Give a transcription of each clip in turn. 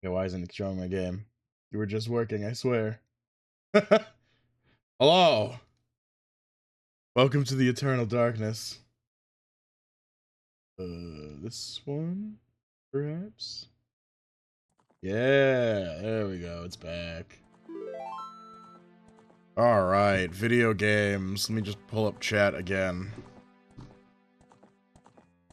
Okay, why isn't it showing my game? You were just working, I swear. Hello! Welcome to the eternal darkness. This one? Perhaps? Yeah, there we go, it's back. Alright, video games. Let me just pull up chat again.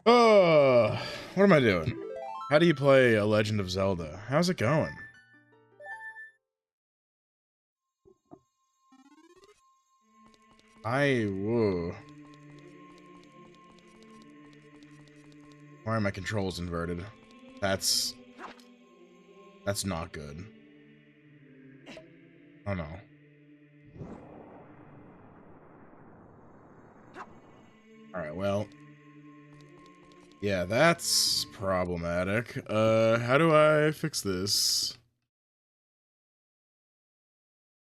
Oh, what am I doing? How do you play A Legend of Zelda? How's it going? Whoa. Why are my controls inverted? That's not good. Oh no. Alright, well. Yeah, that's problematic. How do I fix this?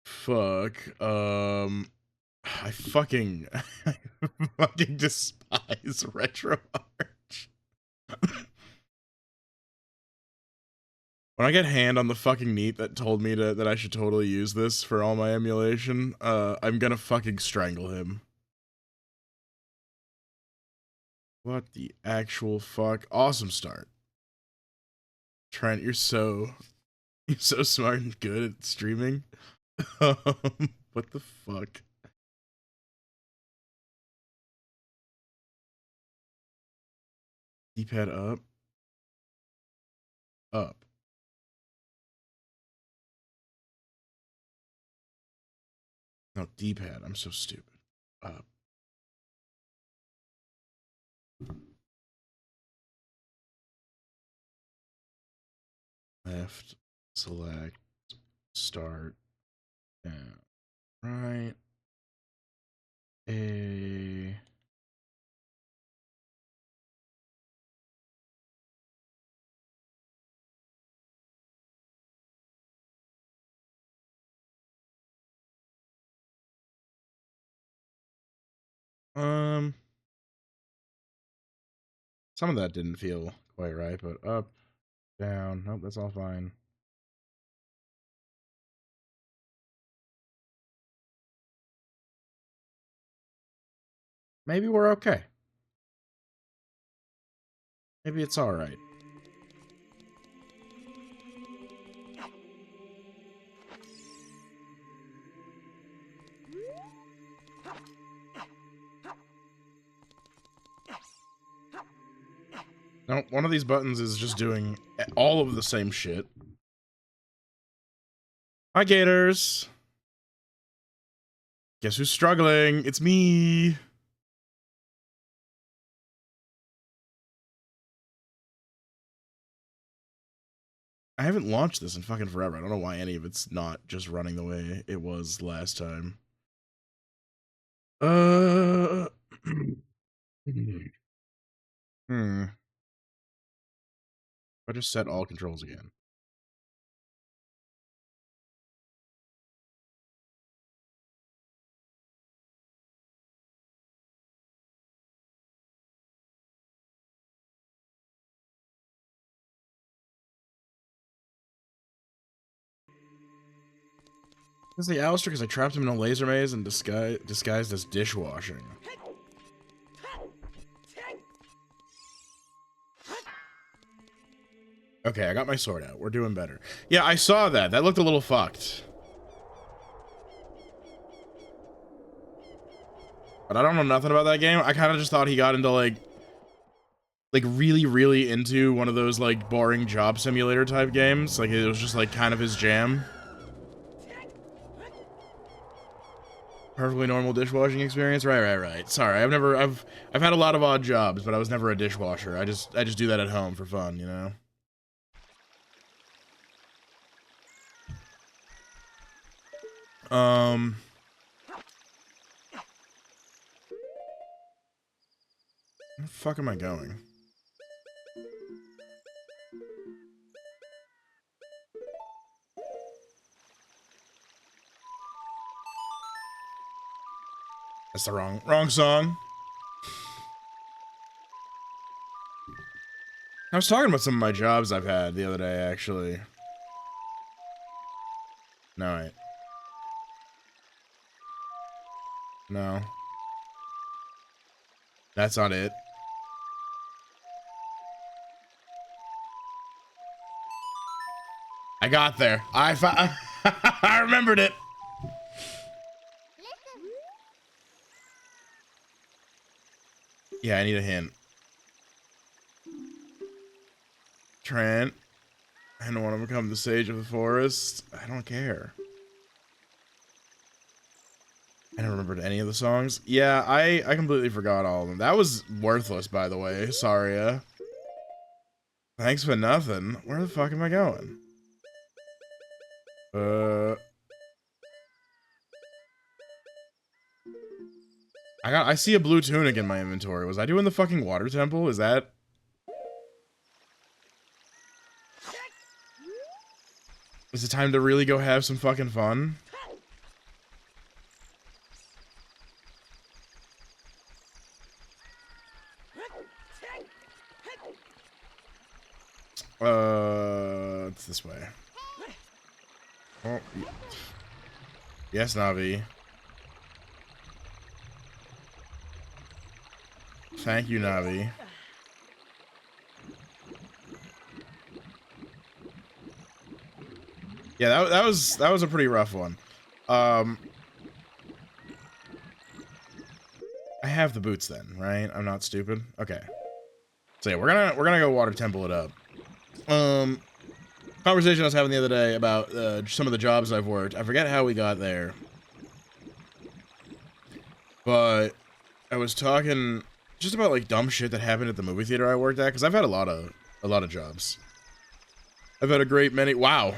Fuck. I fucking I fucking despise RetroArch. When I get hand on the fucking neat that told me that I should totally use this for all my emulation, I'm gonna fucking strangle him. What the actual fuck? Awesome start. Trent, you're so smart and good at streaming. What the fuck? D-pad up. Up. No, D-pad. I'm so stupid. Up. Left. Select. Start. Down. Right. A. Some of that didn't feel quite right, but up, down. Nope, that's all fine. Maybe we're okay. Maybe it's all right. No, one of these buttons is just doing all of the same shit. Hi, Gators. Guess who's struggling? It's me. I haven't launched this in fucking forever. I don't know why any of it's not just running the way it was last time. Hmm. I just set all controls again. This is the Alistair because I trapped him in a laser maze and disguised as dishwashing. Okay, I got my sword out. We're doing better. Yeah, I saw that. That looked a little fucked. But I don't know nothing about that game. I kind of just thought he got into like really, really into one of those like boring job simulator type games. Like it was just like kind of his jam. Perfectly normal dishwashing experience. Right. Sorry, I've had a lot of odd jobs, but I was never a dishwasher. I just do that at home for fun, you know. Where the fuck am I going? That's the wrong song. I was talking about some of my jobs I've had the other day, actually. No, wait. No. That's not it. I got there. I remembered it. Yeah, I need a hint. Trent. I don't want to become the sage of the forest. I don't care. I don't remember any of the songs. Yeah, I completely forgot all of them. That was worthless, by the way. Sorry. Thanks for nothing. Where the fuck am I going? I see a blue tunic in my inventory. Was I doing the fucking water temple? Is it time to really go have some fucking fun? It's this way. Oh, yes, Navi. Thank you, Navi. Yeah, that was a pretty rough one. I have the boots then, right? I'm not stupid. Okay. So yeah, we're gonna go water temple it up. Conversation I was having the other day about some of the jobs I've worked. I forget how we got there, but I was talking just about like dumb shit that happened at the movie theater I worked at, because I've had a lot of jobs. I've had a great many. Wow,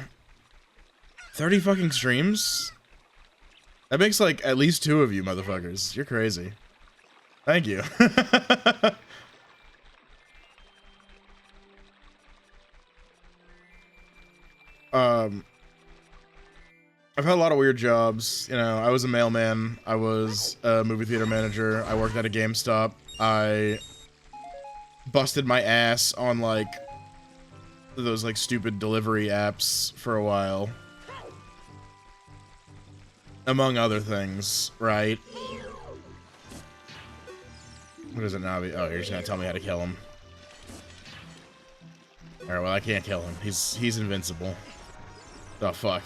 30 fucking streams. That makes like at least 2 of you motherfuckers. You're crazy. Thank you. I've had a lot of weird jobs. You know, I was a mailman. I was a movie theater manager. I worked at a GameStop. I busted my ass on like those like stupid delivery apps for a while. Among other things, right? What is it, Navi? Oh, you're just gonna tell me how to kill him. Alright, well I can't kill him. He's invincible. Oh fuck.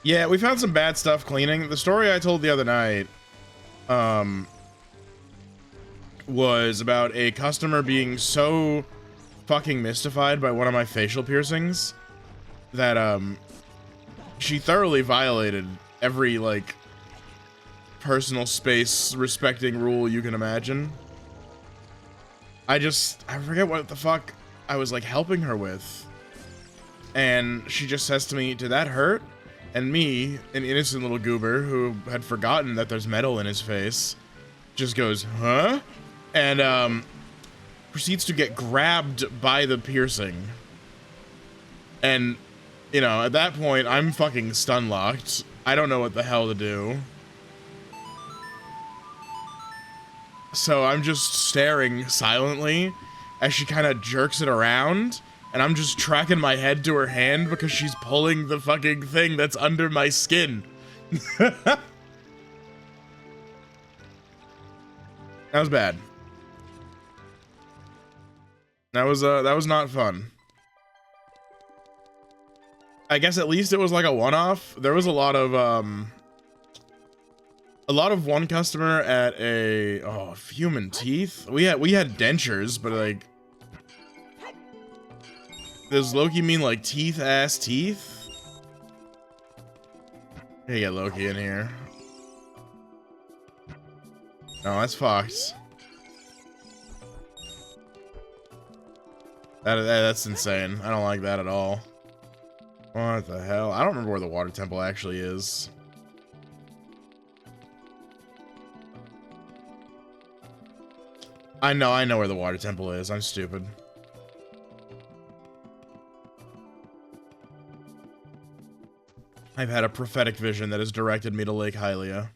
Yeah, we found some bad stuff cleaning. The story I told the other night was about a customer being so fucking mystified by one of my facial piercings that she thoroughly violated every like personal space respecting rule you can imagine. I forget what the fuck I was like helping her with, and she just says to me, "Did that hurt?" And me, an innocent little goober who had forgotten that there's metal in his face, just goes, "Huh?" And proceeds to get grabbed by the piercing. And, you know, at that point, I'm fucking stun locked. I don't know what the hell to do. So I'm just staring silently as she kind of jerks it around. And I'm just tracking my head to her hand because she's pulling the fucking thing that's under my skin. That was bad. That was not fun. I guess at least it was like a one-off. There was a lot of one customer at a human teeth. We had dentures, but like, does Loki mean like teeth ass teeth? Hey, get Loki in here. No, that's fucked. That's insane. I don't like that at all. What the hell? I don't remember where the water temple actually is. I know where the water temple is. I'm stupid. I've had a prophetic vision that has directed me to Lake Hylia.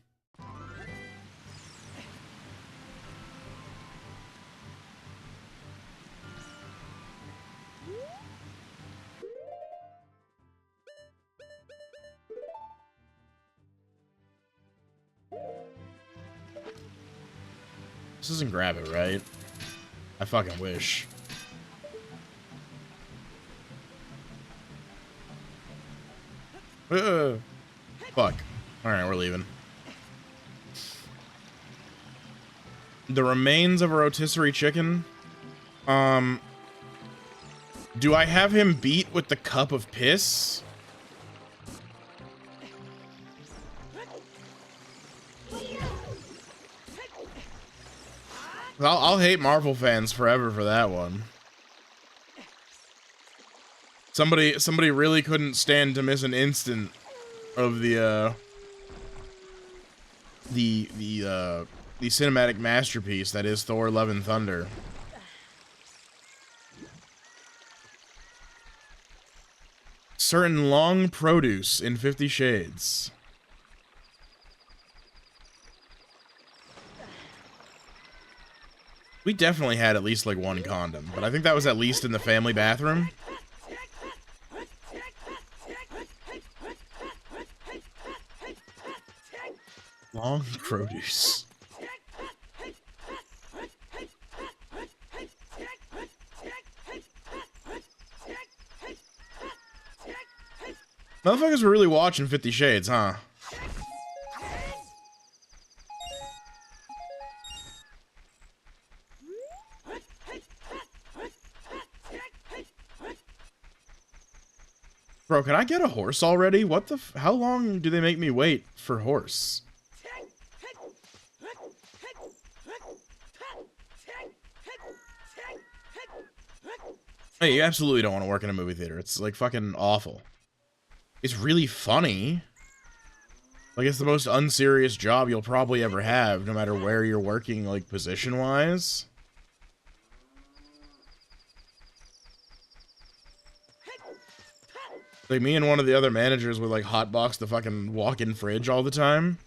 This doesn't grab it, right? I fucking wish. Fuck. Alright, we're leaving. The remains of a rotisserie chicken. Do I have him beat with the cup of piss? I'll hate Marvel fans forever for that one. Somebody really couldn't stand to miss an instant of the cinematic masterpiece that is Thor: Love and Thunder. Certain long produce in 50 Shades. We definitely had at least like one condom, but I think that was at least in the family bathroom. Long produce. Motherfuckers were really watching 50 Shades, huh? Bro, can I get a horse already? What the f- How long do they make me wait for horse? Hey, you absolutely don't want to work in a movie theater. It's like fucking awful. It's really funny. Like, it's the most unserious job you'll probably ever have, no matter where you're working, like, position-wise. Like, me and one of the other managers would, like, hotbox the fucking walk-in fridge all the time.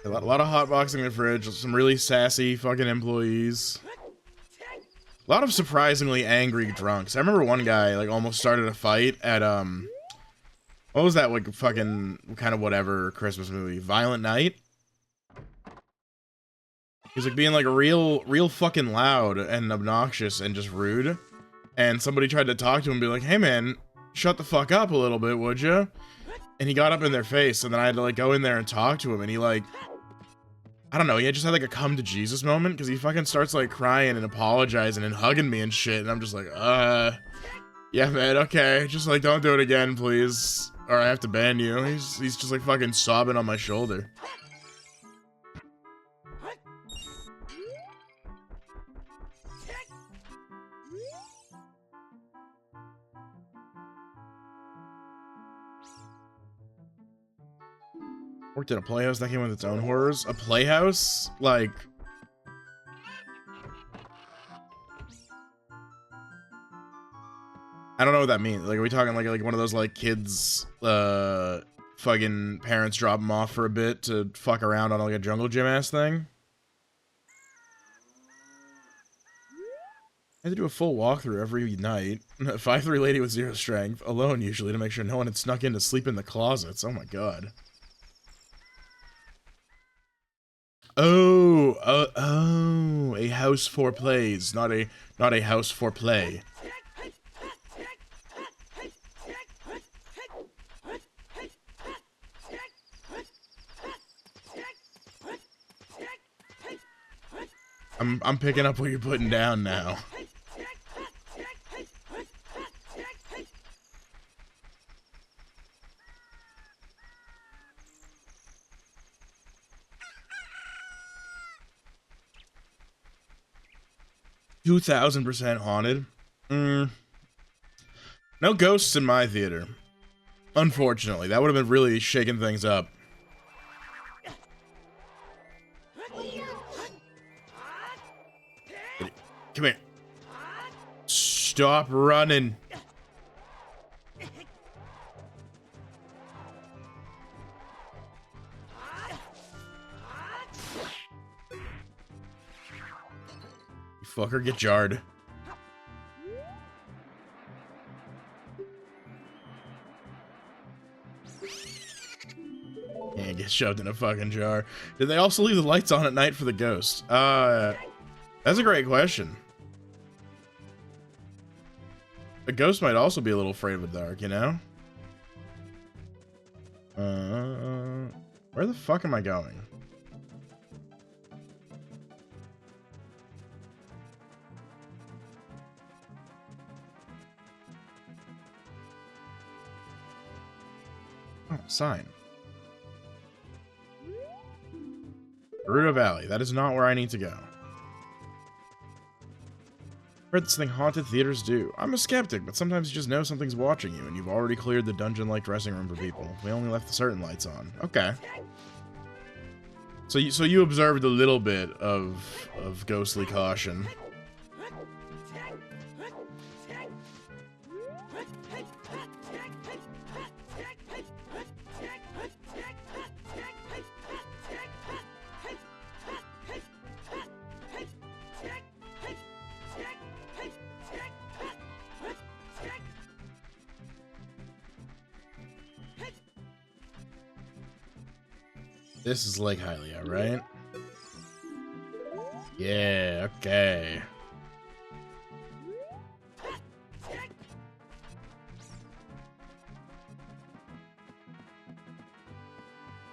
A lot of hotboxing the fridge, some really sassy fucking employees. A lot of surprisingly angry drunks. I remember one guy, like, almost started a fight at, what was that, like, fucking, kind of whatever Christmas movie? Violent Night? He was, like, being, like, real fucking loud and obnoxious and just rude. And somebody tried to talk to him and be like, hey, man, shut the fuck up a little bit, would you? And he got up in their face, and then I had to, like, go in there and talk to him, and he, like, I don't know, he just had, like, a come to Jesus moment, because he fucking starts, like, crying and apologizing and hugging me and shit, and I'm just like, yeah, man, okay, just, like, don't do it again, please, or I have to ban you. He's just, like, fucking sobbing on my shoulder. Worked at a playhouse that came with its own horrors. A playhouse? Like... I don't know what that means. Like, are we talking like one of those, like, kids, fucking parents drop them off for a bit to fuck around on, like, a jungle gym-ass thing? I had to do a full walkthrough every night. 5'3" lady with 0 strength. Alone, usually, to make sure no one had snuck in to sleep in the closets. Oh my god. Oh, a house for plays, not a house for play. I'm picking up what you're putting down now. $2,000% haunted. No ghosts in my theater. Unfortunately, that would have been really shaking things up. Come here. Stop running. Fucker, get jarred. And get shoved in a fucking jar. Did they also leave the lights on at night for the ghost? That's a great question. A ghost might also be a little afraid of the dark, you know? Where the fuck am I going? Oh, sign. Gerudo Valley. That is not where I need to go. Heard this thing haunted theaters do. I'm a skeptic, but sometimes you just know something's watching you, and you've already cleared the dungeon-like dressing room for people. We only left the certain lights on. Okay. So you observed a little bit of ghostly caution. This is Lake Hylia, right? Yeah, okay.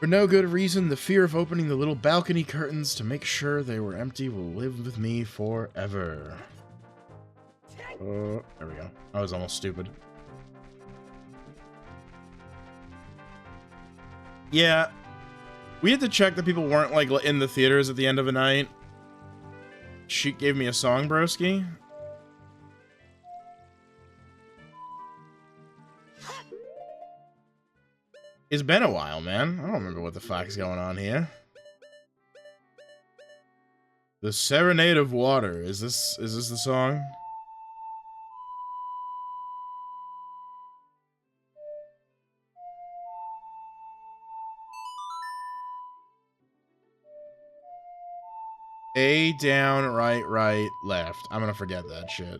For no good reason, the fear of opening the little balcony curtains to make sure they were empty will live with me forever. Oh, there we go. I was almost stupid. Yeah. We had to check that people weren't, like, in the theaters at the end of a night. She gave me a song, broski. It's been a while, man. I don't remember what the fuck's going on here. The Serenade of Water. Is this the song? A, down, right, right, left. I'm gonna forget that shit.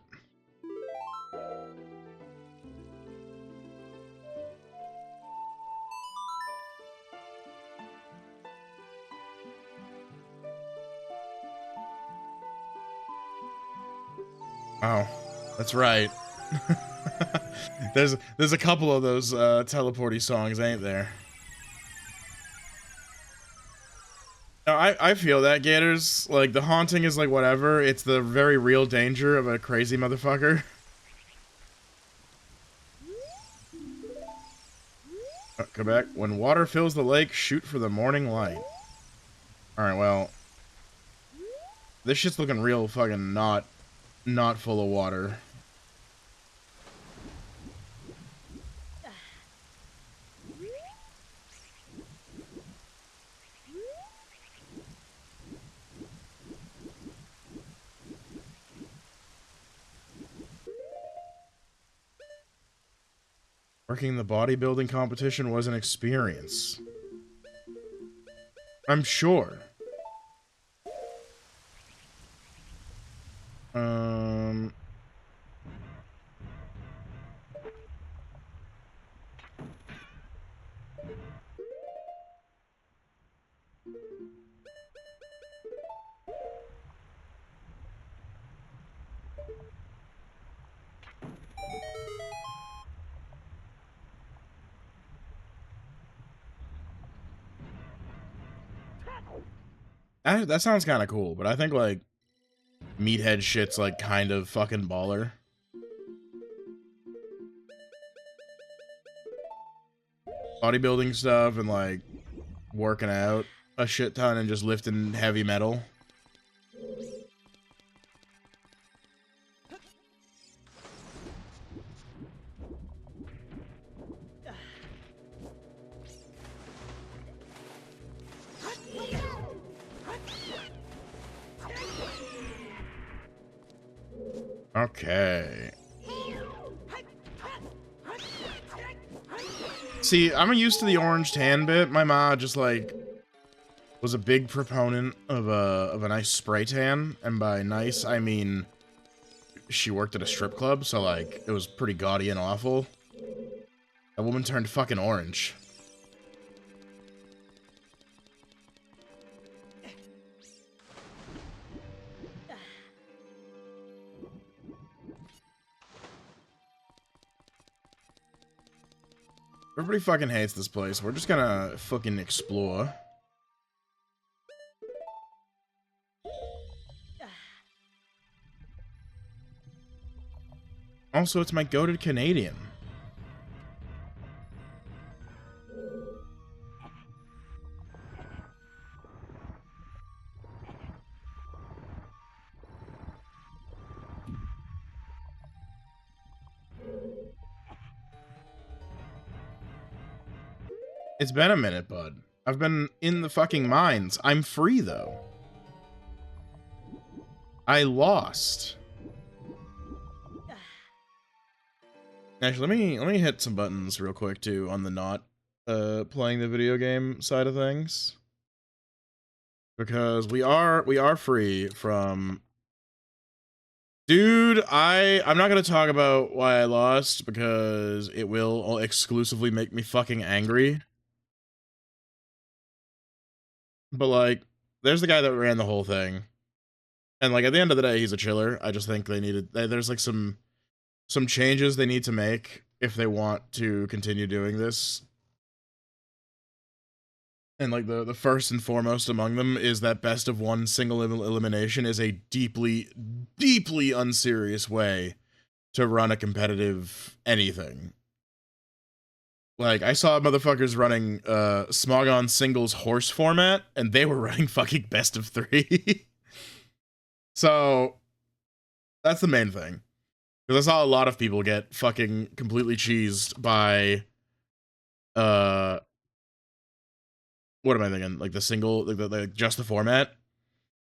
Oh, that's right. There's a couple of those teleporty songs, ain't there? No, I feel that, Gators. Like, the haunting is like whatever. It's the very real danger of a crazy motherfucker. Quebec. When water fills the lake, shoot for the morning light. Alright, well. This shit's looking real fucking not full of water. Working the bodybuilding competition was an experience. I'm sure. That sounds kind of cool, but I think, like, meathead shit's, like, kind of fucking baller. Bodybuilding stuff and, like, working out a shit ton and just lifting heavy metal. Okay. See, I'm used to the orange tan bit. My ma just, like, was a big proponent of a nice spray tan, and by nice I mean she worked at a strip club, so like it was pretty gaudy and awful. That woman turned fucking orange. Everybody fucking hates this place. We're just gonna fucking explore. Also, it's my goated Canadian. It's been a minute, bud. I've been in the fucking mines. I'm free, though. I lost. Actually, let me hit some buttons real quick, too, on the not playing the video game side of things. Because we are free from... Dude, I'm not gonna talk about why I lost, because it will exclusively make me fucking angry. But, like, there's the guy that ran the whole thing. And, like, at the end of the day, he's a chiller. I just think they needed... There's, like, some changes they need to make if they want to continue doing this. And, like, the first and foremost among them is that best of one single elimination is a deeply, deeply unserious way to run a competitive anything. Like, I saw motherfuckers running Smogon singles horse format, and they were running fucking best of 3. So, that's the main thing. Because I saw a lot of people get fucking completely cheesed by, what am I thinking? Like the single, like just the format?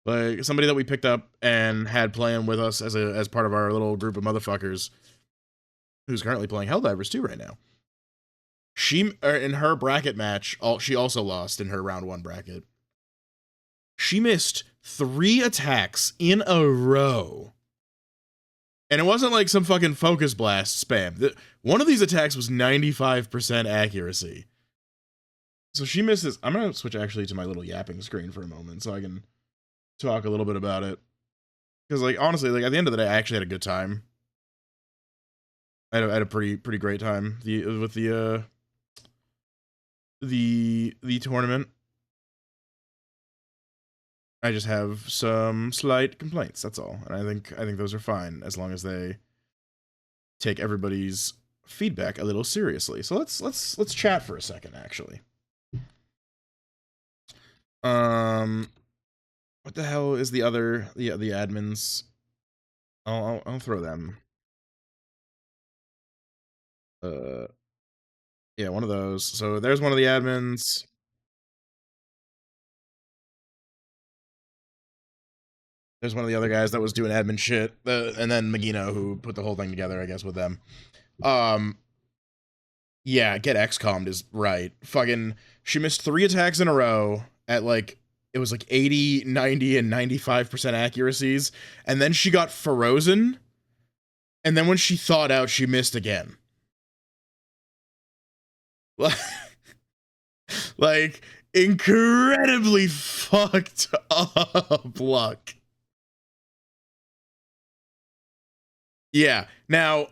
Like, somebody that we picked up and had playing with us as part of our little group of motherfuckers, who's currently playing Helldivers 2 right now. She, in her bracket match, she also lost in her round 1 bracket. She missed 3 attacks in a row. And it wasn't like some fucking focus blast spam. One of these attacks was 95% accuracy. So she misses... I'm going to switch actually to my little yapping screen for a moment so I can talk a little bit about it. Because, like, honestly, like, at the end of the day, I actually had a good time. I had a pretty great time with the tournament. I just have some slight complaints, that's all. And I think those are fine as long as they take everybody's feedback a little seriously. So let's chat for a second, actually. What the hell is the other the admins? I'll throw them. Yeah, one of those. So there's one of the admins. There's one of the other guys that was doing admin shit, and then Magino, who put the whole thing together, I guess, with them. Yeah, get XCOM'd is right. Fucking, she missed 3 attacks in a row at, like, it was like 80, 90, and 95% accuracies, and then she got frozen, and then when she thawed out, she missed again. Like, incredibly fucked up luck. Yeah. Now,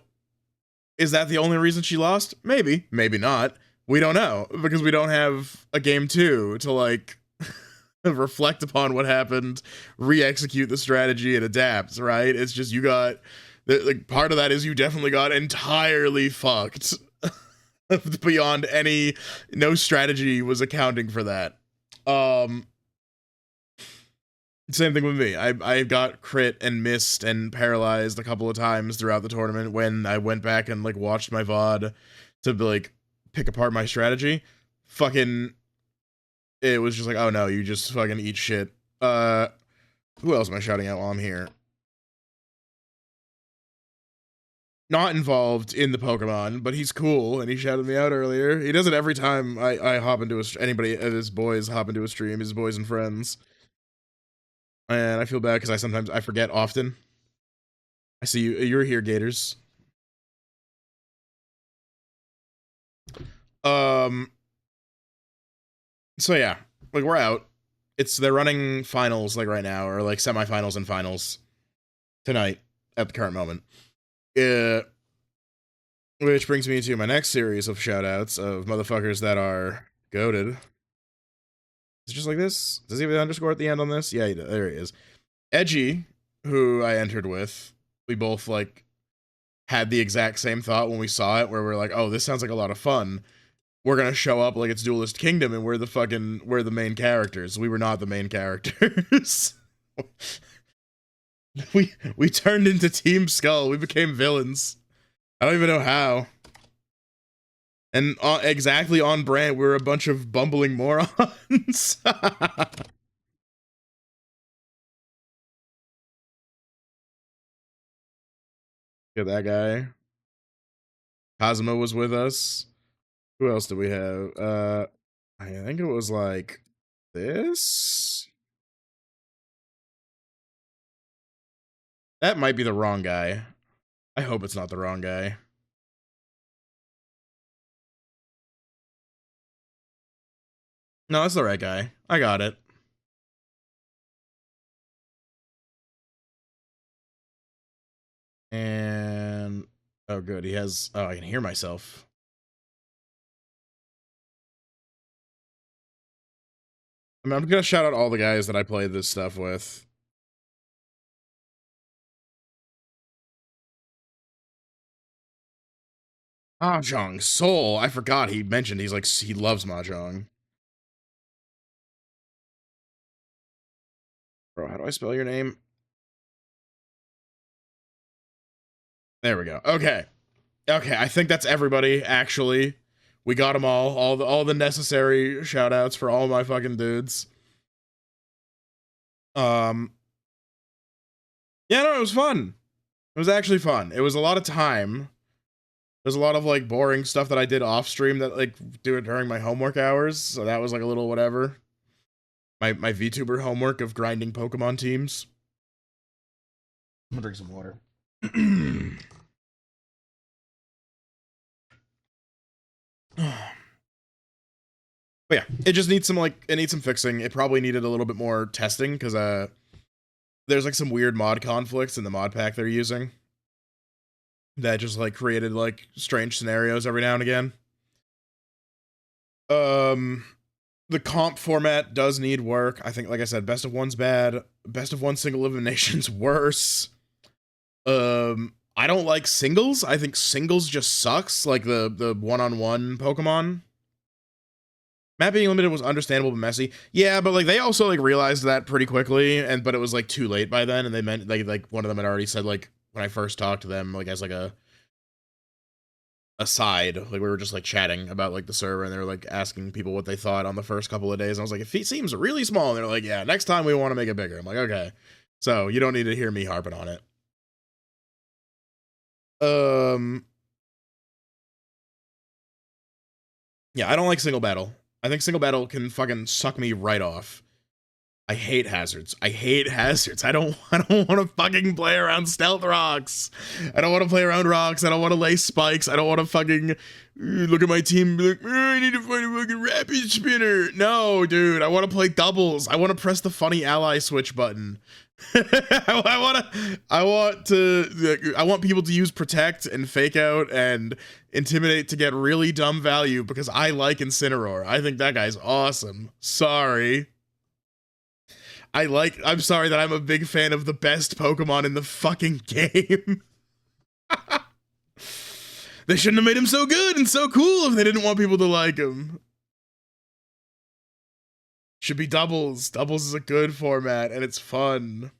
is that the only reason she lost? Maybe. Maybe not. We don't know, because we don't have a game 2 to, like, reflect upon what happened, re-execute the strategy, and adapt, right? It's just you got... Like, part of that is you definitely got entirely fucked. Beyond any... No strategy was accounting for that. Same thing with me. I got crit and missed and paralyzed a couple of times throughout the tournament when I went back and, like, watched my VOD to, like, pick apart my strategy. Fucking... It was just like, oh no, you just fucking eat shit. Who else am I shouting out while I'm here? not involved in the Pokemon, but he's cool and he shouted me out earlier. He does it every time I hop into anybody of his boys hop into a stream, his boys and friends. And I feel bad because I forget often. I see you. You're here, Gators. So yeah, like we're out. They're running finals like right now, or like semifinals and finals tonight at the current moment. Which brings me to my next series of shoutouts of motherfuckers that are goated. It's just like this. Does he have an underscore at the end on this? Yeah, there he is. Edgy, who I entered with, we both like had the exact same thought when we saw it, where we're like, oh, this sounds like a lot of fun. We're gonna show up like it's Duelist Kingdom and we're the main characters. We were not the main characters. we turned into Team Skull. We became villains. I don't even know how. And exactly on brand, we're a bunch of bumbling morons. Look at that guy. Cosmo was with us. Who else did we have? I think it was like this. That might be the wrong guy. I hope it's not the wrong guy. No, that's the right guy. I got it. And oh good, he has I can hear myself. I mean, I'm gonna shout out all the guys that I played this stuff with. Mahjong Soul. I forgot he mentioned he loves Mahjong. Bro, how do I spell your name? There we go. Okay. Okay, I think that's everybody, actually. We got them all the necessary shout outs for all my fucking dudes. Yeah, no, it was fun. It was actually fun. It was a lot of time. There's a lot of like boring stuff that I did off stream that like do it during my homework hours. So that was like a little whatever. My VTuber homework of grinding Pokemon teams. I'm gonna drink some water. But yeah, it just needs some fixing. It probably needed a little bit more testing because there's like some weird mod conflicts in the mod pack they're using that just like created like strange scenarios every now and again. The comp format does need work. I think, like I said, best of one's bad. Best of one single elimination's worse. I don't like singles. I think singles just sucks. Like the one-on-one Pokemon. Map being limited was understandable but messy. Yeah, but like they also like realized that pretty quickly, but it was like too late by then, and they meant like one of them had already said like when I first talked to them like as like a aside, like we were just like chatting about like the server, and they were like asking people what they thought on the first couple of days. And I was like, it seems really small, and they're like, yeah, next time we want to make it bigger. I'm like, okay, so you don't need to hear me harping on it. Yeah, I don't like single battle. I think single battle can fucking suck me right off. I hate hazards. I hate hazards. I don't want to fucking play around stealth rocks. I don't want to play around rocks. I don't want to lay spikes. I don't want to fucking look at my team and be like, I need to find a fucking rapid spinner. No, dude. I want to play doubles. I want to press the funny ally switch button. I want people to use protect and fake out and intimidate to get really dumb value because I like Incineroar. I think that guy's awesome. Sorry. I'm sorry that I'm a big fan of the best Pokemon in the fucking game. They shouldn't have made him so good and so cool if they didn't want people to like him. Should be doubles. Doubles is a good format and it's fun.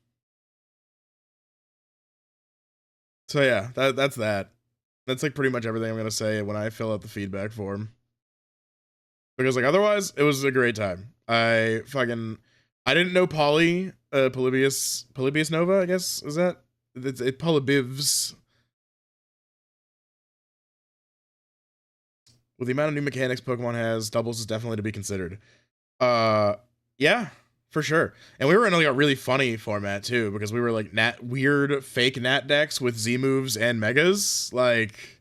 So yeah, that's that. That's like pretty much everything I'm gonna say when I fill out the feedback form. Because like otherwise, it was a great time. I didn't know Polybius Nova, I guess, is that? It's Polybivs. With the amount of new mechanics Pokemon has, doubles is definitely to be considered. Uh, yeah, for sure. And we were in like a really funny format too, because we were like weird fake Nat decks with Z moves and Megas, like,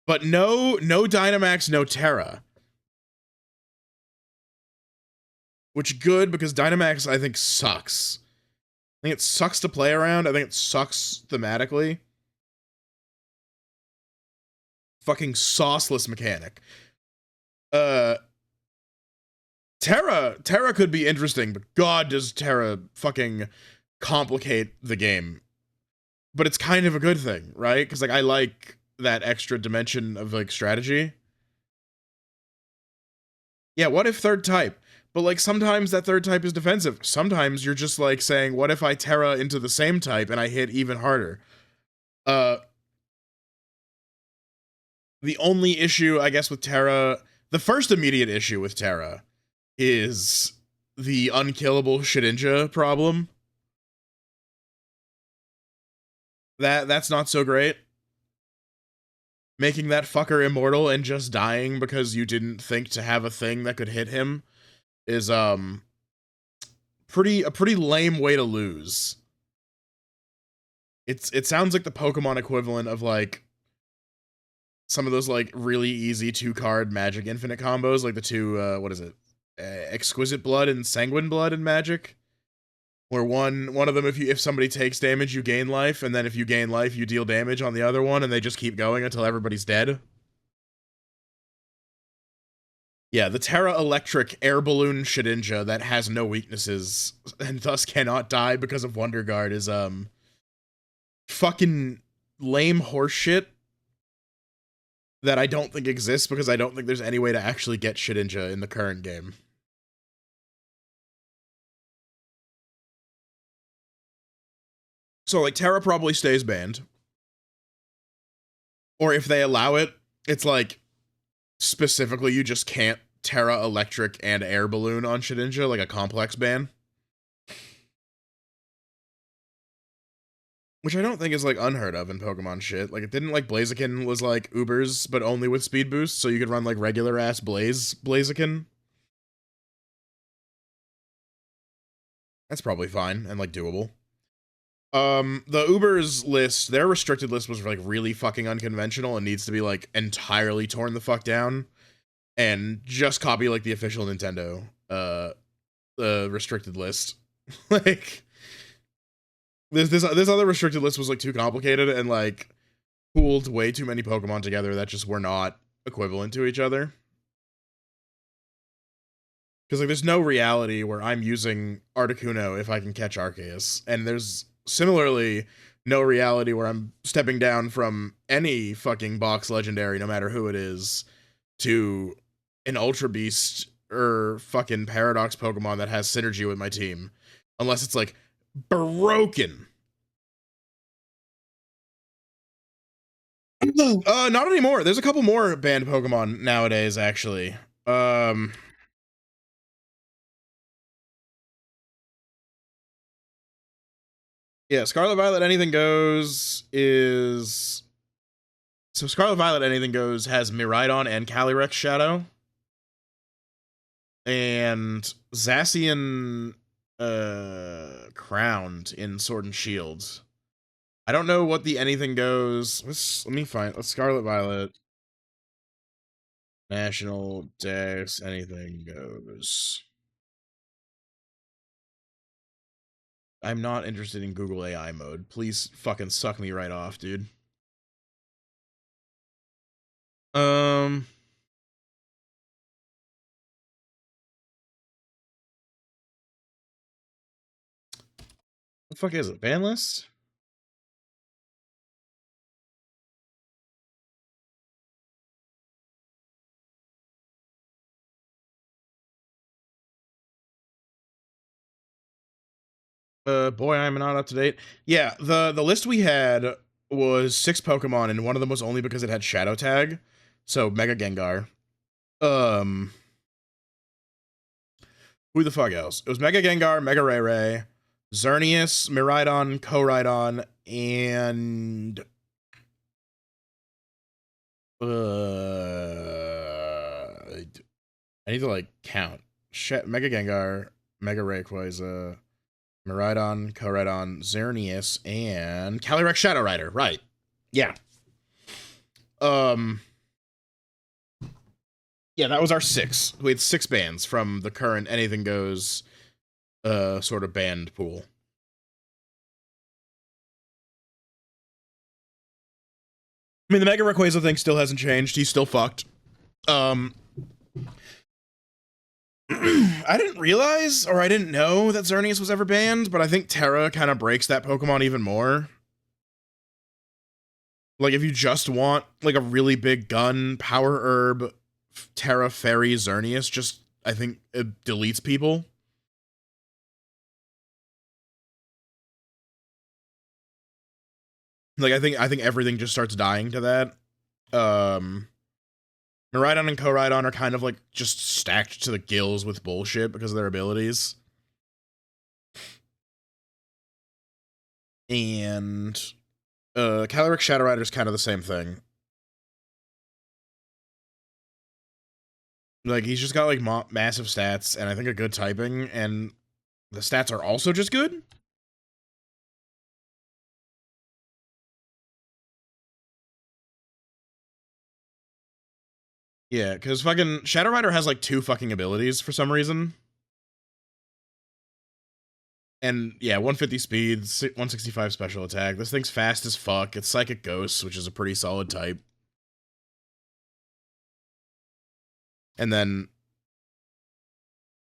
but no Dynamax, no Terra. Which good, because Dynamax I think sucks. I think it sucks to play around. I think it sucks thematically. Fucking sauceless mechanic. Terra could be interesting, but God, does Terra fucking complicate the game. But it's kind of a good thing, right? Because like I like that extra dimension of like strategy. Yeah, what if third type? But like sometimes that third type is defensive. Sometimes you're just like saying, what if I Terra into the same type and I hit even harder? Uh, the only issue I guess with Terra, the first immediate issue with Terra is the unkillable Shedinja problem. That's not so great. Making that fucker immortal and just dying because you didn't think to have a thing that could hit him is a pretty lame way to lose. It sounds like the Pokemon equivalent of like some of those like really easy 2-card Magic Infinite combos, like the two what is it? Exquisite Blood and Sanguine Blood in Magic. Where one of them, if somebody takes damage, you gain life, and then if you gain life, you deal damage on the other one, and they just keep going until everybody's dead. Yeah, the Terra Electric Air Balloon Shedinja that has no weaknesses and thus cannot die because of Wonder Guard is fucking lame horseshit that I don't think exists because I don't think there's any way to actually get Shedinja in the current game. So like Terra probably stays banned. Or if they allow it, it's like specifically you just can't Terra Electric and Air Balloon on Shedinja, like a complex ban. Which I don't think is like unheard of in Pokemon shit. Like it didn't like Blaziken was like Ubers, but only with speed boost, so you could run like regular ass Blaziken. That's probably fine and like doable. The Ubers list, their restricted list was like really fucking unconventional and needs to be like entirely torn the fuck down. And just copy like the official Nintendo restricted list. Like this other restricted list was like too complicated and like pooled way too many Pokemon together that just were not equivalent to each other. Because like there's no reality where I'm using Articuno if I can catch Arceus, and there's similarly no reality where I'm stepping down from any fucking box legendary, no matter who it is, to an Ultra Beast or fucking Paradox Pokemon that has synergy with my team. Unless it's like broken. Not anymore. There's a couple more banned Pokemon nowadays, actually. Yeah, Scarlet Violet Anything Goes is... So Scarlet Violet Anything Goes has Miraidon and Calyrex Shadow. And Zacian Crowned in Sword and Shield. I don't know what the Anything Goes... let me find... Scarlet Violet. National Dex Anything Goes. I'm not interested in Google AI mode. Please fucking suck me right off, dude. The fuck is it? Ban list? Boy, I'm not up to date. Yeah, the list we had was 6 Pokemon, and one of them was only because it had Shadow Tag. So Mega Gengar. Who the fuck else? It was Mega Gengar, Mega Ray Ray, Xerneas, Miraidon, Koraidon, and I need to like count. Mega Gengar, Mega Rayquaza, Miraidon, Koraidon, Xerneas, and Calyrex Shadow Rider. Right. Yeah. Yeah, that was our 6. We had 6 bands from the current Anything Goes sort of band pool. I mean, the Mega Rayquaza thing still hasn't changed. He's still fucked. I didn't realize, or I didn't know that Xerneas was ever banned, but I think Terra kind of breaks that Pokemon even more. Like, if you just want, like, a really big gun, Power Herb, Terra, Fairy, Xerneas, just, I think, it deletes people. Like, I think everything just starts dying to that. Miraidon and Koraidon are kind of, like, just stacked to the gills with bullshit because of their abilities. And Calyrex Shadow Rider is kind of the same thing. Like, he's just got, like, massive stats, and I think a good typing, and the stats are also just good. Yeah, because fucking Shadow Rider has, like, 2 fucking abilities for some reason. And, yeah, 150 speed, 165 special attack. This thing's fast as fuck. It's Psychic Ghosts, which is a pretty solid type. And then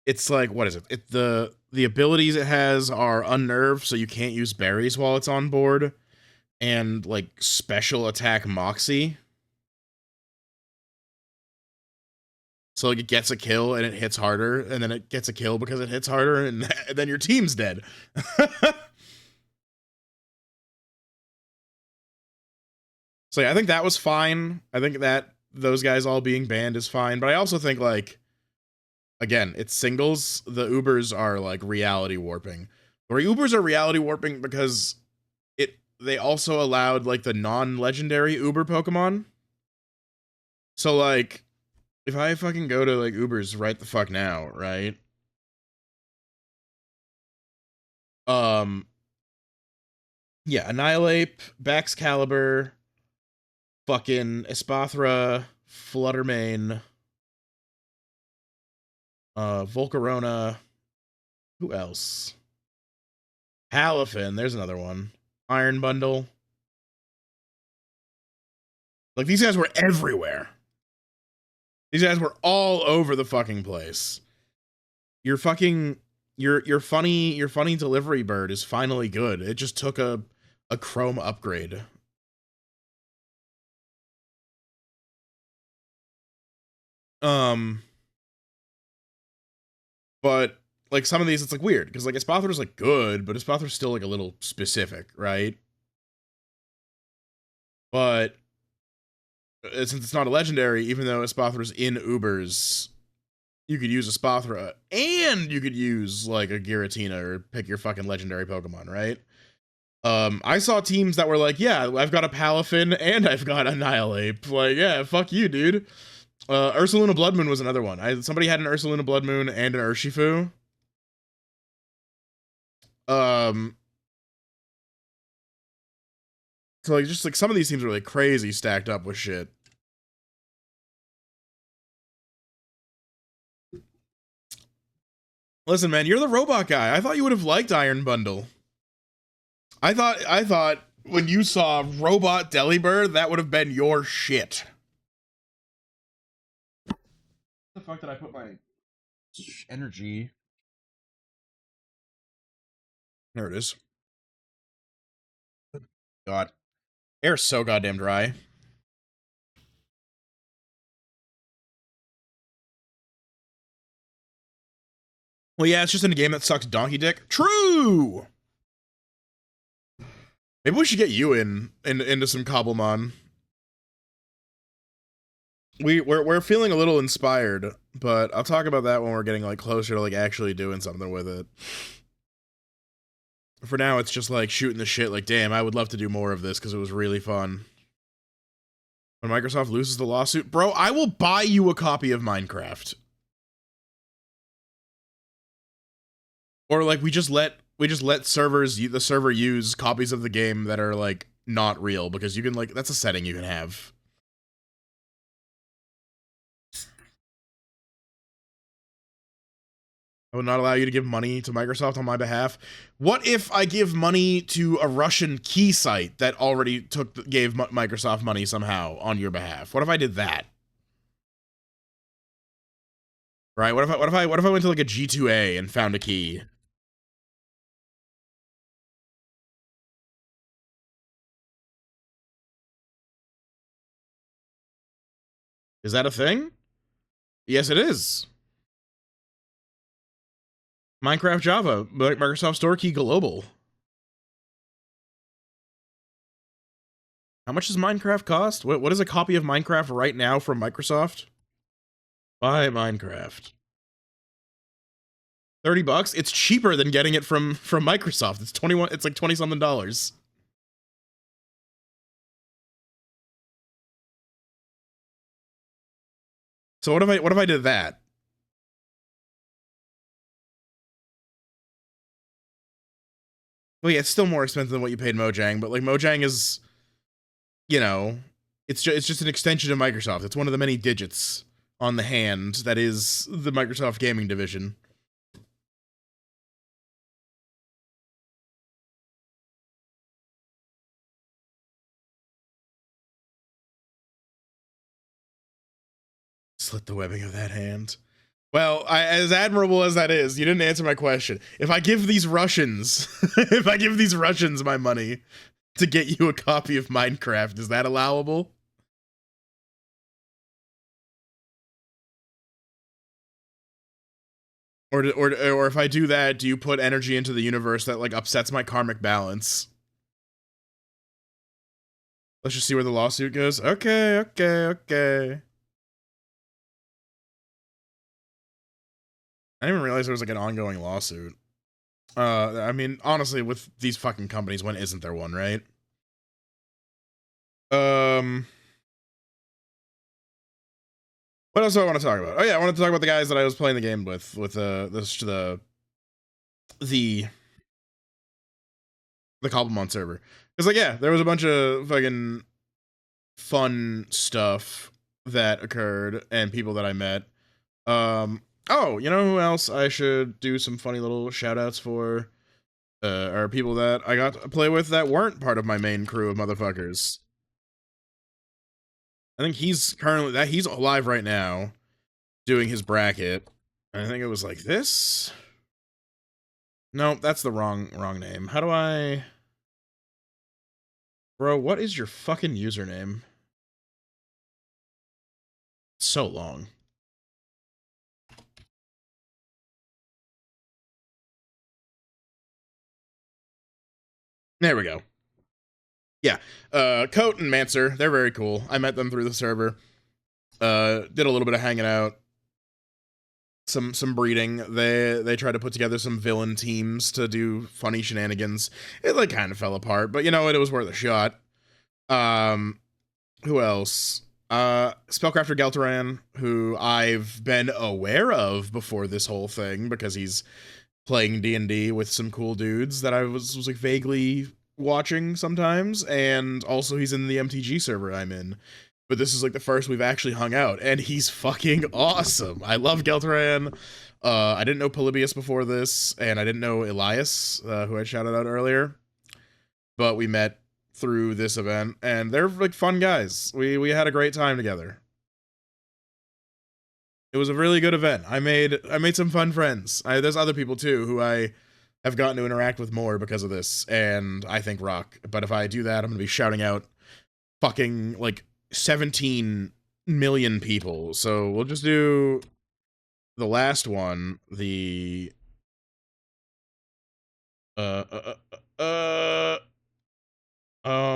it's like, what is it? The abilities it has are Unnerve, so you can't use berries while it's on board, and like special attack Moxie. So like it gets a kill and it hits harder, and then it gets a kill because it hits harder, and then your team's dead. So yeah, I think that was fine. I think that those guys all being banned is fine, but I also think like, again, it's singles. The Ubers are like reality warping. The Ubers are reality warping because they also allowed like the non-legendary Uber Pokemon. So like, if I fucking go to like Ubers right the fuck now, right? Um, yeah, Annihilate, Baxcalibur, fucking Espathra, Fluttermane, Volcarona. Who else? Halifin, there's another one. Iron Bundle. Like, these guys were everywhere. These guys were all over the fucking place. Your fucking your funny delivery bird is finally good. It just took a Chrome upgrade. But like some of these, it's like weird because like Espathra's like good, but Espathra's still like a little specific, right? But since it's not a legendary, even though Espathra's in Ubers, you could use Espathra and you could use like a Giratina or pick your fucking legendary Pokemon, right? I saw teams that were like, yeah, I've got a Palafin and I've got Annihilate. Like, yeah, fuck you, dude. Ursaluna Blood Moon was another one. Somebody had an Ursaluna Blood Moon and an Urshifu. So like, just like some of these teams are like crazy stacked up with shit. Listen, man, you're the robot guy. I thought you would have liked Iron Bundle. I thought when you saw Robot Delibird, that would have been your shit. Where the fuck did I put my energy? There it is. God. Air's so goddamn dry. Well, yeah, it's just in a game that sucks donkey dick. True! Maybe we should get you into some Cobblemon. We're feeling a little inspired, but I'll talk about that when we're getting like closer to like actually doing something with it. For now, it's just like shooting the shit like, damn, I would love to do more of this because it was really fun. When Microsoft loses the lawsuit, bro, I will buy you a copy of Minecraft. Or like we just let the server use copies of the game that are like not real, because you can like, that's a setting you can have. I would not allow you to give money to Microsoft on my behalf. What if I give money to a Russian key site that already gave Microsoft money somehow on your behalf? What if I did that? Right? What if I went to like a G2A and found a key? Is that a thing? Yes, it is. Minecraft Java, Microsoft Store Key Global. How much does Minecraft cost? What is a copy of Minecraft right now from Microsoft? Buy Minecraft. $30? It's cheaper than getting it from Microsoft. It's 21. It's like 20 something dollars. So what if I did that? Well, yeah, it's still more expensive than what you paid Mojang, but like Mojang is, you know, it's just an extension of Microsoft. It's one of the many digits on the hand that is the Microsoft gaming division. Slit the webbing of that hand. Well, as admirable as that is, you didn't answer my question. If I give these Russians, my money to get you a copy of Minecraft, is that allowable? Or if I do that, do you put energy into the universe that like upsets my karmic balance? Let's just see where the lawsuit goes. Okay. I didn't even realize there was like an ongoing lawsuit. I mean, honestly, with these fucking companies, when isn't there one, right? What else do I want to talk about? Oh yeah, I wanted to talk about the guys that I was playing the game with the Cobblemont server. Because like yeah, there was a bunch of fucking fun stuff that occurred and people that I met. Oh, you know who else I should do some funny little shout outs for? Are people that I got to play with that weren't part of my main crew of motherfuckers. I think he's alive right now doing his bracket. I think it was like this. No, that's the wrong name. How do I... Bro, what is your fucking username? It's so long. There we go. Yeah. Coat and Mancer, they're very cool. I met them through the server. Did a little bit of hanging out. Some breeding. They tried to put together some villain teams to do funny shenanigans. It like kind of fell apart, but you know what? It was worth a shot. Who else? Spellcrafter Gelteran, who I've been aware of before this whole thing because he's playing D&D with some cool dudes that I was like vaguely watching sometimes, and also he's in the MTG server I'm in. But this is like the first we've actually hung out, and he's fucking awesome. I love Gelteran. I didn't know Polybius before this, and I didn't know Elias, who I shouted out earlier. But we met through this event, and they're like fun guys. We had a great time together. It was a really good event. I made some fun friends. There's other people too who I have gotten to interact with more because of this, and I think rock. But if I do that, I'm gonna be shouting out fucking like 17 million people. So we'll just do the last one. The oh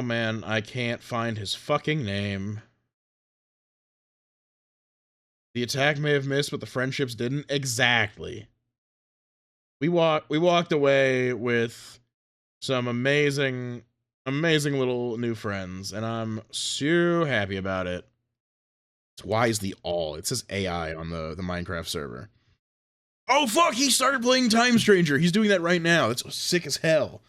man, I can't find his fucking name. The attack may have missed, but the friendships didn't. Exactly. We walked away with some amazing amazing little new friends, and I'm so happy about it. It's why is the all? It says AI on the Minecraft server. Oh fuck, he started playing Time Stranger. He's doing that right now. That's sick as hell.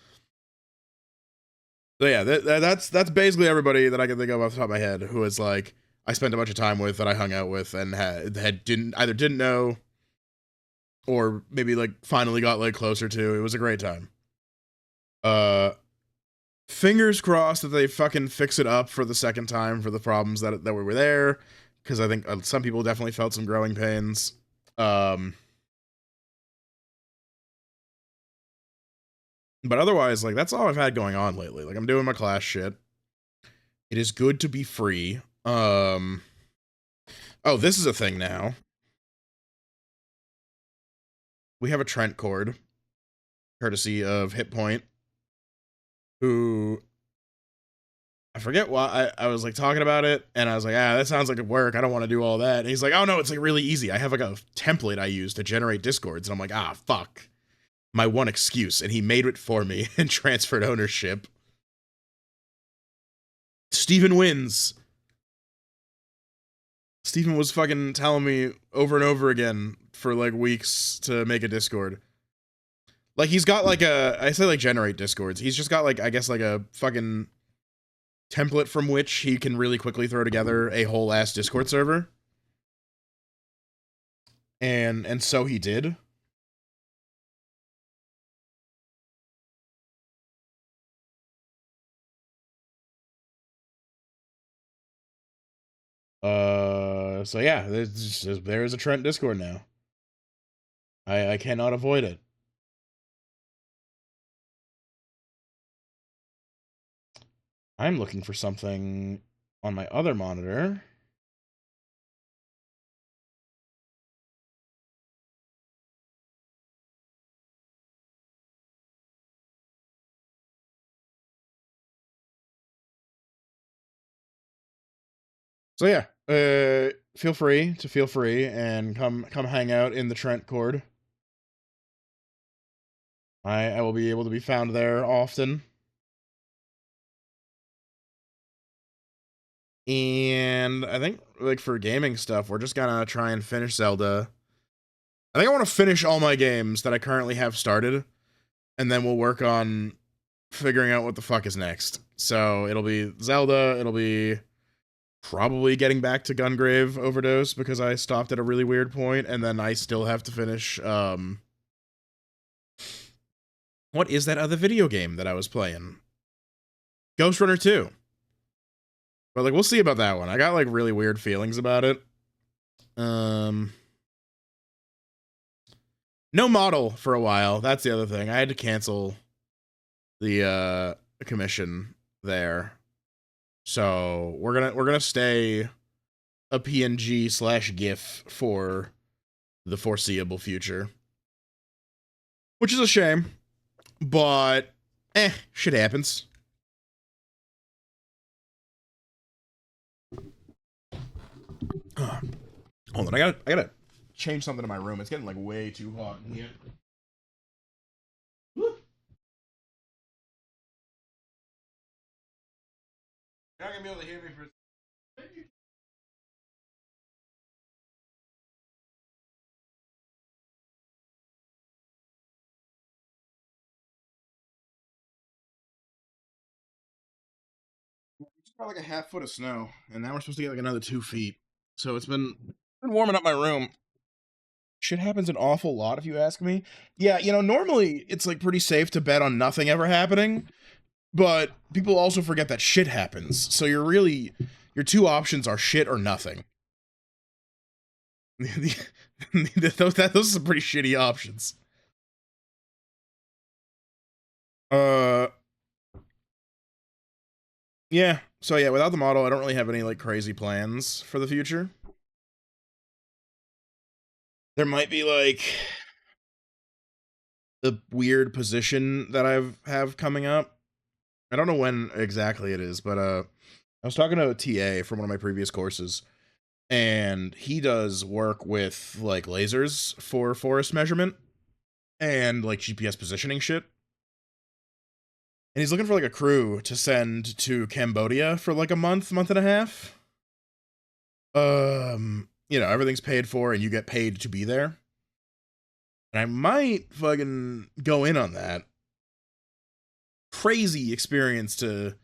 So yeah, that's basically everybody that I can think of off the top of my head who is like I spent a bunch of time with, that I hung out with, and had didn't know, or maybe like finally got like closer to. It was a great time. Uh, Fingers crossed that they fucking fix it up for the second time for the problems that were there, because I think some people definitely felt some growing pains. Um, but otherwise, like that's all I've had going on lately. Like I'm doing my class shit. It is good to be free. Oh, this is a thing now. We have a Trent cord, courtesy of Hit Point, who I forget why I was like talking about it, and I was like, that sounds like work. I don't want to do all that. And he's like, oh no, it's like really easy. I have like a template I use to generate discords, and I'm like, fuck, my one excuse. And he made it for me and transferred ownership. Steven wins. Steven was fucking telling me over and over again for like weeks to make a Discord. Like he's got like I say like generate Discords. He's just got like, I guess like a fucking template from which he can really quickly throw together a whole ass Discord server. And so he did. So yeah, there's a Trent Discord now. I cannot avoid it. I'm looking for something on my other monitor. So yeah, feel free and come hang out in the Trent Cord. I will be able to be found there often. And I think like for gaming stuff, we're just gonna try and finish Zelda. I think I want to finish all my games that I currently have started, and then we'll work on figuring out what the fuck is next. So it'll be Zelda, it'll be probably getting back to Gungrave Overdose because I stopped at a really weird point, and then I still have to finish what is that other video game that I was playing? Ghost Runner 2. But like we'll see about that one. I got like really weird feelings about it. No model for a while. That's the other thing. I had to cancel the commission there. So we're gonna stay a PNG / GIF for the foreseeable future, which is a shame, but shit happens. Hold on, I gotta change something in my room. It's getting like way too hot in here. Woo. You're not gonna be able to hear me for. It's probably like a half foot of snow, and now we're supposed to get like another 2 feet. So it's been warming up my room. Shit happens an awful lot, if you ask me. Yeah, normally it's like pretty safe to bet on nothing ever happening, but people also forget that shit happens. So your two options are shit or nothing. those are some pretty shitty options. Uh, yeah. So yeah, without the model, I don't really have any like crazy plans for the future. There might be like the weird position that have coming up. I don't know when exactly it is, but I was talking to a TA from one of my previous courses, and he does work with like lasers for forest measurement and like GPS positioning shit. And he's looking for like a crew to send to Cambodia for like a month and a half. Everything's paid for and you get paid to be there. And I might fucking go in on that. Crazy experience to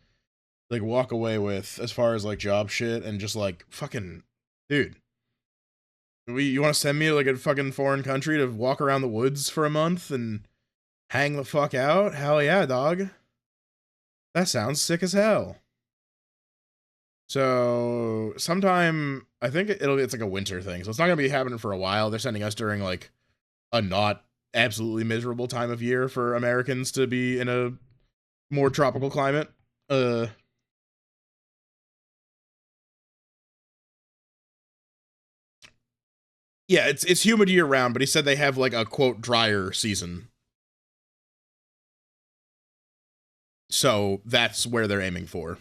like walk away with as far as like job shit and just like fucking dude. You want to send me to like a fucking foreign country to walk around the woods for a month and hang the fuck out? Hell yeah, dog. That sounds sick as hell. So sometime I think it's like a winter thing. So it's not gonna be happening for a while. They're sending us during like a not absolutely miserable time of year for Americans to be in a more tropical climate. Yeah, it's humid year round, but he said they have like a quote drier season. So that's where they're aiming for.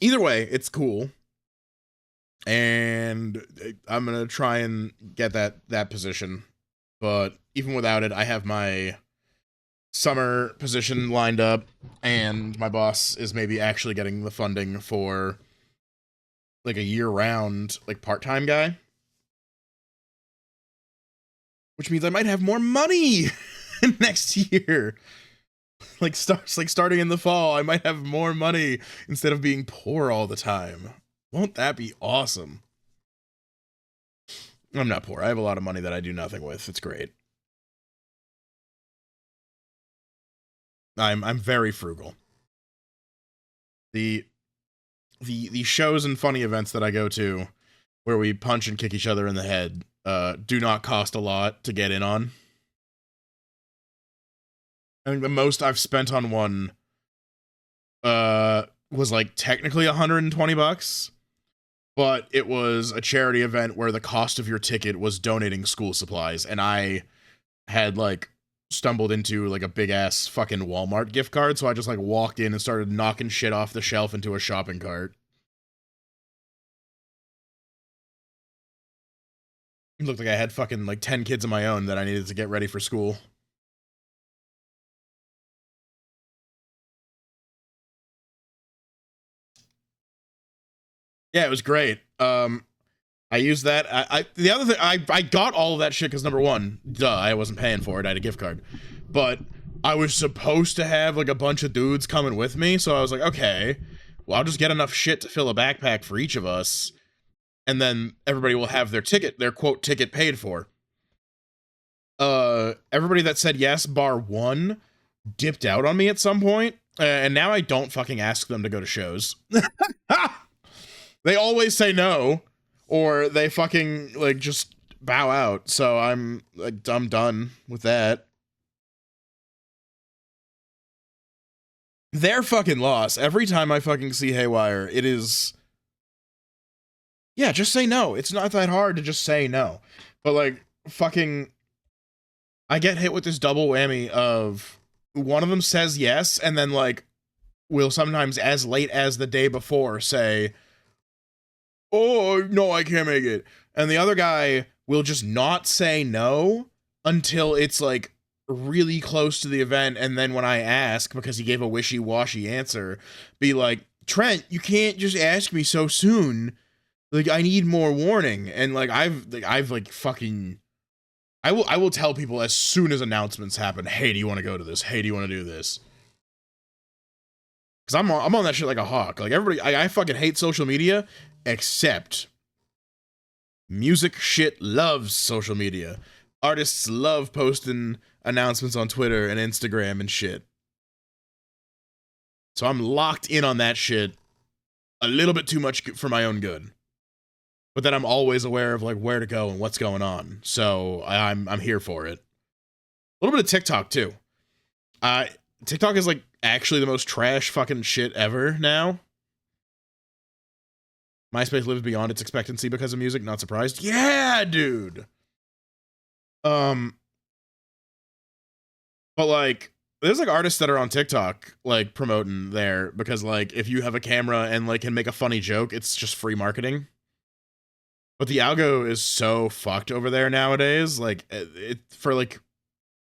Either way, it's cool. And I'm going to try and get that position. But even without it, I have my summer position lined up, and my boss is maybe actually getting the funding for like a year-round like part-time guy, which means I might have more money next year. Starting in the fall, I might have more money instead of being poor all the time. Won't that be awesome? I'm not poor. I have a lot of money that I do nothing with. It's great. I'm very frugal. The shows and funny events that I go to where we punch and kick each other in the head do not cost a lot to get in on. I think the most I've spent on one was like technically $120, but it was a charity event where the cost of your ticket was donating school supplies, and I had like stumbled into like a big ass fucking Walmart gift card, so I just like walked in and started knocking shit off the shelf into a shopping cart. It looked like I had fucking like 10 kids of my own that I needed to get ready for school. Yeah, it was great. I used that. The other thing, I got all of that shit because number one, duh, I wasn't paying for it. I had a gift card, but I was supposed to have like a bunch of dudes coming with me, so I was like, okay, well, I'll just get enough shit to fill a backpack for each of us, and then everybody will have their quote ticket paid for. Everybody that said yes, bar one, dipped out on me at some point, and now I don't fucking ask them to go to shows. They always say no, or they fucking like just bow out. So I'm done with that. Their fucking loss. Every time I fucking see Haywire, it is. Yeah, just say no. It's not that hard to just say no. But like fucking, I get hit with this double whammy of one of them says yes, and then like will sometimes as late as the day before say, oh, no, I can't make it. And the other guy will just not say no until it's like really close to the event. And then when I ask, because he gave a wishy-washy answer, be like, Trent, you can't just ask me so soon. Like, I need more warning. And like, I've like fucking, I will tell people as soon as announcements happen, hey, do you want to go to this? Hey, do you want to do this? Because I'm on that shit like a hawk. Like everybody, I fucking hate social media, except music shit loves social media. Artists love posting announcements on Twitter and Instagram and shit. So I'm locked in on that shit a little bit too much for my own good. But then I'm always aware of like where to go and what's going on. So I'm here for it. A little bit of TikTok too. TikTok is like actually the most trash fucking shit ever now. MySpace lives beyond its expectancy because of music, not surprised. Yeah, dude. But like there's like artists that are on TikTok like promoting there because like if you have a camera and like can make a funny joke, it's just free marketing. But the algo is so fucked over there nowadays. Like it for like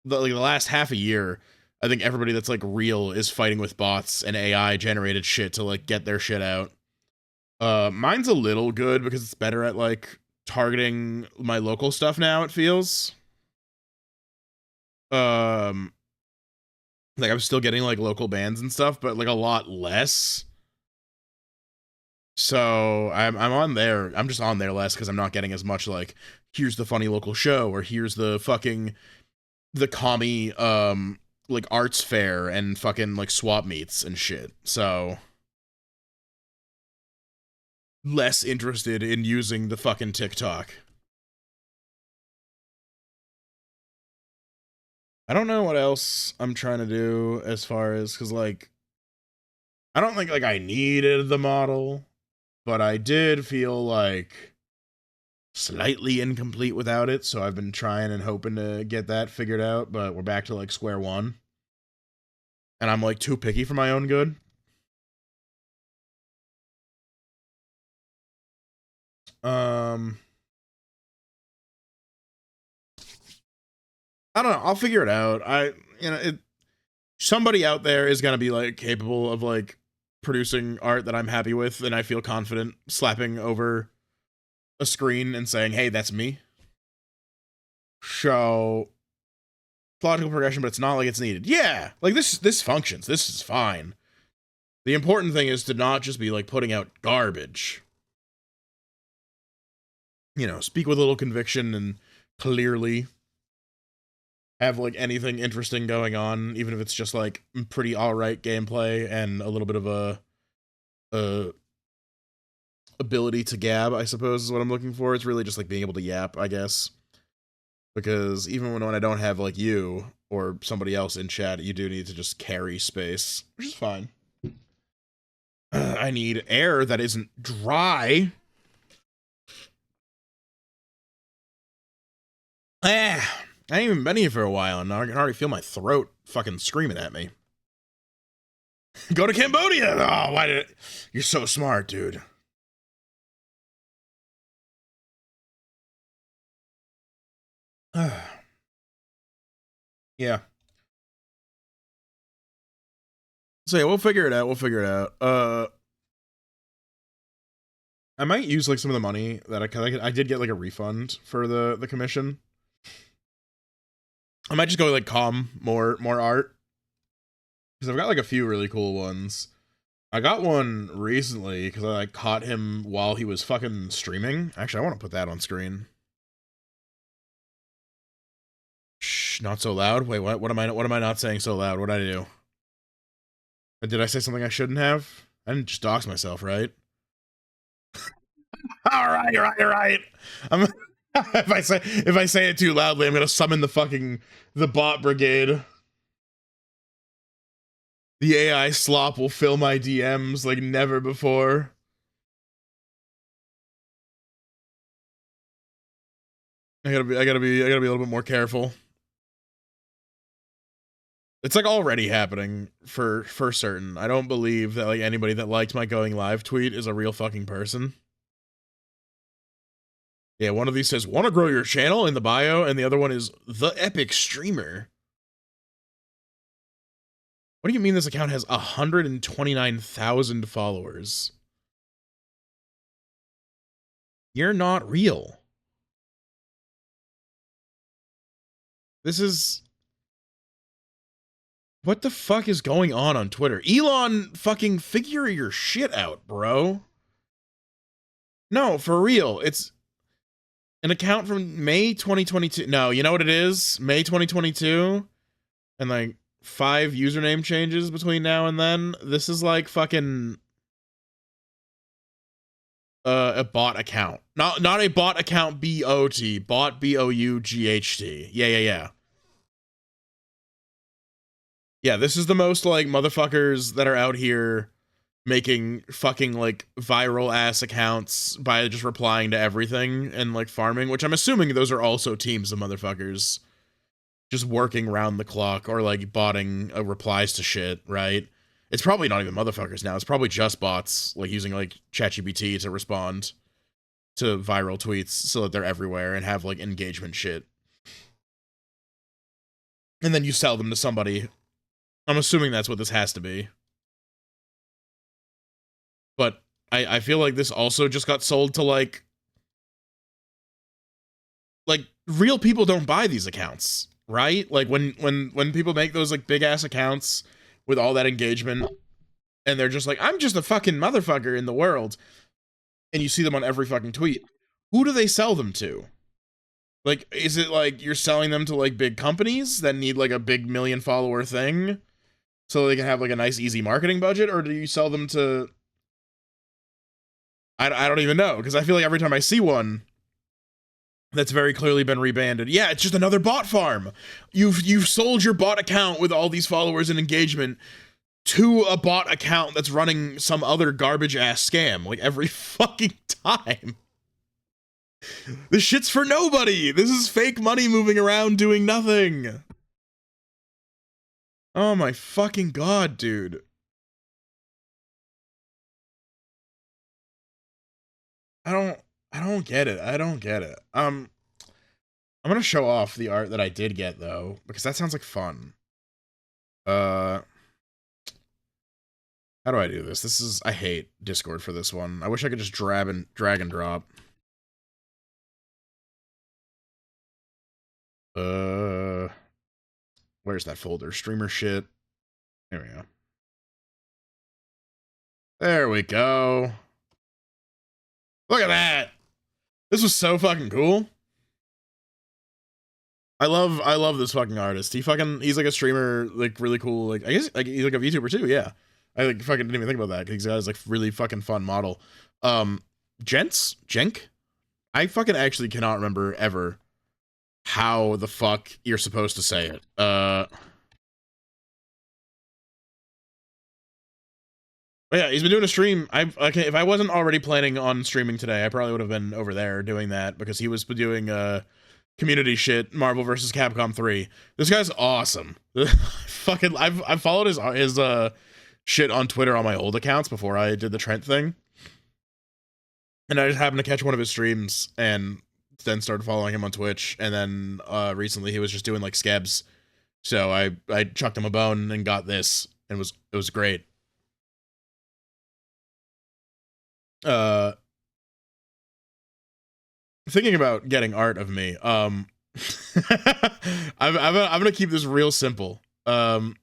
the last half a year, I think everybody that's like real is fighting with bots and AI generated shit to like get their shit out. Mine's a little good because it's better at like targeting my local stuff now, it feels. Um like I'm still getting like local bands and stuff, but like a lot less. So I'm on there. I'm just on there less because I'm not getting as much like here's the funny local show or here's the fucking the commie like arts fair and fucking like swap meets and shit. So less interested in using the fucking TikTok. I don't know what else I'm trying to do as far as cuz like I don't think like I needed the model, but I did feel like slightly incomplete without it, so I've been trying and hoping to get that figured out, but we're back to like square one. And I'm like too picky for my own good. I don't know. I'll figure it out. Somebody out there is gonna be like capable of like producing art that I'm happy with, and I feel confident slapping over a screen and saying, "Hey, that's me." So logical progression, but it's not like it's needed. Yeah, like this functions. This is fine. The important thing is to not just be like putting out garbage. You know, speak with a little conviction and clearly have like anything interesting going on, even if it's just like pretty alright gameplay and a little bit of a ability to gab, I suppose is what I'm looking for. It's really just like being able to yap, I guess. Because even when I don't have like you or somebody else in chat, you do need to just carry space, which is fine. I need air that isn't dry. Ah, I ain't even been here for a while, and I can already feel my throat fucking screaming at me. Go to Cambodia! Oh, why did it? You're so smart, dude. Yeah. So yeah, we'll figure it out. We'll figure it out. I might use like some of the money that I did get like a refund for the commission. I might just go like more art because I've got like a few really cool ones. I got one recently because I like, caught him while he was fucking streaming. Actually, I want to put that on screen. Shh, not so loud. Wait, what? What am I not saying so loud? What did I do? Did I say something I shouldn't have? I didn't just dox myself, right? All right, you're right. I'm if I say it too loudly, I'm gonna summon the bot brigade. The AI slop will fill my DMs like never before. I gotta be a little bit more careful. It's like already happening for certain. I don't believe that like anybody that liked my going live tweet is a real fucking person. Yeah, one of these says, "Want to grow your channel?" in the bio, and the other one is the epic streamer. What do you mean this account has 129,000 followers? You're not real. This is... What the fuck is going on Twitter? Elon, fucking figure your shit out, bro. No, for real. It's an account from May 2022. No, you know what it is? May 2022. And like 5 username changes between now and then. This is like fucking a bot account. Not a bot account B-O-T. Bot B-O-U-G-H-T. Yeah. Yeah, this is the most like motherfuckers that are out here making fucking like viral ass accounts by just replying to everything and like farming, which I'm assuming those are also teams of motherfuckers just working round the clock or like botting replies to shit, right? It's probably not even motherfuckers now. It's probably just bots like using like ChatGPT to respond. to viral tweets so that they're everywhere and have like engagement shit. And then you sell them to somebody. I'm assuming that's what this has to be. But I feel like this also just got sold to like real people don't buy these accounts, right? Like when people make those like big ass accounts with all that engagement and they're just like, I'm just a fucking motherfucker in the world, and you see them on every fucking tweet, who do they sell them to? Like, is it like you're selling them to like big companies that need like a big million follower thing so they can have like a nice easy marketing budget, or do you sell them to I don't even know, because I feel like every time I see one that's very clearly been rebanded, yeah, it's just another bot farm. You've sold your bot account with all these followers and engagement to a bot account that's running some other garbage ass scam like every fucking time. This shit's for nobody. This is fake money moving around doing nothing. Oh my fucking god, dude. I don't get it. I don't get it. I'm gonna show off the art that I did get though, because that sounds like fun. How do I do this? I hate Discord for this one. I wish I could just drag and drop. Where's that folder? Streamer shit. There we go. There we go. Look at that. This was so fucking cool. I love this fucking artist. He's like a streamer, like really cool. Like I guess like he's like a VTuber too. Yeah, I like fucking didn't even think about that because he's got his like really fucking fun model. Jenk. I fucking actually cannot remember ever how the fuck you're supposed to say it. But yeah, he's been doing a stream. Okay, if I wasn't already planning on streaming today, I probably would have been over there doing that because he was doing community shit, Marvel vs. Capcom 3. This guy's awesome. Fucking, I've followed his shit on Twitter on my old accounts before I did the Trent thing, and I just happened to catch one of his streams and then started following him on Twitch. And then recently he was just doing like scabs, so I chucked him a bone and got this, and it was great. Thinking about getting art of me. I'm gonna keep this real simple. For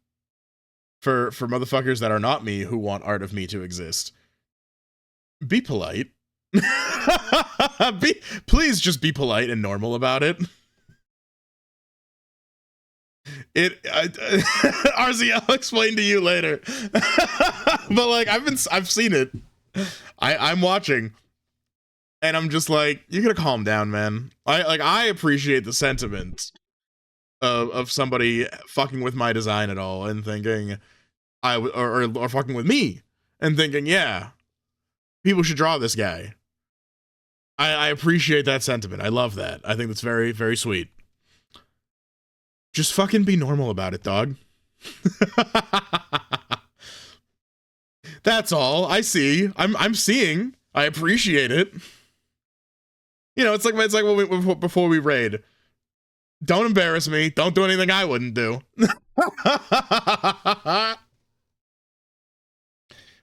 motherfuckers that are not me who want art of me to exist, be polite. Please just be polite and normal about it. RZ, I'll explain to you later. But like I've seen it. I'm watching, and I'm just like, you gotta calm down, man. I appreciate the sentiment of somebody fucking with my design at all and thinking or fucking with me and thinking, yeah, people should draw this guy. I appreciate that sentiment. I love that. I think that's very, very sweet. Just fucking be normal about it, dog. That's all. I see. I'm seeing. I appreciate it. You know, it's like when before we raid. Don't embarrass me. Don't do anything I wouldn't do.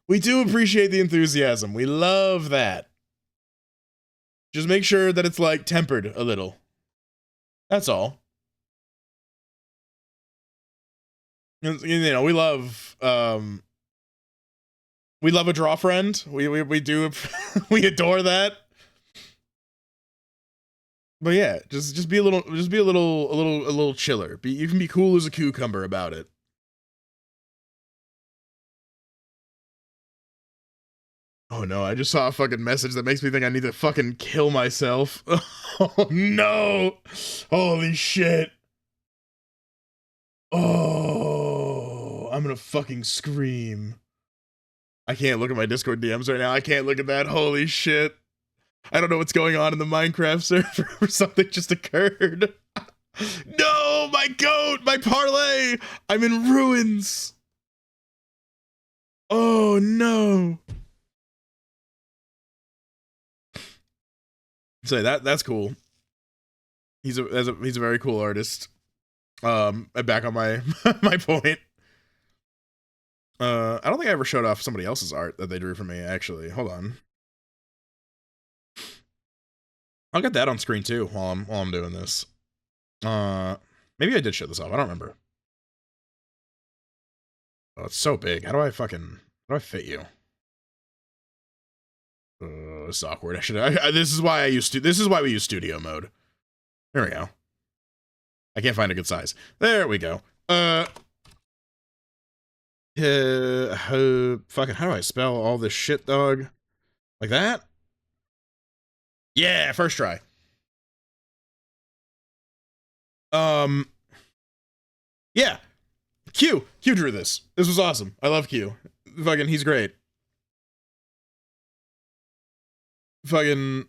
We do appreciate the enthusiasm. We love that. Just make sure that it's like tempered a little. That's all. You know, we love a draw friend. We do we adore that. But yeah, just be a little chiller. You can be cool as a cucumber about it. Oh no, I just saw a fucking message that makes me think I need to fucking kill myself. Oh no. Holy shit. Oh, I'm gonna fucking scream. I can't look at my Discord DMs right now. I can't look at that. Holy shit. I don't know what's going on in the Minecraft server. Something just occurred. No, my goat, my parlay. I'm in ruins. Oh no. So that's cool. He's a very cool artist. Back on my my point. I don't think I ever showed off somebody else's art that they drew for me, actually. Hold on. I'll get that on screen too while I'm doing this. Maybe I did show this off. I don't remember. Oh, it's so big. How do I fit you? This is awkward. This is why we use studio mode. There we go. I can't find a good size. There we go. Fucking, how do I spell all this shit, dog? Like that? Yeah, first try. Yeah. Q drew this. This was awesome. I love Q. Fucking, he's great. Fucking,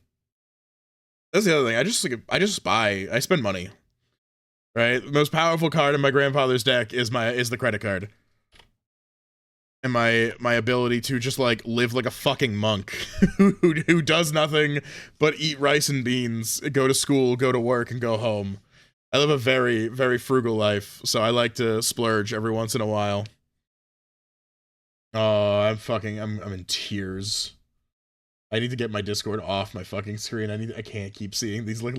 that's the other thing. I spend money. Right? The most powerful card in my grandfather's deck is the credit card. And my ability to just like live like a fucking monk who does nothing but eat rice and beans, go to school, go to work, and go home. I live a very, very frugal life, so I like to splurge every once in a while. Oh, I'm in tears. I need to get my Discord off my fucking screen. I can't keep seeing these like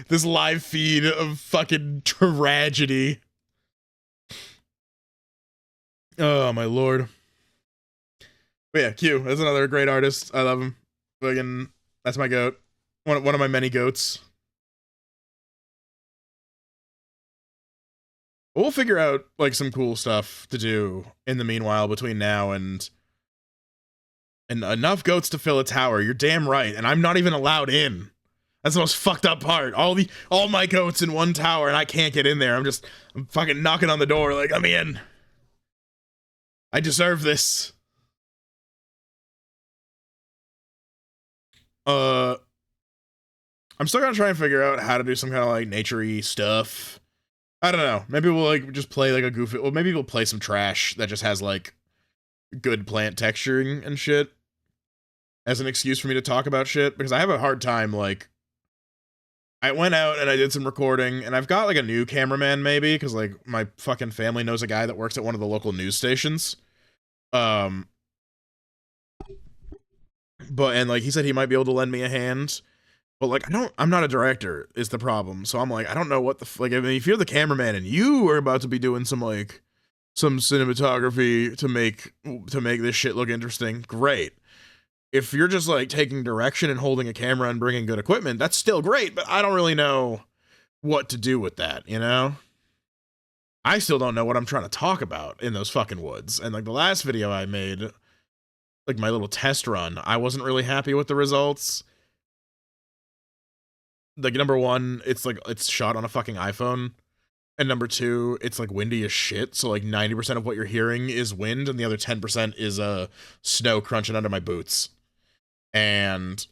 this live feed of fucking tragedy. Oh my lord. But yeah, Q, that's another great artist. I love him. Fucking, that's my goat. One of my many goats. We'll figure out like some cool stuff to do in the meanwhile between now and enough goats to fill a tower. You're damn right, and I'm not even allowed in. That's the most fucked up part. All my goats in one tower, and I can't get in there. I'm fucking knocking on the door like, I'm in. I deserve this. I'm still gonna try and figure out how to do some kind of like nature-y stuff. I don't know. Maybe we'll like just play like a goofy. Well, maybe we'll play some trash that just has like good plant texturing and shit as an excuse for me to talk about shit, because I have a hard time like. I went out and I did some recording, and I've got like a new cameraman maybe, because like my fucking family knows a guy that works at one of the local news stations. But and like he said he might be able to lend me a hand. But like I'm not a director is the problem. So I'm like, I don't know what like, I mean, if you're the cameraman and you are about to be doing some cinematography to make this shit look interesting, great. If you're just like taking direction and holding a camera and bringing good equipment, that's still great, but I don't really know what to do with that, you know? I still don't know what I'm trying to talk about in those fucking woods. And like the last video I made, like my little test run, I wasn't really happy with the results. Like, number one, it's shot on a fucking iPhone, and number two, it's like windy as shit, so like 90% of what you're hearing is wind, and the other 10% is snow crunching under my boots. And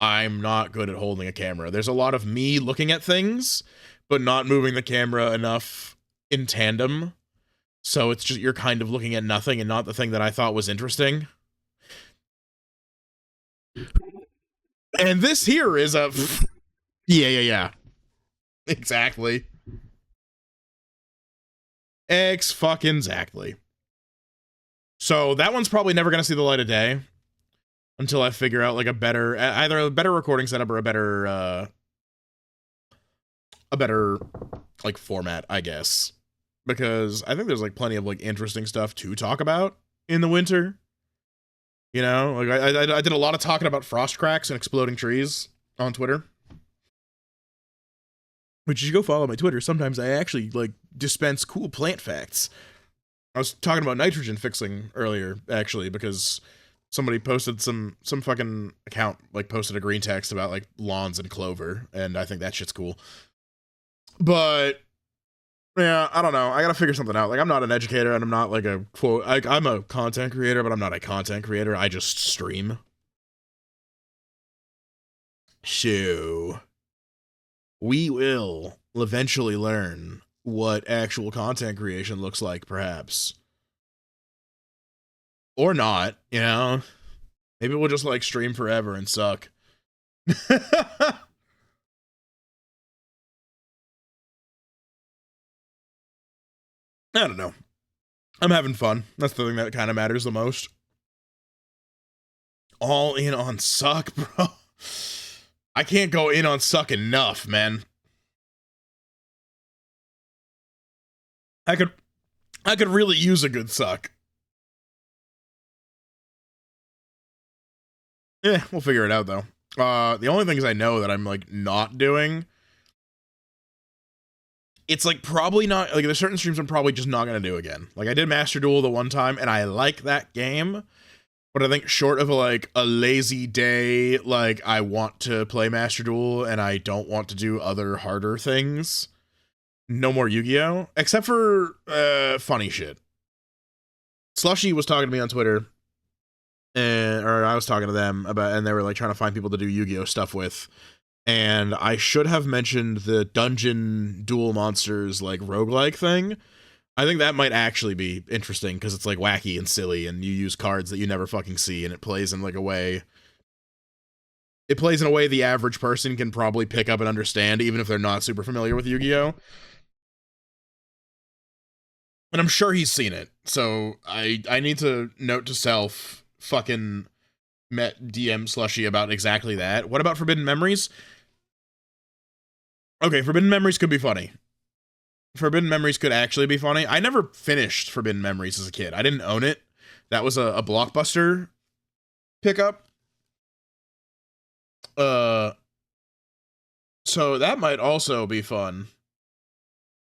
I'm not good at holding a camera. There's a lot of me looking at things, but not moving the camera enough in tandem, so it's just you're kind of looking at nothing and not the thing that I thought was interesting. And this here is a... Yeah. Exactly. Fucking-exactly. So that one's probably never gonna see the light of day until I figure out like either a better recording setup or a better like format, I guess. Because I think there's like plenty of like interesting stuff to talk about in the winter. You know, like I did a lot of talking about frost cracks and exploding trees on Twitter. Which you should go follow my Twitter. Sometimes I actually like dispense cool plant facts. I was talking about nitrogen fixing earlier, actually, because somebody posted some fucking account like posted a green text about like lawns and clover, and I think that shit's cool. But yeah, I don't know. I gotta figure something out. Like, I'm not an educator, and I'm not like a quote. Like, I'm a content creator, but I'm not a content creator. I just stream. So we will eventually learn what actual content creation looks like, perhaps. Or not, you know? Maybe we'll just like stream forever and suck. I don't know. I'm having fun. That's the thing that kind of matters the most. All in on suck, bro. I can't go in on suck enough, man. I could really use a good suck. Yeah, we'll figure it out though. The only things I know that I'm like not doing, it's like probably not like there's certain streams I'm probably just not gonna do again. Like I did Master Duel the one time and I like that game, but I think short of a lazy day, like I want to play Master Duel and I don't want to do other harder things. No more Yu-Gi-Oh! Except for funny shit. Slushy was talking to me on Twitter, or I was talking to them about, and they were like trying to find people to do Yu-Gi-Oh! Stuff with. And I should have mentioned the Dungeon Duel Monsters like roguelike thing. I think that might actually be interesting because it's like wacky and silly, and you use cards that you never fucking see, and it plays in like a way. It plays in a way the average person can probably pick up and understand, even if they're not super familiar with Yu-Gi-Oh! And I'm sure he's seen it. So I need to note to self, fucking met DM Slushy about exactly that. What about Forbidden Memories? Okay, Forbidden Memories could be funny. Forbidden Memories could actually be funny. I never finished Forbidden Memories as a kid. I didn't own it. That was a Blockbuster pickup. So that might also be fun.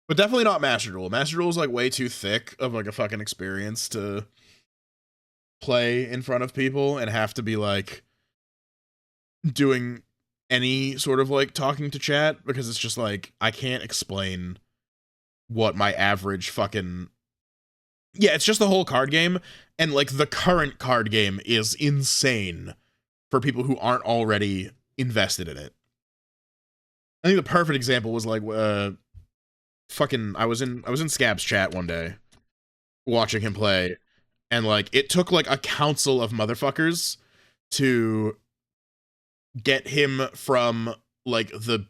But definitely not Master Duel. Master Duel is like way too thick of like a fucking experience to play in front of people and have to be like doing any sort of like talking to chat, because it's just like I can't explain what my average fucking, yeah, it's just the whole card game, and like the current card game is insane for people who aren't already invested in it. I think the perfect example was like fucking I was in Scab's chat one day watching him play, and like it took like a council of motherfuckers to get him from like the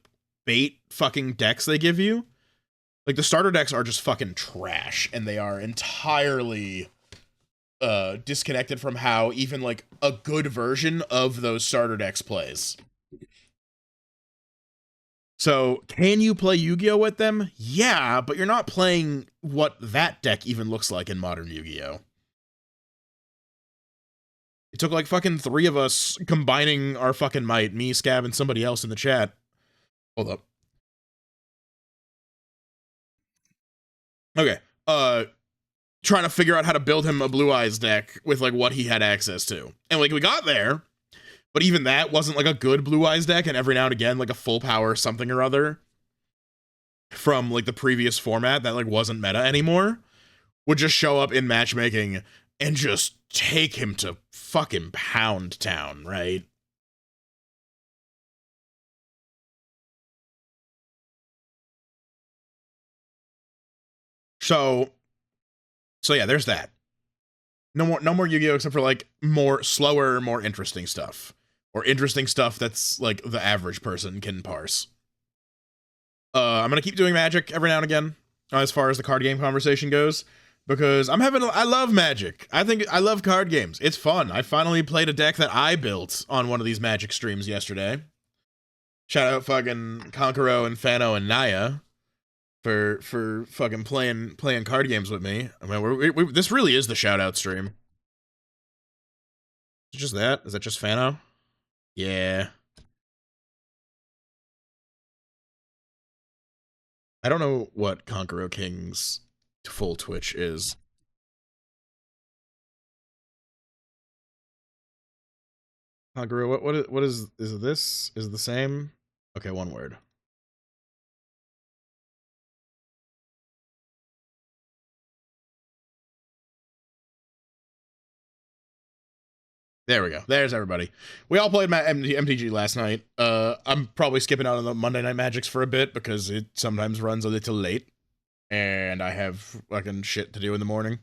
bait fucking decks they give you. Like the starter decks are just fucking trash, and they are entirely disconnected from how even like a good version of those starter decks plays. So, can you play Yu-Gi-Oh with them? Yeah, but you're not playing what that deck even looks like in modern Yu-Gi-Oh. It took like fucking 3 of us combining our fucking might, me, Scab, and somebody else in the chat. Hold up. Okay. Trying to figure out how to build him a Blue Eyes deck with like what he had access to. And like we got there, but even that wasn't like a good Blue Eyes deck, and every now and again like a full power something or other from like the previous format that like wasn't meta anymore would just show up in matchmaking and just take him to fucking Pound Town, right? So yeah, there's that. No more Yu-Gi-Oh except for like more slower, more interesting stuff. Or interesting stuff that's like the average person can parse. I'm gonna keep doing Magic every now and again, as far as the card game conversation goes, because I love Magic. I love card games. It's fun. I finally played a deck that I built on one of these Magic streams yesterday. Shout out fucking Konkoro and Fano and Naya for fucking playing card games with me. I mean, this really is the shout out stream. Is it just that? Is that just Fano? Yeah. I don't know what Konkoro King's full Twitch is. Konkoro, what is this? Is it the same? Okay, one word. There we go. There's everybody. We all played MTG last night. I'm probably skipping out on the Monday Night Magics for a bit because it sometimes runs a little late, and I have fucking shit to do in the morning.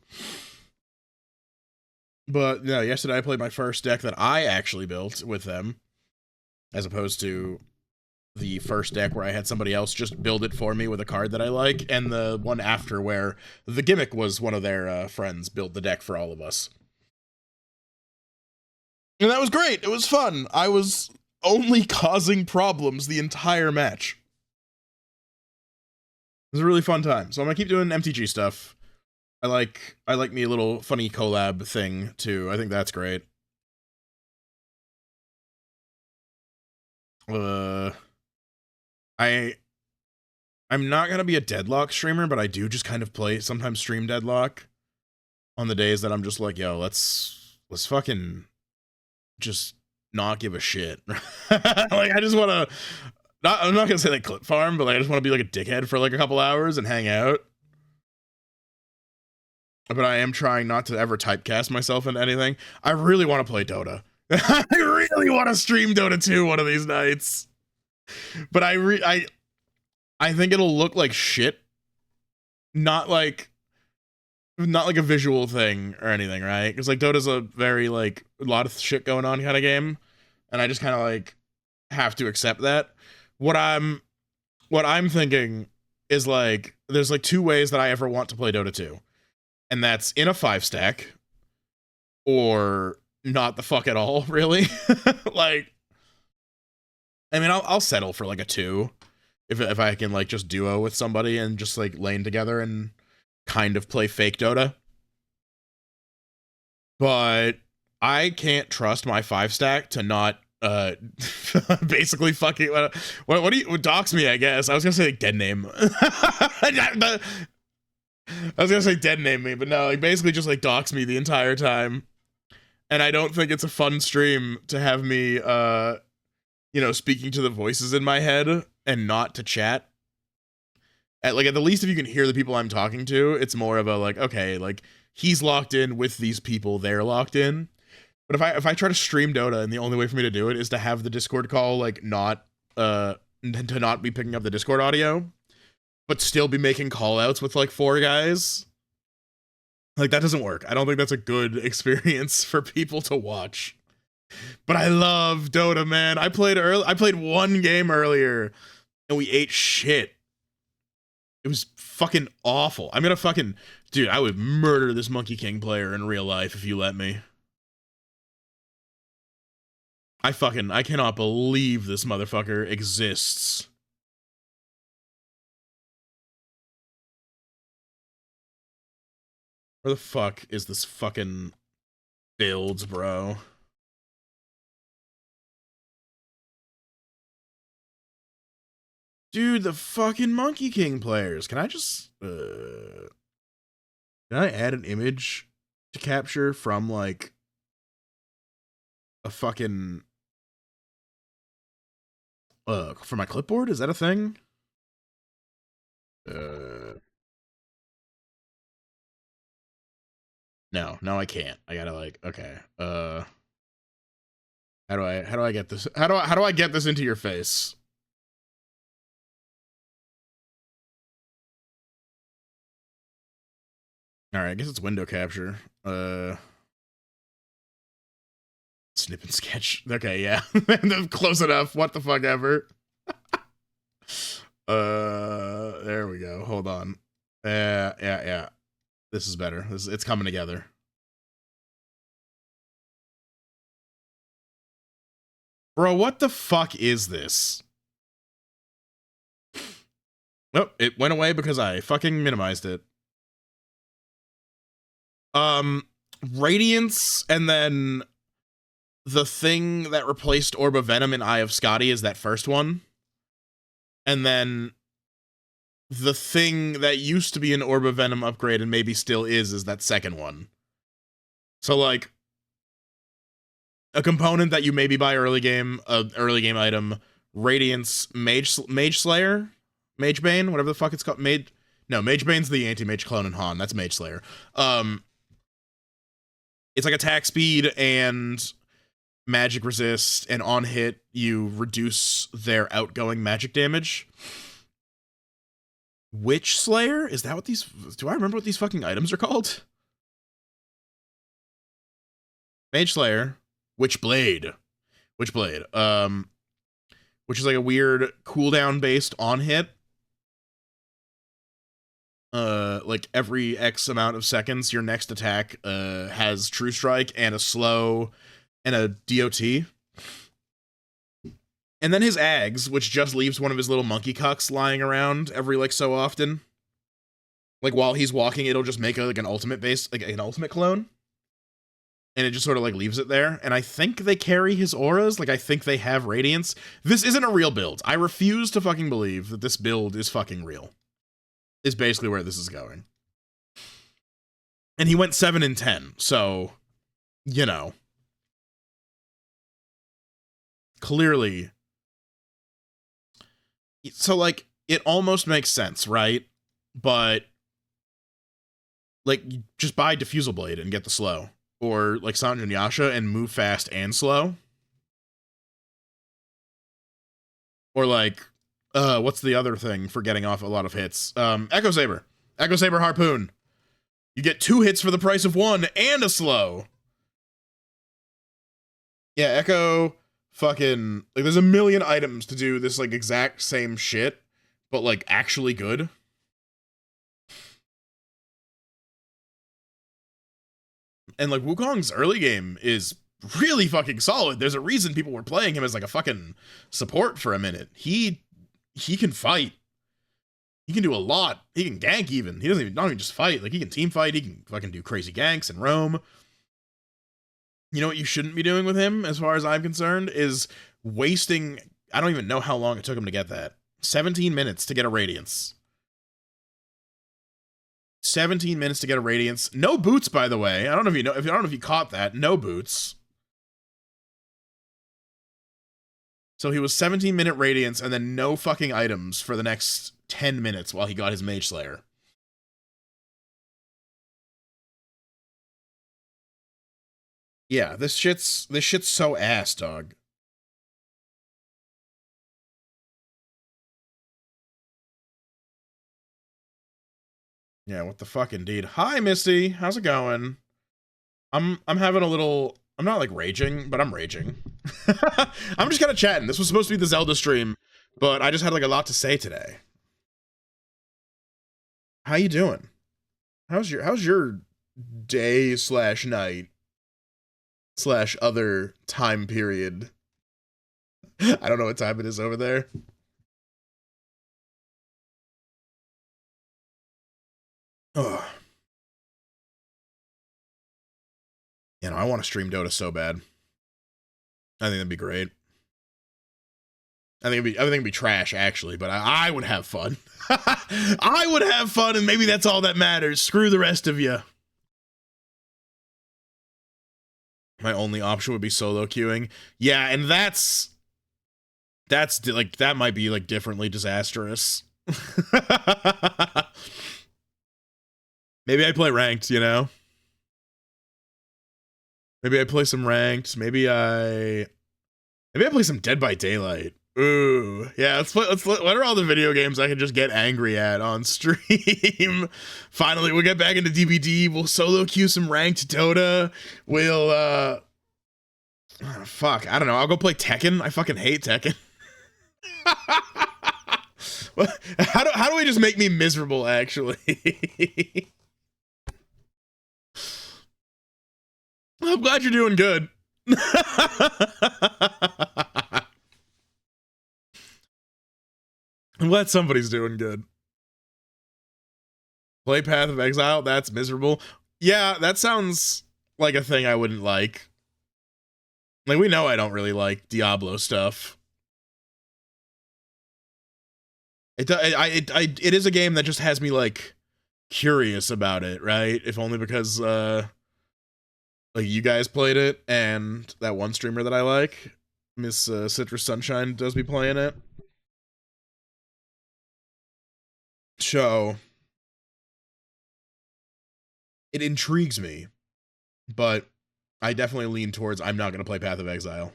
But no, yesterday I played my first deck that I actually built with them. as opposed to the first deck where I had somebody else just build it for me with a card that I like, and the one after where the gimmick was one of their friends build the deck for all of us. And that was great. It was fun. I was only causing problems the entire match. It was a really fun time. So I'm gonna keep doing MTG stuff. I like me a little funny collab thing too. I think that's great. I'm not gonna be a Deadlock streamer, but I do just kind of sometimes stream Deadlock on the days that I'm just like, yo, let's fucking just not give a shit. Like, I just want to, I'm not gonna say like clip farm, but like I just want to be like a dickhead for like a couple hours and hang out. But I am trying not to ever typecast myself into anything. I really want to play Dota. I really want to stream Dota 2 one of these nights. But I think it'll look like shit. Not like a visual thing or anything, right? Because like Dota's a very like a lot of shit going on kind of game, and I just kind of like have to accept that. What I'm thinking is like there's like two ways that I ever want to play Dota 2, and that's in a 5-stack or not the fuck at all, really. Like, I mean, I'll settle for like a 2 if I can like just duo with somebody and just like lane together and kind of play fake Dota. But I can't trust my 5-stack to not basically fucking what do you dox me, I guess. I was gonna say like, dead name. I was gonna say dead name me, but no, like basically just like dox me the entire time. And I don't think it's a fun stream to have me you know, speaking to the voices in my head and not to chat. At the least, if you can hear the people I'm talking to, it's more of a like, okay, like he's locked in with these people, they're locked in. But if I try to stream Dota and the only way for me to do it is to have the Discord call like not to not be picking up the Discord audio, but still be making call outs with like 4 guys, like that doesn't work. I don't think that's a good experience for people to watch. But I love Dota, man. I played 1 game earlier and we ate shit. It was fucking awful. I'm gonna fucking... Dude, I would murder this Monkey King player in real life if you let me. I cannot believe this motherfucker exists. Where the fuck is this fucking builds, bro? Dude, the fucking Monkey King players. Can I just... Can I add an image to capture from, like, a fucking... from my clipboard? Is that a thing? No, I can't. I gotta, like, okay. How do I get this? How do I get this into your face? All right, I guess it's window capture. Snip and sketch. Okay, yeah. Close enough. What the fuck ever. There we go. Hold on. Yeah. This is better. It's coming together. Bro, what the fuck is this? Nope, it went away because I fucking minimized it. Radiance, and then the thing that replaced Orb of Venom in Eye of Scotty is that first one. And then the thing that used to be an Orb of Venom upgrade and maybe still is that second one. So, like, a component that you maybe buy early game, early game item, Radiance, Mage Slayer? Magebane? Whatever the fuck it's called. No, Magebane's the anti-mage clone in Han. That's Mage Slayer. It's like attack speed and magic resist, and on hit, you reduce their outgoing magic damage. Witch Slayer? Is that what these... Do I remember what these fucking items are called? Mage Slayer. Witchblade. which is like a weird cooldown based on hit. Like every X amount of seconds, your next attack has True Strike and a slow and a DOT. And then his Ags, which just leaves one of his little monkey cucks lying around every like so often. Like while he's walking, it'll just make like an ultimate base, like an ultimate clone. And it just sort of like leaves it there. And I think they carry his auras. Like I think they have radiance. This isn't a real build. I refuse to fucking believe that this build is fucking real. Is basically where this is going. And he went 7 and 10, so, you know. Clearly. So, like, it almost makes sense, right? But, like, just buy Diffusal Blade and get the slow. Or, like, Sanjin Yasha and move fast and slow. Or, like, what's the other thing for getting off a lot of hits? Echo Saber. Echo Saber Harpoon. You get 2 hits for the price of 1 and a slow. Yeah, Echo fucking... Like, there's a million items to do this, like, exact same shit, but, like, actually good. And, like, Wukong's early game is really fucking solid. There's a reason people were playing him as, like, a fucking support for a minute. He can fight. He can do a lot. He can gank even. He doesn't even, not even just fight. Like, he can team fight. He can fucking do crazy ganks and roam. You know what you shouldn't be doing with him, as far as I'm concerned, is wasting... I don't even know how long it took him to get that. 17 minutes to get a Radiance. 17 minutes to get a Radiance. No boots, by the way. I don't know if you know. I don't know if you caught that. No boots. So he was 17-minute Radiance and then no fucking items for the next 10 minutes while he got his Mage Slayer. Yeah, this shit's so ass, dog. Yeah, what the fuck, indeed. Hi, Misty. How's it going? I'm having a little... I'm not, like, raging, but I'm raging. I'm just kind of chatting. This was supposed to be the Zelda stream, but I just had, like, a lot to say today. How you doing? How's your day / night / other time period? I don't know what time it is over there. Ugh. You know, I want to stream Dota so bad. I think that'd be great. I think it'd be trash, actually, but I would have fun. I would have fun, and maybe that's all that matters. Screw the rest of you. My only option would be solo queuing. Yeah, and that's like, that might be like differently disastrous. Maybe I play ranked, you know? Maybe I play some ranked. Maybe I play some Dead by Daylight. Ooh, yeah, what are all the video games I can just get angry at on stream? Finally, we'll get back into DBD. We'll solo queue some ranked Dota. We'll, oh, fuck, I don't know. I'll go play Tekken. I fucking hate Tekken. How do we just make me miserable, actually? I'm glad you're doing good. I'm glad somebody's doing good. Play Path of Exile, that's miserable. Yeah, that sounds like a thing I wouldn't like. Like, we know I don't really like Diablo stuff. It is a game that just has me, like, curious about it, right? If only because, like, you guys played it, and that one streamer that I like, Miss Citrus Sunshine, does be playing it. So, it intrigues me, but I definitely lean towards I'm not going to play Path of Exile.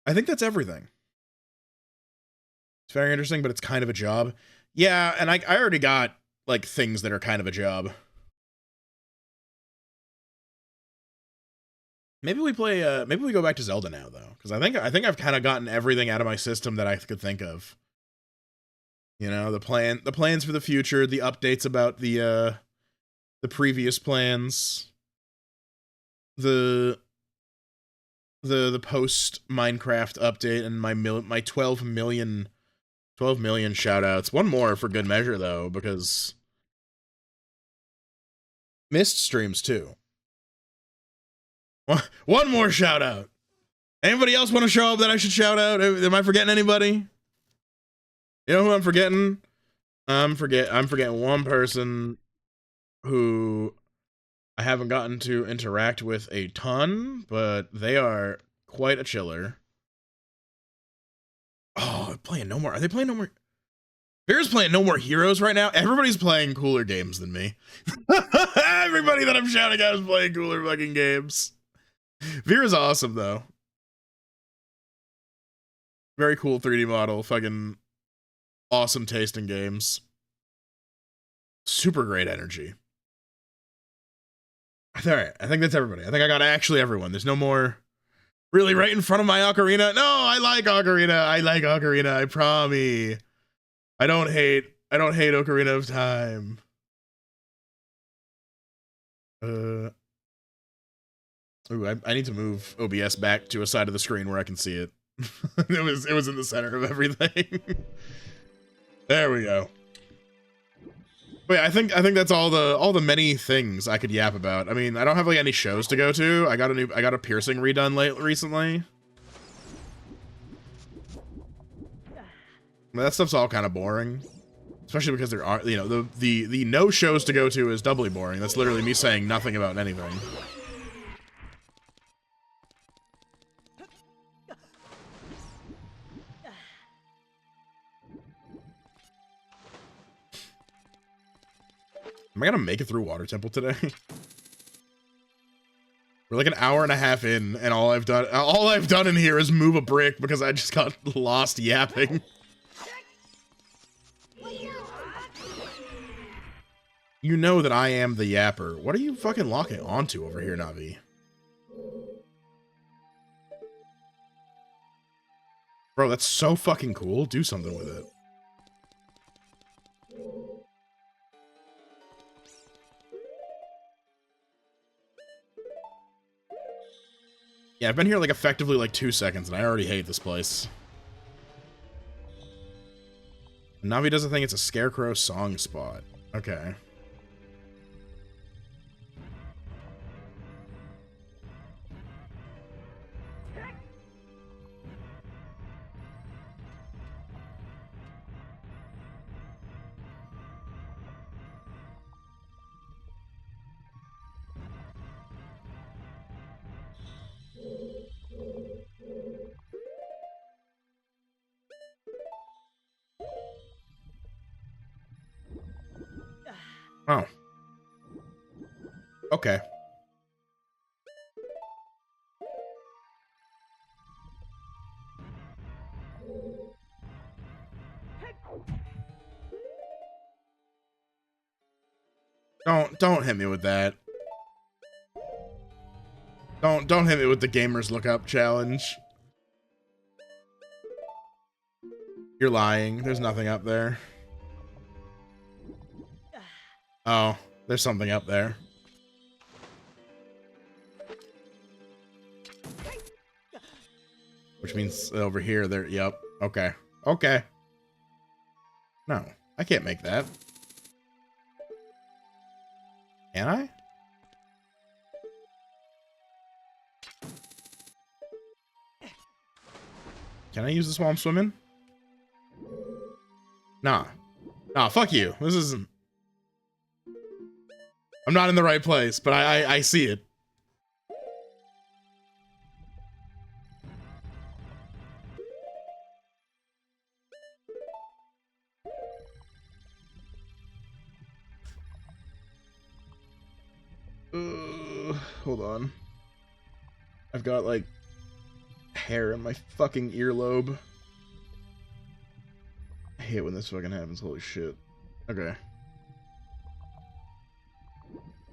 I think that's everything. It's very interesting, but it's kind of a job. Yeah, and I already got, like, things that are kind of a job. Maybe we play. Maybe we go back to Zelda now, though, because I think I've kind of gotten everything out of my system that I could think of. You know, the plans for the future, the updates about the previous plans, the post Minecraft update, and my 12 million shout outs. One more for good measure, though, because Mist streams too. One more shout out. Anybody else want to show up that I should shout out? Am I forgetting anybody? You know who I'm forgetting? I'm forgetting one person who I haven't gotten to interact with a ton, but they are quite a chiller. Oh, they're playing No More. Are they playing No More? Beer's playing No More Heroes right now. Everybody's playing cooler games than me. Everybody that I'm shouting out is playing cooler fucking games. Vera's awesome, though. Very cool 3D model. Fucking awesome taste in games. Super great energy. Alright, I think that's everybody. I think I got actually everyone. There's no more really right in front of my Ocarina. No, I like Ocarina. I like Ocarina. I promise. I don't hate Ocarina of Time. Ooh, I need to move OBS back to a side of the screen where I can see it. it was in the center of everything. There we go. But yeah, I think that's all the many things I could yap about. I mean, I don't have like any shows to go to. I got a piercing redone recently. That stuff's all kind of boring. Especially because there are, you know, the no shows to go to is doubly boring. That's literally me saying nothing about anything. Am I gonna make it through Water Temple today? We're like an hour and a half in, and all I've done in here is move a brick because I just got lost yapping. You know that I am the yapper. What are you fucking locking onto over here, Navi? Bro, that's so fucking cool. Do something with it. Yeah, I've been here like effectively like 2 seconds, and I already hate this place. Navi doesn't think it's a Scarecrow song spot. Okay. Oh. Okay. Don't hit me with that. Don't hit me with the gamers look up challenge. You're lying. There's nothing up there. Oh, there's something up there. Which means over here there, yep. Okay. Okay. No, I can't make that. Can I? Can I use this while I'm swimming? Nah. Nah, fuck you. This isn't... I'm not in the right place, but I see it. Hold on. I've got, like, hair in my fucking earlobe. I hate when this fucking happens. Holy shit. Okay.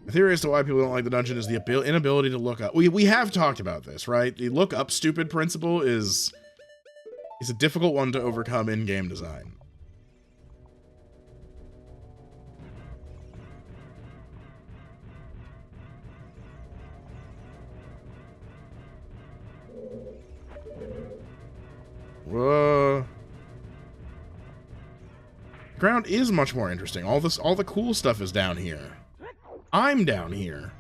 The theory as to why people don't like the dungeon is the inability to look up. We have talked about this, right? The look up stupid principle is a difficult one to overcome in game design. Whoa. The ground is much more interesting. All the cool stuff is down here. I'm down here.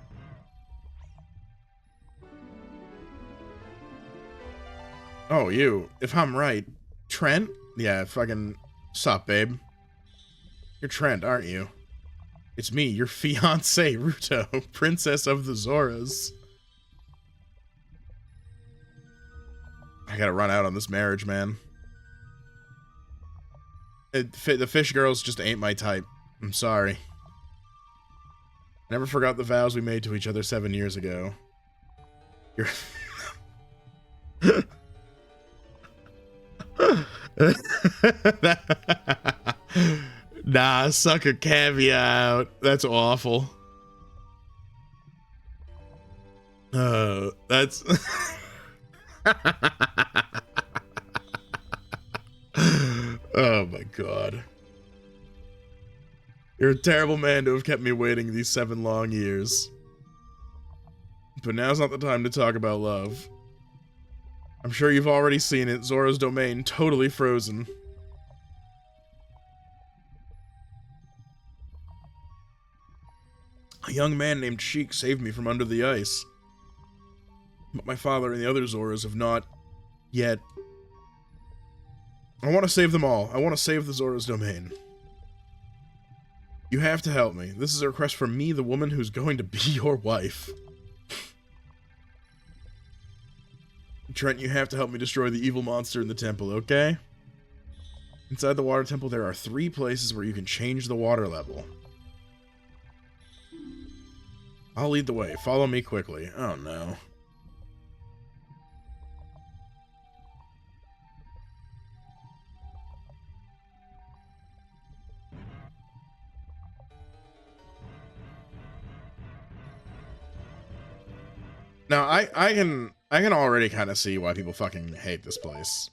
Oh, you. If I'm right, Trent? Yeah, fucking... Sup, babe? You're Trent, aren't you? It's me, your fiancé, Ruto, princess of the Zoras. I gotta run out on this marriage, man. The fish girls just ain't my type. I'm sorry. Never forgot the vows we made to each other 7 years ago. You're... Nah, suck a caviar out. That's awful. That's... Oh my god. You're a terrible man to have kept me waiting these 7 long years. But now's not the time to talk about love. I'm sure you've already seen it. Zora's domain totally frozen. A young man named Sheik saved me from under the ice. But my father and the other Zoras have not yet. I want to save them all. I want to save the Zora's domain. You have to help me. This is a request from me, the woman who's going to be your wife. Trent, you have to help me destroy the evil monster in the temple, okay? Inside the water temple, there are 3 places where you can change the water level. I'll lead the way. Follow me quickly. Oh, no. Now, I can already kind of see why people fucking hate this place.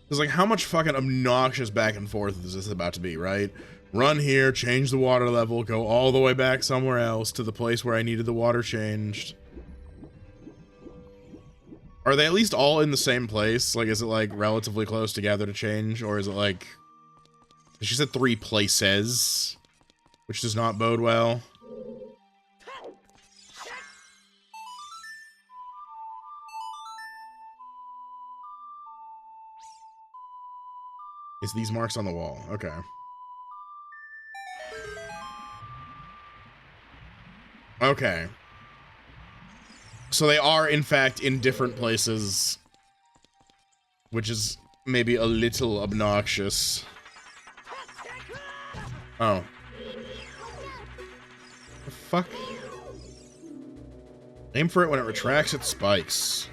Because, like, how much fucking obnoxious back and forth is this about to be, right? Run here, change the water level, go all the way back somewhere else to the place where I needed the water changed. Are they at least all in the same place? Like, is it, like, relatively close together to change? Or is it, like... She said 3 places, which does not bode well. It's these marks on the wall. Okay. Okay. So they are, in fact, in different places. Which is maybe a little obnoxious. Oh. The fuck? Aim for it when it retracts its spikes.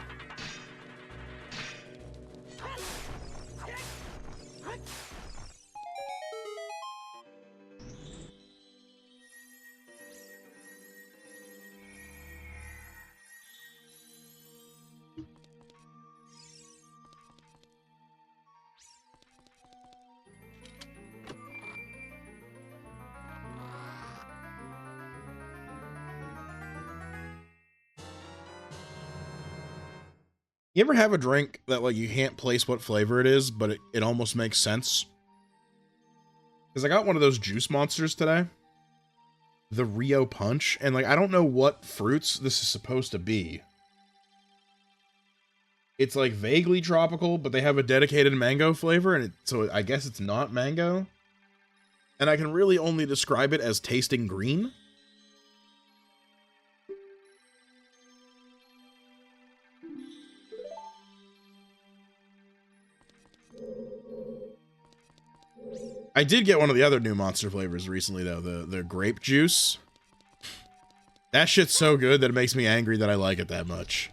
You ever have a drink that, like, you can't place what flavor it is, but it almost makes sense? Because I got one of those juice monsters today. The Rio Punch. And, like, I don't know what fruits this is supposed to be. It's, like, vaguely tropical, but they have a dedicated mango flavor, and so I guess it's not mango. And I can really only describe it as tasting green. I did get one of the other new monster flavors recently, though, the grape juice. That shit's so good that it makes me angry that I like it that much.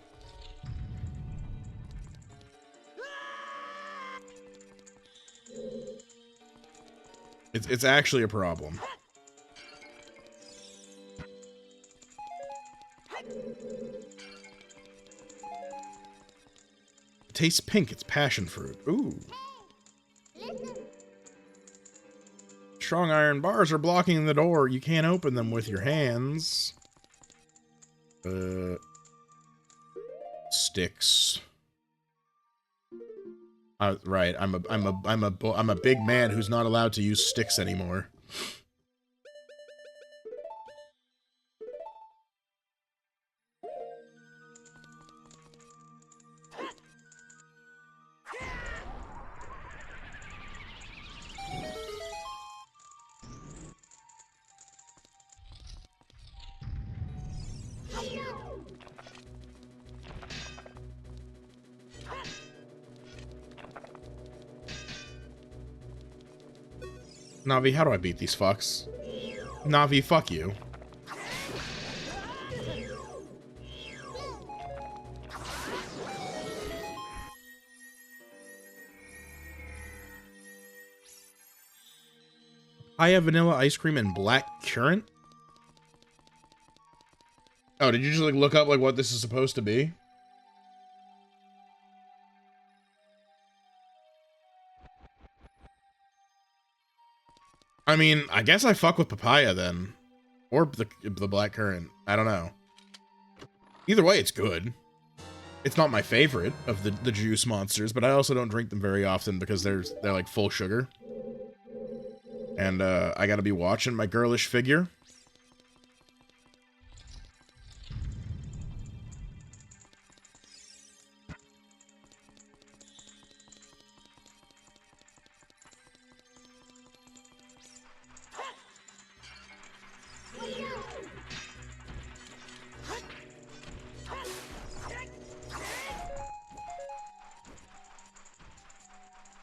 It's actually a problem. tastes pink. It's passion fruit. Ooh. Strong iron bars are blocking the door. You can't open them with your hands. Sticks. Right. I'm a big man who's not allowed to use sticks anymore. Navi, how do I beat these fucks? Navi, fuck you. I have vanilla ice cream and black currant? Oh, did you just like look up like what this is supposed to be? I mean, I guess I fuck with papaya then. Or the black currant. I don't know. Either way, it's good. It's not my favorite of the juice monsters, but I also don't drink them very often because they're like full sugar. And I gotta be watching my girlish figure.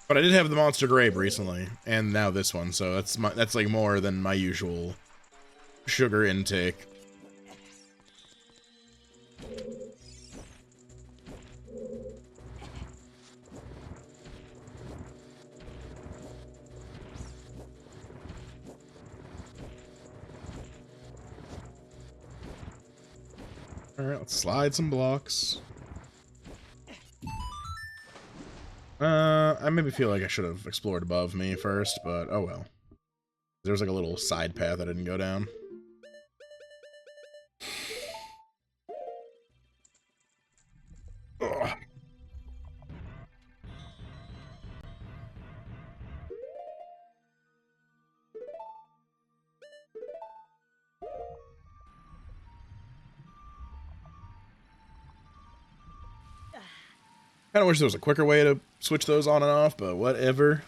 But I did have the Monster Grape recently, and now this one, so that's like more than my usual sugar intake. Alright, let's slide some blocks. I maybe feel like I should have explored above me first, but oh well. There's like a little side path I didn't go down. Ugh. Kinda wish there was a quicker way to switch those on and off, but whatever.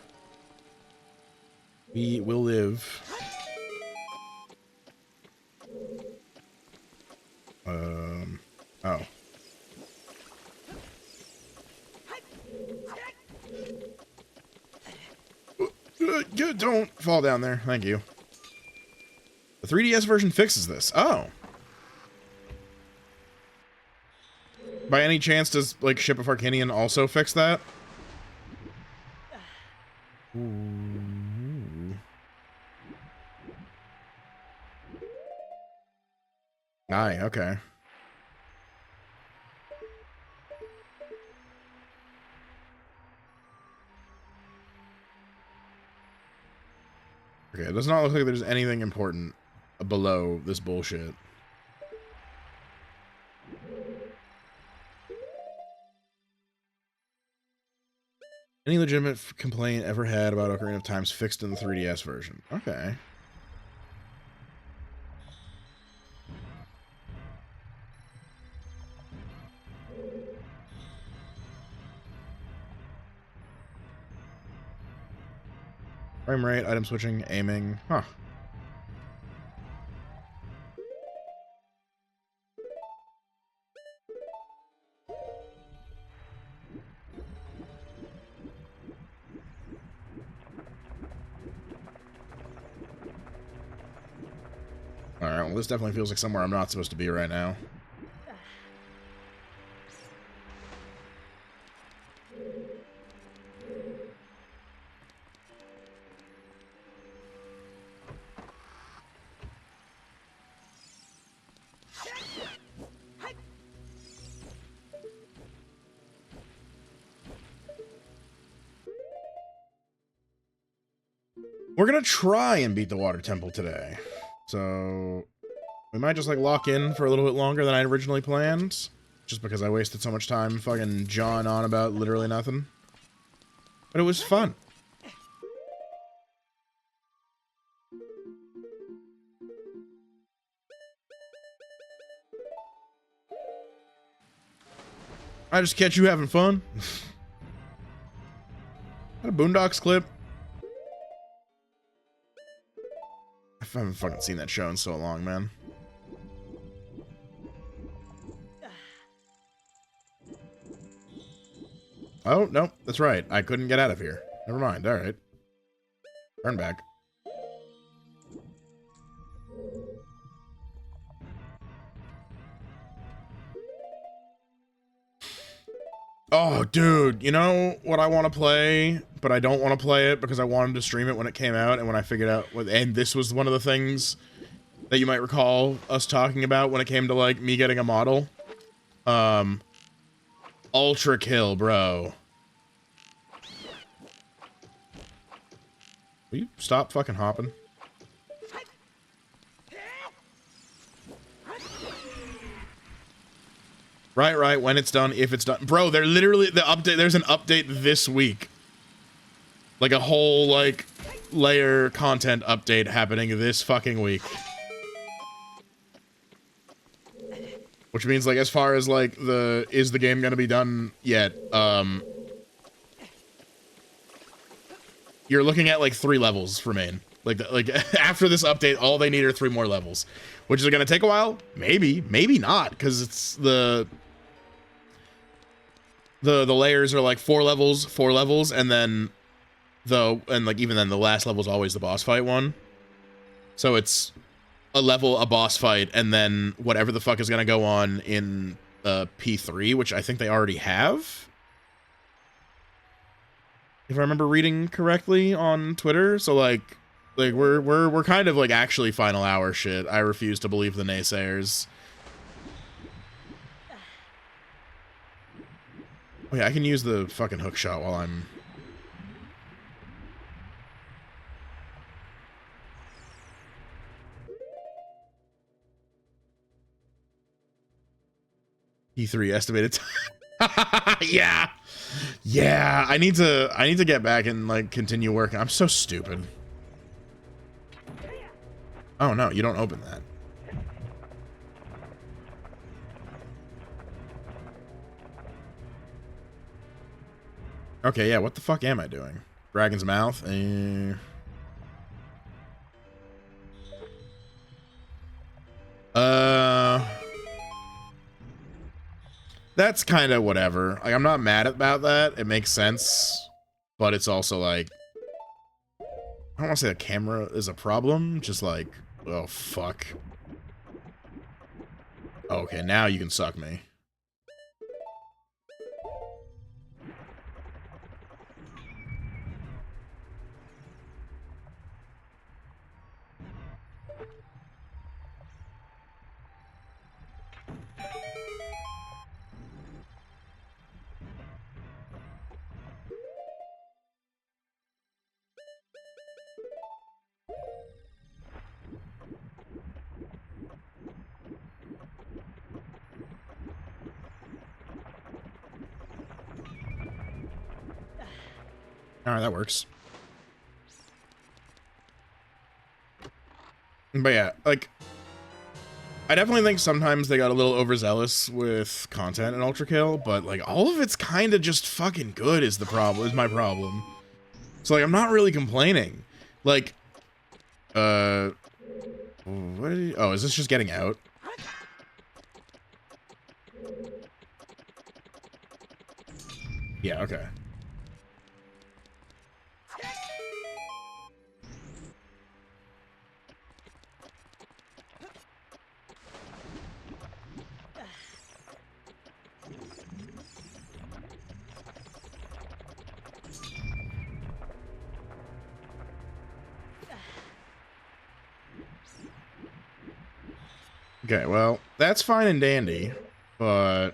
We will live. Oh. Don't fall down there. Thank you. The 3DS version fixes this. Oh. By any chance, does, like, Ship of Arcanian also fix that? Ooh. Aye, okay. Okay, it does not look like there's anything important below this bullshit. Any legitimate complaint ever had about Ocarina of Time's fixed in the 3DS version? Okay. Frame rate, item switching, aiming. Huh. Alright, well this definitely feels like somewhere I'm not supposed to be right now. We're gonna try and beat the water temple today. So we might just like lock in for a little bit longer than I originally planned. Just because I wasted so much time fucking jawing on about literally nothing. But it was fun. I just catch you having fun. That a Boondocks clip? I haven't fucking seen that show in so long, man. Oh, no, that's right. I couldn't get out of here. Never mind, alright. Turn back. Oh, dude, you know what I want to play, but I don't want to play it because I wanted to stream it when it came out, and when I figured out, and this was one of the things that you might recall us talking about when it came to, like, me getting a model. Ultra Kill, bro. Will you stop fucking hopping? Right, when it's done, if it's done. Bro, they're literally, there's an update this week. Like a whole, like, layer content update happening this fucking week. Which means, like, as far as, like, is the game gonna be done yet, you're looking at, like, 3 levels remain. Like, after this update, all they need are 3 more levels. Which is gonna take a while? Maybe not, because it's the layers are, like, 4 levels, and then even then, the last level is always the boss fight one. So it's a level, a boss fight, and then whatever the fuck is gonna go on in P3, which I think they already have. If I remember reading correctly on Twitter, so like we're kind of like actually final hour shit. I refuse to believe the naysayers. Oh yeah, I can use the fucking hook shot while I'm... E3 estimated time. Yeah, I need to get back and like continue working. I'm so stupid. Oh no, you don't open that. Okay, yeah, what the fuck am I doing? Dragon's Mouth? That's kind of whatever. Like, I'm not mad about that. It makes sense. But it's also like... I don't want to say the camera is a problem. Just like... Oh, fuck. Okay, now you can suck me. Alright, that works. But yeah, like... I definitely think sometimes they got a little overzealous with content in Ultra Kill, but like all of it's kind of just fucking good is my problem. So like I'm not really complaining. Like what did he, oh, is this just getting out? Yeah, okay. Okay, well, that's fine and dandy, but...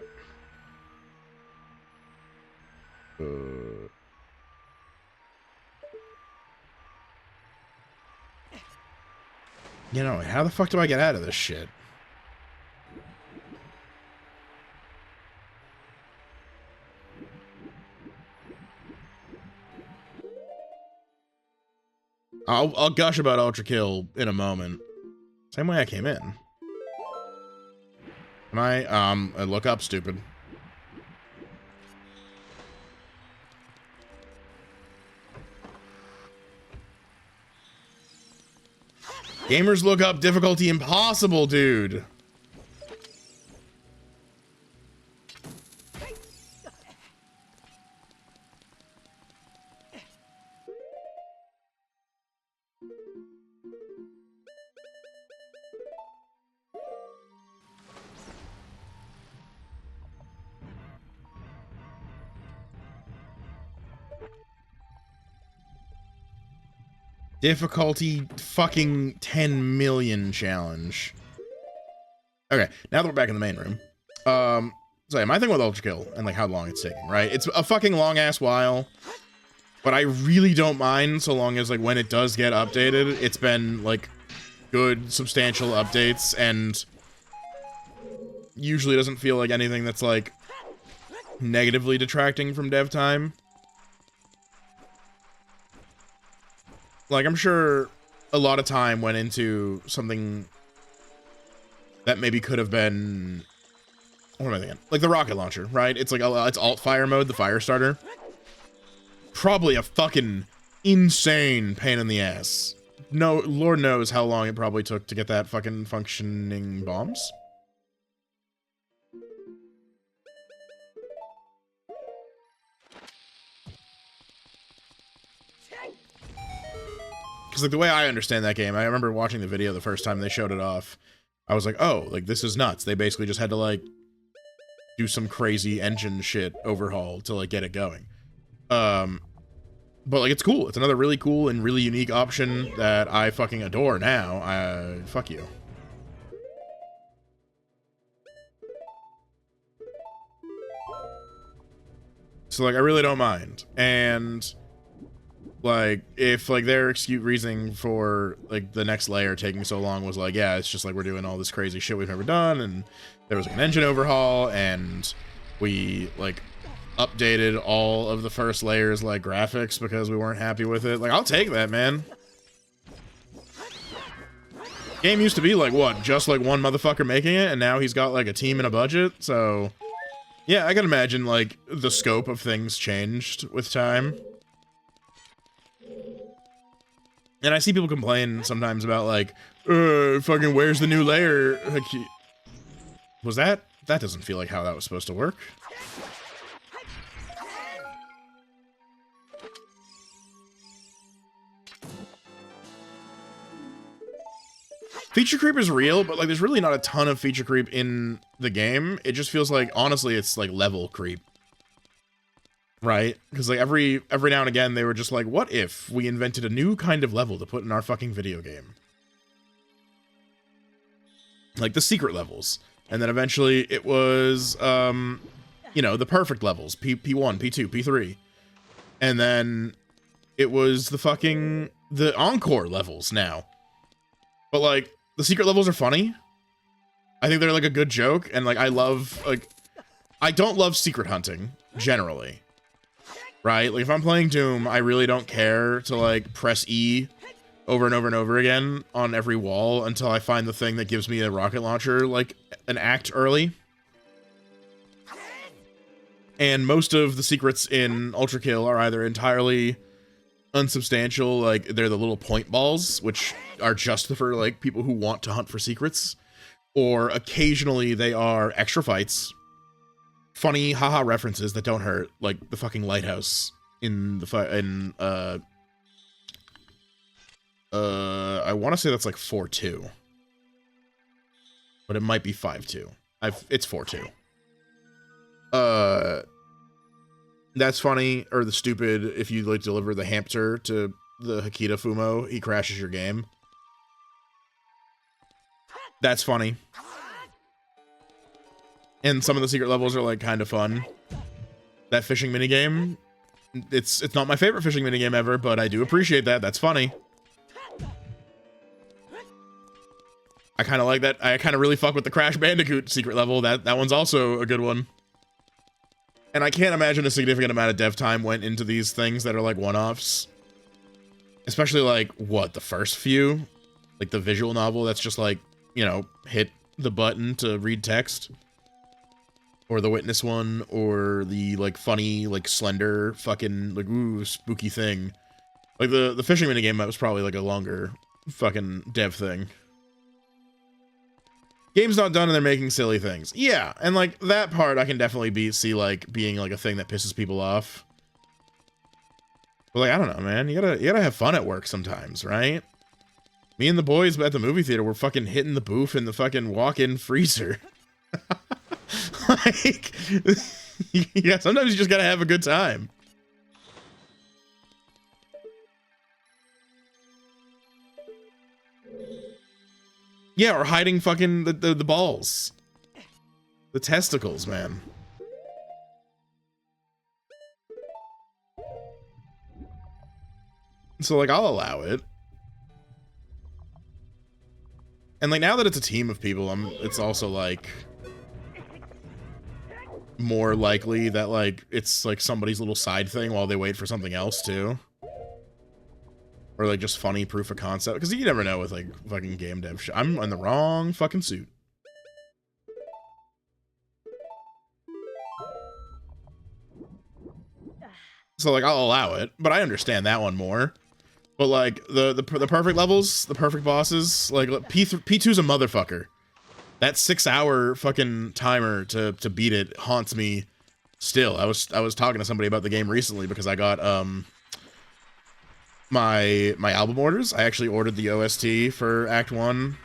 You know, how the fuck do I get out of this shit? I'll gush about Ultra Kill in a moment. Same way I came in. Can I look up, stupid. Gamers look up difficulty impossible, dude. Difficulty fucking 10 million challenge. Okay, now that we're back in the main room. So yeah, my thing with Ultra Kill and like how long it's taking, right? It's a fucking long ass while, but I really don't mind so long as like when it does get updated, it's been like good, substantial updates, and usually doesn't feel like anything that's like negatively detracting from dev time. Like, I'm sure a lot of time went into something that maybe could have been... What am I thinking? Like the rocket launcher, right? It's like, it's alt fire mode, the fire starter. Probably a fucking insane pain in the ass. No, Lord knows how long it probably took to get that fucking functioning bombs. Because like the way I understand that game, I remember watching the video the first time they showed it off. I was like, oh, like this is nuts. They basically just had to like do some crazy engine shit overhaul to like get it going. But like it's cool. It's another really cool and really unique option that I fucking adore now. Fuck you. So like I really don't mind. And like, if, like, their reasoning for, like, the next layer taking so long was, like, yeah, it's just, like, we're doing all this crazy shit we've never done, and there was, like, an engine overhaul, and we, like, updated all of the first layers, like, graphics because we weren't happy with it. Like, I'll take that, man. Game used to be, like, what, just, like, one motherfucker making it, and now he's got, like, a team and a budget, so... Yeah, I can imagine, like, the scope of things changed with time. And I see people complain sometimes about, like, fucking, where's the new layer? Was that? That doesn't feel like how that was supposed to work. Feature creep is real, but, like, there's really not a ton of feature creep in the game. It just feels like, honestly, it's, like, level creep. Right? Because, like, every now and again, they were just like, what if we invented a new kind of level to put in our fucking video game? Like, the secret levels. And then eventually it was, you know, the perfect levels. P1, P2, P3. And then it was the encore levels now. But, like, the secret levels are funny. I think they're, like, a good joke. And, like, I don't love secret hunting, generally. Right? Like, if I'm playing Doom, I really don't care to, like, press E over and over and over again on every wall until I find the thing that gives me a rocket launcher, like, an act early. And most of the secrets in Ultra Kill are either entirely unsubstantial, like, they're the little point balls, which are just for, like, people who want to hunt for secrets, or occasionally they are extra fights. Funny haha references that don't hurt, like the fucking lighthouse in the I want to say that's like 4-2, but it might be 5-2. It's 4-2. That's funny, or the stupid if you like deliver the hamster to the Hakita Fumo, he crashes your game. That's funny. And some of the secret levels are, like, kind of fun. That fishing minigame, it's not my favorite fishing minigame ever, but I do appreciate that. That's funny. I kind of like that. I kind of really fuck with the Crash Bandicoot secret level. That one's also a good one. And I can't imagine a significant amount of dev time went into these things that are like one-offs. Especially like, what, the first few? Like the visual novel that's just like, you know, hit the button to read text. Or the Witness one, or the like funny, like slender fucking like ooh spooky thing. Like the fishing minigame, that was probably like a longer fucking dev thing. Game's not done and they're making silly things. Yeah, and like that part I can definitely see like being like a thing that pisses people off. But like I don't know, man. You gotta have fun at work sometimes, right? Me and the boys at the movie theater were fucking hitting the booth in the fucking walk-in freezer. Like, yeah, sometimes you just gotta have a good time. Yeah, or hiding fucking the balls. The testicles, man. So, like, I'll allow it. And, like, now that it's a team of people, it's also, like, more likely that, like, it's, like, somebody's little side thing while they wait for something else, too. Or, like, just funny proof of concept. Because you never know with, like, fucking game dev shit. I'm in the wrong fucking suit. So, like, I'll allow it. But I understand that one more. But, like, the perfect levels, the perfect bosses, like, P2's a motherfucker. That 6-hour fucking timer to beat it haunts me still. I was talking to somebody about the game recently because I got, my album orders. I actually ordered the OST for Act 1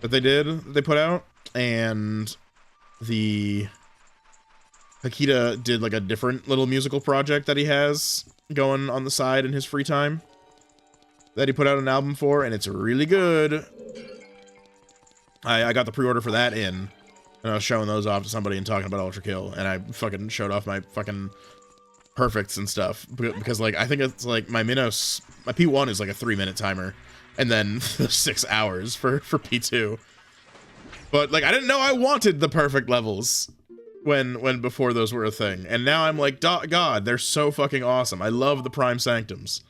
that they put out, and the Hakita did like a different little musical project that he has going on the side in his free time that he put out an album for, and it's really good. I got the pre-order for that in, and I was showing those off to somebody and talking about Ultra Kill, and I fucking showed off my fucking perfects and stuff because like I think it's like my Minos, my P1 is like a 3-minute timer, and then 6 hours for P2. But like I didn't know I wanted the perfect levels when before those were a thing, and now I'm like, God, they're so fucking awesome. I love the Prime Sanctums.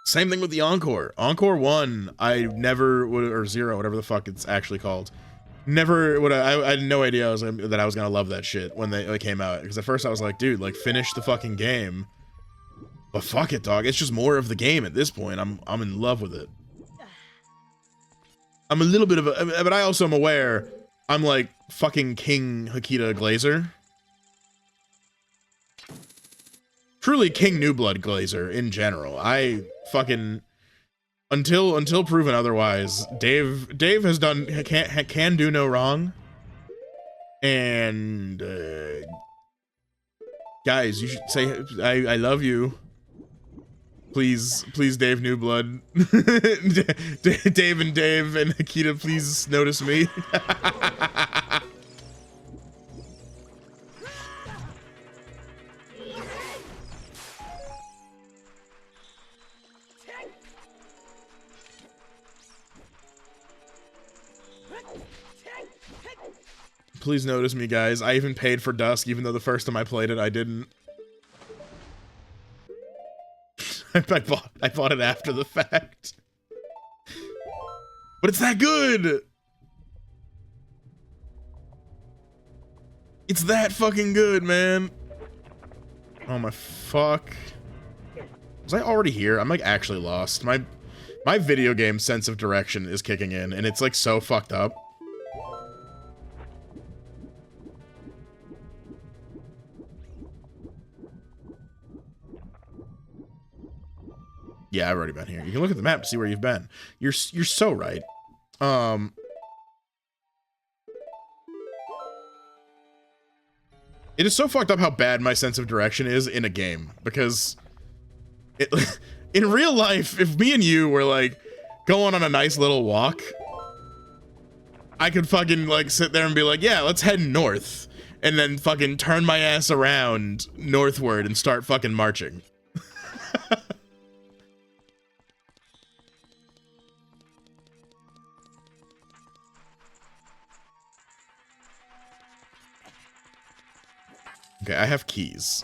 Same thing with the Encore. Encore 1, I never would, or 0, whatever the fuck it's actually called. Never would I had no idea that I was gonna love that shit when they came out. Because at first I was like, dude, like finish the fucking game. But fuck it, dog. It's just more of the game at this point. I'm in love with it. I'm a little bit of a, but I also am aware I'm like fucking King Hakita Glazer. Truly King New Blood Glazer in general. I fucking until proven otherwise, Dave has done can do no wrong. And guys, you should say I love you. Please, Dave Newblood. Dave and Hakita, please notice me. Please notice me, guys. I even paid for Dusk, even though the first time I played it, I didn't. I bought it after the fact. But it's that good! It's that fucking good, man. Oh my fuck. Was I already here? I'm like actually lost. My video game sense of direction is kicking in, and it's like so fucked up. Yeah, I've already been here. You can look at the map to see where you've been. You're so right. It is so fucked up how bad my sense of direction is in a game, because in real life, if me and you were like going on a nice little walk, I could fucking like sit there and be like, yeah, let's head north, and then fucking turn my ass around northward and start fucking marching. Okay, I have keys.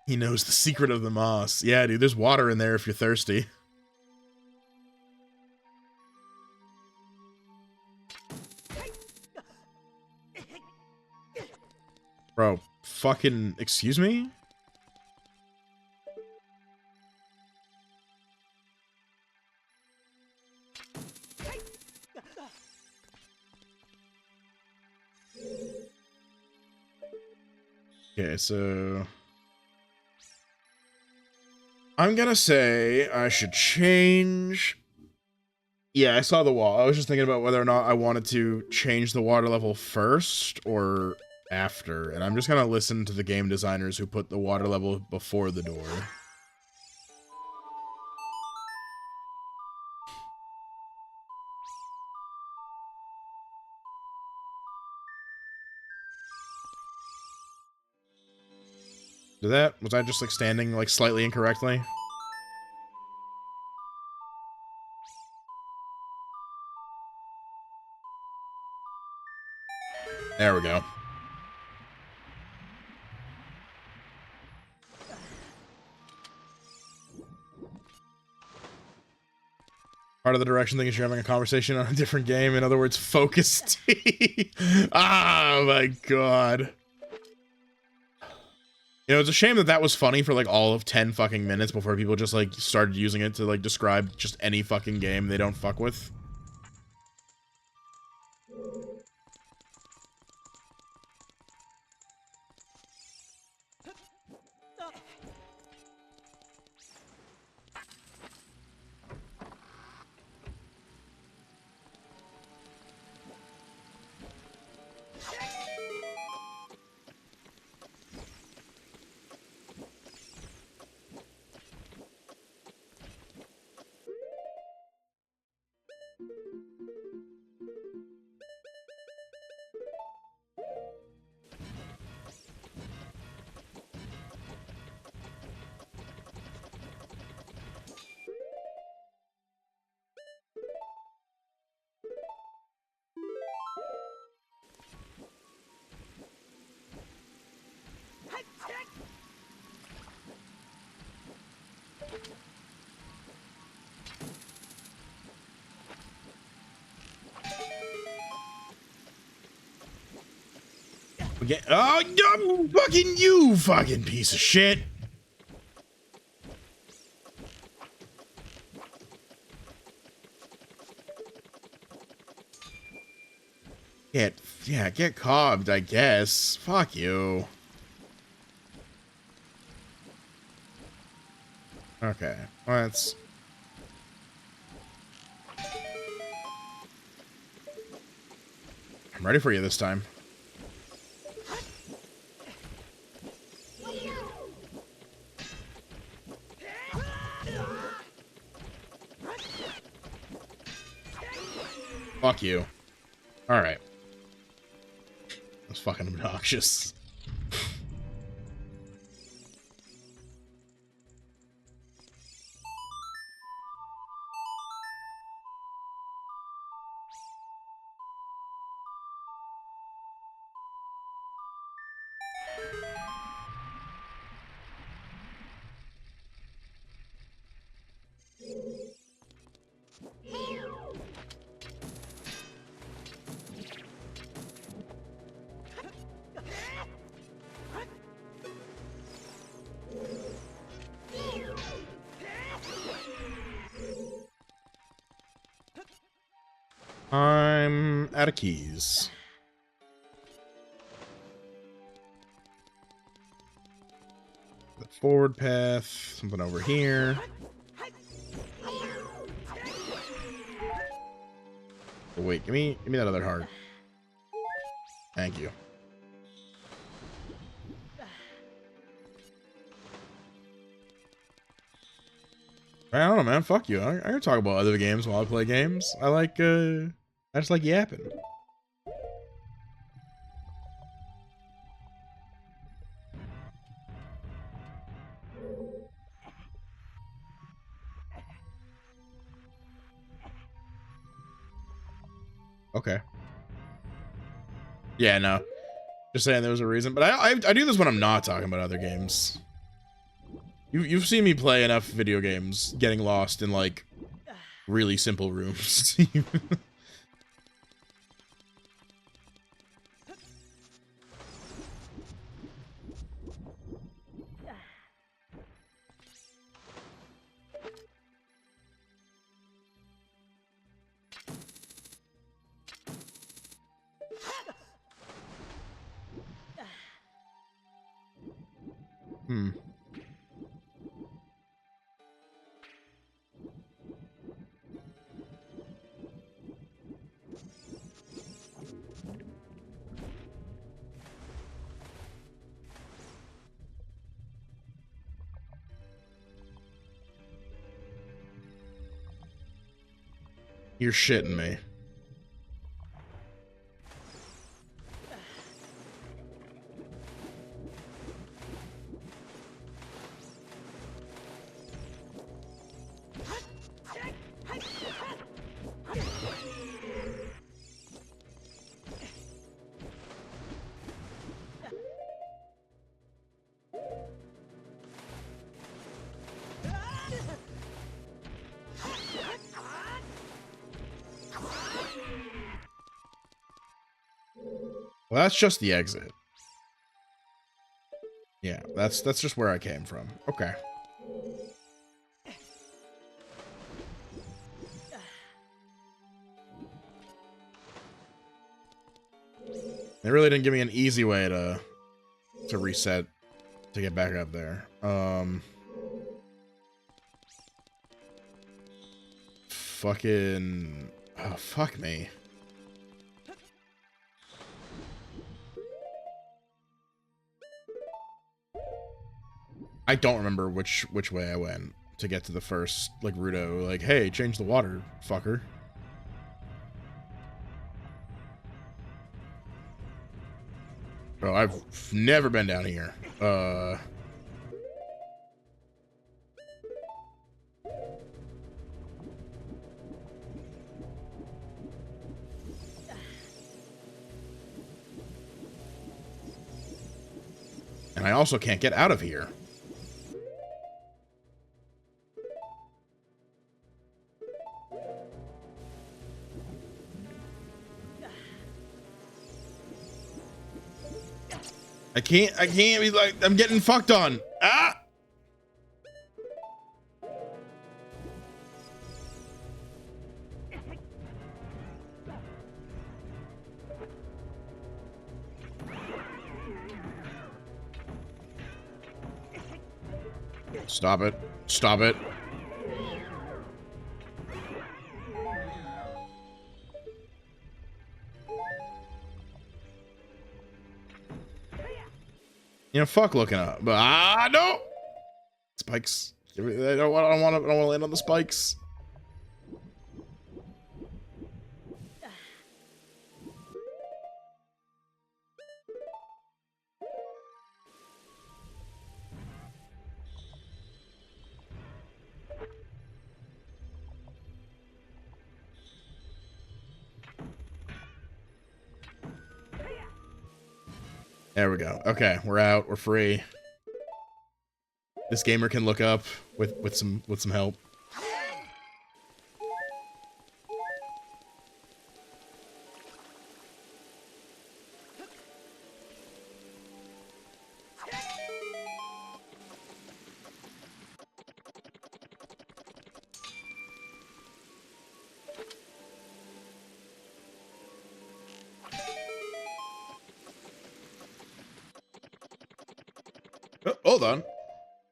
He knows the secret of the moss. Yeah, dude, there's water in there if you're thirsty. Bro, fucking, excuse me? Okay, so I'm gonna say I should change. Yeah, I saw the wall. I was just thinking about whether or not I wanted to change the water level first or after. And I'm just gonna listen to the game designers who put the water level before the door. Did that? Was I just like standing like slightly incorrectly? There we go. Part of the direction thing is you're having a conversation on a different game. In other words, focused. Oh my god. You know, it's a shame that that was funny for like all of 10 fucking minutes before people just like started using it to like describe just any fucking game they don't fuck with. Okay. Oh, fucking you, fucking piece of shit. Get cobbed, I guess. Fuck you. Okay, well, that's... I'm ready for you this time. Fuck you. Alright. That's fucking obnoxious. I'm out of keys. The forward path, something over here. Oh, wait, give me that other heart. Thank you. I don't know, man. Fuck you. I can talk about other games while I play games. I just like yapping. Okay. Yeah, no. Just saying there was a reason. But I do this when I'm not talking about other games. You've seen me play enough video games getting lost in, like, really simple rooms. Hmm. You're shitting me. Well, that's just the exit. Yeah, that's just where I came from. Okay. They really didn't give me an easy way to reset to get back up there. Fucking, oh, fuck me. I don't remember which way I went to get to the first, like, Rudo. Like, hey, change the water, fucker. Oh, I've never been down here. And I also can't get out of here. I can't be like, I'm getting fucked on. Ah! Stop it. Stop it. You know, fuck looking up. But no! Spikes. I don't want to land on the spikes. There we go. Okay, we're out. We're free. This gamer can look up with some help. Oh, hold on.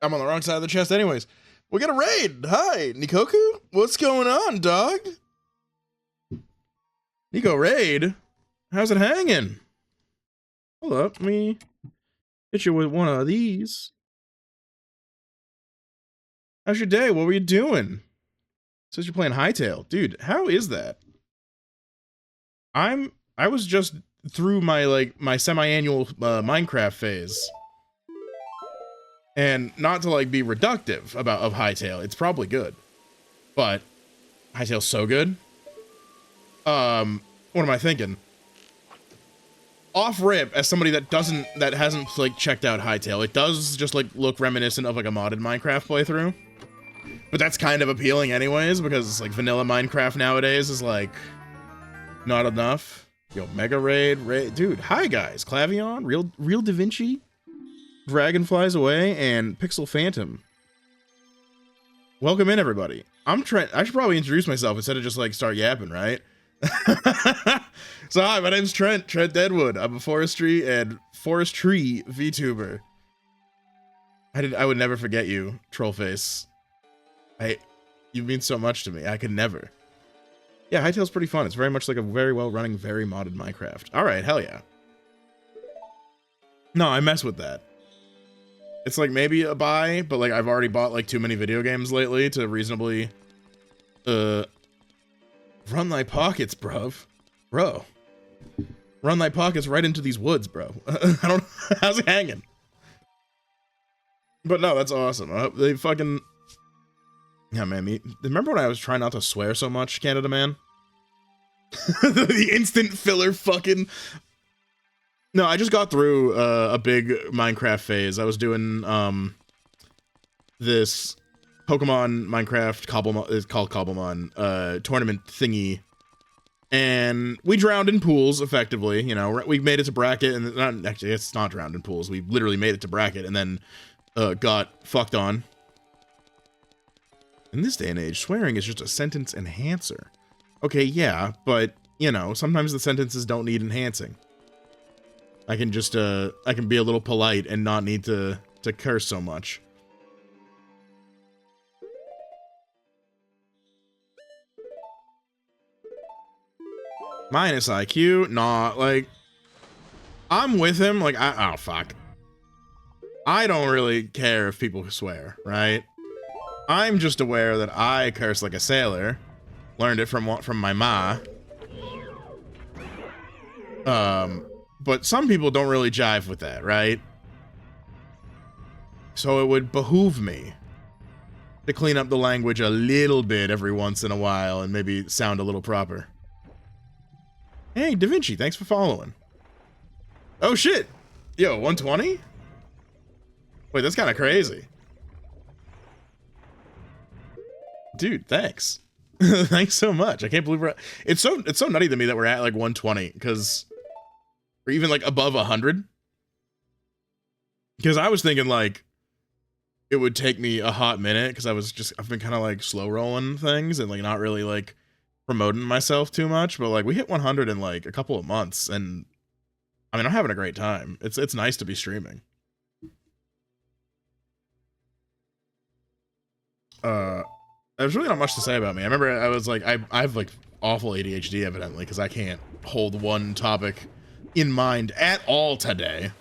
I'm on the wrong side of the chest anyways. We got a raid. Hi, Nikoku. What's going on, dog? Nico raid? How's it hanging? Hold up. Let me hit you with one of these. How's your day? What were you doing? Says you're playing Hytale. Dude, how is that? I was just through my semi-annual Minecraft phase. And not to like be reductive of Hytale, it's probably good. But Hytale's so good. What am I thinking? off rip, as somebody that hasn't like checked out Hytale, it does just like look reminiscent of like a modded Minecraft playthrough. But that's kind of appealing anyways, because like vanilla Minecraft nowadays is like not enough. Yo, Mega Raid, dude, hi guys, Clavion, real Da Vinci, Dragonflies Away, and Pixel Phantom. Welcome in, everybody. I should probably introduce myself instead of just like start yapping, right? So hi, my name's Trent Deadwood. I'm a forestry VTuber. I would never forget you, Trollface. You mean so much to me. I could never. Yeah, Hytale's pretty fun. It's very much like a very well running, very modded Minecraft. Alright, hell yeah. No, I mess with that. It's like maybe a buy, but like I've already bought like too many video games lately to reasonably run thy pockets, bruv. Bro. Run thy pockets right into these woods, bro. I don't how's it hanging? But no, that's awesome. They fucking yeah, man. Remember when I was trying not to swear so much, Canada Man? The instant filler fucking. No, I just got through a big Minecraft phase. I was doing this Pokemon Minecraft Cobblemon, it's called Cobblemon, tournament thingy. And we drowned in pools, effectively. You know, we made it to bracket, and actually, it's not drowned in pools. We literally made it to bracket, and then got fucked on. In this day and age, swearing is just a sentence enhancer. Okay, yeah, but, you know, sometimes the sentences don't need enhancing. I can just, I can be a little polite and not need to curse so much. Minus IQ? Nah, like, I'm with him, like, oh, fuck. I don't really care if people swear, right? I'm just aware that I curse like a sailor. Learned it from my ma. But some people don't really jive with that, right? So it would behoove me to clean up the language a little bit every once in a while and maybe sound a little proper. Hey, Da Vinci, thanks for following. Oh shit! Yo, 120? Wait, that's kind of crazy. Dude, thanks. Thanks so much. I can't believe it's so nutty to me that we're at like 120, because or even like above 100. Because I was thinking like it would take me a hot minute, because I've been kind of like slow rolling things and like not really like promoting myself too much, but like we hit 100 in like a couple of months, and I mean I'm having a great time. It's nice to be streaming. There's really not much to say about me. I remember I was like, I have like awful ADHD evidently, because I can't hold one topic in mind at all today.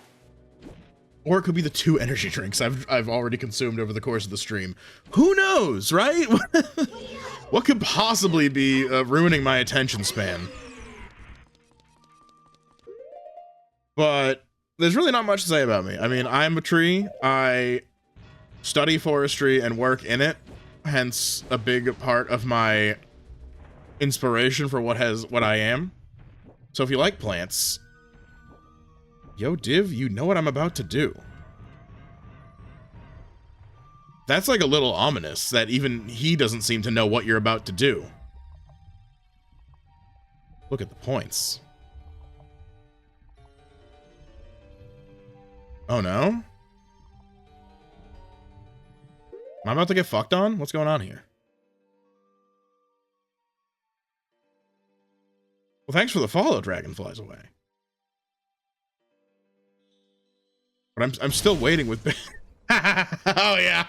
Or it could be the 2 energy drinks I've already consumed over the course of the stream. Who knows, right? What could possibly be ruining my attention span? But there's really not much to say about me. I mean, I'm a tree. I study forestry and work in it. Hence a big part of my inspiration for what I am. So if you like plants, yo Div, you know what I'm about to do. That's like a little ominous that even he doesn't seem to know what you're about to do. Look at the points. Oh no? Am I about to get fucked on? What's going on here? Well, thanks for the follow, Dragonflies Away. But I'm still waiting with... Oh, yeah.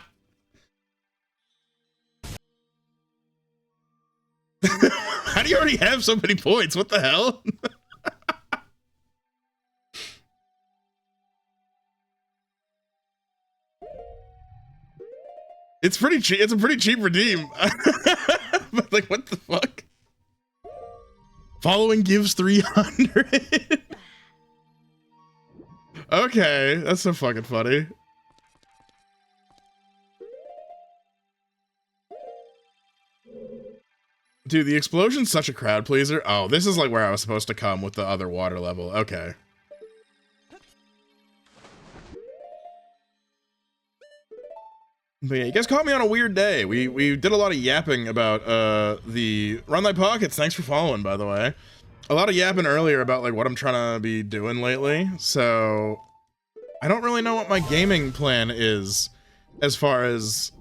How do you already have so many points? What the hell? It's pretty cheap. It's a pretty cheap redeem. But like, what the fuck? Following gives 300. Okay, that's so fucking funny. Dude, the explosion's such a crowd pleaser. Oh, this is like where I was supposed to come with the other water level. Okay. But yeah, you guys caught me on a weird day. We did a lot of yapping about the Run Thy Pockets. Thanks for following, by the way. A lot of yapping earlier about like what I'm trying to be doing lately. So I don't really know what my gaming plan is as far as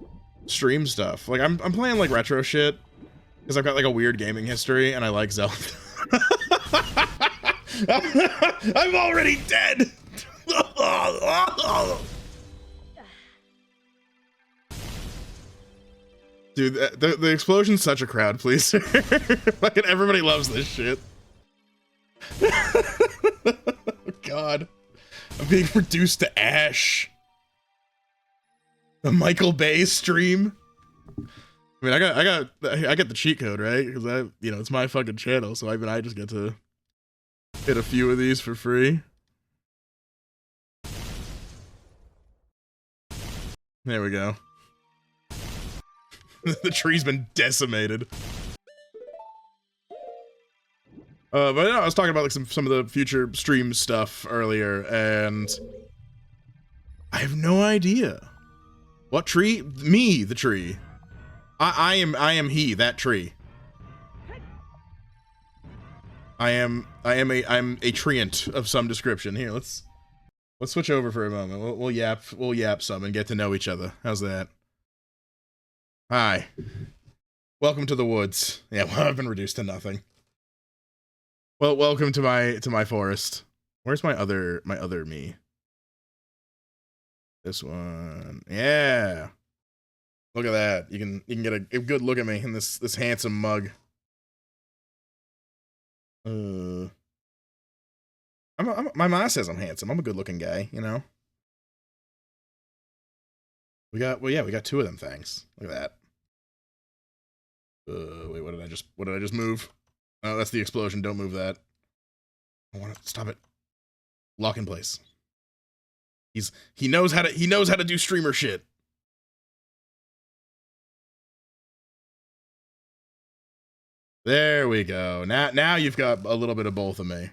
stream stuff. Like I'm playing like retro shit because I've got like a weird gaming history and I like Zelda. I'm already dead. Dude, the explosion's such a crowd pleaser. Fucking everybody loves this shit. God, I'm being reduced to ash. The Michael Bay stream. I mean, I get the cheat code, right? Because it's my fucking channel, so I just get to hit a few of these for free. There we go. The tree's been decimated. But no, I was talking about like some of the future stream stuff earlier, and I have no idea. What tree? Me, the tree. I am he, that tree. I'm a treant of some description. Here, let's switch over for a moment. We'll yap some and get to know each other. How's that? Hi. Welcome to the woods. Yeah, well, I've been reduced to nothing. Well, welcome to my forest. Where's my other me? This one. Yeah. Look at that. You can get a good look at me in this handsome mug. My mom says I'm handsome. I'm a good looking guy, you know. We got two of them things. Look at that. Wait, what did I just move? Oh, that's the explosion. Don't move that. I want to stop it. Lock in place. He knows how to do streamer shit. There we go. Now you've got a little bit of both of me.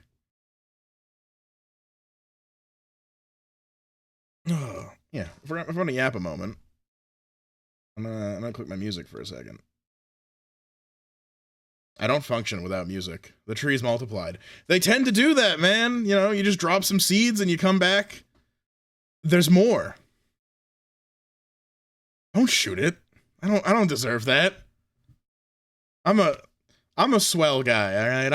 Oh, yeah. If we're gonna yap a moment, I'm gonna click my music for a second. I don't function without music. The trees multiplied. They tend to do that, man. You know, you just drop some seeds and you come back. There's more. Don't shoot it. I don't deserve that. I'm a swell guy, all right?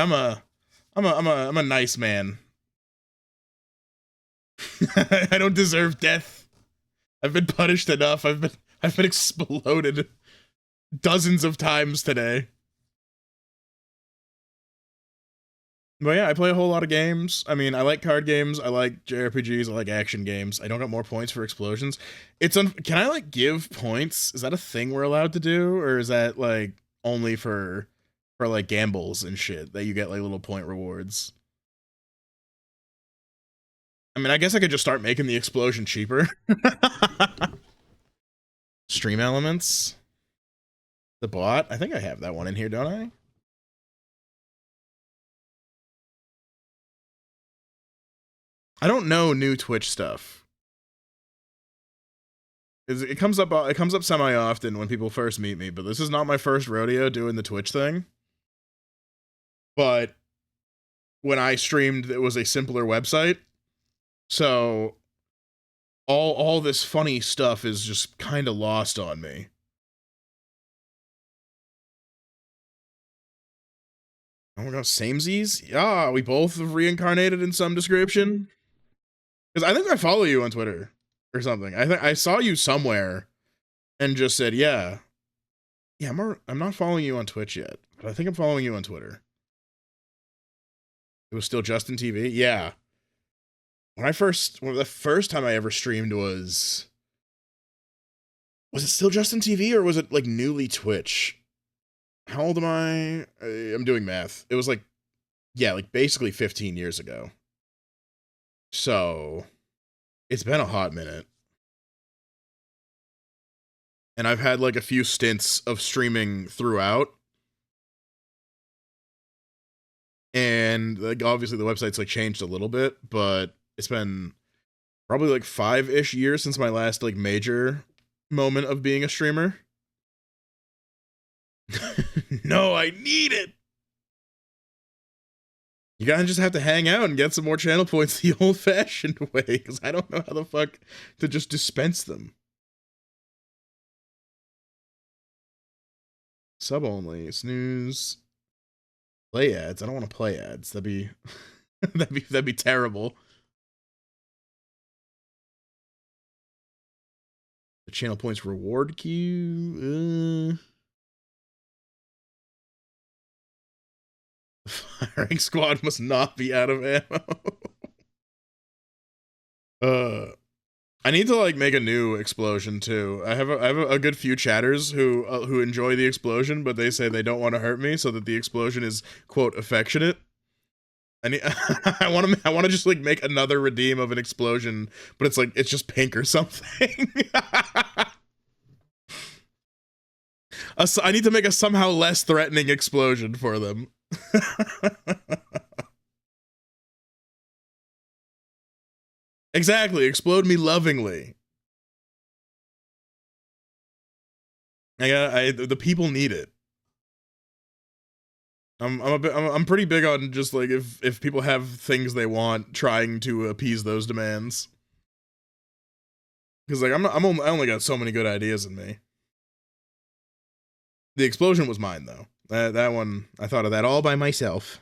I'm a nice man. I don't deserve death. I've been punished enough. I've been exploded dozens of times today. But yeah, I play a whole lot of games. I mean, I like card games, I like JRPGs, I like action games. I don't got more points for explosions. Can I like give points? Is that a thing we're allowed to do, or is that like only for like gambles and shit that you get like little point rewards? I mean, I guess I could just start making the explosion cheaper. Stream elements. The bot. I think I have that one in here, don't I? I don't know new Twitch stuff. It comes up semi often when people first meet me, but this is not my first rodeo doing the Twitch thing. But when I streamed, it was a simpler website. So all this funny stuff is just kind of lost on me. Oh my god, samesies? Yeah, we both have reincarnated in some description. Because I think I follow you on Twitter or something. I think I saw you somewhere and just said, yeah, I'm not following you on Twitch yet, but I think I'm following you on Twitter. It was still Justin TV? Yeah. The first time I ever streamed was it still Justin TV or was it like newly Twitch? How old am I? I'm doing math. It was like, yeah, like basically 15 years ago. So it's been a hot minute. And I've had like a few stints of streaming throughout. And like obviously the website's like changed a little bit, but it's been probably like 5-ish years since my last like major moment of being a streamer. No, I need it. You gotta just have to hang out and get some more channel points the old-fashioned way, because I don't know how the fuck to just dispense them. Sub only, snooze, play ads. I don't want to play ads. That'd be that'd be terrible. The channel points reward queue. Firing squad must not be out of ammo. I need to like make a new explosion too. I have a good few chatters who enjoy the explosion, but they say they don't want to hurt me, so that the explosion is quote affectionate. I want to just like make another redeem of an explosion, but it's like it's just pink or something. I need to make a somehow less threatening explosion for them. Exactly, explode me lovingly. The people need it. I'm pretty big on just like if people have things they want, trying to appease those demands. Because like I only got so many good ideas in me. The explosion was mine though. That one, I thought of that all by myself.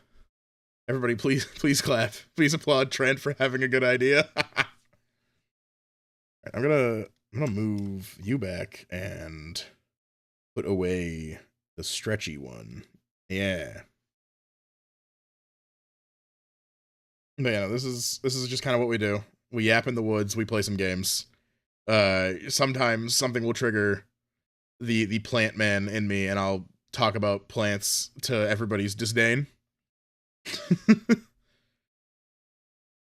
Everybody, please clap. Please applaud Trent for having a good idea. I'm gonna move you back and put away the stretchy one. Yeah. But yeah, this is just kind of what we do. We yap in the woods. We play some games. Sometimes something will trigger the plant man in me, and I'll talk about plants to everybody's disdain.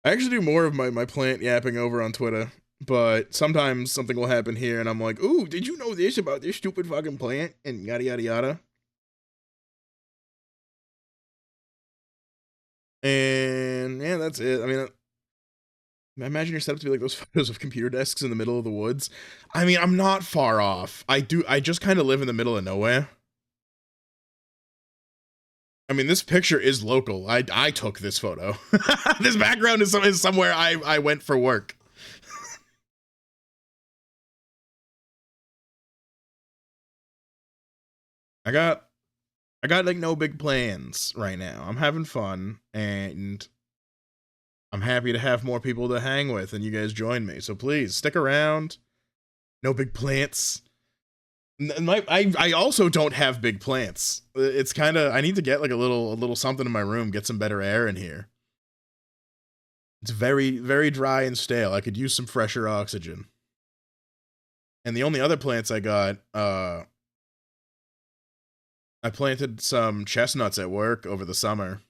I actually do more of my plant yapping over on Twitter, but sometimes something will happen here, and I'm like, ooh, did you know this about this stupid fucking plant? And yada yada yada. And yeah, that's it. I mean, imagine your setup to be like those photos of computer desks in the middle of the woods. I mean, I'm not far off. I just kind of live in the middle of nowhere. I mean, this picture is local. I took this photo. This background is somewhere I went for work. I got like no big plans right now. I'm having fun, and I'm happy to have more people to hang with, and you guys join me. So please stick around. No big plants. I also don't have big plants. It's kind of, I need to get like a little something in my room, get some better air in here. It's very, very dry and stale. I could use some fresher oxygen. And the only other plants I got, I planted some chestnuts at work over the summer.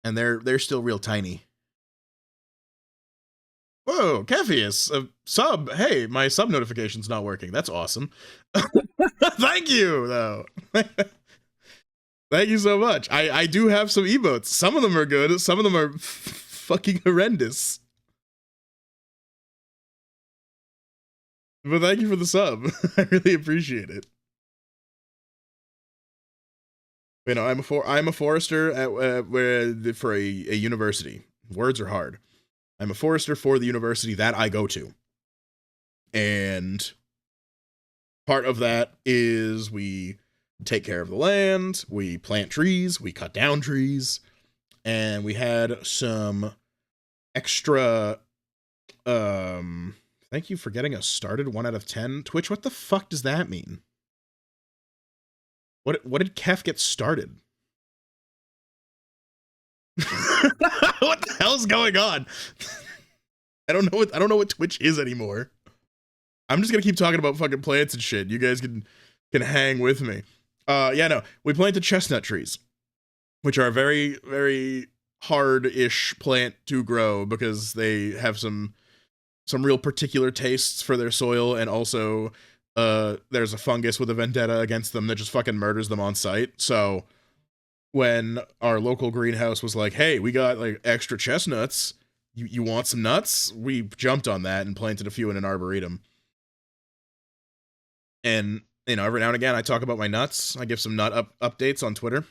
And they're still real tiny. Whoa, Kefius, sub. Hey, my sub notification's not working. That's awesome. Thank you, though. Thank you so much. I do have some emotes. Some of them are good. Some of them are fucking horrendous. But thank you for the sub. I really appreciate it. You know, I'm a forester at for a university. Words are hard. I'm a forester for the university that I go to. And part of that is we take care of the land, we plant trees, we cut down trees, and we had some extra thank you for getting us started. 1 out of 10. Twitch, what the fuck does that mean? What did Kef get started? What the hell's going on? I don't know what Twitch is anymore. I'm just gonna keep talking about fucking plants and shit. You guys can hang with me. Yeah, no, we planted chestnut trees, which are very, very hard-ish plant to grow because they have some real particular tastes for their soil, and also there's a fungus with a vendetta against them that just fucking murders them on site. So when our local greenhouse was like, hey, we got like extra chestnuts, you want some nuts? We jumped on that and planted a few in an arboretum. And, you know, every now and again I talk about my nuts. I give some nut updates on Twitter.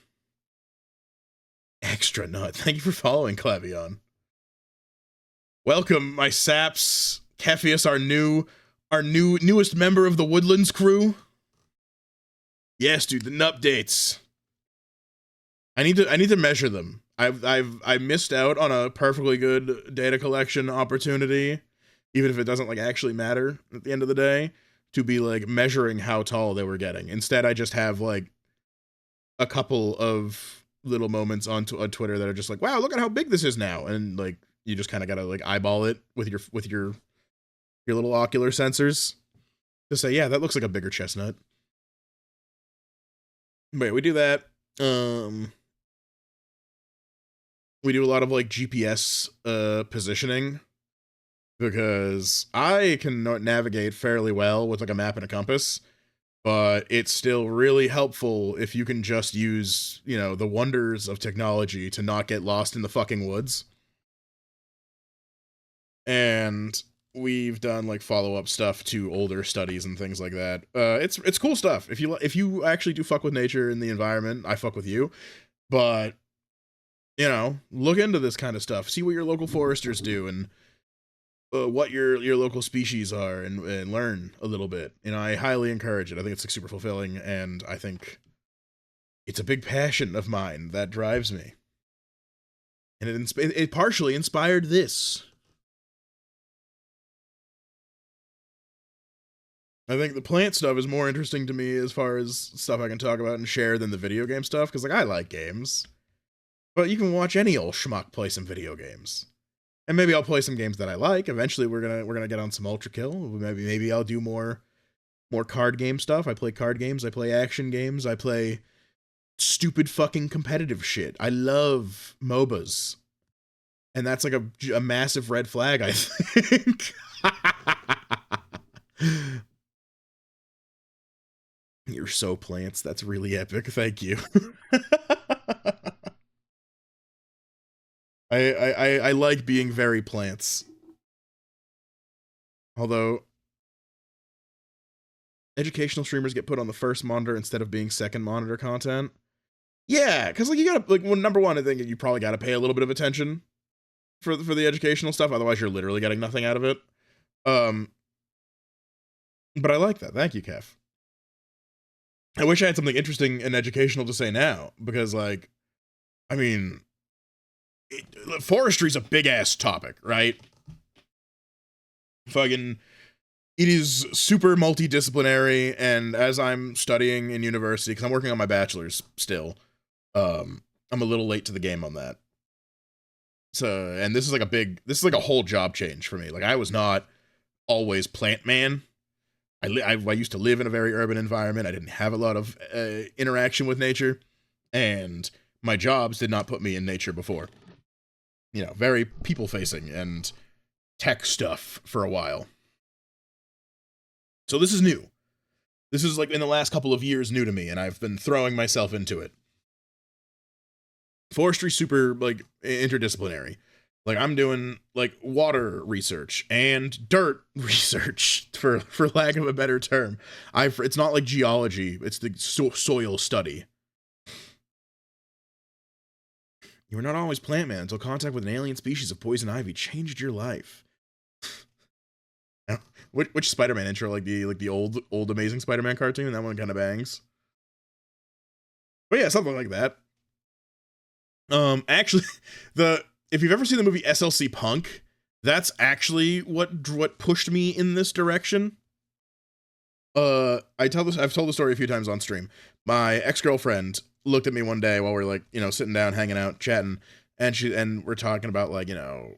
Extra nut. Thank you for following, Clavion. Welcome, my saps. Kephius, our newest member of the Woodlands crew. Yes, dude, the updates. I need to measure them. I missed out on a perfectly good data collection opportunity, even if it doesn't like actually matter at the end of the day, to be like measuring how tall they were getting. Instead, I just have like a couple of little moments on Twitter that are just like, wow, look at how big this is now, and like you just kind of gotta like eyeball it with your little ocular sensors to say, yeah, that looks like a bigger chestnut. But yeah, we do that. We do a lot of like GPS positioning, because I can navigate fairly well with like a map and a compass, but it's still really helpful if you can just use, you know, the wonders of technology to not get lost in the fucking woods. And we've done like follow-up stuff to older studies and things like that. It's cool stuff. If you actually do fuck with nature and the environment, I fuck with you. But, you know, look into this kind of stuff. See what your local foresters do, and what your local species are, and learn a little bit. You know, I highly encourage it. I think it's like super fulfilling, and I think it's a big passion of mine that drives me. And it partially inspired this. I think the plant stuff is more interesting to me as far as stuff I can talk about and share than the video game stuff, because like I like games, but you can watch any old schmuck play some video games. And maybe I'll play some games that I like. Eventually, we're gonna get on some Ultra Kill. Maybe I'll do more card game stuff. I play card games. I play action games. I play stupid fucking competitive shit. I love MOBAs, and that's like a massive red flag, I think. You're so plants. That's really epic. Thank you. I like being very plants. Although educational streamers get put on the first monitor instead of being second monitor content. Yeah, because like you gotta like, well, number one, I think you probably gotta pay a little bit of attention for the educational stuff. Otherwise, you're literally getting nothing out of it. But I like that. Thank you, Kev. I wish I had something interesting and educational to say now, because like, I mean, forestry's a big ass topic, right? Fucking, it is super multidisciplinary, and as I'm studying in university, because I'm working on my bachelor's still, I'm a little late to the game on that. So, and this is like a whole job change for me. Like, I was not always plant man. I used to live in a very urban environment. I didn't have a lot of interaction with nature, and my jobs did not put me in nature before. You know, very people-facing and tech stuff for a while. So this is new. This is like in the last couple of years new to me, and I've been throwing myself into it. Forestry super like interdisciplinary. Like I'm doing like water research and dirt research, for lack of a better term. It's not like geology, it's the soil study. You were not always plant man until contact with an alien species of poison ivy changed your life. Which Spider-Man intro? Like the old Amazing Spider-Man cartoon? That one kind of bangs. But yeah, something like that. Actually, if you've ever seen the movie SLC Punk, that's actually what pushed me in this direction. I've told the story a few times on stream. My ex-girlfriend looked at me one day while we're like, you know, sitting down, hanging out, chatting, and we're talking about like, you know,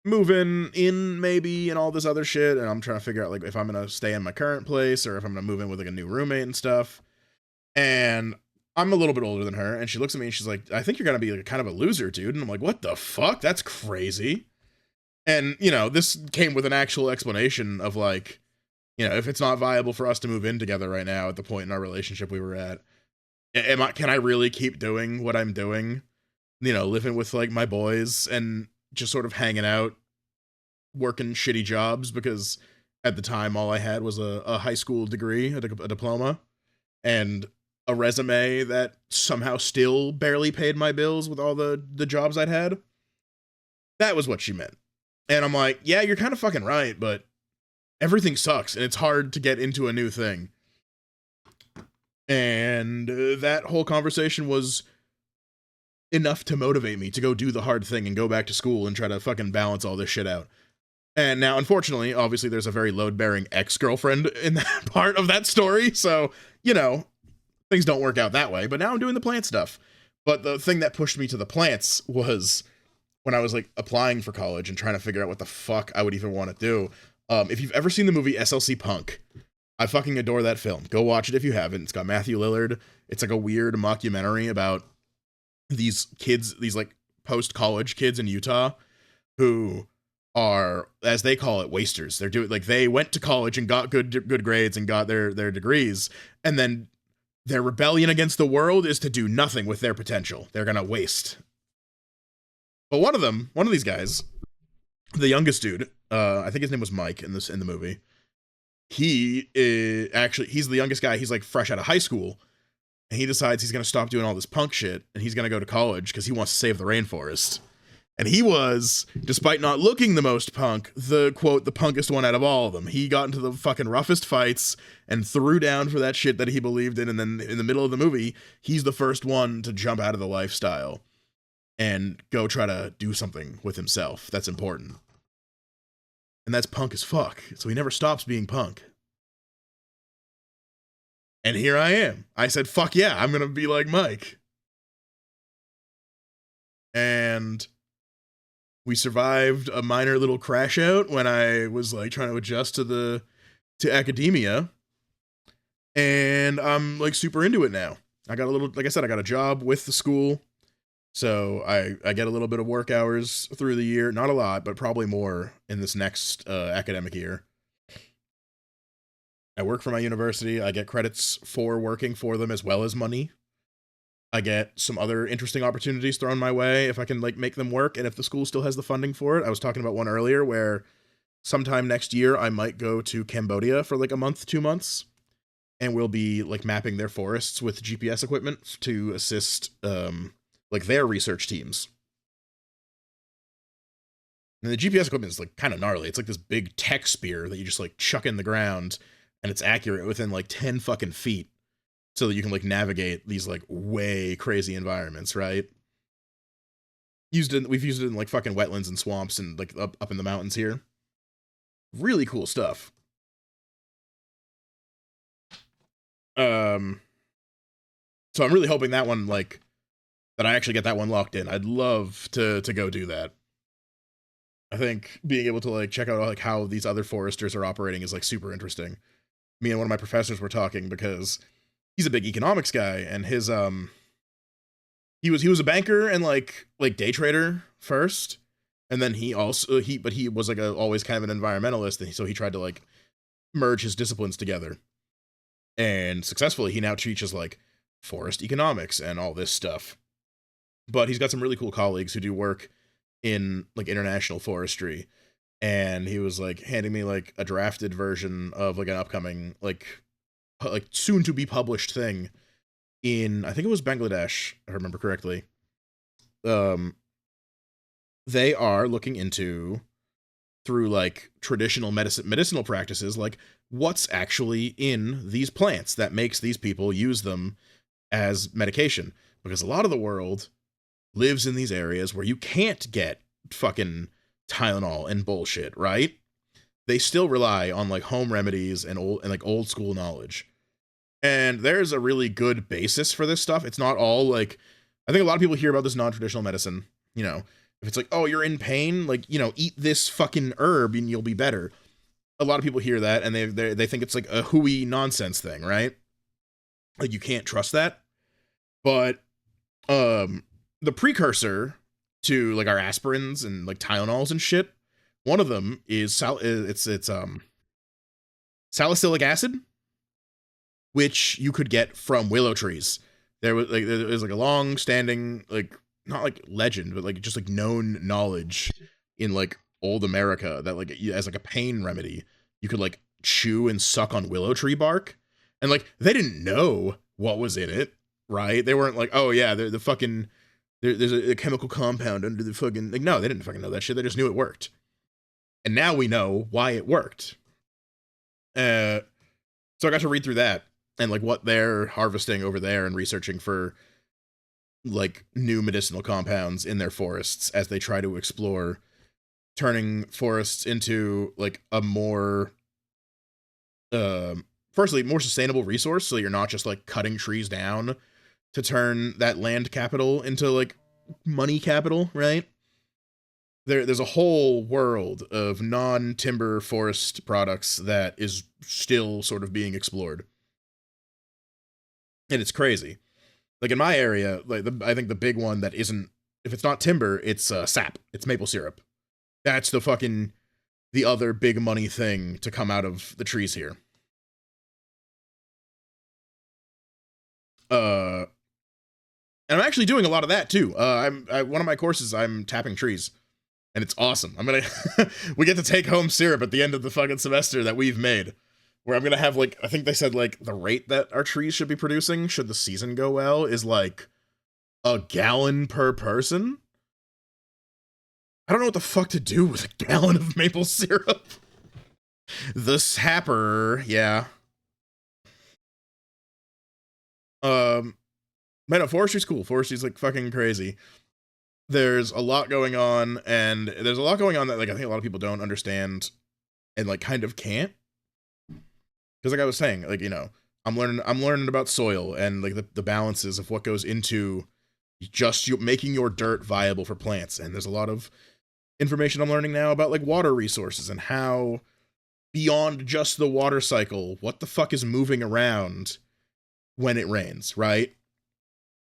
moving in maybe and all this other shit, and I'm trying to figure out like if I'm gonna stay in my current place or if I'm gonna move in with like a new roommate and stuff. And I'm a little bit older than her, and she looks at me and she's like, I think you're gonna be like kind of a loser, dude. And I'm like, what the fuck? That's crazy. And, you know, this came with an actual explanation of like, you know, if it's not viable for us to move in together right now at the point in our relationship we were at, can I really keep doing what I'm doing? You know, living with like my boys and just sort of hanging out, working shitty jobs, because At the time, all I had was a high school degree, a diploma, and a resume that somehow still barely paid my bills with all the jobs I'd had. That was what she meant. And I'm like, yeah, you're kind of fucking right, but everything sucks and it's hard to get into a new thing. And that whole conversation was enough to motivate me to go do the hard thing and go back to school and try to fucking balance all this shit out. And now, unfortunately, obviously, there's a very load-bearing ex-girlfriend in that part of that story, so, you know, things don't work out that way, but now I'm doing the plant stuff. But the thing that pushed me to the plants was when I was, like, applying for college and trying to figure out what the fuck I would even want to do. If you've ever seen the movie SLC Punk, I fucking adore that film. Go watch it if you haven't. It's got Matthew Lillard. It's like a weird mockumentary about these kids, these, like, post-college kids in Utah who are, as they call it, wasters. They're doing, like, they went to college and got good grades and got their degrees, and then their rebellion against the world is to do nothing with their potential. They're gonna waste. But one of these guys, the youngest dude, I think his name was Mike in the movie. He is actually, he's the youngest guy. He's like fresh out of high school, and he decides he's gonna stop doing all this punk shit and he's gonna go to college because he wants to save the rainforest. And he was, despite not looking the most punk, the, quote, the punkest one out of all of them. He got into the fucking roughest fights and threw down for that shit that he believed in, and then in the middle of the movie, he's the first one to jump out of the lifestyle and go try to do something with himself that's important. And that's punk as fuck, so he never stops being punk. And here I am. I said, fuck yeah, I'm gonna be like Mike. And we survived a minor little crash out when I was like trying to adjust to academia, and I'm like super into it now. I got a little, like I said, I got a job with the school, so I get a little bit of work hours through the year, not a lot, but probably more in this next academic year. I work for my university. I get credits for working for them as well as money. I get some other interesting opportunities thrown my way if I can like make them work, and if the school still has the funding for it. I was talking about one earlier where sometime next year I might go to Cambodia for like a month, 2 months, and we'll be like mapping their forests with GPS equipment to assist like their research teams. And the GPS equipment is like kind of gnarly. It's like this big tech spear that you just like chuck in the ground, and it's accurate within like 10 fucking feet. So that you can like navigate these like way crazy environments, right? We've used it in like fucking wetlands and swamps and like up in the mountains here. Really cool stuff. So I'm really hoping that one, like, that I actually get that one locked in. I'd love to go do that. I think being able to like check out like how these other foresters are operating is like super interesting. Me and one of my professors were talking because he's a big economics guy, and his he was a banker and like day trader first, and then he was like always kind of an environmentalist, and so he tried to like merge his disciplines together, and successfully he now teaches like forest economics and all this stuff. But he's got some really cool colleagues who do work in like international forestry, and he was like handing me like a drafted version of like an upcoming like soon to be published thing in, I think it was Bangladesh, if I remember correctly. They are looking into, through like traditional medicinal practices, like what's actually in these plants that makes these people use them as medication, because a lot of the world lives in these areas where you can't get fucking Tylenol and bullshit, right? They still rely on like home remedies and old school knowledge. And there's a really good basis for this stuff. It's not all like, I think a lot of people hear about this non-traditional medicine, you know, if it's like, oh, you're in pain, like, you know, eat this fucking herb and you'll be better. A lot of people hear that and they think it's like a hooey nonsense thing, right? Like you can't trust that. But the precursor to like our aspirins and like Tylenols and shit, one of them is salicylic acid, which you could get from willow trees. There was like a long standing, like, not like legend, but like just like known knowledge in like old America that like as like a pain remedy, you could like chew and suck on willow tree bark, and like they didn't know what was in it, right? They weren't like, oh yeah, the fucking there's a chemical compound under the fucking, like, no, they didn't fucking know that shit. They just knew it worked, and now we know why it worked. So I got to read through that and like what they're harvesting over there and researching for like new medicinal compounds in their forests as they try to explore turning forests into like a more firstly more sustainable resource, so you're not just like cutting trees down to turn that land capital into like money capital, right? There's a whole world of non-timber forest products that is still sort of being explored, and it's crazy. Like in my area, like I think the big one that isn't, if it's not timber, it's sap. It's maple syrup. That's the other big money thing to come out of the trees here. And I'm actually doing a lot of that too. One of my courses, I'm tapping trees, and it's awesome. I'm gonna we get to take home syrup at the end of the fucking semester that we've made, where I'm gonna have like, I think they said like the rate that our trees should be producing should the season go well is like a gallon per person. I don't know what the fuck to do with a gallon of maple syrup. The sapper, yeah. Man, no, forestry's cool. Forestry's like fucking crazy. There's a lot going on, and there's a lot going on that like I think a lot of people don't understand and like kind of can't. Because like I was saying, like, you know, I'm learning about soil and like the balances of what goes into just making your dirt viable for plants. And there's a lot of information I'm learning now about like water resources and how beyond just the water cycle, what the fuck is moving around when it rains, right?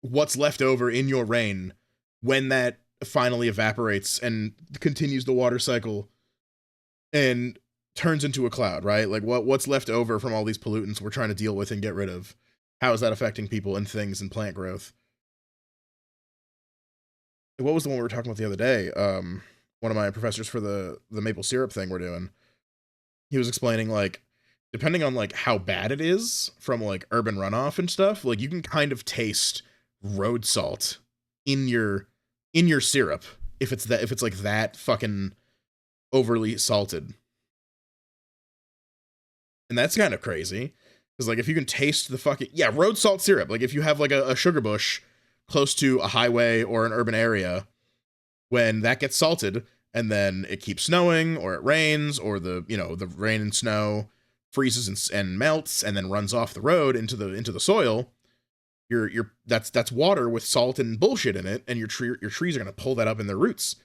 What's left over in your rain when that finally evaporates and continues the water cycle and turns into a cloud, right? Like what's left over from all these pollutants we're trying to deal with and get rid of? How is that affecting people and things and plant growth? What was the one we were talking about the other day? One of my professors for the maple syrup thing we're doing, he was explaining like, depending on like how bad it is from like urban runoff and stuff, like you can kind of taste road salt in your syrup if it's like that fucking overly salted. And that's kind of crazy. Because like if you can taste the fucking, yeah, road salt syrup, like if you have like a sugar bush close to a highway or an urban area, when that gets salted and then it keeps snowing or it rains or the rain and snow freezes and melts and then runs off the road into the soil, that's water with salt and bullshit in it, and your trees are going to pull that up in their roots,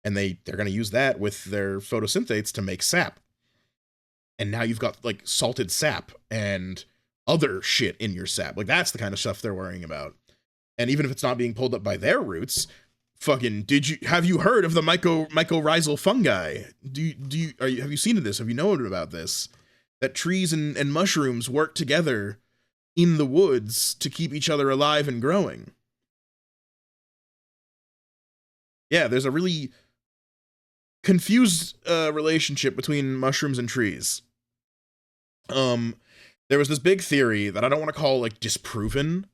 and they're going to use that with their photosynthetates to make sap. And now you've got like salted sap and other shit in your sap. Like that's the kind of stuff they're worrying about. And even if it's not being pulled up by their roots, fucking have you heard of the mycorrhizal fungi? Have you seen this? Have you known about this? That trees and mushrooms work together in the woods to keep each other alive and growing. Yeah, there's a really confused relationship between mushrooms and trees. There was this big theory that I don't want to call like disproven,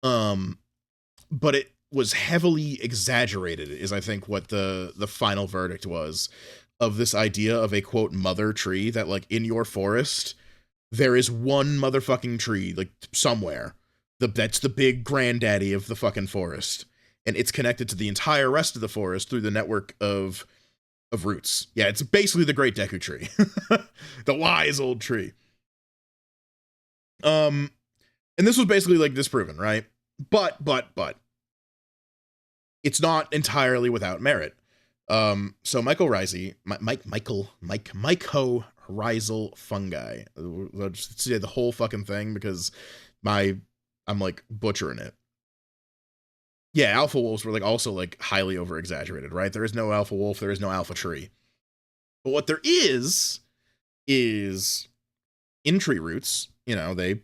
but it was heavily exaggerated, is I think what the final verdict was, of this idea of a quote mother tree, that like in your forest there is one motherfucking tree like somewhere that's the big granddaddy of the fucking forest, and it's connected to the entire rest of the forest through the network of roots. Yeah, it's basically the Great Deku Tree. The wise old tree. And this was basically like disproven, right? But it's not entirely without merit. So mycorrhizal fungi. I'll just say the whole fucking thing because I'm like butchering it. Yeah, alpha wolves were like also like highly over exaggerated, right? There is no alpha wolf, there is no alpha tree. But what there is in tree roots, you know, you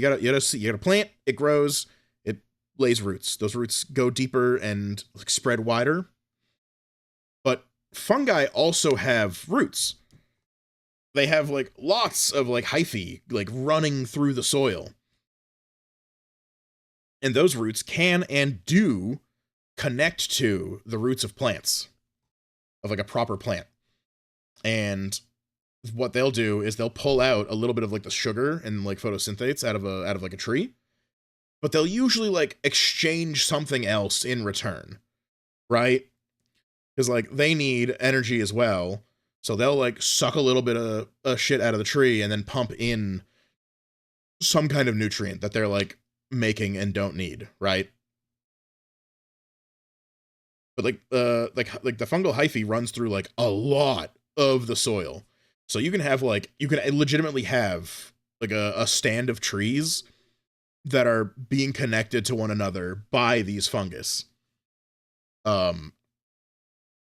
gotta plant, it grows, it lays roots. Those roots go deeper and like spread wider. But fungi also have roots. they have like lots of like hyphae like running through the soil. And those roots can and do connect to the roots of plants, of like a proper plant. And what they'll do is they'll pull out a little bit of like the sugar and like photosynthetates out of like a tree, but they'll usually like exchange something else in return, right? Because like they need energy as well, so they'll like suck a little bit of shit out of the tree and then pump in some kind of nutrient that they're like making and don't need, right? But like the fungal hyphae runs through like a lot of the soil. So you can have like, you can legitimately have like a stand of trees that are being connected to one another by these fungus.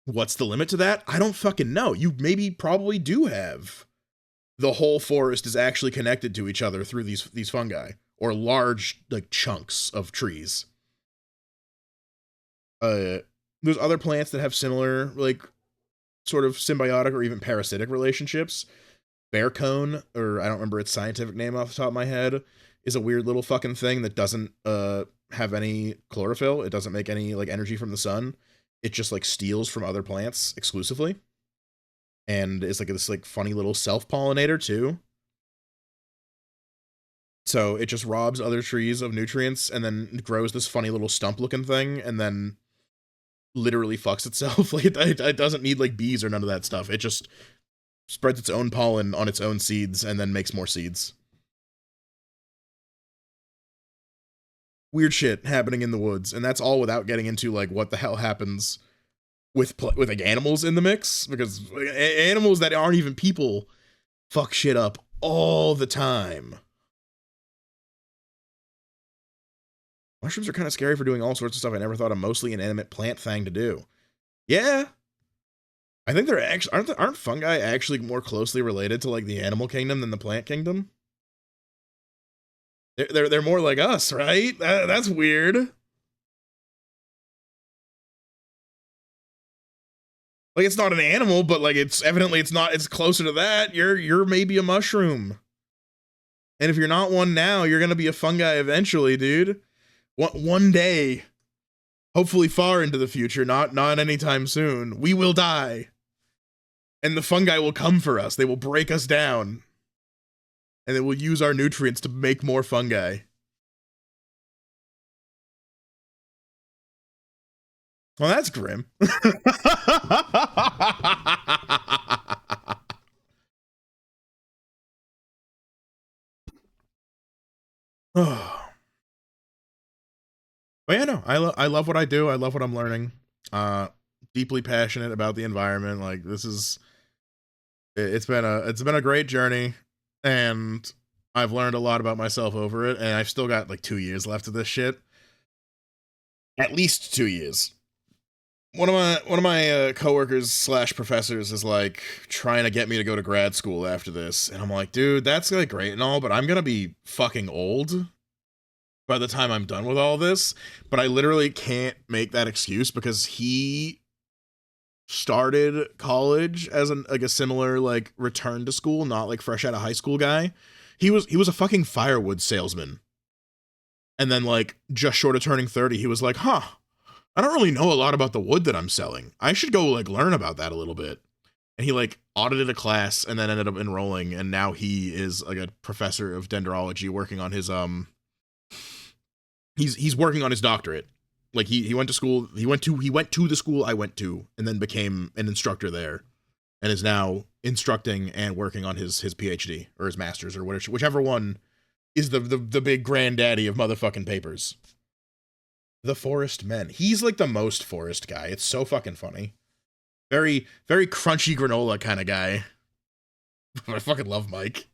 What's the limit to that? I don't fucking know. You maybe probably do have the whole forest is actually connected to each other through these fungi or large like chunks of trees. There's other plants that have similar like sort of symbiotic or even parasitic relationships. Bear cone, or I don't remember its scientific name off the top of my head, is a weird little fucking thing that doesn't have any chlorophyll. It doesn't make any like energy from the sun. It just like steals from other plants exclusively. And it's like this like funny little self-pollinator too. So it just robs other trees of nutrients and then grows this funny little stump looking thing and then literally fucks itself. Like it doesn't need like bees or none of that stuff. It just spreads its own pollen on its own seeds and then makes more seeds. Weird shit happening in the woods, and that's all without getting into like what the hell happens with like animals in the mix, because animals that aren't even people fuck shit up all the time. Mushrooms are kind of scary for doing all sorts of stuff I never thought a mostly inanimate plant thing to do. Yeah, I think they're actually aren't fungi actually more closely related to like the animal kingdom than the plant kingdom? They're more like us, right? That's weird. Like it's not an animal, but like it's evidently it's not. It's closer to that. You're maybe a mushroom, and if you're not one now, you're gonna be a fungi eventually, dude. One day, hopefully far into the future, not anytime soon, we will die, and the fungi will come for us. They will break us down, and they will use our nutrients to make more fungi. Well, that's grim. Oh. But yeah, no, I love what I do. I love what I'm learning. Deeply passionate about the environment. Like this is, it's been a great journey, and I've learned a lot about myself over it. And I've still got like 2 years left of this shit. At least 2 years. One of my coworkers slash professors is like trying to get me to go to grad school after this, and I'm like, dude, that's like great and all, but I'm gonna be fucking old by the time I'm done with all this. But I literally can't make that excuse because he started college as like a similar like return to school, not like fresh out of high school guy. He was a fucking firewood salesman. And then like just short of turning 30, he was like, "Huh, I don't really know a lot about the wood that I'm selling. I should go like learn about that a little bit." And he like audited a class and then ended up enrolling, and now he is like a professor of dendrology working on his he's working on his doctorate. Like he went to school, he went to the school I went to and then became an instructor there and is now instructing and working on his PhD or his master's or whichever one is the big granddaddy of motherfucking papers. The Forest Men. He's like the most forest guy. It's so fucking funny. Very, very crunchy granola kind of guy. I fucking love Mike.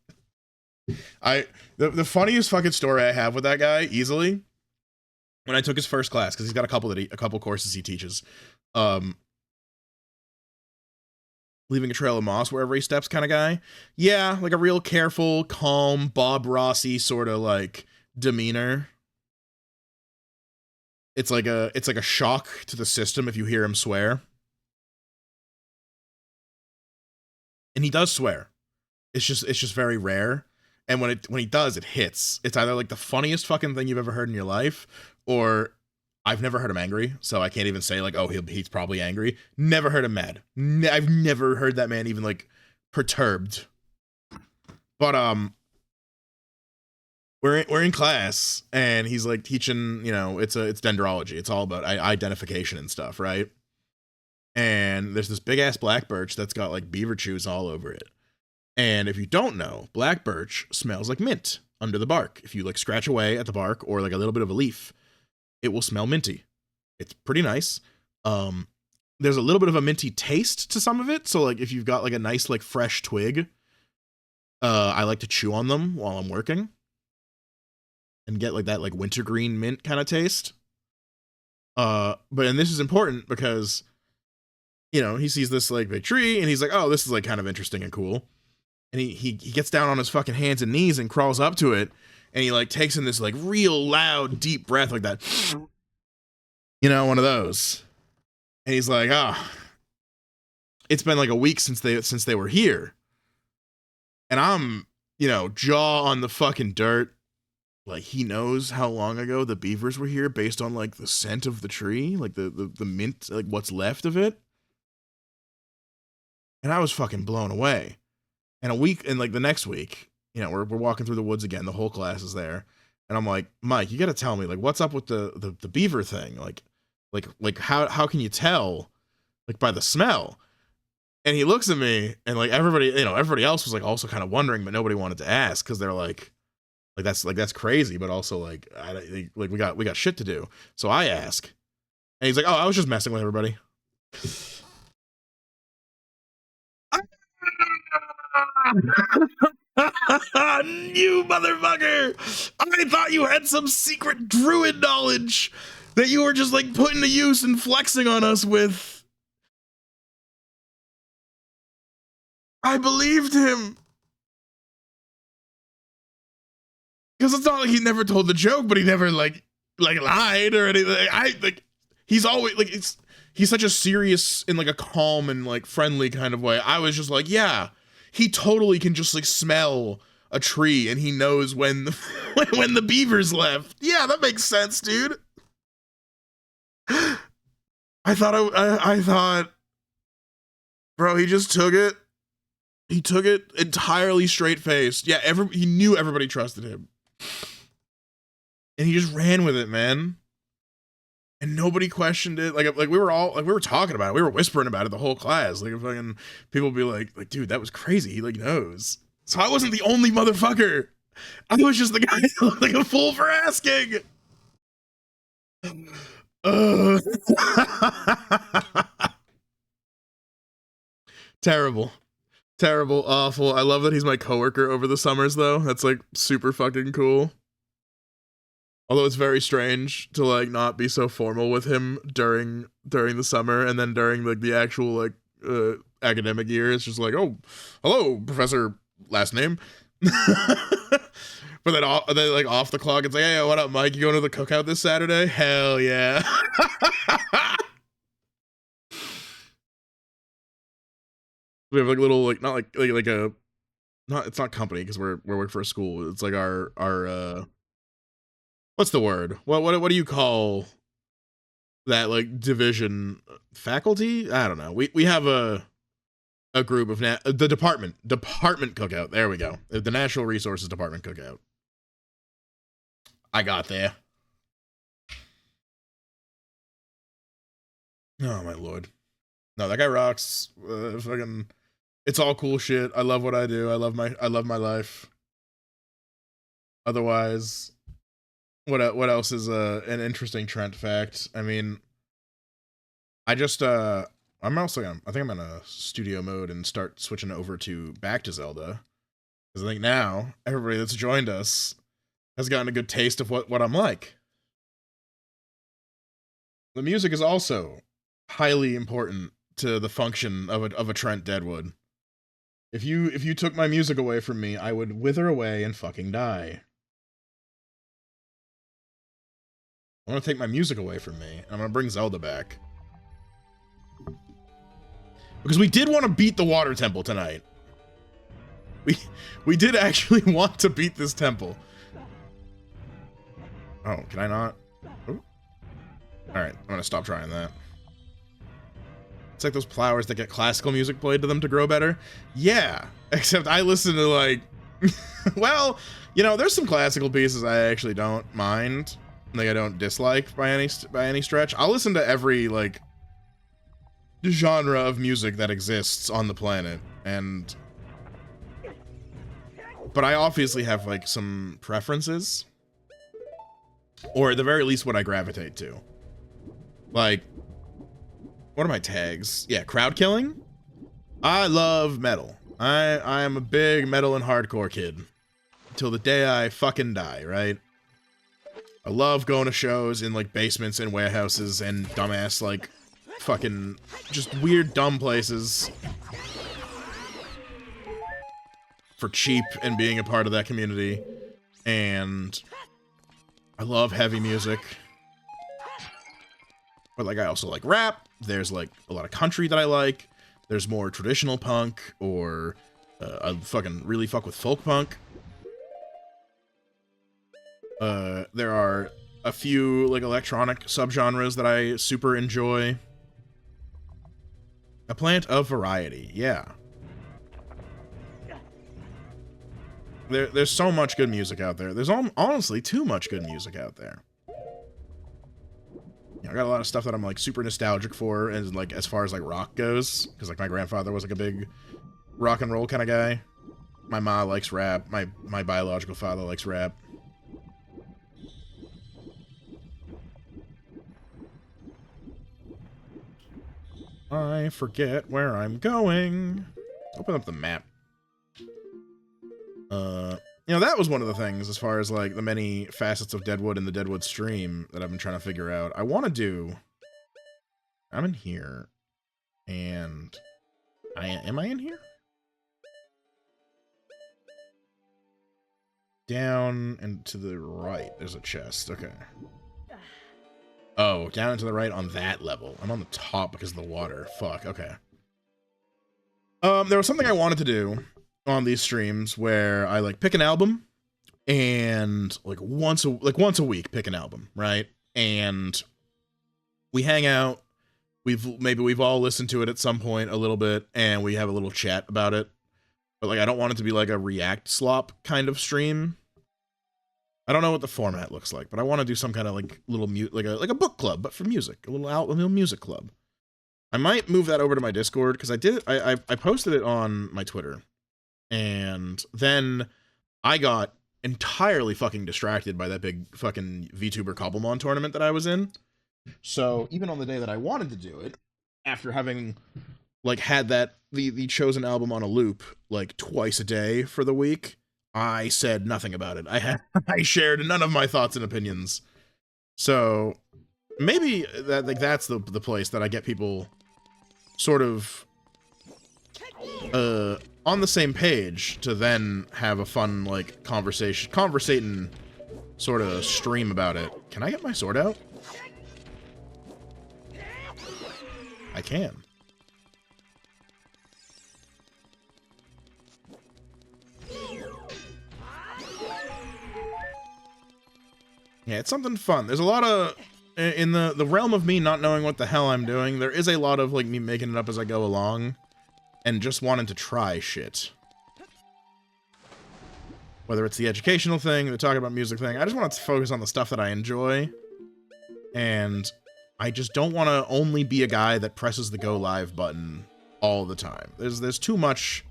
The funniest fucking story I have with that guy, easily, when I took his first class, because he's got a couple courses he teaches. Leaving a trail of moss wherever he steps kind of guy. Yeah, like a real careful, calm, Bob Rossi sort of like demeanor. It's like a shock to the system if you hear him swear. And he does swear. it's just very rare. And when he does, it hits. It's either like the funniest fucking thing you've ever heard in your life, or I've never heard him angry, so I can't even say like, oh, he's probably angry. Never heard him mad. I've never heard that man even like perturbed. But we're in class, and he's like teaching, it's dendrology. It's all about identification and stuff, right? And there's this big ass black birch that's got like beaver chews all over it. And if you don't know, black birch smells like mint under the bark. If you like scratch away at the bark or like a little bit of a leaf, it will smell minty. It's pretty nice. There's a little bit of a minty taste to some of it. So like if you've got like a nice like fresh twig, I like to chew on them while I'm working and get like that like wintergreen mint kind of taste. And this is important because, he sees this like big tree and he's like, oh, this is like kind of interesting and cool. And he gets down on his fucking hands and knees and crawls up to it, and he like takes in this like real loud deep breath like that, one of those. And he's like, it's been like a week since they were here, and I'm jaw on the fucking dirt, like he knows how long ago the beavers were here based on like the scent of the tree, like the mint, like what's left of it. And I was fucking blown away. And like the next week, we're walking through the woods again. The whole class is there. And I'm like, Mike, you got to tell me, like, what's up with the beaver thing? Like how can you tell, like, by the smell? And he looks at me, and like everybody else was like also kind of wondering, but nobody wanted to ask because they're like that's crazy, but also like we got shit to do. So I ask, and he's like, oh, I was just messing with everybody. You motherfucker! I thought you had some secret druid knowledge that you were just like putting to use and flexing on us with. I believed him. Because it's not like he never told the joke, but he never like lied or anything. He's always like he's such a serious and like a calm and like friendly kind of way. I was just like, yeah, he totally can just like smell a tree and he knows when the beavers left. Yeah, that makes sense, dude. I thought, bro, he just took it. He took it entirely straight faced. Yeah, he knew everybody trusted him. And he just ran with it, man. And nobody questioned it. Like we were talking about it. We were whispering about it the whole class. Like fucking people would be like, dude, that was crazy. He like knows. So I wasn't the only motherfucker. I was just the guy that looked like a fool for asking. Terrible. Terrible, awful. I love that he's my coworker over the summers though. That's like super fucking cool. Although it's very strange to like not be so formal with him during the summer, and then during like the actual like academic year, it's just like, oh, hello, professor, last name. But then like off the clock, it's like, hey, what up, Mike? You going to the cookout this Saturday? Hell yeah. We have like little like not like a not it's not company because we're working for a school. It's like our what's the word? What do you call that like division? Faculty? I don't know. We have a group of the department cookout. There we go. The Natural Resources Department cookout. I got there. Oh my lord. No, that guy rocks. Fucking, it's all cool shit. I love what I do. I love my life. Otherwise, what else is an interesting Trent fact? I mean, I just I think I'm in a studio mode and start switching over back to Zelda, because I think now everybody that's joined us has gotten a good taste of what I'm like. The music is also highly important to the function of a Trent Deadwood. If you took my music away from me, I would wither away and fucking die. I want to take my music away from me, and I'm gonna bring Zelda back. Because we did want to beat the Water Temple tonight. We we did actually want to beat this temple. Oh, can I not? Ooh. All right, I'm gonna stop trying that. It's like those flowers that get classical music played to them to grow better. Yeah, except I listen to like, well, you know, there's some classical pieces I actually don't mind, like I don't dislike by any stretch. I'll listen to every like genre of music that exists on the planet, but I obviously have like some preferences, or at the very least what I gravitate to. Like, what are my tags? Yeah, crowd killing. I love metal. I am a big metal and hardcore kid until the day I fucking die, right? I love going to shows in like basements and warehouses and dumbass like fucking just weird dumb places for cheap and being a part of that community. And I love heavy music, but like I also like rap. There's like a lot of country that I like. There's more traditional punk, or I fucking really fuck with folk punk. There are a few like electronic subgenres that I super enjoy. A plant of variety, yeah. There's so much good music out there. There's honestly too much good music out there. I got a lot of stuff that I'm like super nostalgic for, and like as far as like rock goes, because like my grandfather was like a big rock and roll kind of guy. My ma likes rap. My biological father likes rap. I forget where I'm going. Open up the map. You know, that was one of the things as far as like the many facets of Deadwood in the Deadwood stream that I've been trying to figure out. I want to do. I'm in here, and am I in here? Down and to the right. There's a chest. Okay. Oh, down and to the right on that level. I'm on the top because of the water. Fuck. Okay. There was something I wanted to do on these streams where I like pick an album and like once a week pick an album, right? And we hang out. Maybe we've all listened to it at some point a little bit, and we have a little chat about it. But like I don't want it to be like a React slop kind of stream. I don't know what the format looks like, but I want to do some kind of like little like a book club, but for music, a little music club. I might move that over to my Discord because I posted it on my Twitter, and then I got entirely fucking distracted by that big fucking VTuber Cobblemon tournament that I was in. So even on the day that I wanted to do it, after having like had the chosen album on a loop like twice a day for the week, I said nothing about it. I shared none of my thoughts and opinions. So maybe that's the place that I get people sort of on the same page to then have a fun like conversating sort of stream about it. Can I get my sword out? I can. Yeah, it's something fun. There's a lot of, in the realm of me not knowing what the hell I'm doing, there is a lot of like me making it up as I go along and just wanting to try shit. Whether it's the educational thing, the talking about music thing, I just want to focus on the stuff that I enjoy. And I just don't want to only be a guy that presses the go live button all the time. There's too much,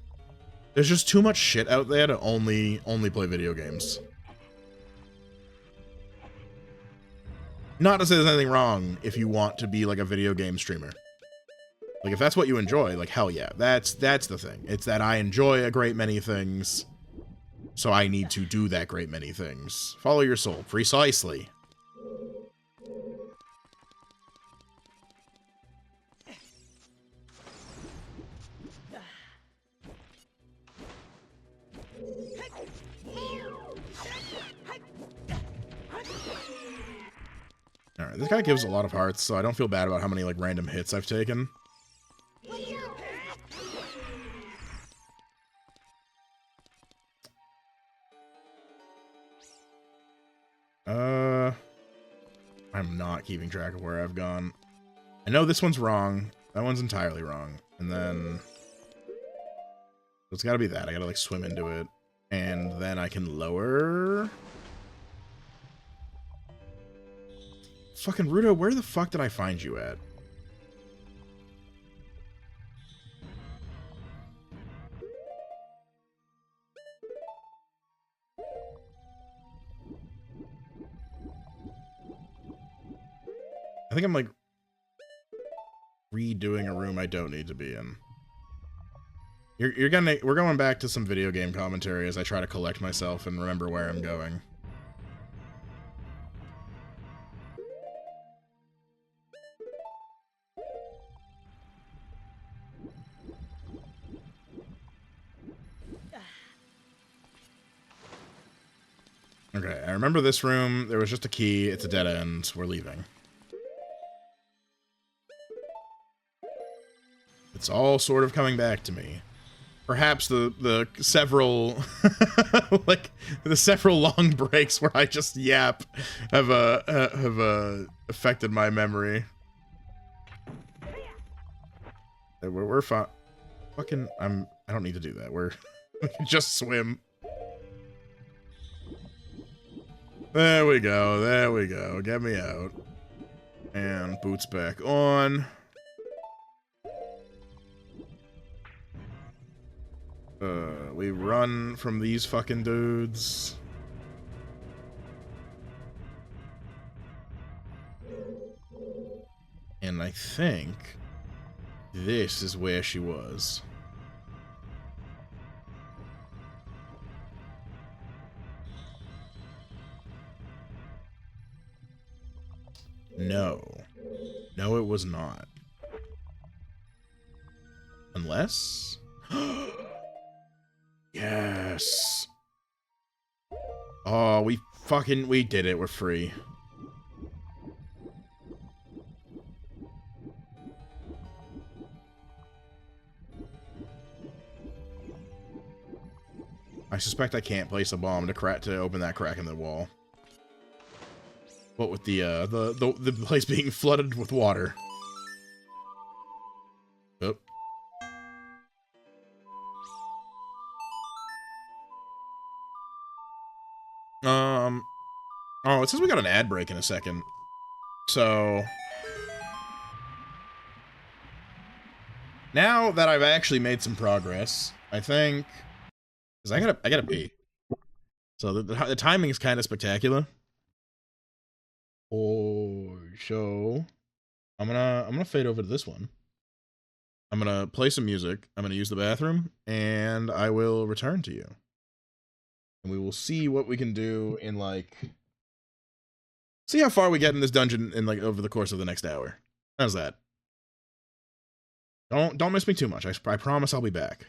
there's just too much shit out there to only play video games. Not to say there's anything wrong if you want to be like a video game streamer. Like if that's what you enjoy, like hell yeah, that's the thing. It's that I enjoy a great many things, so I need to do that great many things. Follow your soul, precisely. Alright, this guy gives a lot of hearts, so I don't feel bad about how many, like, random hits I've taken. I'm not keeping track of where I've gone. I know this one's wrong. That one's entirely wrong. And then it's got to be that. I got to like swim into it, and then I can lower. Fucking Rudo, where the fuck did I find you at? I think I'm like redoing a room I don't need to be in. We're going back to some video game commentary as I try to collect myself and remember where I'm going. Okay, I remember this room. There was just a key. It's a dead end. We're leaving. It's all sort of coming back to me. Perhaps the several like the several long breaks where I just yap have affected my memory. We're fine. Fucking I don't need to do that. We can just swim. There we go. There we go. Get me out. And boots back on. We run from these fucking dudes. And I think this is where she was. No. No, it was not. Unless... Yes. Oh, we did it. We're free. I suspect I can't place a bomb to open that crack in the wall. What with the place being flooded with water. Oh. Oh, it says we got an ad break in a second. So now that I've actually made some progress, I think, because I gotta pee. So the timing is kind of spectacular. Oh, so I'm gonna fade over to this one. I'm gonna play some music. I'm gonna use the bathroom, and I will return to you. And we will see what we can do in like, see how far we get in this dungeon in like over the course of the next hour. How's that? Don't miss me too much. I promise I'll be back.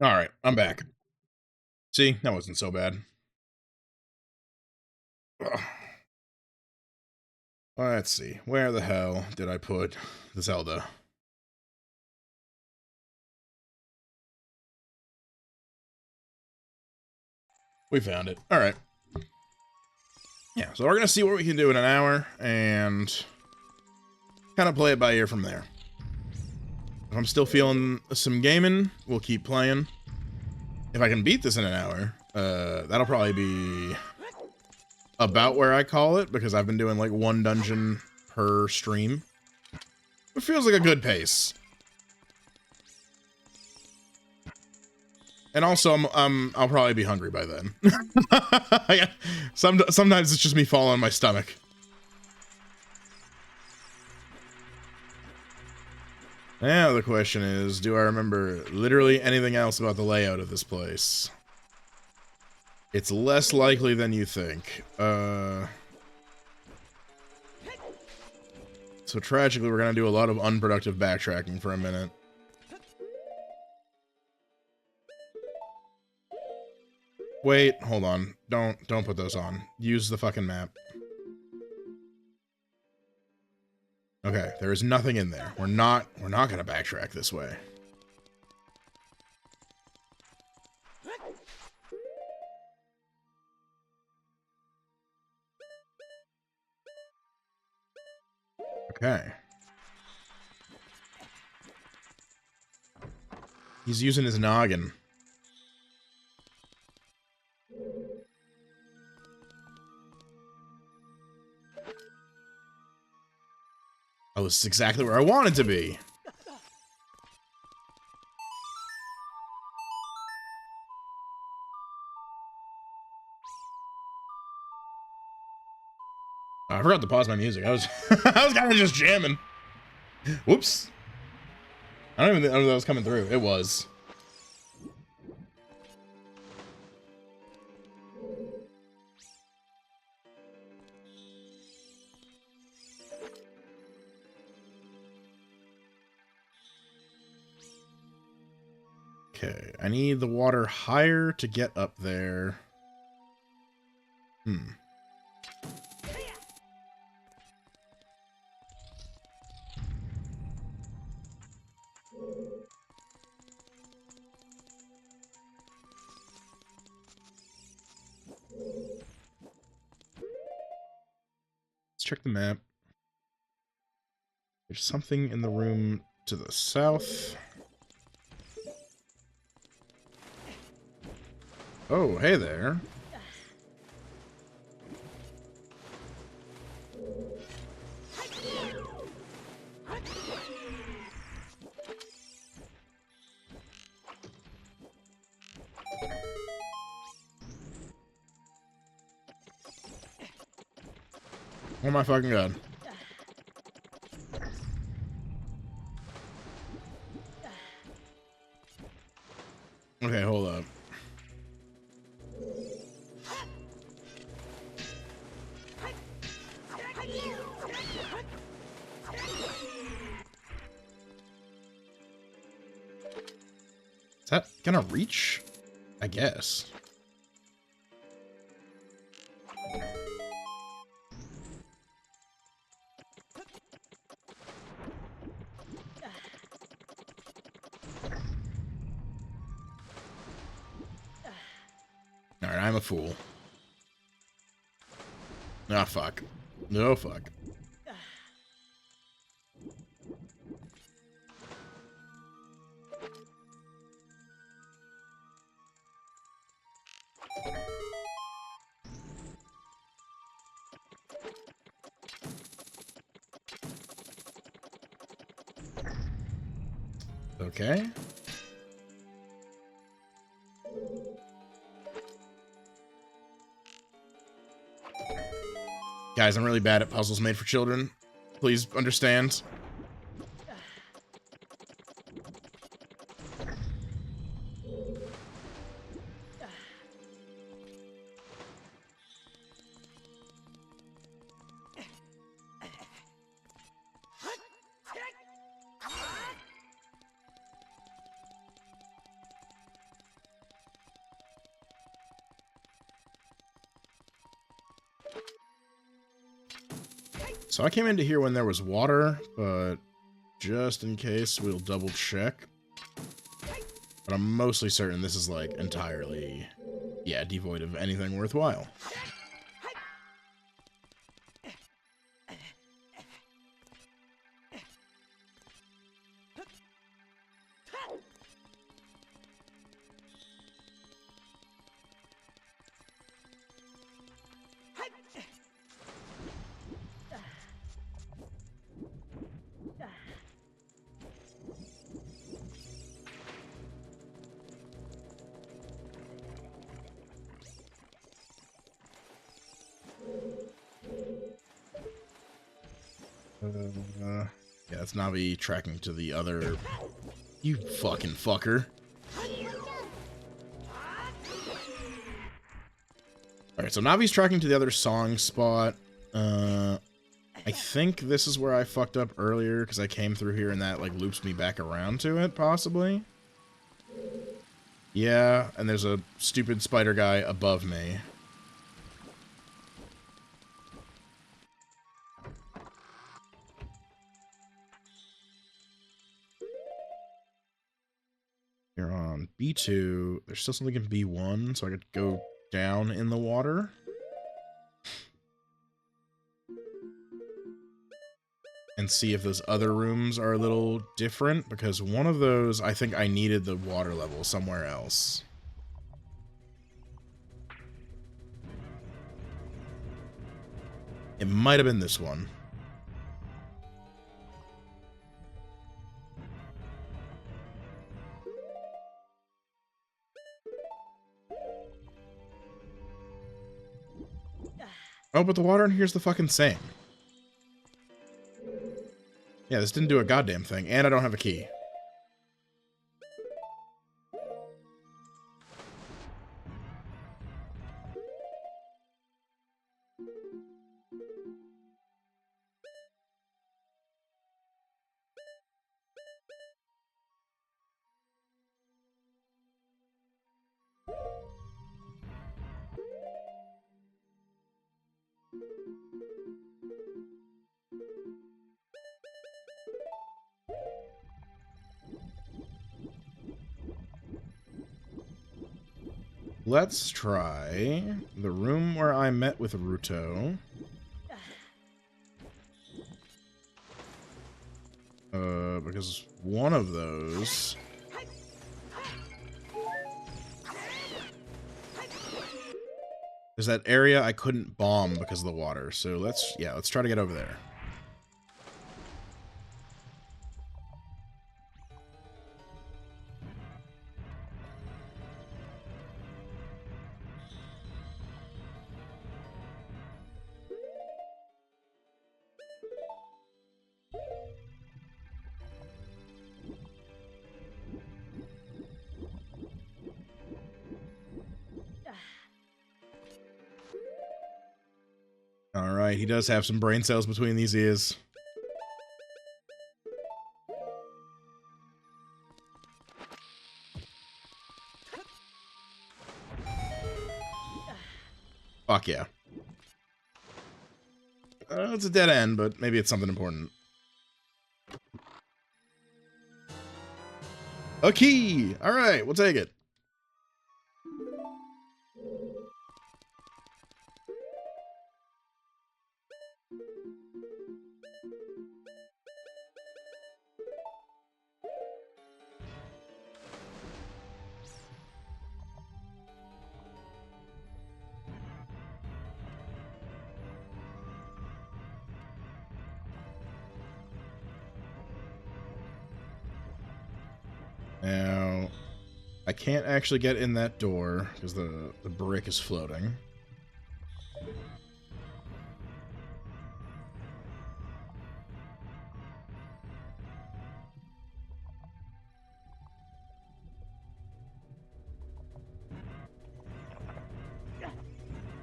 All right, I'm back. See, that wasn't so bad. Ugh. Let's see. Where the hell did I put the Zelda? We found it. All right. Yeah, so we're going to see what we can do in an hour and kind of play it by ear from there. If I'm still feeling some gaming, we'll keep playing. If I can beat this in an hour, that'll probably be about where I call it, because I've been doing like one dungeon per stream. It feels like a good pace. And also, I'll probably be hungry by then. Sometimes it's just me falling on my stomach. Now the question is, do I remember literally anything else about the layout of this place? It's less likely than you think. So tragically, we're gonna do a lot of unproductive backtracking for a minute. Wait, hold on. Don't put those on. Use the fucking map. Okay, there is nothing in there. We're not gonna backtrack this way. Okay. He's using his noggin. Oh, this is exactly where I wanted to be. Oh, I forgot to pause my music. I was I was kind of just jamming. Whoops. I don't even know if that was coming through. It was. Okay, I need the water higher to get up there. Let's check the map. There's something in the room to the south. Oh, hey there. Oh my fucking god. Okay, hold up. Is that gonna reach? I guess. Alright, I'm a fool. Ah, fuck. No, fuck. Okay. Guys, I'm really bad at puzzles made for children. Please understand. So I came into here when there was water, but just in case, we'll double check. But I'm mostly certain this is, like, entirely, yeah, devoid of anything worthwhile. Yeah, that's Navi tracking to the other... You fucking fucker. Alright, so Navi's tracking to the other song spot. I think this is where I fucked up earlier, because I came through here and that, like, loops me back around to it, possibly? Yeah, and there's a stupid spider guy above me. You're on B2. There's still something in B1, so I could go down in the water. And see if those other rooms are a little different, because one of those, I think I needed the water level somewhere else. It might have been this one. Oh, but the water in here's the fucking same. Yeah, this didn't do a goddamn thing, and I don't have a key. Let's try the room where I met with Ruto. Because one of those... There's that area I couldn't bomb because of the water, so let's try to get over there. Alright, he does have some brain cells between these ears. Fuck yeah. It's a dead end, but maybe it's something important. A key! Alright, we'll take it. Now, I can't actually get in that door because the brick is floating.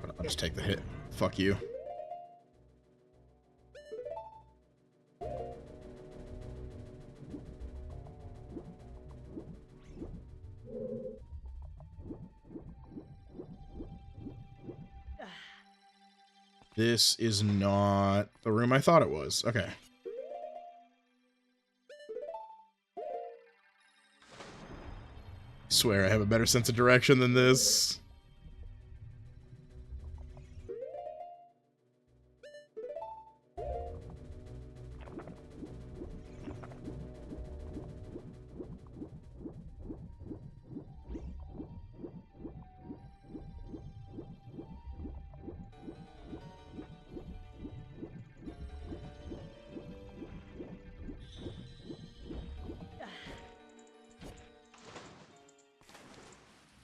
But I'll just take the hit. Fuck you. This is not the room I thought it was. Okay. I swear I have a better sense of direction than this.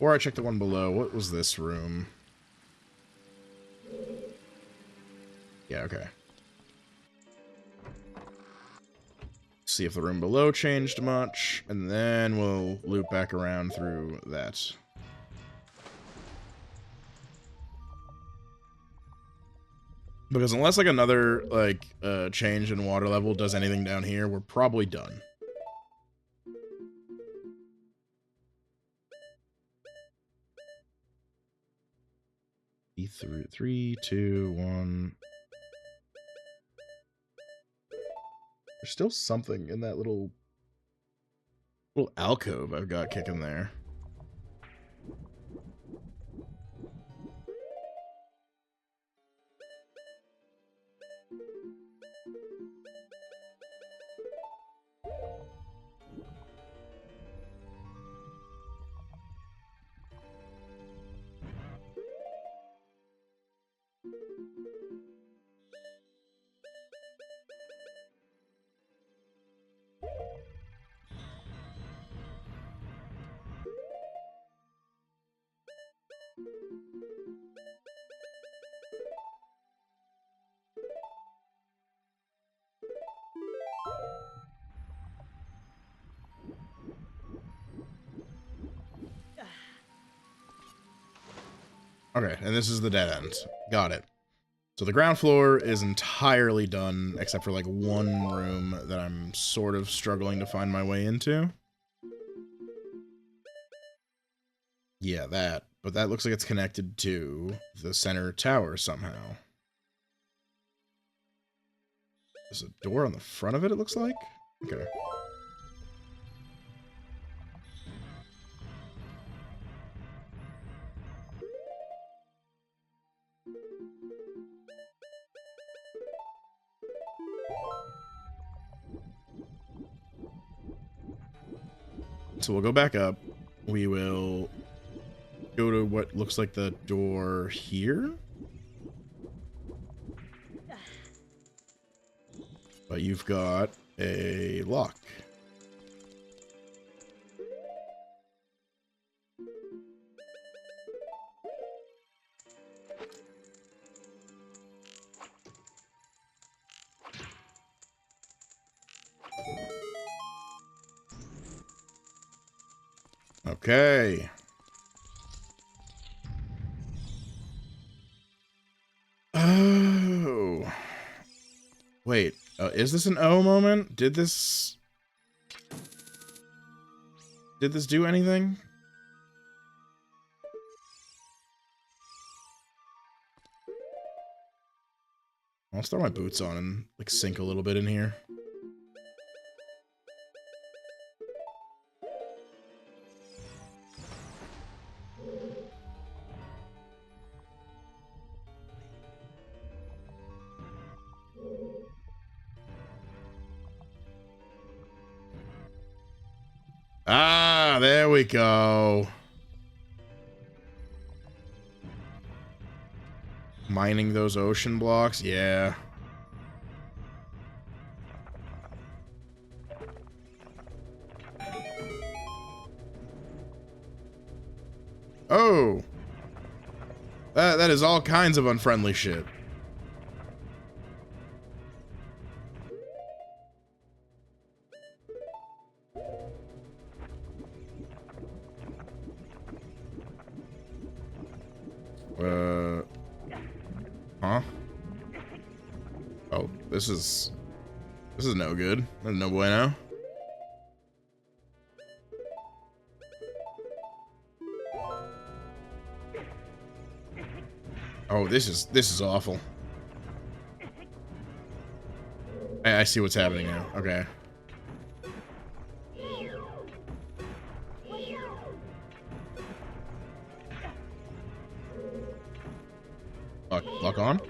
Or I checked the one below. What was this room? Yeah, okay. See if the room below changed much, and then we'll loop back around through that. Because unless, like, another, like, change in water level does anything down here, we're probably done. E3, 3, 2, 1. There's still something in that little alcove I've got kicking there. Okay, and this is the dead end. Got it. So the ground floor is entirely done, except for, like, one room that I'm sort of struggling to find my way into. Yeah, that. But that looks like it's connected to the center tower somehow. There's a door on the front of it, it looks like? Okay. So we'll go back up. We will go to what looks like the door here. But you've got a lock. Okay. Oh. Wait, is this an O moment? Did this do anything? I'll throw my boots on and, like, sink a little bit in here. Ah, there we go. Mining those ocean blocks, yeah. Oh. That is all kinds of unfriendly shit. Huh? Oh, this is no good. No bueno. Oh, this is awful. I see what's happening now. Okay. Lock on.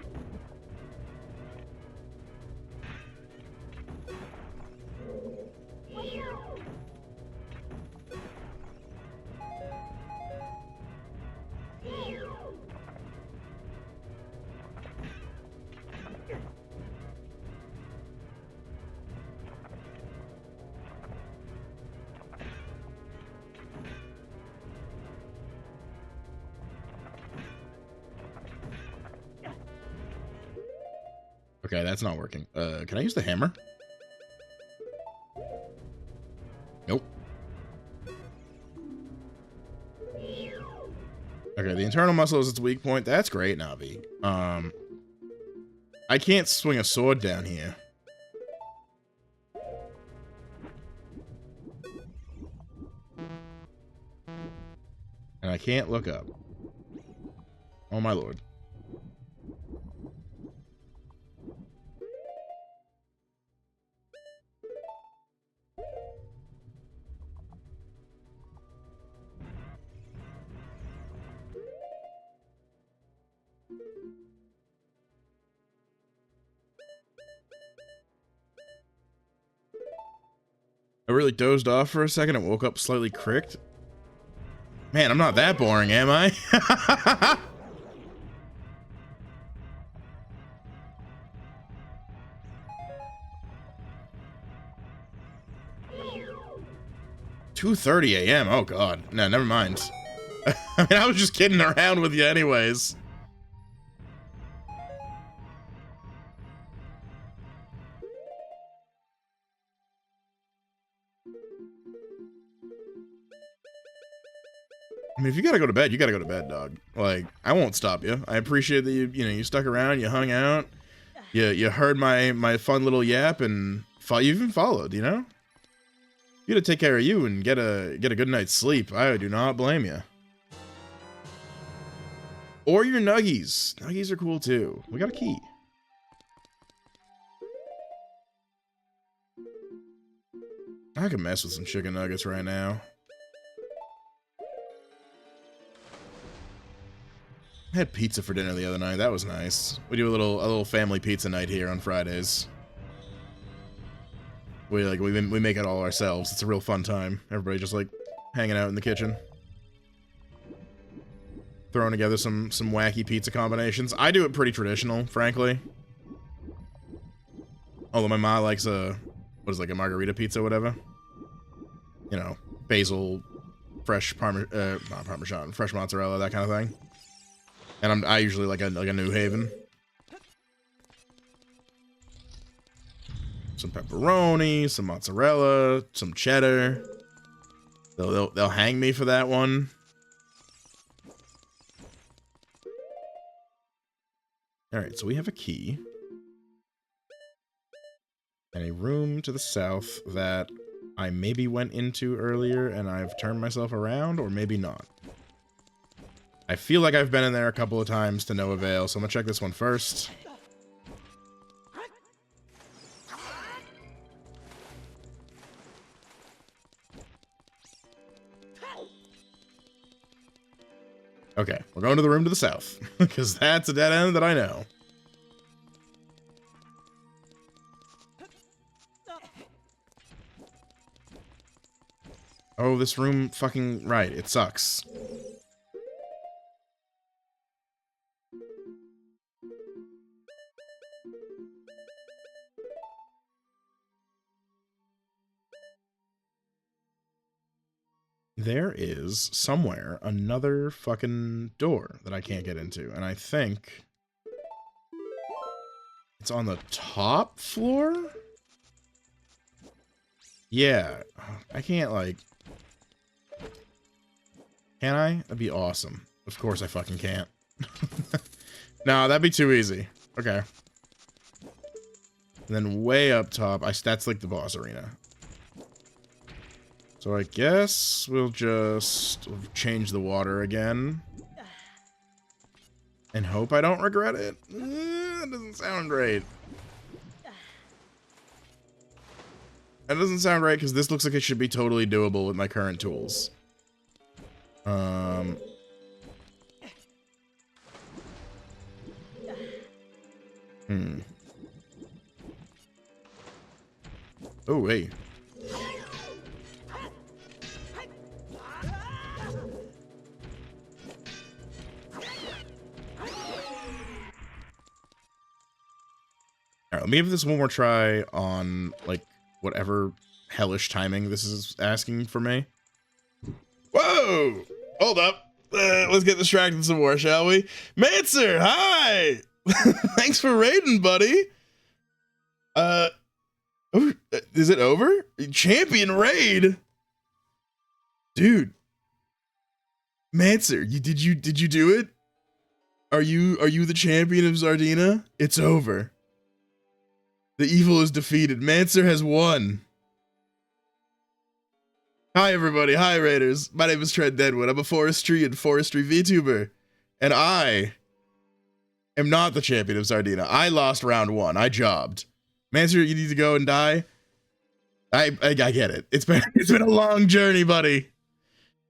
Okay, that's not working. Can I use the hammer? Nope. Okay, the internal muscle is its weak point. That's great, Navi. I can't swing a sword down here. And I can't look up. Oh my lord. I really dozed off for a second and woke up slightly cricked. Man, I'm not that boring, am I? $2:30 a.m. Oh god. No, never mind. I mean, I was just kidding around with you anyways. I mean, if you gotta go to bed, you gotta go to bed, dog. Like, I won't stop you. I appreciate that you stuck around, you hung out, you heard my fun little yap, and you even followed, you know? You gotta take care of you and get a good night's sleep. I do not blame you. Or your nuggies. Nuggies are cool too. We got a key. I can mess with some chicken nuggets right now. I had pizza for dinner the other night. That was nice. We do a little family pizza night here on Fridays. We make it all ourselves. It's a real fun time. Everybody just like hanging out in the kitchen, throwing together some wacky pizza combinations. I do it pretty traditional, frankly. Although my ma likes a margarita pizza, or whatever. You know, basil, fresh not Parmesan, fresh mozzarella, that kind of thing. And I usually like a New Haven. Some pepperoni, some mozzarella, some cheddar. They'll hang me for that one. All right, so we have a key and a room to the south that I maybe went into earlier and I've turned myself around, or maybe not. I feel like I've been in there a couple of times to no avail, so I'm gonna check this one first. Okay, we're going to the room to the south, because that's a dead end that I know. Oh, this room fucking right, it sucks. There is somewhere another fucking door that I can't get into, and I think it's on the top floor? Yeah, I can't, like... Can I? That'd be awesome. Of course I fucking can't. No, that'd be too easy. Okay. And then way up top, that's like the boss arena. So I guess we'll just change the water again. And hope I don't regret it. That doesn't sound great. That doesn't sound right because this looks like it should be totally doable with my current tools. Hmm. Oh, hey. All right, let me give this one more try on, like, whatever hellish timing this is asking for me. Whoa! Hold up. Let's get distracted some more, shall we? Mancer, hi! Thanks for raiding, buddy. Is it over? Champion raid? Dude. Mancer, did you do it? Are you the champion of Zardina? It's over. The evil is defeated. Mancer has won. Hi everybody, hi Raiders. My name is Trent Deadwood. I'm a forestry and forestry VTuber. And I am not the champion of Zardina. I lost round 1. I jobbed. Mancer, you need to go and die. I get it. It's been a long journey, buddy.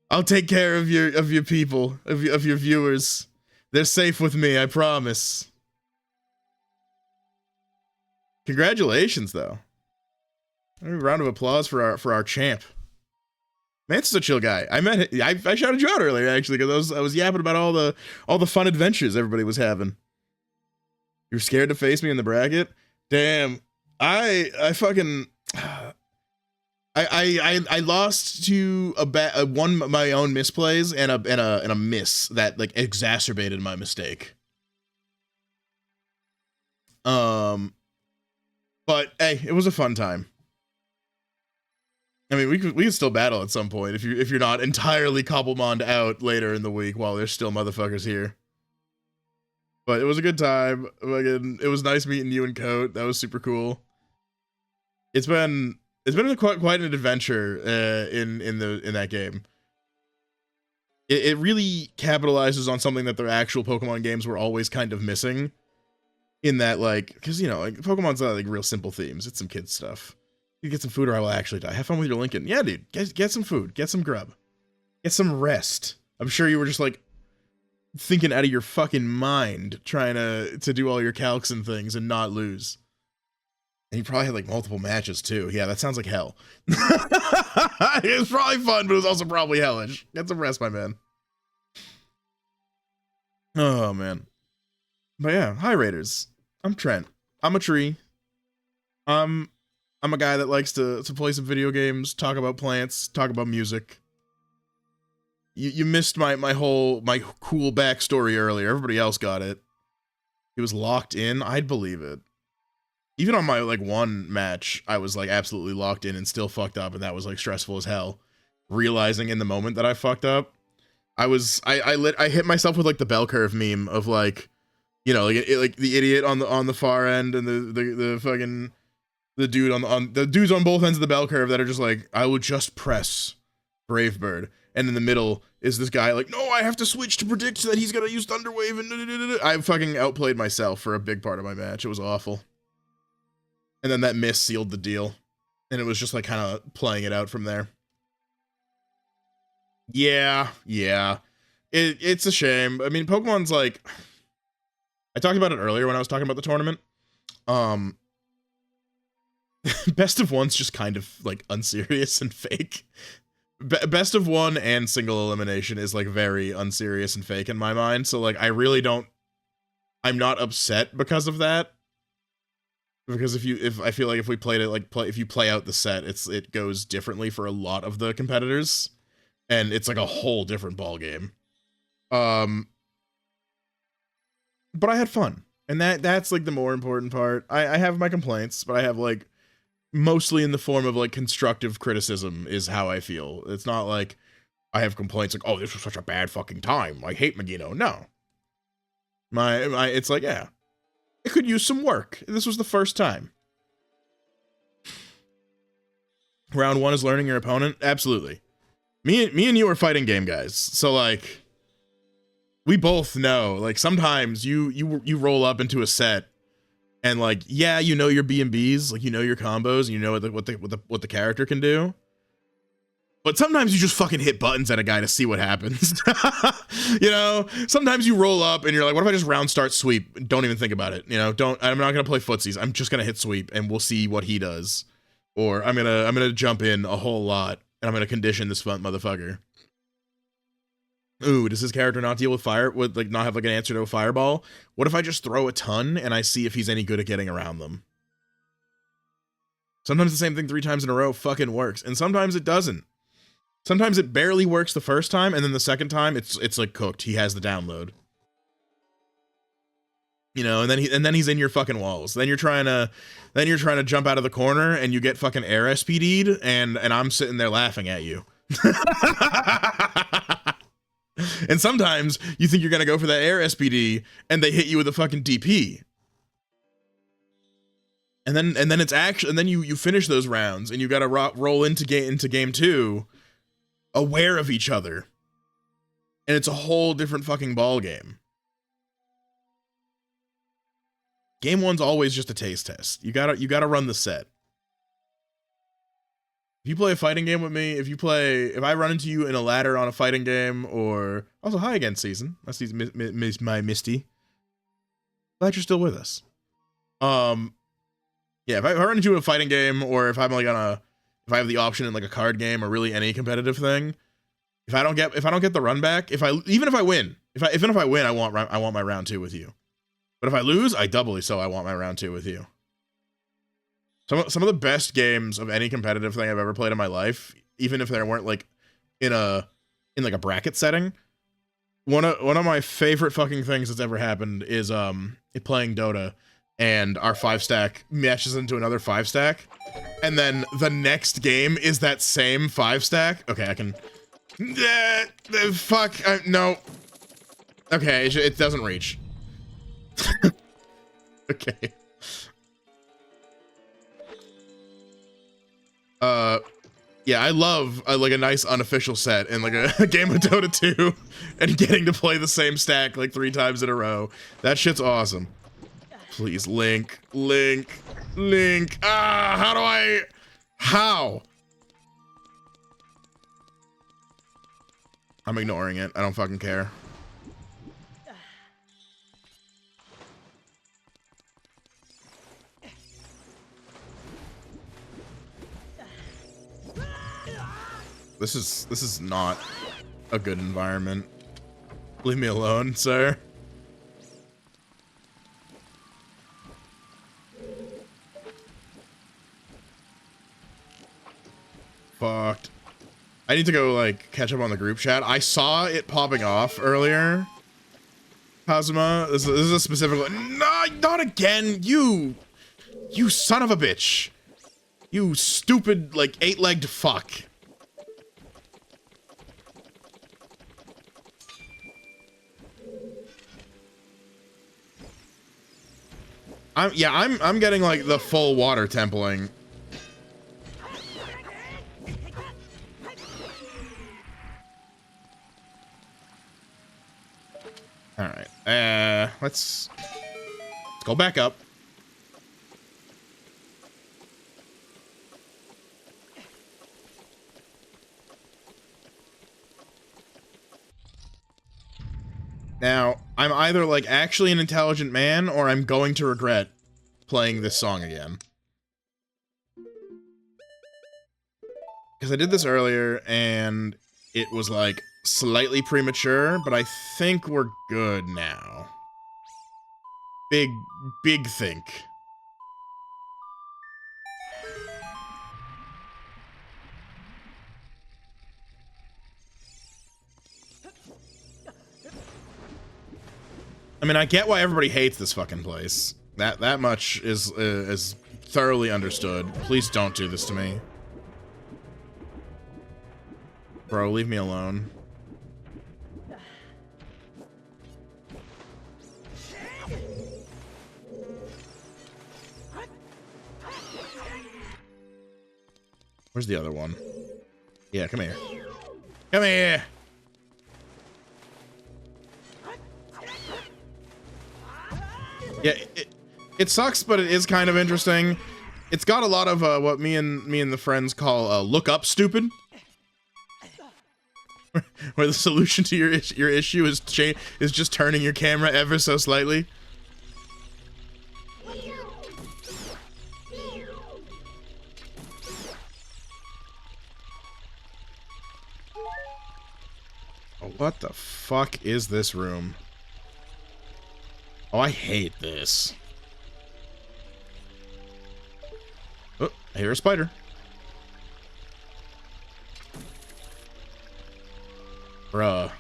I'll take care of your people, of your viewers. They're safe with me, I promise. Congratulations, though. A round of applause for our champ. Mancer's a chill guy. I shouted you out earlier actually because I was yapping about all the fun adventures everybody was having. You're scared to face me in the bracket? Damn. I fucking I lost to one my own misplays and a miss that like exacerbated my mistake. But hey, it was a fun time. I mean, we could still battle at some point if you're not entirely Cobblemond out later in the week while there's still motherfuckers here. But it was a good time. It was nice meeting you and Coat. That was super cool. It's been quite an adventure in that game. It really capitalizes on something that their actual Pokemon games were always kind of missing. In that, like, because, you know, like, Pokemon's not, like, real simple themes. It's some kids stuff. You get some food or I will actually die. Have fun with your Lincoln. Yeah, dude. Get some food. Get some grub. Get some rest. I'm sure you were just, like, thinking out of your fucking mind trying to do all your calcs and things and not lose. And you probably had, like, multiple matches, too. Yeah, that sounds like hell. It was probably fun, but it was also probably hellish. Get some rest, my man. Oh, man. But yeah, hi, Raiders. I'm Trent. I'm a tree. I'm a guy that likes to play some video games, talk about plants, talk about music. You missed my cool backstory earlier. Everybody else got it. He was locked in. I'd believe it. Even on my like one match, I was like absolutely locked in and still fucked up, and that was like stressful as hell. Realizing in the moment that I fucked up, I hit myself with like the bell curve meme of like, you know, like the idiot on the far end and the fucking the dude on the dudes on both ends of the bell curve that are just like, I will just press Brave Bird, and in the middle is this guy like, no, I have to switch to predict that he's gonna use Thunder Wave, and I fucking outplayed myself for a big part of my match. It was awful, and then that miss sealed the deal, and it was just like kind of playing it out from there. Yeah, it's a shame. I mean, Pokemon's like, I talked about it earlier when I was talking about the tournament. Best of one's just kind of like unserious and fake. Best of one and single elimination is like very unserious and fake in my mind. So like, I'm not upset because of that. Because if I feel like if we played it like if you play out the set, it goes differently for a lot of the competitors, and it's like a whole different ball game. But I had fun, and that's like the more important part. I have my complaints, but I have like mostly in the form of like constructive criticism is how I feel. It's not like I have complaints like, oh, this was such a bad fucking time, I hate Magino. No, it's like, yeah, it could use some work. This was the first time. Round 1 is learning your opponent. Absolutely. Me and you are fighting game guys, so like, we both know, like, sometimes you roll up into a set And like, yeah, you know your B&Bs, like you know your combos, and you know what the character can do. But sometimes you just fucking hit buttons at a guy to see what happens. You know, sometimes you roll up and you're like, what if I just round start sweep? Don't even think about it. You know, I'm not gonna play footsies. I'm just gonna hit sweep and we'll see what he does. Or I'm gonna jump in a whole lot and I'm gonna condition this fun motherfucker. Ooh, does his character not deal with fire? Would like not have like an answer to a fireball? What if I just throw a ton and I see if he's any good at getting around them? Sometimes the same thing 3 times in a row fucking works, and sometimes it doesn't. Sometimes it barely works the first time, and then the second time it's like cooked. He has the download. You know, and then he's in your fucking walls. Then you're trying to jump out of the corner and you get fucking air SPD'd, and I'm sitting there laughing at you. And sometimes you think you're gonna go for that air SPD and they hit you with a fucking DP. And then it's actually, and then you finish those rounds and you gotta roll into game 2 aware of each other. And it's a whole different fucking ball game. Game 1's always just a taste test. You gotta run the set. If you play a fighting game with me, if I run into you in a ladder on a fighting game, or also hi again, Season. I see my Misty. Glad you're still with us. Yeah, if I run into a fighting game, or if I'm like if I have the option in like a card game or really any competitive thing, if I don't get the run back, even if I win, I want my round 2 with you. But if I lose, I doubly so I want my round 2 with you. Some of the best games of any competitive thing I've ever played in my life, even if they weren't like in like a bracket setting. One of my favorite fucking things that's ever happened is playing Dota, and our 5-stack matches into another 5-stack, and then the next game is that same 5-stack. Okay, I can. Fuck no. Okay, it doesn't reach. Okay. Yeah, I love like a nice unofficial set and like a game of Dota 2 and getting to play the same stack like 3 times in a row. That shit's awesome. Please, Link. Ah, how? I'm ignoring it. I don't fucking care. This is not a good environment. Leave me alone, sir. Fucked. I need to go like catch up on the group chat. I saw it popping off earlier. Kazuma, this is a specific. No, not again. You son of a bitch. You stupid like 8-legged fuck. I'm getting like the full water templing. All right, let's go back up. Now, I'm either like actually an intelligent man or I'm going to regret playing this song again. Because I did this earlier and it was like slightly premature, but I think we're good now. Big think. I mean, I get why everybody hates this fucking place. That much is thoroughly understood. Please don't do this to me. Bro, leave me alone. Where's the other one? Yeah, come here. Come here! Yeah, It sucks, but it is kind of interesting. It's got a lot of what me and the friends call look up stupid. Where the solution to your issue is just turning your camera ever so slightly. Oh, what the fuck is this room? Oh, I hate this. Oh, I hear a spider. Bruh.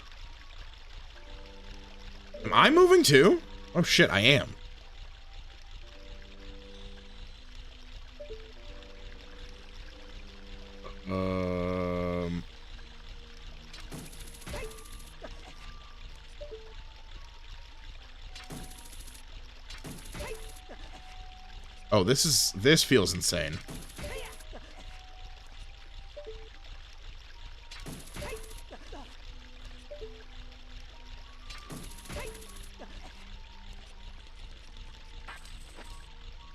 Am I moving too? Oh shit, I am. Oh, this feels insane.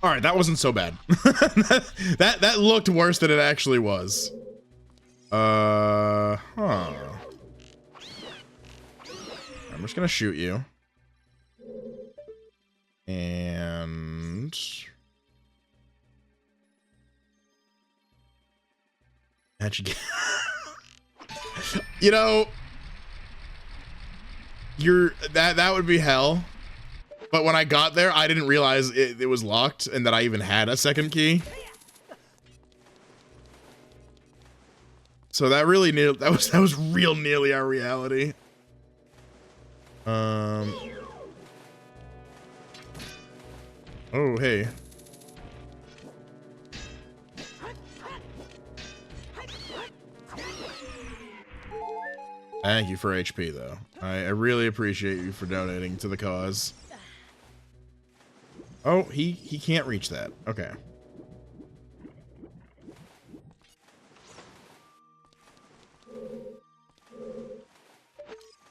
All right, that wasn't so bad. that looked worse than it actually was. Huh. I'm just gonna shoot you. And how'd you get? You know, that would be hell. But when I got there, I didn't realize it was locked and that I even had a second key. So that really that was real nearly our reality. Oh, hey. Thank you for HP, though. I really appreciate you for donating to the cause. Oh, he can't reach that. Okay.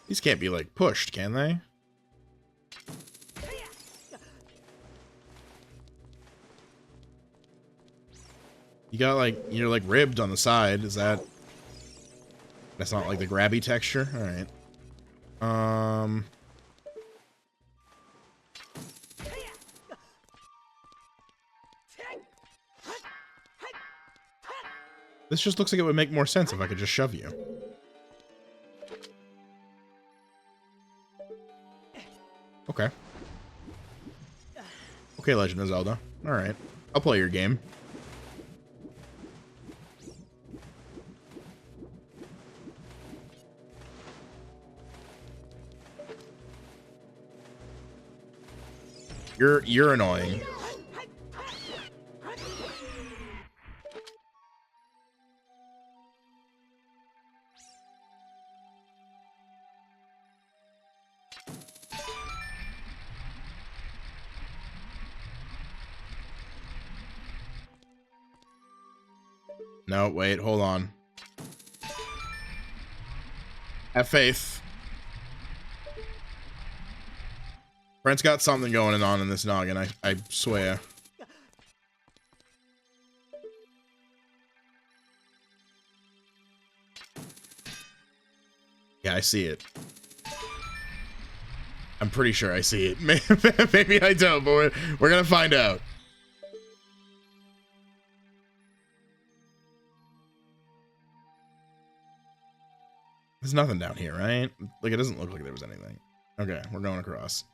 These can't be, like, pushed, can they? You got, like, you're, like, ribbed on the side. Is that... That's not, like, the grabby texture? Alright. This just looks like it would make more sense if I could just shove you. Okay. Okay, Legend of Zelda. Alright. I'll play your game. You're annoying. No, wait, hold on. Have faith. Brent's got something going on in this noggin, I swear. Yeah, I see it. I'm pretty sure I see it. Maybe I don't, but we're gonna find out. There's nothing down here, right? Like, it doesn't look like there was anything. Okay, we're going across.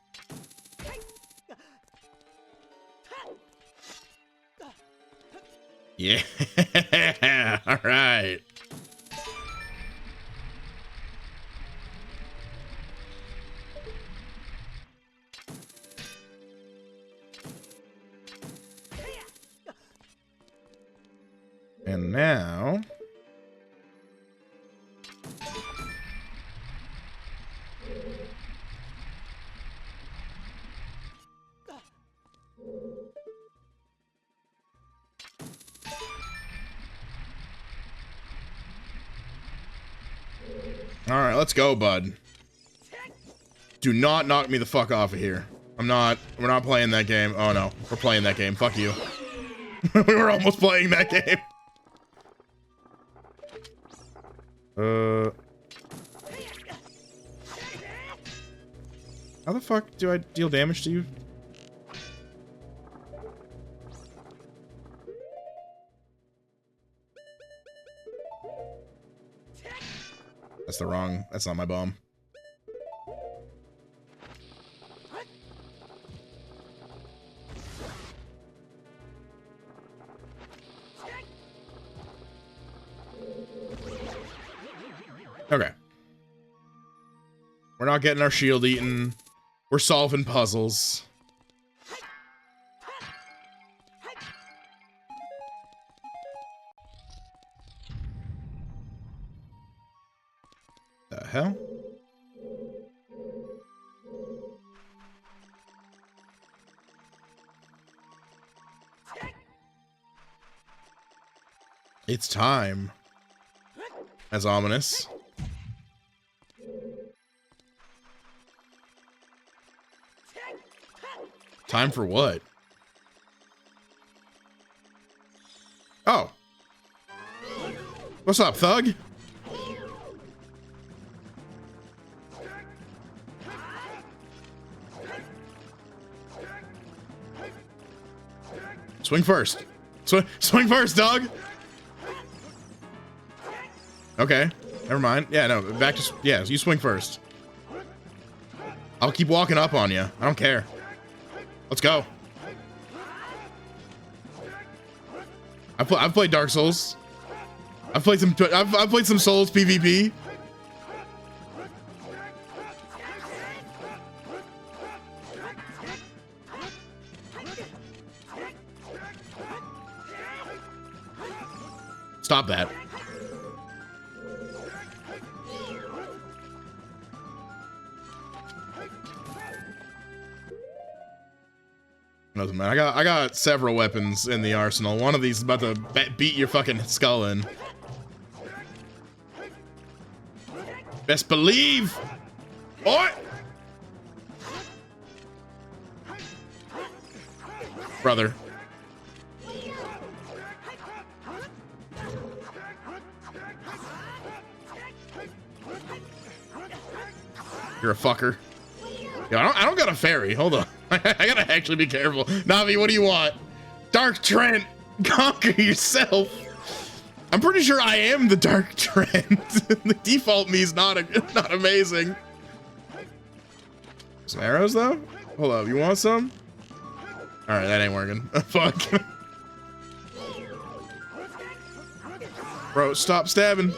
Yeah, all right. And now... All right, let's go, bud. Do not knock me the fuck off of here. We're not playing that game. Oh no, we're playing that game. Fuck you. We were almost playing that game. How the fuck do I deal damage to you? That's not my bomb. Okay. We're not getting our shield eaten. We're solving puzzles. The hell? It's time. As ominous. Time for what? Oh. What's up, thug? Swing first. Swing first, dog. Okay. Never mind. Yeah, no. Back to... Yeah, you swing first. I'll keep walking up on you. I don't care. Let's go. I've played Dark Souls. I've played some Souls PvP. Stop that. Doesn't matter. I got several weapons in the arsenal. One of these is about to beat your fucking skull in. Best believe. Boy. Brother. You're a fucker. Yo, I don't got a fairy. Hold on. I gotta actually be careful. Navi, what do you want? Dark Trent, conquer yourself. I'm pretty sure I am the Dark Trent. The default me is not amazing. Some arrows though? Hold up, you want some? All right, that ain't working. Fuck. Bro, stop stabbing.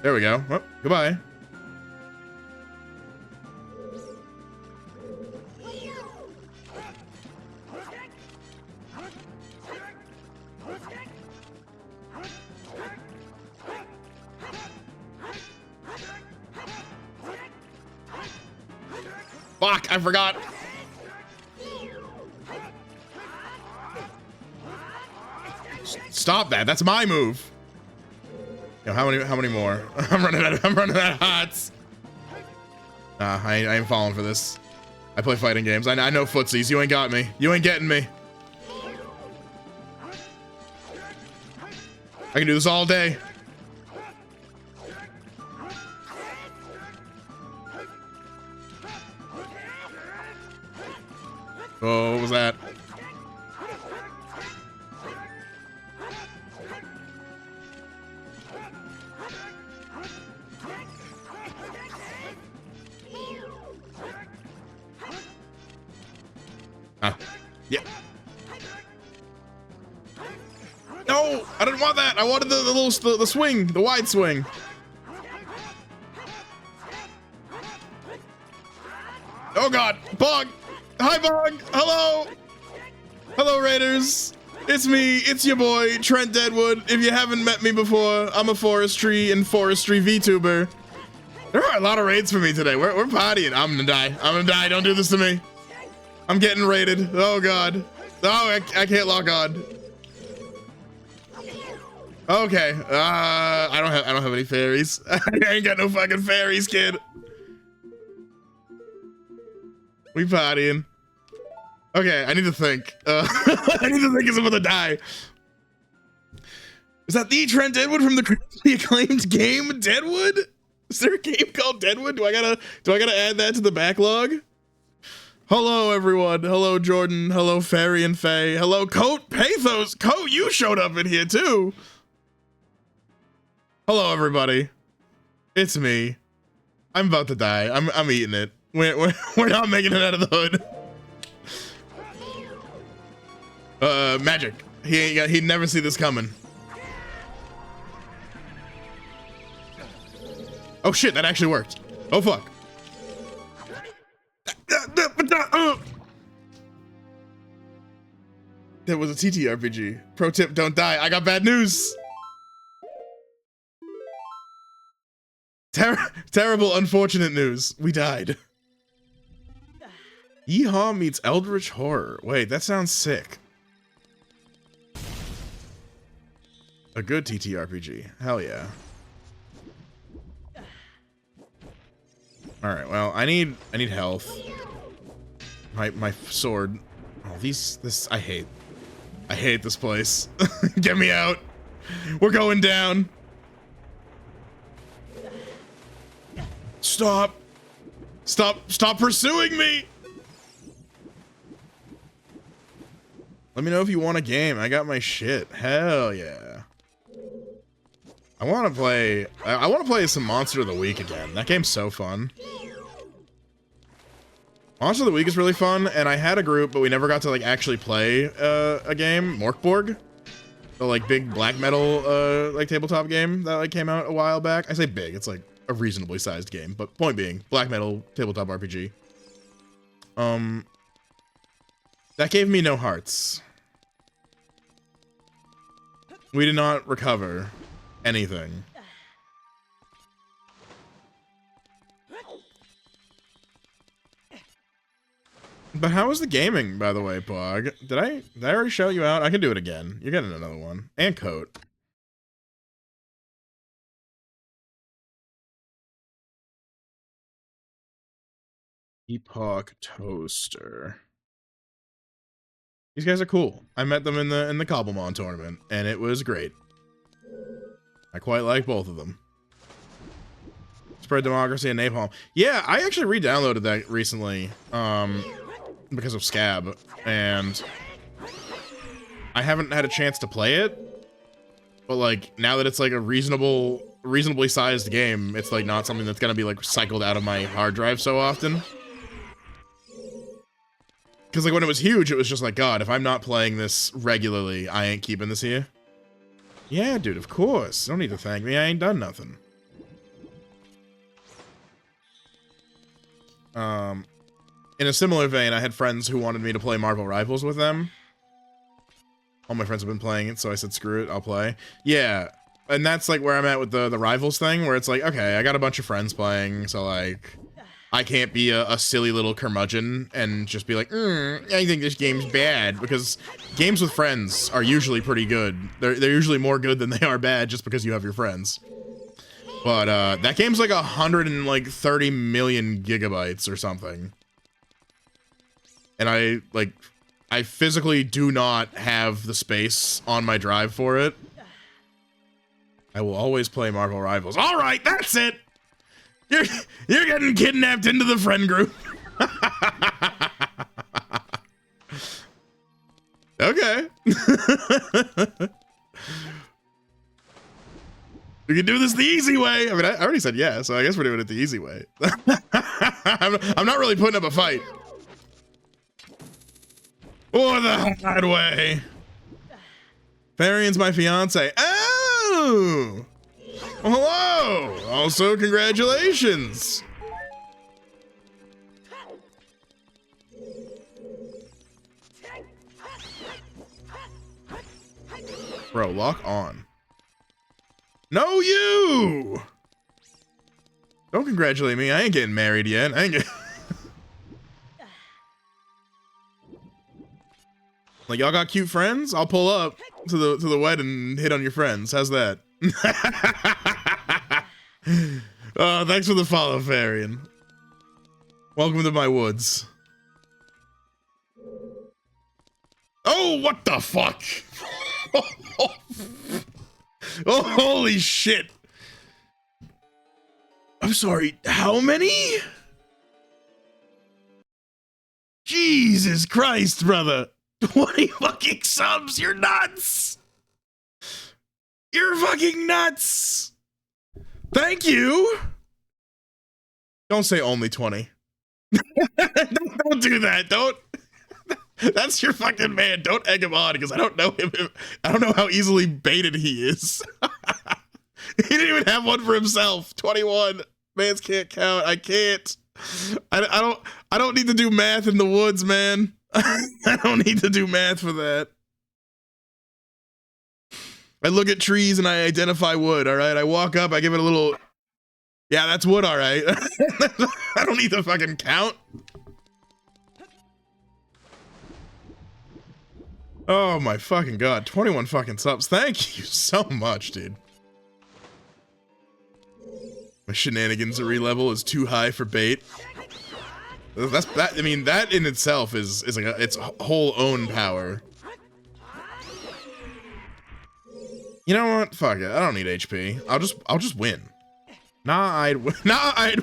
There we go. Oh, goodbye. Fuck, I forgot. Stop that. That's my move. Yo, how many more? I'm running out of hots. Nah, I ain't falling for this. I play fighting games. I know footsies. You ain't got me. You ain't getting me. I can do this all day. Oh, what was that? Yeah. No, I didn't want that. I wanted the swing, the wide swing. Oh God, Bog. Hi, Bog. Hello. Hello, Raiders. It's me. It's your boy, Trent Deadwood. If you haven't met me before, I'm a forestry and forestry VTuber. There are a lot of raids for me today. We're partying. I'm gonna die. I'm gonna die. Don't do this to me. I'm getting raided. Oh God. Oh, I can't lock on. Okay. I don't have any fairies. I ain't got no fucking fairies, kid. We partying. Okay, I need to think. I need to think because I'm about to die. Is that the Trent Deadwood from the critically acclaimed game Deadwood? Is there a game called Deadwood? Do I gotta add that to the backlog? Hello everyone. Hello Jordan. Hello Fairy and Faye. Hello Coat Pathos. Coat, you showed up in here too. Hello everybody. It's me. I'm about to die. I'm eating it. We're not making it out of the hood. Magic. He'd never see this coming. Oh shit, that actually worked. Oh fuck. That was a TTRPG. Pro tip, don't die. I got bad news. Terrible, unfortunate news. We died. Yeehaw meets Eldritch Horror. Wait, that sounds sick. A good TTRPG. Hell yeah. All right. Well, I need health. My sword. Oh, this I hate. I hate this place. Get me out. We're going down. Stop. Stop pursuing me. Let me know if you want a game. I got my shit. Hell yeah. I want to play some Monster of the Week again. That game's so fun. Monster of the Week is really fun, and I had a group, but we never got to like actually play a game, Morkborg, the like big black metal like tabletop game that like came out a while back. I say big, it's like a reasonably sized game, but point being, black metal tabletop RPG. That gave me no hearts. We did not recover anything. But how was the gaming, by the way, Bog? Did I already shout you out? I can do it again. You're getting another one. And Coat. Epoch Toaster. These guys are cool. I met them in the Cobblemon tournament, and it was great. I quite like both of them. Spread Democracy and Napalm. Yeah, I actually re-downloaded that recently, because of Scab, and I haven't had a chance to play it. But like now that it's like a reasonably sized game, it's like not something that's gonna be like cycled out of my hard drive so often. Because like when it was huge, it was just like, God, if I'm not playing this regularly, I ain't keeping this here. Yeah, dude, of course. Don't need to thank me. I ain't done nothing. In a similar vein, I had friends who wanted me to play Marvel Rivals with them. All my friends have been playing it, so I said, screw it, I'll play. Yeah, and that's like where I'm at with the Rivals thing, where it's like, okay, I got a bunch of friends playing, so like, I can't be a silly little curmudgeon and just be like, I think this game's bad, because games with friends are usually pretty good. They're usually more good than they are bad just because you have your friends. But that game's like 130 million gigabytes or something. And I physically do not have the space on my drive for it. I will always play Marvel Rivals. All right, that's it. You're getting kidnapped into the friend group. Okay. We can do this the easy way. I mean, I already said yeah, so I guess we're doing it the easy way. I'm not really putting up a fight. Or the hard way. Farian's my fiance. Oh! Well, hello! Also, congratulations! Bro, lock on. No, you! Don't congratulate me. I ain't getting married yet. I ain't get Like, y'all got cute friends? I'll pull up to the wedding and hit on your friends. How's that? Thanks for the follow, Farian. Welcome to my woods. Oh, what the fuck? Oh, holy shit. I'm sorry, how many? Jesus Christ, brother. 20 fucking subs, you're nuts. You're fucking nuts. Thank you. Don't say only 20. Don't do that. Don't. That's your fucking man. Don't egg him on because I don't know him. I don't know how easily baited he is. He didn't even have one for himself. 21. Mans can't count. I can't. I don't need to do math in the woods, man. I don't need to do math for that. I look at trees and I identify wood, all right? I walk up, I give it a little... Yeah, that's wood, all right. I don't need to fucking count. Oh my fucking god, 21 fucking subs. Thank you so much, dude. My shenanigansery level is too high for bait. That's that. I mean, that in itself is like its whole own power. You know what? Fuck it. I don't need HP. I'll just win. Nah, I'd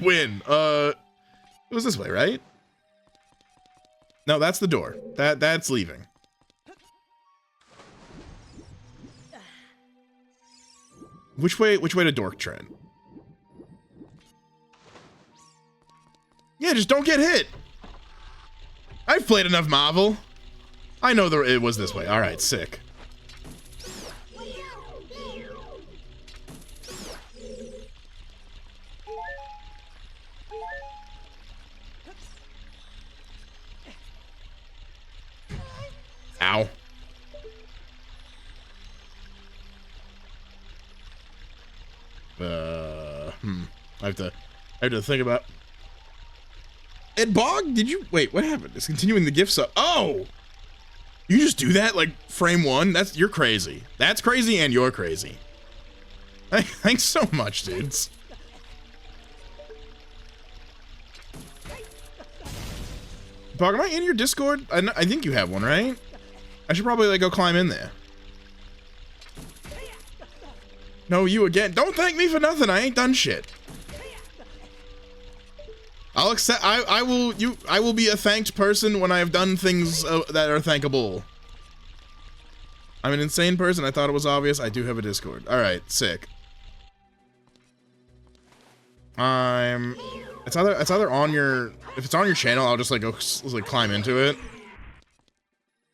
win. It was this way, right? No, that's the door. That's leaving. Which way to Dork tread? Yeah, just don't get hit. I've played enough Marvel. I know it was this way. All right, sick. Ow. I have to think about. Ed Bog, did you wait? What happened? It's continuing the gifts up. Oh, you just do that like frame one? You're crazy. That's crazy, and you're crazy. Thanks so much, dudes. Bog, am I in your Discord? I think you have one, right? I should probably like go climb in there. No, you again. Don't thank me for nothing. I ain't done shit. I'll accept. I will be a thanked person when I have done things that are thankable. I'm an insane person. I thought it was obvious. I do have a Discord. All right, sick. It's either on your. If it's on your channel, I'll just like go like climb into it.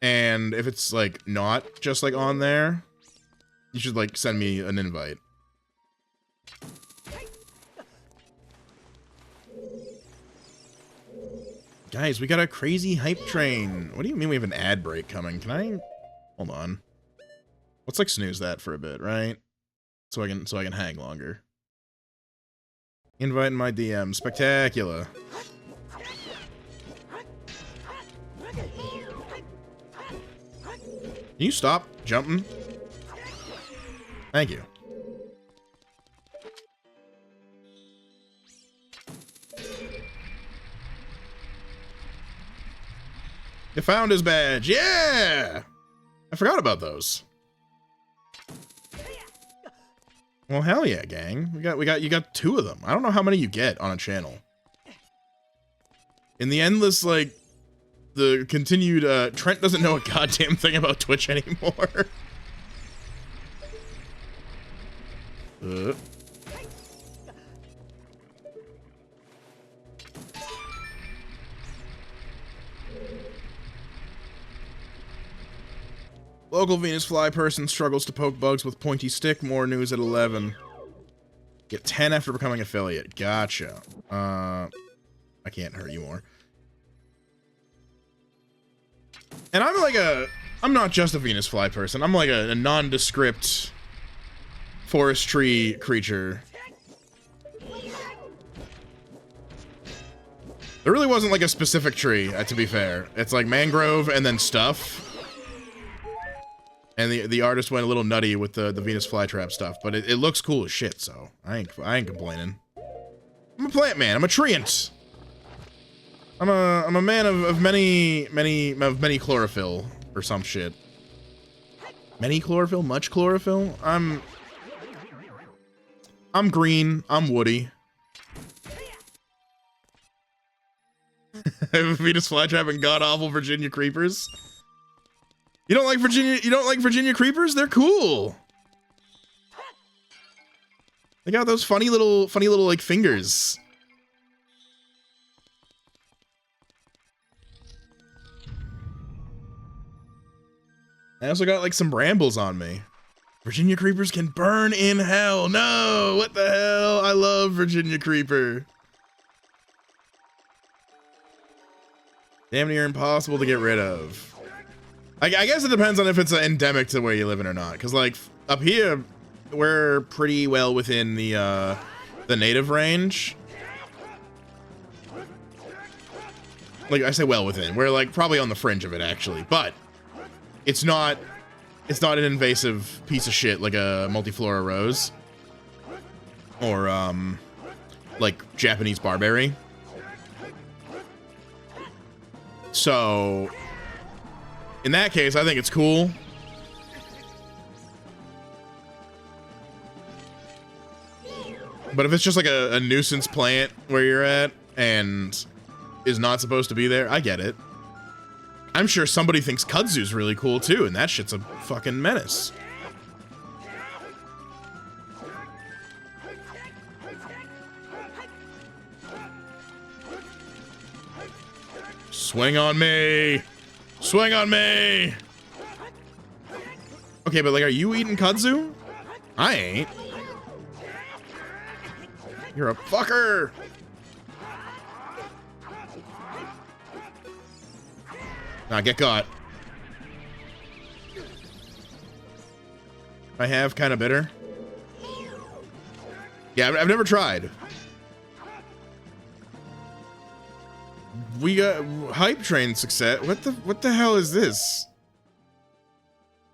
And if it's like not just like on there, you should like send me an invite. Guys, we got a crazy hype train. What do you mean we have an ad break coming? Can I hold on? Let's like snooze that for a bit, right? So I can hang longer. Invite in my DM. Spectacular. Can you stop jumping? Thank you. You found his badge. Yeah! I forgot about those. Well, hell yeah, gang. You got 2 of them. I don't know how many you get on a channel. In the endless, like, the continued, Trent doesn't know a goddamn thing about Twitch anymore. Local Venus fly person struggles to poke bugs with pointy stick. More news at 11. Get 10 after becoming affiliate. Gotcha. I can't hurt you more. And I'm not just a Venus fly person. I'm like a nondescript forestry creature. There really wasn't like a specific tree, to be fair. It's like mangrove and then stuff. And the artist went a little nutty with the Venus flytrap stuff, but it looks cool as shit, so I ain't complaining. I'm a plant man. I'm a treant. I'm a man of many chlorophyll. or some shit. Many chlorophyll, much chlorophyll. I'm green. I'm woody. Venus flytrap and god awful Virginia creepers. You don't like Virginia? You don't like Virginia creepers? They're cool. They got those funny little like fingers. I also got like some brambles on me. Virginia creepers can burn in hell. No, what the hell? I love Virginia creeper. Damn near impossible to get rid of. I guess it depends on if it's endemic to where you live in or not. Because like up here, we're pretty well within the native range. Like I say, well within. We're like probably on the fringe of it actually, but it's not an invasive piece of shit like a multiflora rose or like Japanese barberry. So in that case, I think it's cool. But if it's just like a nuisance plant where you're at and is not supposed to be there, I get it. I'm sure somebody thinks kudzu's really cool too, and that shit's a fucking menace. Swing on me! Swing on me! Okay, but like, are you eating kudzu? I ain't. You're a fucker! Nah, get caught. I have kind of bitter. Yeah, I've never tried. We got hype train success. What the hell is this?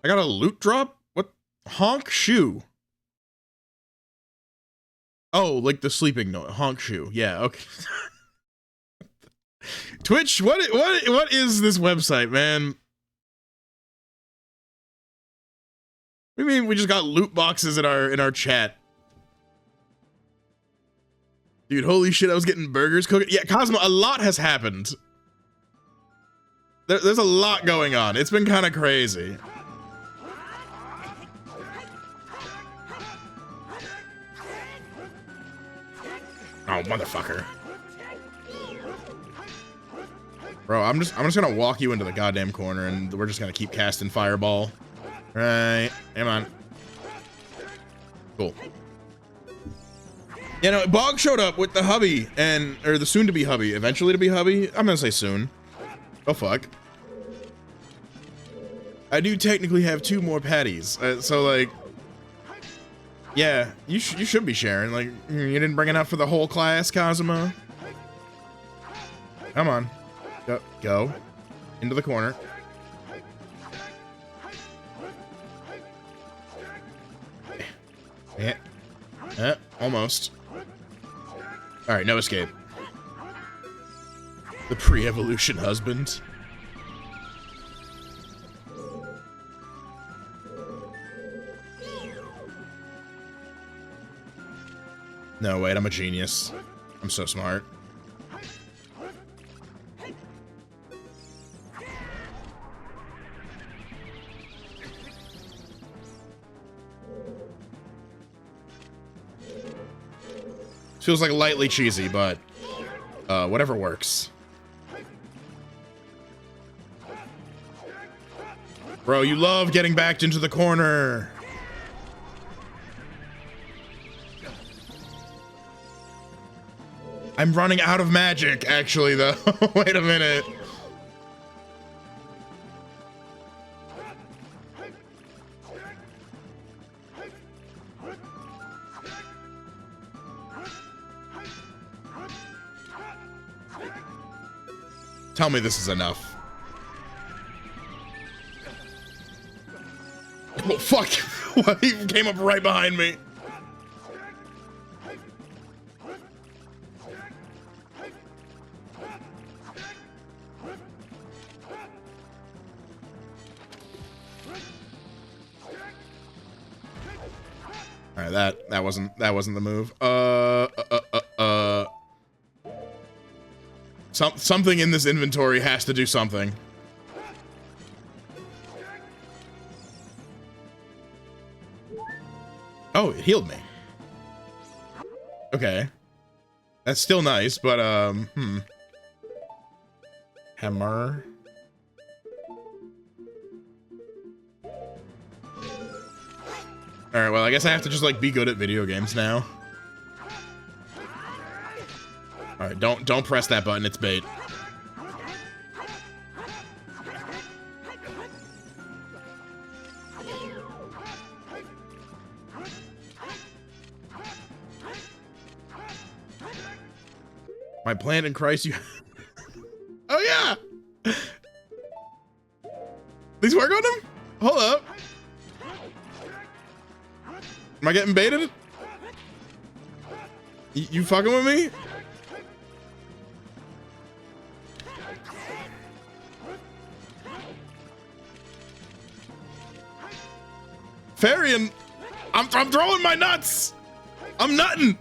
I got a loot drop? What? Honk shoe. Oh, like the sleeping note. Honk shoe. Yeah, okay. Twitch, what is this website, man? What do you mean we just got loot boxes in our chat? Dude, holy shit, I was getting burgers cooking. Yeah, Cosmo, a lot has happened. There's a lot going on. It's been kind of crazy. Oh, motherfucker. Bro, I'm just gonna walk you into the goddamn corner and we're just gonna keep casting fireball. Right, come on. Cool. You know, Bog showed up with the hubby or the soon to be hubby, eventually to be hubby. I'm gonna say soon. Oh fuck. I do technically have 2 more patties, so like, yeah, you should be sharing. Like, you didn't bring enough for the whole class, Cosmo. Come on, go into the corner. Yeah, almost. All right, no escape. The pre-evolution husband. No, wait, I'm a genius. I'm so smart. Feels like lightly cheesy, but whatever works. Bro, you love getting backed into the corner. I'm running out of magic, actually, though. Wait a minute. Tell me this is enough. Oh, fuck. What? He came up right behind me. Alright, that wasn't the move. Something in this inventory has to do something. Oh, it healed me. Okay. That's still nice, but, Hammer. Alright, well, I guess I have to just, like, be good at video games now. Alright, don't press that button, it's bait. My plan in Christ, you... Oh, yeah! These work on him? Hold up. Am I getting baited? You fucking with me? Farian, I'm throwing my nuts. I'm nutting.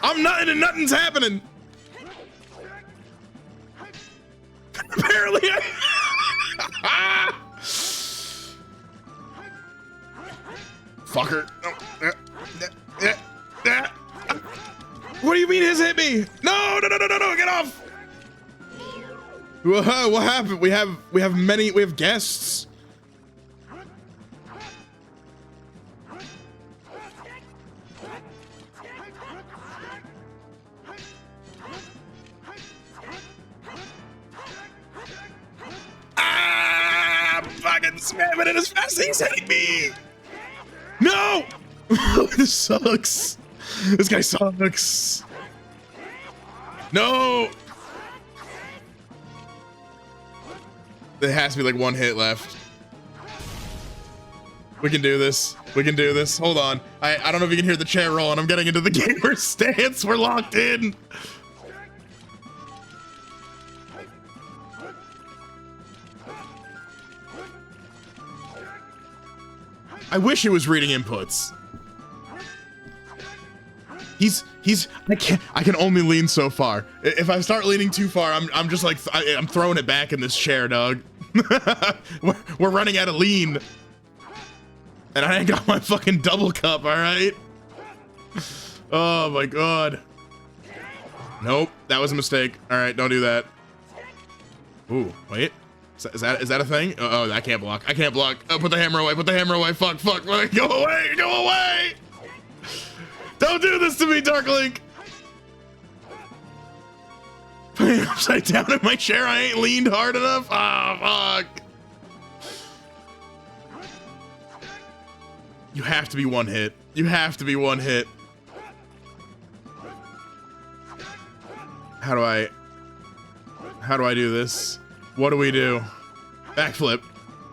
I'm nutting and nothing's happening. Apparently, fucker. What do you mean his hit me? No, get off. What happened? We have guests. Fucking spamming it as fast as he's hitting me! No! This sucks. This guy sucks. No! There has to be like one hit left. We can do this. We can do this. Hold on. I don't know if you can hear the chair rolling. I'm getting into the gamer stance. We're locked in. I wish he was reading inputs. I can only lean so far. If I start leaning too far, I'm just like, I'm throwing it back in this chair, dog. We're running out of lean. And I ain't got my fucking double cup, all right? Oh my God. Nope, that was a mistake. All right, don't do that. Ooh, wait. Is that a thing? Oh, I can't block. I can't block. Oh, put the hammer away. Put the hammer away. Fuck. Go away. Go away. Don't do this to me, Dark Link. Putting it upside down in my chair. I ain't leaned hard enough. Ah, fuck. You have to be one hit. You have to be one hit. How do I do this? What do we do? Backflip.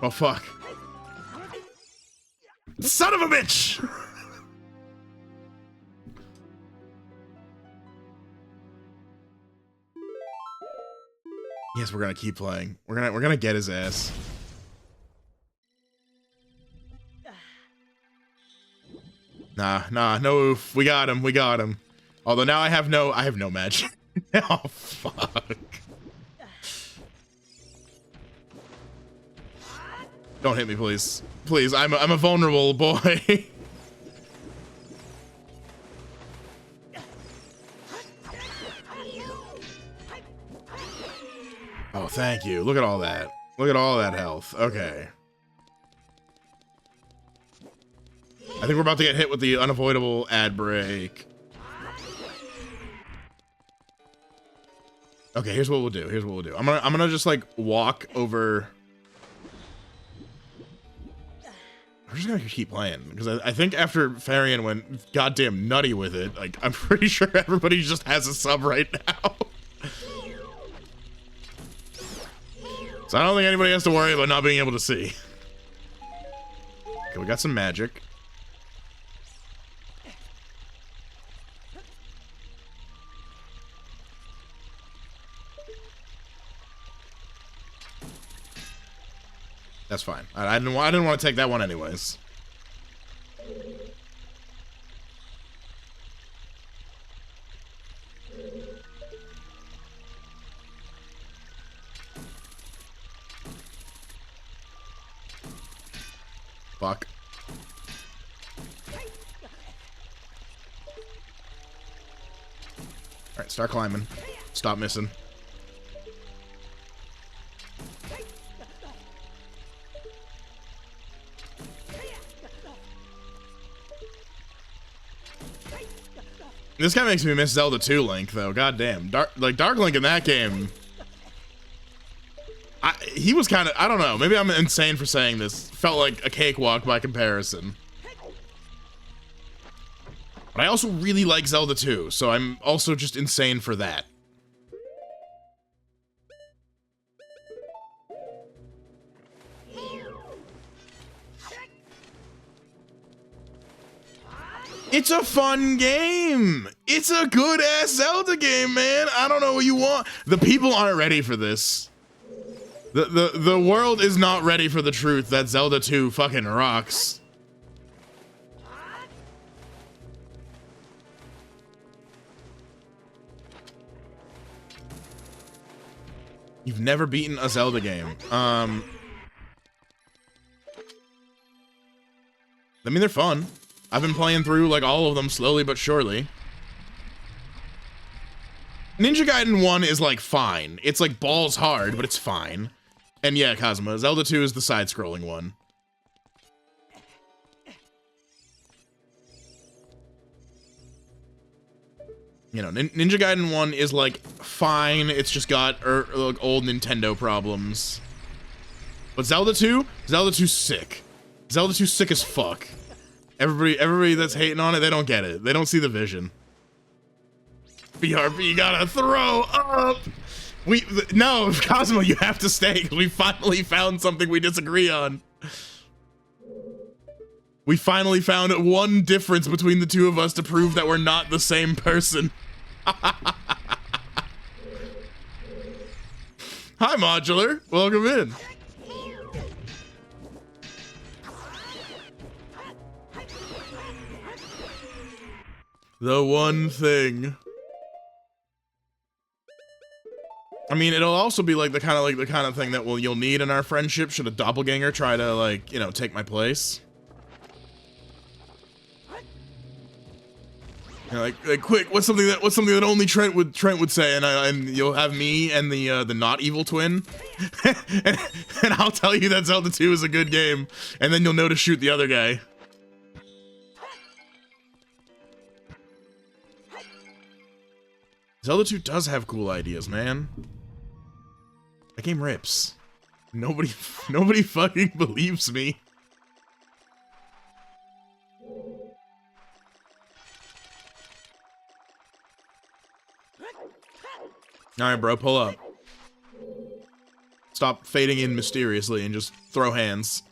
Oh, fuck. Son of a bitch! Yes, we're gonna keep playing. We're gonna get his ass. Nah, no oof. We got him. Although now I have no magic. Oh, fuck. Don't hit me, please. Please, I'm a vulnerable boy. Oh, thank you. Look at all that. Look at all that health. Okay. I think we're about to get hit with the unavoidable ad break. Okay, here's what we'll do. I'm gonna just like walk over. I'm just gonna keep playing because I think after Farian went goddamn nutty with it, like I'm pretty sure everybody just has a sub right now. So I don't think anybody has to worry about not being able to see. Okay, we got some magic. That's fine. I didn't want to take that one anyways. Fuck. Alright, start climbing. Stop missing. This guy makes me miss Zelda 2 Link, though. God damn. Dark Link in that game. He was kind of, I don't know. Maybe I'm insane for saying this. Felt like a cakewalk by comparison. But I also really like Zelda 2, so I'm also just insane for that. It's a fun game. It's a good ass Zelda game, man. I don't know what you want. The people aren't ready for this. The world is not ready for the truth that Zelda 2 fucking rocks. You've never beaten a Zelda game. I mean, they're fun. I've been playing through like all of them slowly but surely. Ninja Gaiden 1 is like fine. It's like balls hard, but it's fine. And yeah, Kazuma, Zelda 2 is the side-scrolling one. You know, Ninja Gaiden 1 is like fine. It's just got like, old Nintendo problems. But Zelda 2? Zelda 2's sick. Zelda 2's sick as fuck. Everybody that's hating on it, they don't get it. They don't see the vision. BRB gotta throw up. No, Cosmo, you have to stay because we finally found something we disagree on. We finally found one difference between the two of us to prove that we're not the same person. Hi, Modular. Welcome in. The one thing. I mean, it'll also be like the kind of thing that you'll need in our friendship should a doppelganger try to, like, you know, take my place. You know, like quick, what's something that only Trent would say, and you'll have me and the not evil twin, and I'll tell you that Zelda 2 is a good game, and then you'll know to shoot the other guy. Zelda 2 does have cool ideas, man. That game rips. Nobody fucking believes me. Alright, bro, pull up. Stop fading in mysteriously and just throw hands.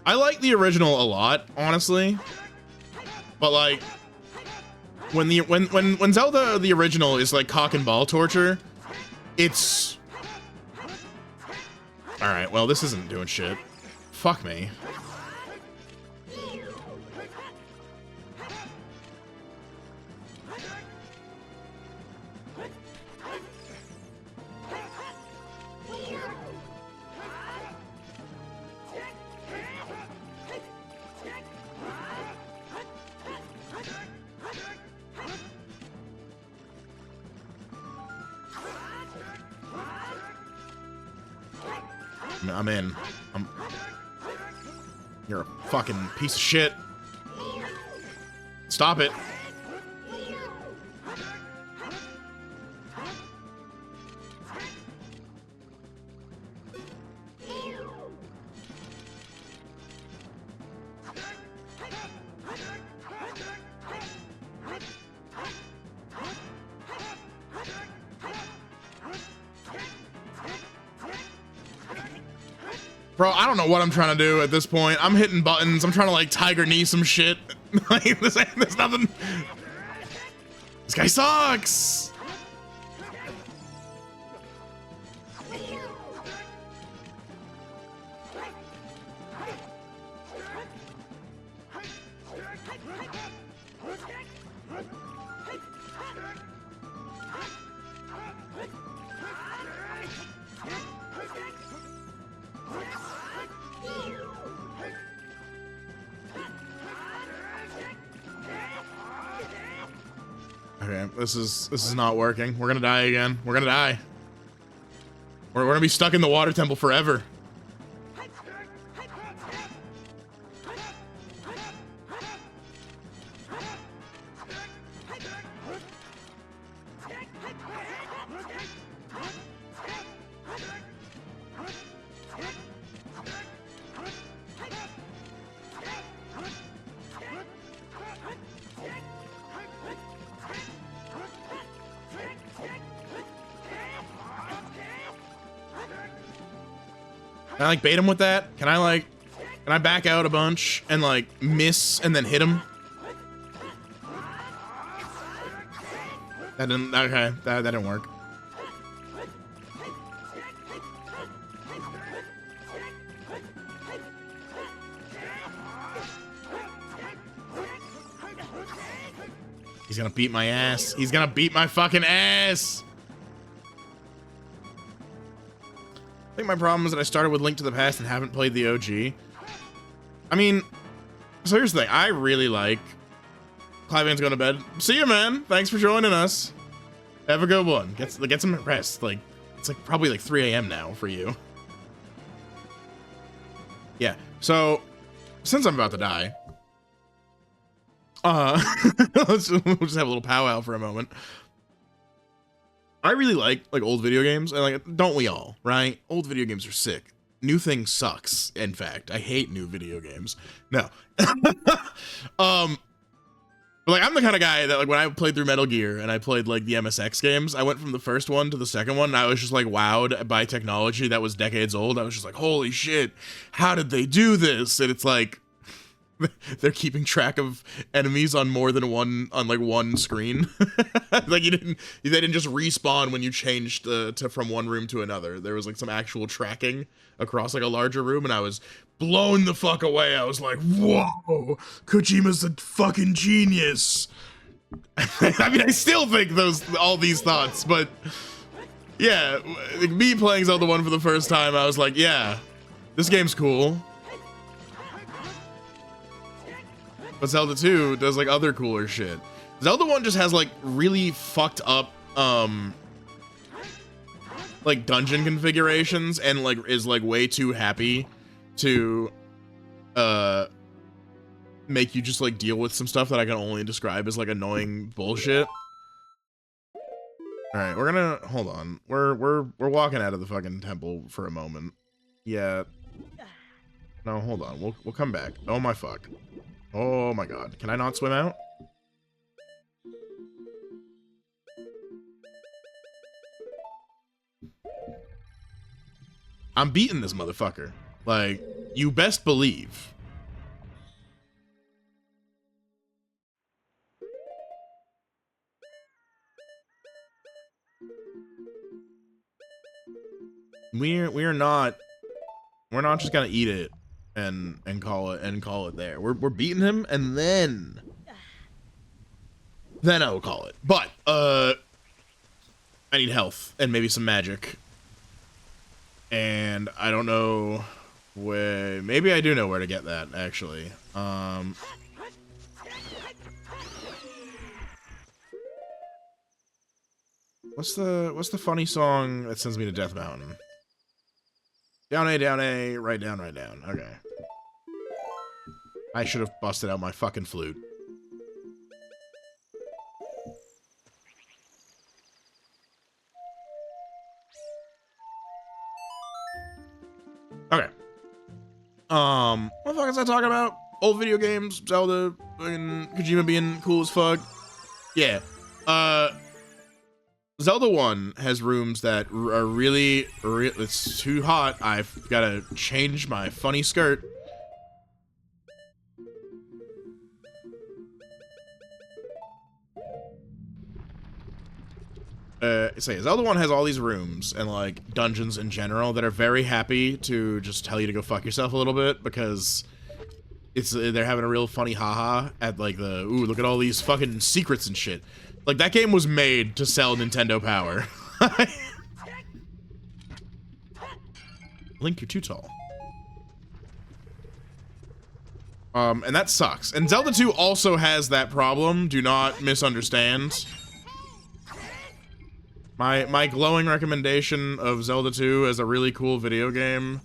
I like the original a lot, honestly. But like when Zelda the original is like cock and ball torture, it's alright, well, this isn't doing shit. Fuck me. I'm in. You're a fucking piece of shit. Stop it. Bro, I don't know what I'm trying to do at this point. I'm hitting buttons. I'm trying to like tiger knee some shit. Like, there's nothing. This guy sucks. Okay, this is not working. We're gonna die again. We're gonna die. We're gonna be stuck in the water temple forever. Can I like bait him with that? Can I back out a bunch and like miss and then hit him? That didn't, okay, that didn't work. He's gonna beat my ass. He's gonna beat my fucking ass. I think my problem is that I started with Link to the Past and haven't played the OG. I mean, so here's the thing. I really like Clive Van's going to bed. See you, man. Thanks for joining us. Have a good one. Get some rest. Like, it's like probably like 3 a.m. now for you. Yeah. So, since I'm about to die, we'll just have a little powwow for a moment. I really like old video games, and like, don't we all, right? Old video games are sick. New thing sucks. In fact, I hate new video games. No. But like, I'm the kind of guy that like when I played through Metal Gear and I played like the MSX games, I went from the first one to the second one, and I was just like wowed by technology that was decades old. I was just like, holy shit, how did they do this? And it's like, they're keeping track of enemies on more than one screen. Like they didn't just respawn when you changed from one room to another. There was like some actual tracking across like a larger room, and I was blown the fuck away. I was like, whoa, Kojima's a fucking genius. I mean, I still think all these thoughts, but yeah, like me playing Zelda 1 for the first time, I was like, yeah, this game's cool. But Zelda 2 does like other cooler shit. Zelda 1 just has like really fucked up like dungeon configurations, and like is like way too happy to make you just like deal with some stuff that I can only describe as like annoying bullshit. All right, we're gonna hold on. We're walking out of the fucking temple for a moment. Yeah. No, hold on. We'll come back. Oh my fuck. Oh my god. Can I not swim out? I'm beating this motherfucker. Like, you best believe. We're not just gonna eat it and call it there. We're beating him, and then I will call it. But I need health and maybe some magic, and I don't know where. Maybe I do know where to get that actually. What's the funny song that sends me to Death Mountain? Down A, right down, right down. Okay. I should have busted out my fucking flute. Okay. What the fuck is I talking about? Old video games, Zelda, and Kojima being cool as fuck. Yeah. Zelda 1 has rooms that are really, it's too hot. I've got to change my funny skirt. Zelda 1 has all these rooms and like dungeons in general that are very happy to just tell you to go fuck yourself a little bit, because they're having a real funny haha at like ooh, look at all these fucking secrets and shit. Like, that game was made to sell Nintendo Power. Link, you're too tall. And that sucks. And Zelda 2 also has that problem. Do not misunderstand. My glowing recommendation of Zelda 2 as a really cool video game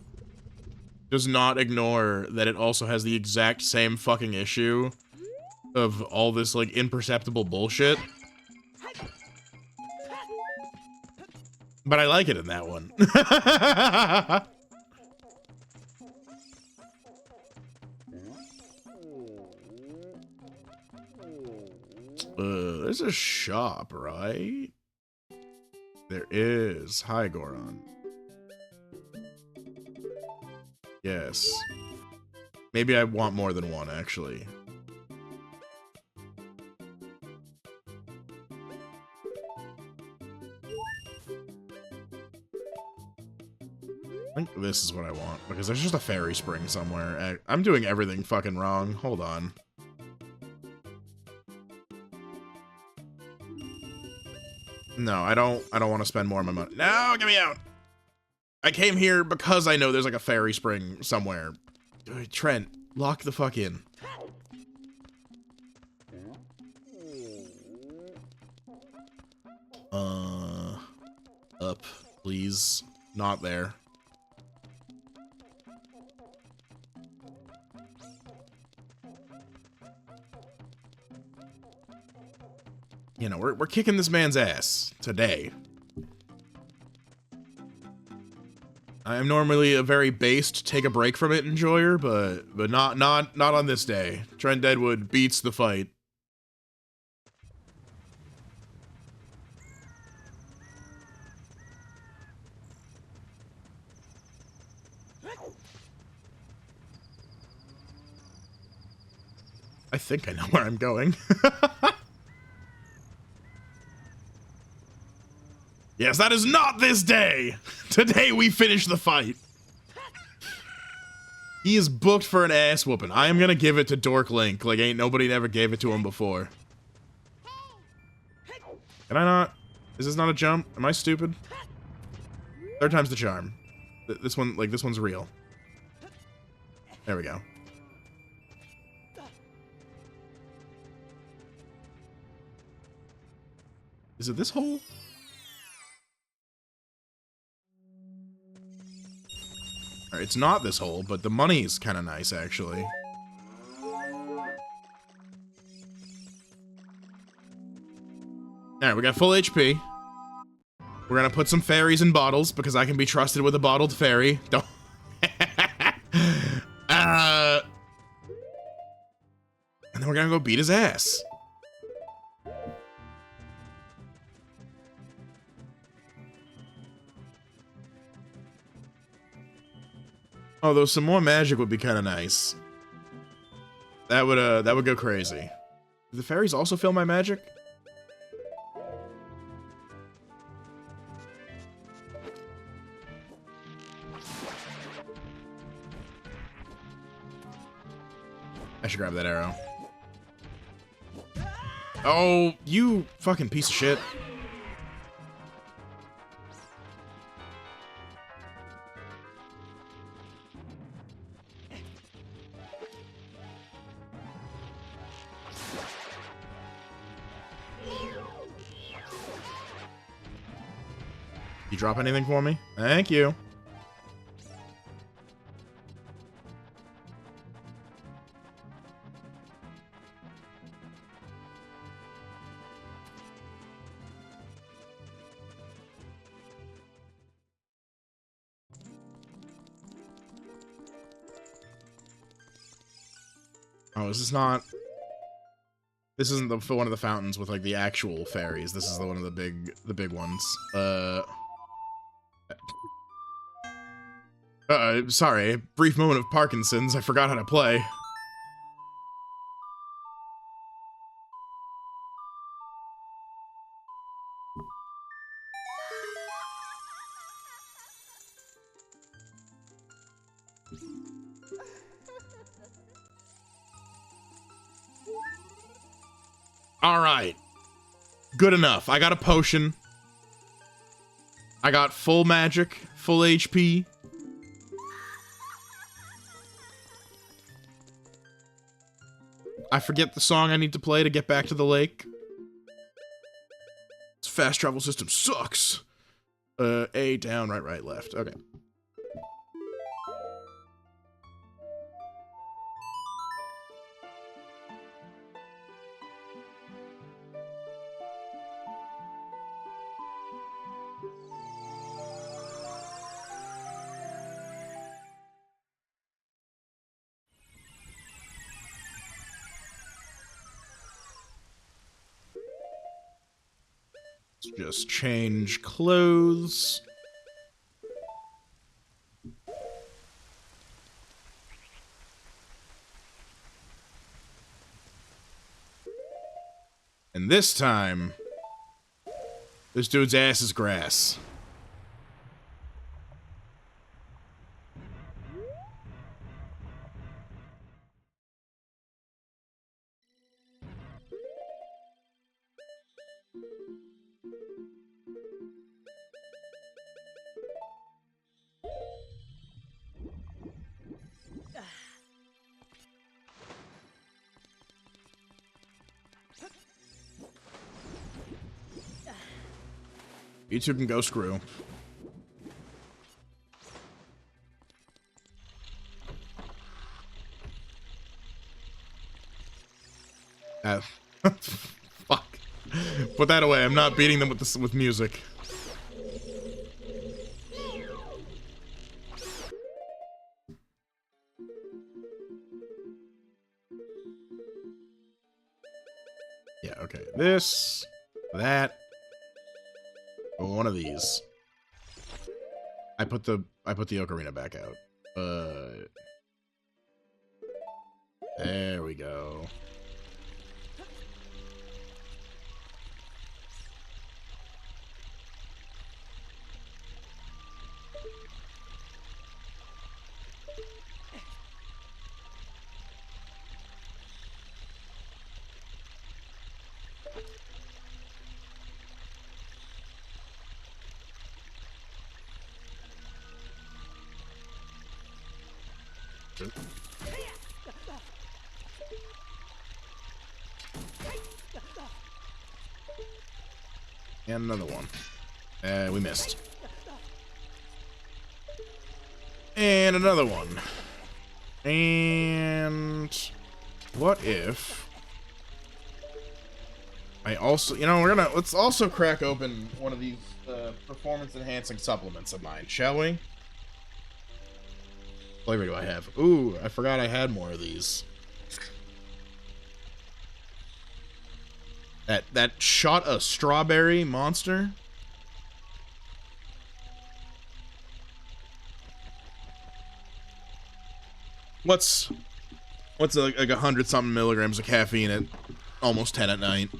does not ignore that it also has the exact same fucking issue of all this, like, imperceptible bullshit. But I like it in that one. There's a shop, right? There is. Hi, Goron. Yes. Maybe I want more than one, actually. I think this is what I want, because there's just a fairy spring somewhere. I'm doing everything fucking wrong. Hold on. No, I don't want to spend more of my money. No, get me out! I came here because I know there's like a fairy spring somewhere. Trent, lock the fuck in. Up, please. Not there. You know, we're kicking this man's ass today. I am normally a very based, take a break from it enjoyer, but not on this day. Trent Deadwood beats the fight. I think I know where I'm going. Yes, that is not this day! Today we finish the fight. He is booked for an ass whooping. I am gonna give it to Dork Link like ain't nobody ever gave it to him before. Can I not? Is this not a jump? Am I stupid? Third time's the charm. This one, like, this one's real. There we go. Is it this hole? Alright, it's not this hole, but the money's kind of nice, actually. Alright, we got full HP. We're gonna put some fairies in bottles, because I can be trusted with a bottled fairy. Don't... And then we're gonna go beat his ass. Although some more magic would be kind of nice. That would go crazy. Do the fairies also feel my magic? I should grab that arrow. Oh, you fucking piece of shit. You drop anything for me? Thank you. Oh, is this not... This isn't the one of the fountains with, like, the actual fairies. This is the one of the big ones. Sorry, a brief moment of Parkinson's. I forgot how to play. Alright. Good enough. I got a potion. I got full magic, full HP. I forget the song I need to play to get back to the lake. It's fast travel system sucks. A, down, right, left. Okay. Let's just change clothes. And this time, this dude's ass is grass. You two can go screw. Fuck. Put that away. I'm not beating them with this with music. Yeah, okay. This, that, one of these. I put the ocarina back out. There we go. And another one. We missed. And another one. And what if I also, you know, let's also crack open one of these performance enhancing supplements of mine, shall we? What flavor do I have? Ooh, I forgot I had more of these. That shot a strawberry monster. What's like 100 something milligrams of caffeine at almost 10 at night?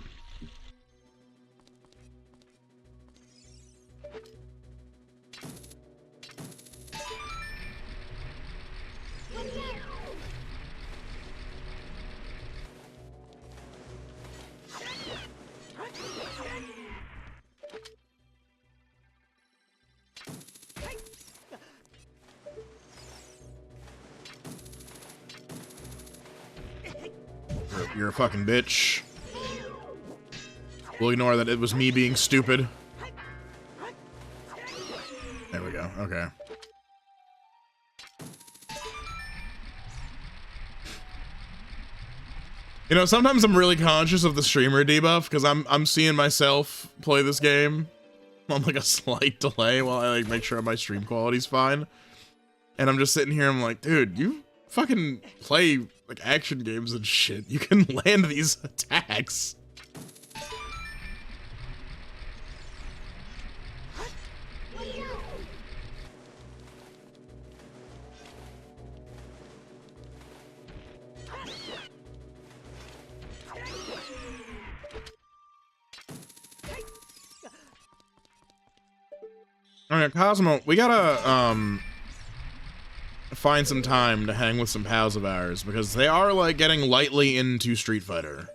You're a fucking bitch. We'll ignore that it was me being stupid. There we go. Okay. You know, sometimes I'm really conscious of the streamer debuff because I'm seeing myself play this game on like a slight delay while I like make sure my stream quality's fine. And I'm just sitting here, I'm like, dude, you fucking play like action games and shit. You can land these attacks. Alright, Cosmo, we gotta, find some time to hang with some pals of ours, because they are, like, getting lightly into Street Fighter.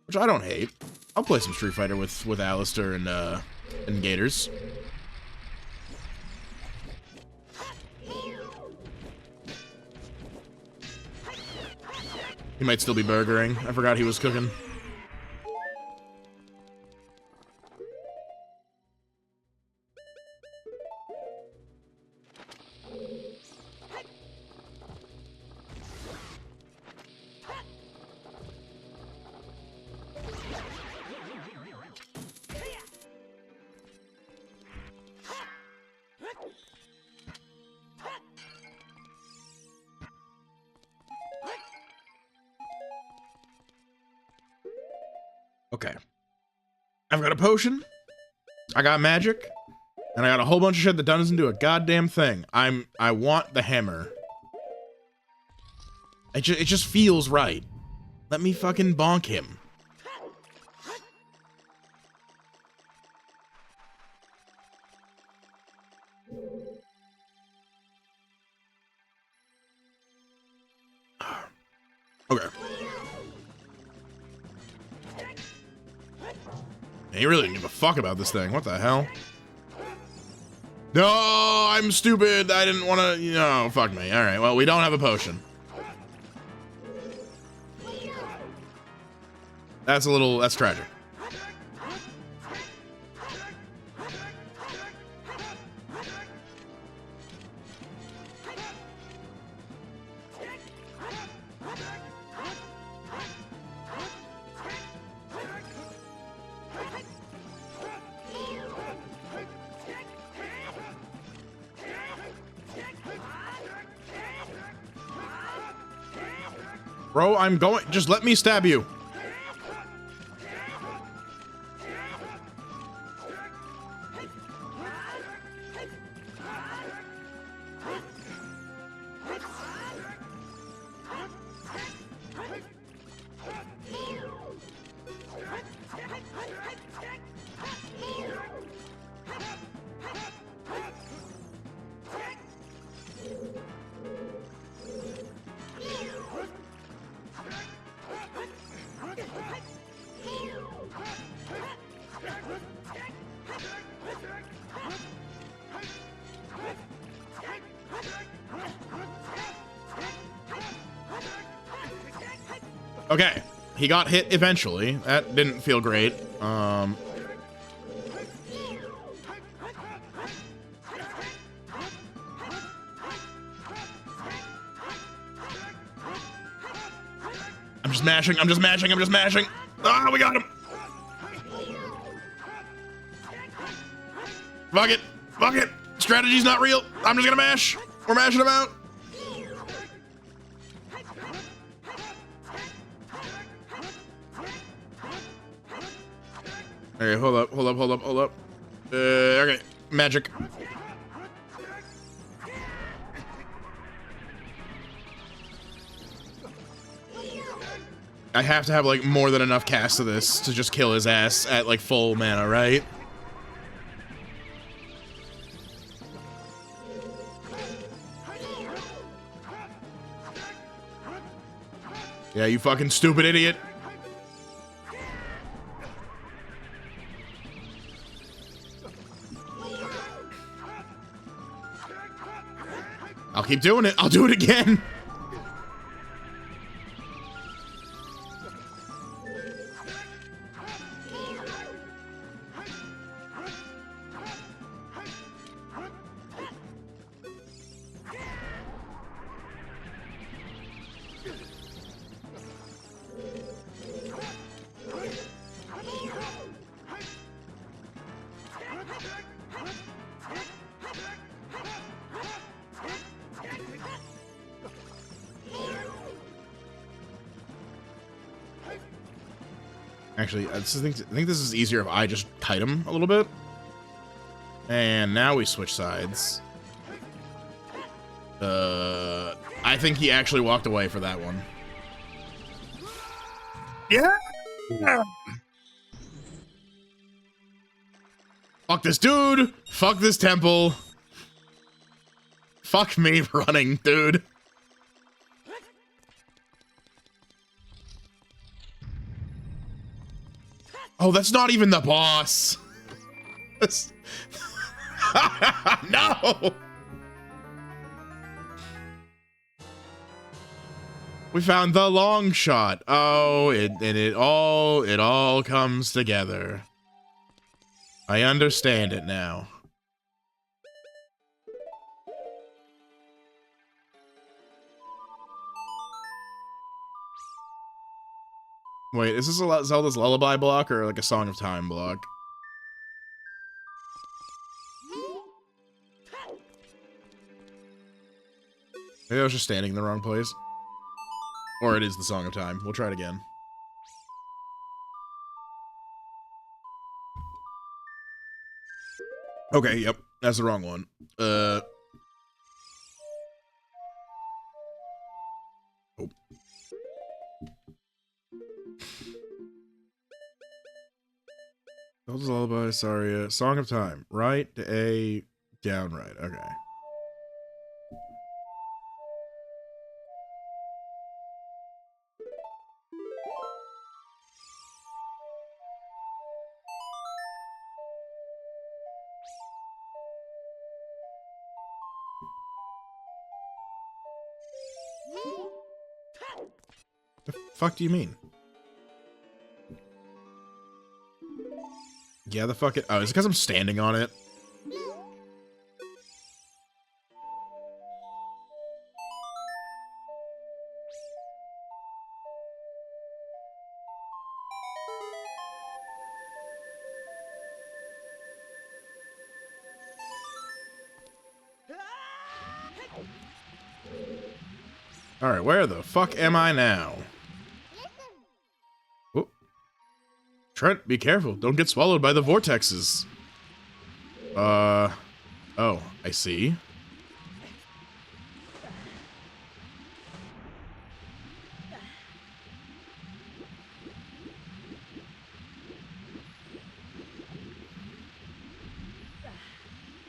Which I don't hate. I'll play some Street Fighter with Alistair and Gators. He might still be burgering. I forgot he was cooking. Okay. I've got a potion. I got magic. And I got a whole bunch of shit that doesn't do a goddamn thing. I want the hammer. It just feels right. Let me fucking bonk him. Okay. He really didn't give a fuck about this thing. What the hell? No, I'm stupid. I didn't want to, no, fuck me. All right, well, we don't have a potion. That's tragic. Bro, I'm going, just let me stab you. Okay, he got hit eventually. That didn't feel great. I'm just mashing, I'm just mashing, I'm just mashing. Ah, we got him. Fuck it, fuck it. Strategy's not real. I'm just gonna mash. We're mashing him out. Okay, hold up, hold up, hold up, hold up. Okay, magic. I have to have, like, more than enough cast of this to just kill his ass at, like, full mana, right? Yeah, you fucking stupid idiot. I'll keep doing it. I'll do it again. Actually, I think this is easier if I just kite him a little bit. And now we switch sides. I think he actually walked away for that one. Yeah. Fuck this dude. Fuck this temple. Fuck me running, dude. Oh, that's not even the boss. No. We found the long shot. Oh, it all comes together. I understand it now. Wait, is this a Zelda's Lullaby block or like a Song of Time block? Maybe I was just standing in the wrong place. Or it is the Song of Time. We'll try it again. Okay, yep. That's the wrong one. Oh. Zelda's Lullaby, Saria, Song of Time. Right, A, down, right. Okay. The fuck do you mean? Yeah, the fuck it. Oh, is it because I'm standing on it? Alright, where the fuck am I now? Oh. Trent, be careful. Don't get swallowed by the vortexes. Oh, I see.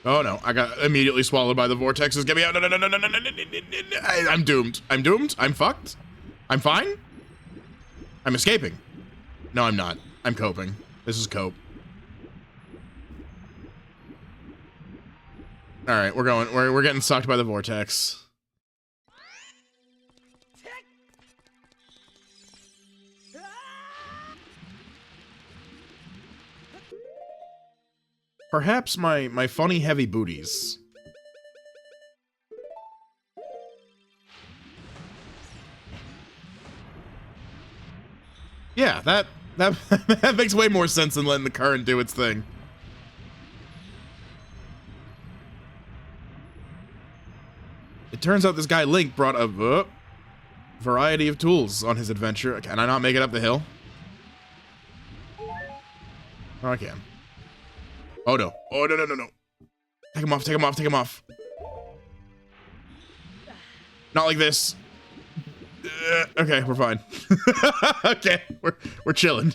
Oh no, I got immediately swallowed by the vortexes. Get me out. No, no, no, no, no, no, no, no, no. I'm doomed. I'm doomed. I'm fucked. I'm fine. I'm escaping. No, I'm not. I'm coping. This is cope. All right, we're going. We're getting sucked by the vortex. Perhaps my funny heavy booties. Yeah, that that makes way more sense than letting the current do its thing. It turns out this guy Link brought a variety of tools on his adventure. Can I not make it up the hill? Oh, I can. Oh no. Oh no no no no. Take him off, take him off, take him off. Not like this. Okay, we're fine. Okay, we're chilling.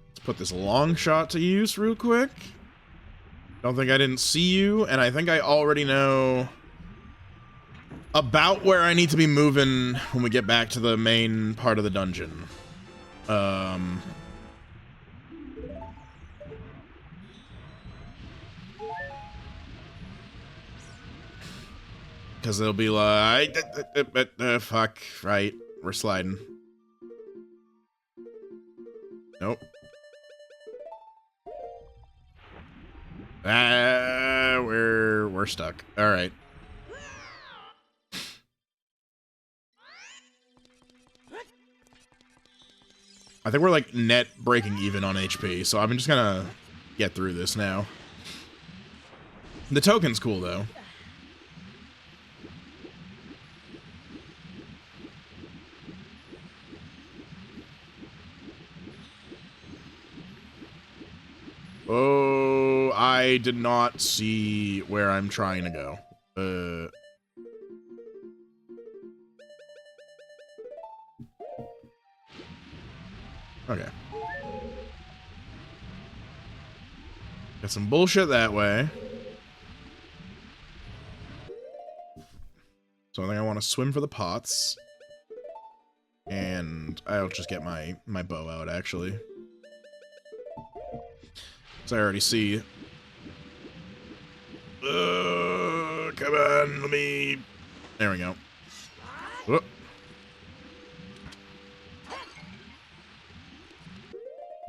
Let's put this long shot to use real quick. Don't think I didn't see you, and I think I already know about where I need to be moving when we get back to the main part of the dungeon. Because it'll be like, fuck, right, we're sliding. Nope. We're stuck. All right. I think we're like net breaking even on HP, so I'm just gonna get through this now. The token's cool though. Oh, I did not see where I'm trying to go. Okay. Got some bullshit that way. So I think I want to swim for the pots. And I'll just get my bow out, actually. So I already see. Come on, let me... There we go. Whoop.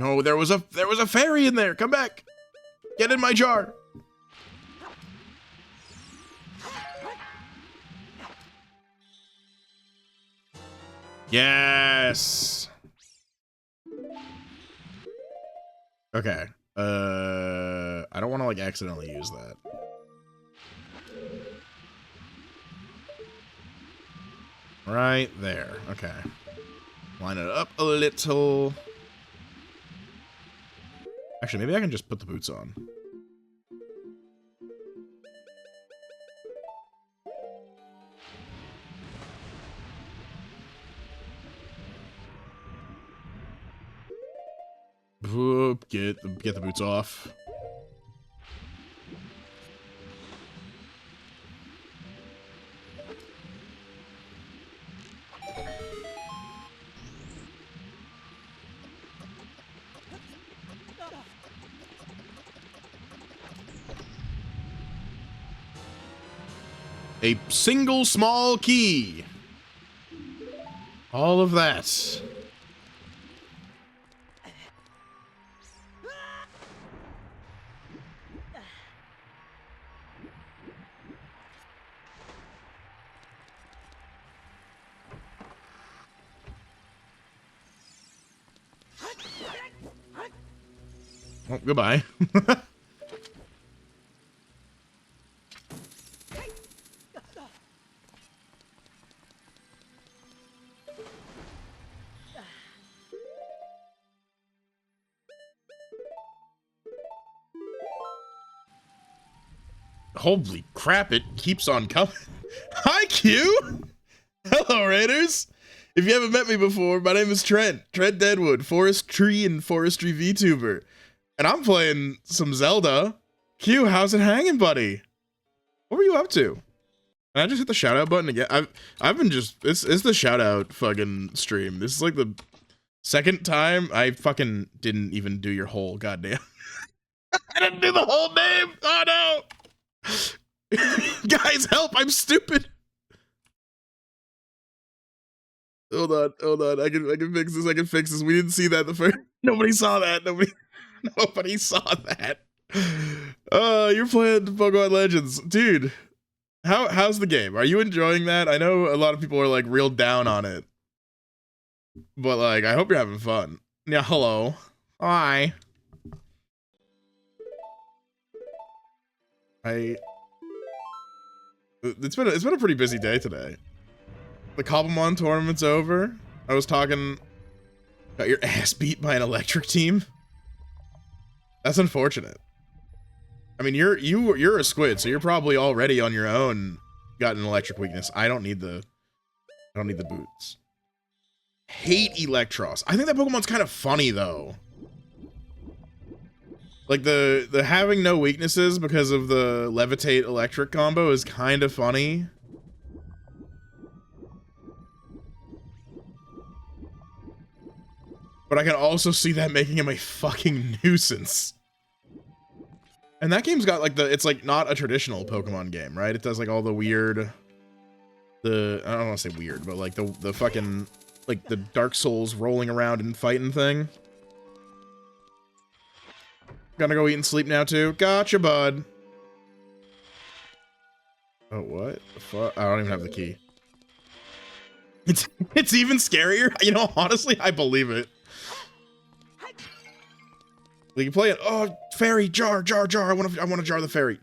No, there was a fairy in there. Come back. Get in my jar. Yes. Okay. I don't want to like accidentally use that. Right there. Okay. Line it up a little. Actually, maybe I can just put the boots on. Whoop, get the boots off. A single small key. All of that. Oh, goodbye. Holy crap, it keeps on coming. Hi, Q! Hello, Raiders! If you haven't met me before, my name is Trent Deadwood, forestry and forestry VTuber. And I'm playing some Zelda. Q, how's it hanging, buddy? What were you up to? And I just hit the shout out button again. I've been just, it's the shout out fucking stream. This is like the second time I fucking didn't even do your whole goddamn. I didn't do the whole name! Oh no! Guys, help! I'm stupid. Hold on. I can fix this. We didn't see that the first. Nobody saw that. Nobody saw that. You're playing Pokemon Legends, dude. How's the game? Are you enjoying that? I know a lot of people are like real down on it, but like, I hope you're having fun. Yeah. Hello. Hi. It's been a pretty busy day today. The Cobblemon tournament's over. I was talking about your ass beat by an electric team. That's unfortunate. I mean, you're a squid, so you're probably already on your own got an electric weakness. I don't need the boots. Hate Electros. I think that Pokemon's kind of funny though. Like the having no weaknesses because of the levitate electric combo is kind of funny. But I can also see that making him a fucking nuisance. And that game's got like it's like not a traditional Pokemon game, right? It does like all the weird, I don't want to say weird, but like the fucking, like the Dark Souls rolling around and fighting thing. Gonna go eat and sleep now too. Gotcha, bud. Oh, what the fuck? I don't even have the key. It's even scarier. You know, honestly, I believe it. Like you play it. Oh, fairy jar. I want to jar the fairy.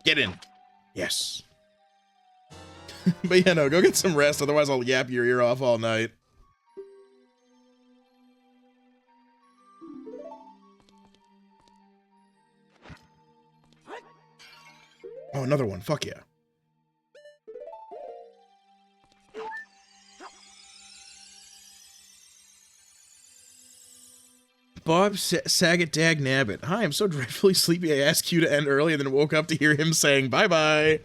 Get in. Yes. But yeah, no, go get some rest. Otherwise, I'll yap your ear off all night. Oh, another one. Fuck yeah. Bob Saget Dag Nabbit. Hi, I'm so dreadfully sleepy I asked you to end early and then woke up to hear him saying bye-bye.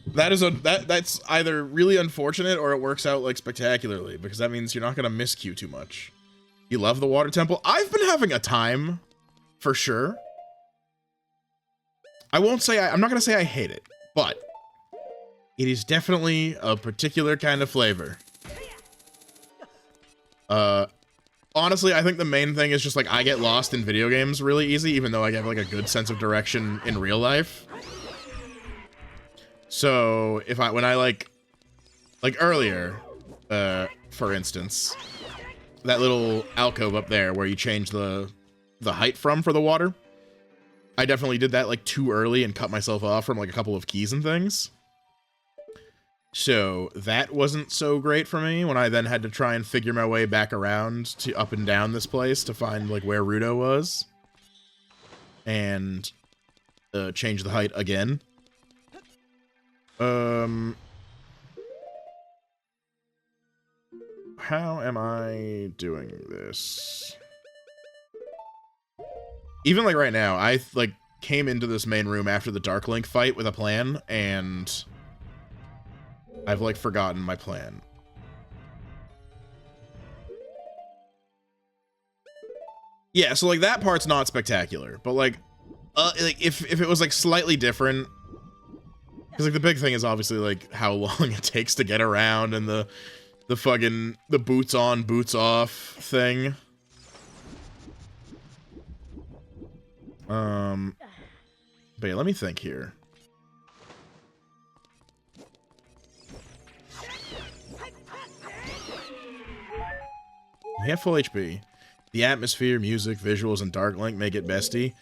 That's either really unfortunate or it works out like spectacularly, because that means you're not gonna miss Q too much. You love the water temple? I've been having a time, for sure. I won't say I'm not gonna say I hate it, but it is definitely a particular kind of flavor. Honestly, I think the main thing is just like I get lost in video games really easy, even though I have like a good sense of direction in real life. So if when I like earlier, for instance, that little alcove up there where you change the height from for the water, I definitely did that like too early and cut myself off from like a couple of keys and things. So that wasn't so great for me when I then had to try and figure my way back around to up and down this place to find like where Rudo was. And change the height again. How am I doing this? Even like right now, I like came into this main room after the Dark Link fight with a plan, and I've like forgotten my plan. Yeah, so like that part's not spectacular, but like if it was like slightly different, because like the big thing is obviously like how long it takes to get around and the fucking the boots on boots off thing. But yeah, let me think here. We have full HP. The atmosphere, music, visuals, and Dark Link make it bestie.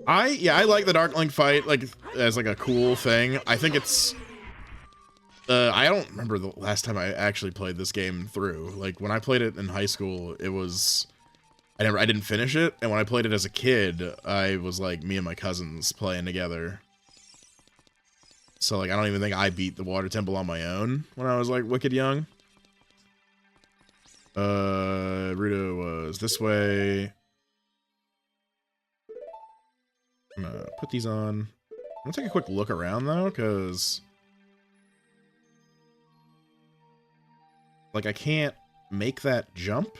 I like the Dark Link fight like as like a cool thing. I think it's I don't remember the last time I actually played this game through. Like when I played it in high school, it was I didn't finish it, and when I played it as a kid, I was like me and my cousins playing together. So like I don't even think I beat the Water Temple on my own when I was like wicked young. Rudo was this way. I'm gonna put these on. I'm gonna take a quick look around though, because like I can't make that jump.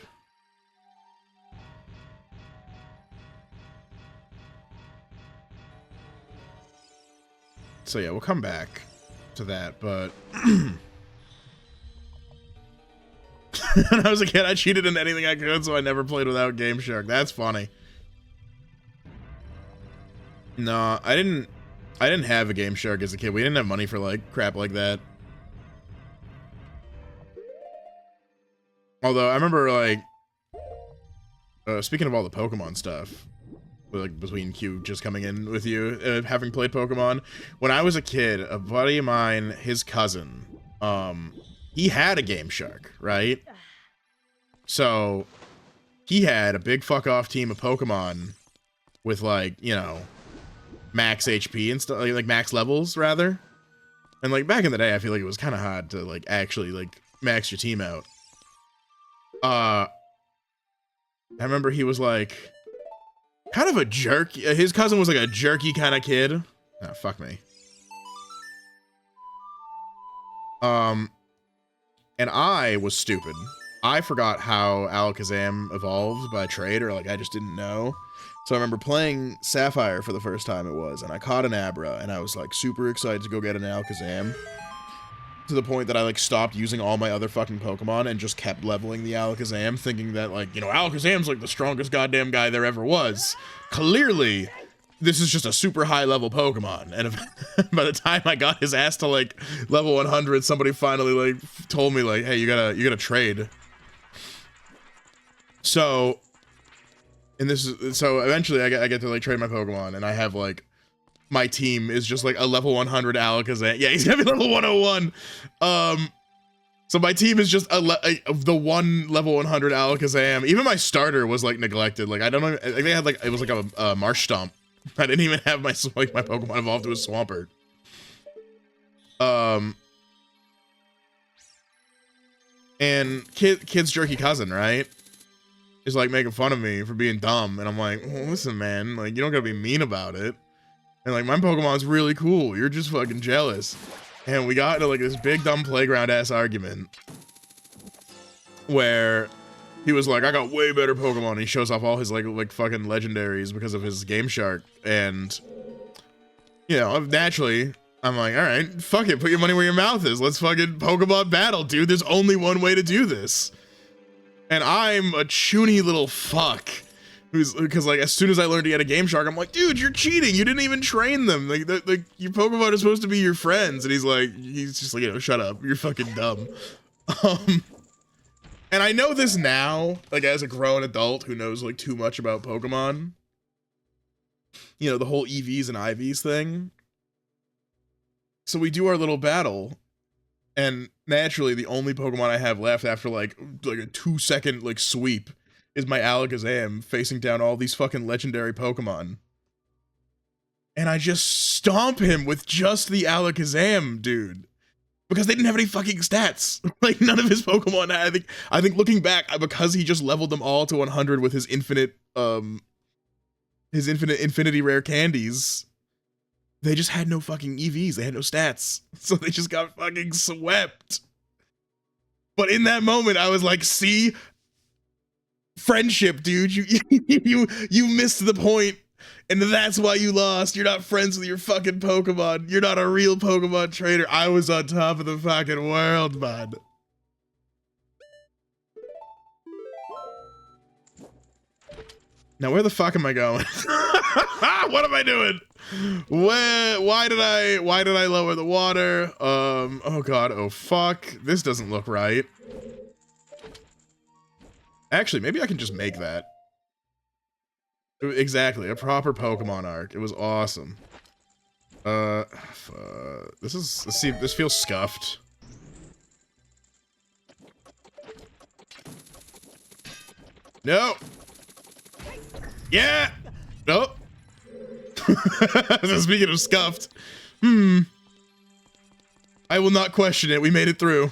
So yeah, we'll come back to that, but when I was a kid, I cheated in anything I could, so I never played without Game Shark. That's funny. No, I didn't have a Game Shark as a kid. We didn't have money for like crap like that. Although I remember like speaking of all the Pokemon stuff, like between Q just coming in with you, having played Pokemon, when I was a kid, a buddy of mine, his cousin, he had a Game Shark, right? So he had a big fuck off team of Pokemon with like, you know, max HP and stuff, like max levels rather. And like back in the day, I feel like it was kind of hard to like actually like max your team out. I remember he was like kind of a jerk. His cousin was like a jerky kind of kid. Ah, fuck me. And I was stupid. I forgot how Alakazam evolved by trade, or like I just didn't know. So I remember playing Sapphire for the first time and I caught an Abra, and I was like super excited to go get an Alakazam. To the point that I like stopped using all my other fucking Pokemon and just kept leveling the Alakazam, thinking that like, you know, Alakazam's like the strongest goddamn guy there ever was. Clearly, this is just a super high level Pokemon. And if, by the time I got his ass to like level 100, somebody finally like told me like, hey, you gotta trade. So, and this is, so eventually I get to like trade my Pokemon, and I have like, my team is just like a level 100 Alakazam. Yeah, he's gonna be level 101. So my team is just the one level 100 Alakazam. Even my starter was like neglected. Like I don't know. I think I had like it was like a Marsh Stomp. I didn't even have my Pokemon evolved to a Swampert. And kid's jerky cousin, right, is like making fun of me for being dumb, and I'm like, well, listen, man, like you don't gotta be mean about it. And like, my Pokemon's really cool. You're just fucking jealous. And we got into like this big dumb playground ass argument where he was like, I got way better Pokemon. And he shows off all his like fucking legendaries because of his Game Shark. And, you know, naturally, I'm like, all right, fuck it. Put your money where your mouth is. Let's fucking Pokemon battle, dude. There's only one way to do this. And I'm a chuny little fuck. Because like as soon as I learned he had a Game Shark, I'm like, dude, you're cheating. You didn't even train them. Like your Pokemon are supposed to be your friends. And he's just like, you know, shut up. You're fucking dumb. And I know this now, like as a grown adult who knows like too much about Pokemon. You know, the whole EVs and IVs thing. So we do our little battle, And naturally, the only Pokemon I have left after like a 2-second like sweep is my Alakazam facing down all these fucking legendary Pokemon. And I just stomp him with just the Alakazam, dude. Because they didn't have any fucking stats. Like, none of his Pokemon had. I think looking back, because he just leveled them all to 100 with his infinite infinity rare candies, they just had no fucking EVs. They had no stats. So they just got fucking swept. But in that moment, I was like, see? Friendship, dude. You missed the point. And that's why you lost. You're not friends with your fucking Pokemon. You're not a real Pokemon trainer. I was on top of the fucking world, man. Now where the fuck am I going? What am I doing? Why did I lower the water? Oh god, oh fuck. This doesn't look right. Actually, maybe I can just make that. Exactly, a proper Pokemon arc. It was awesome. Let's see, this feels scuffed. No! Yeah! Nope. Speaking of scuffed. I will not question it, we made it through.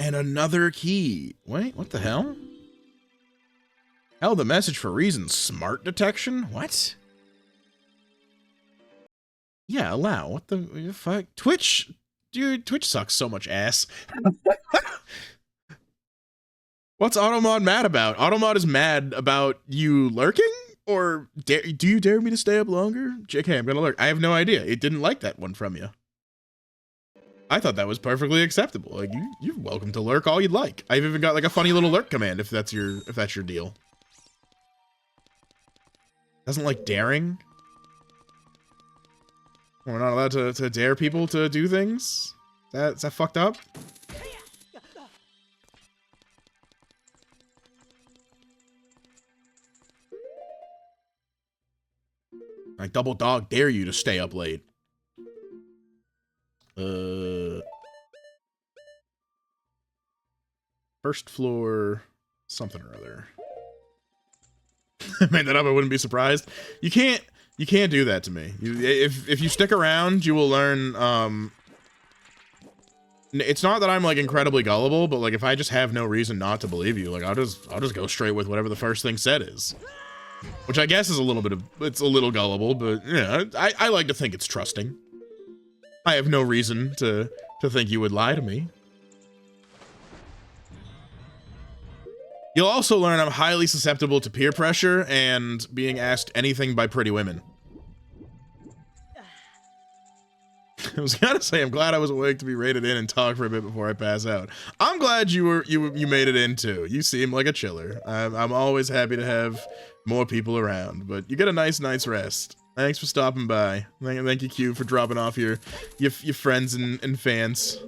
And another key. Wait, what the hell? Hell, the message for reason. Smart detection? What? Yeah, allow. What the fuck? Twitch? Dude, Twitch sucks so much ass. What's Automod mad about? Automod is mad about you lurking? Or do you dare me to stay up longer? JK, I'm gonna lurk. I have no idea. It didn't like that one from you. I thought that was perfectly acceptable. Like you're welcome to lurk all you'd like. I've even got like a funny little lurk command if that's your deal. Doesn't like daring. We're not allowed to dare people to do things. Is that fucked up? I double dog dare you to stay up late. First floor, something or other. I made that up. I wouldn't be surprised. You can't do that to me. If you stick around, you will learn. It's not that I'm like incredibly gullible, but like if I just have no reason not to believe you, like I'll just go straight with whatever the first thing said is. Which I guess is it's a little gullible, but yeah, I like to think it's trusting. I have no reason to think you would lie to me. You'll also learn I'm highly susceptible to peer pressure and being asked anything by pretty women. I was gonna say I'm glad I was awake to be rated in and talk for a bit before I pass out. I'm glad you made it in too. You seem like a chiller. I'm always happy to have more people around, but you get a nice night's rest. Thanks for stopping by. Thank you, Q, for dropping off your friends and fans.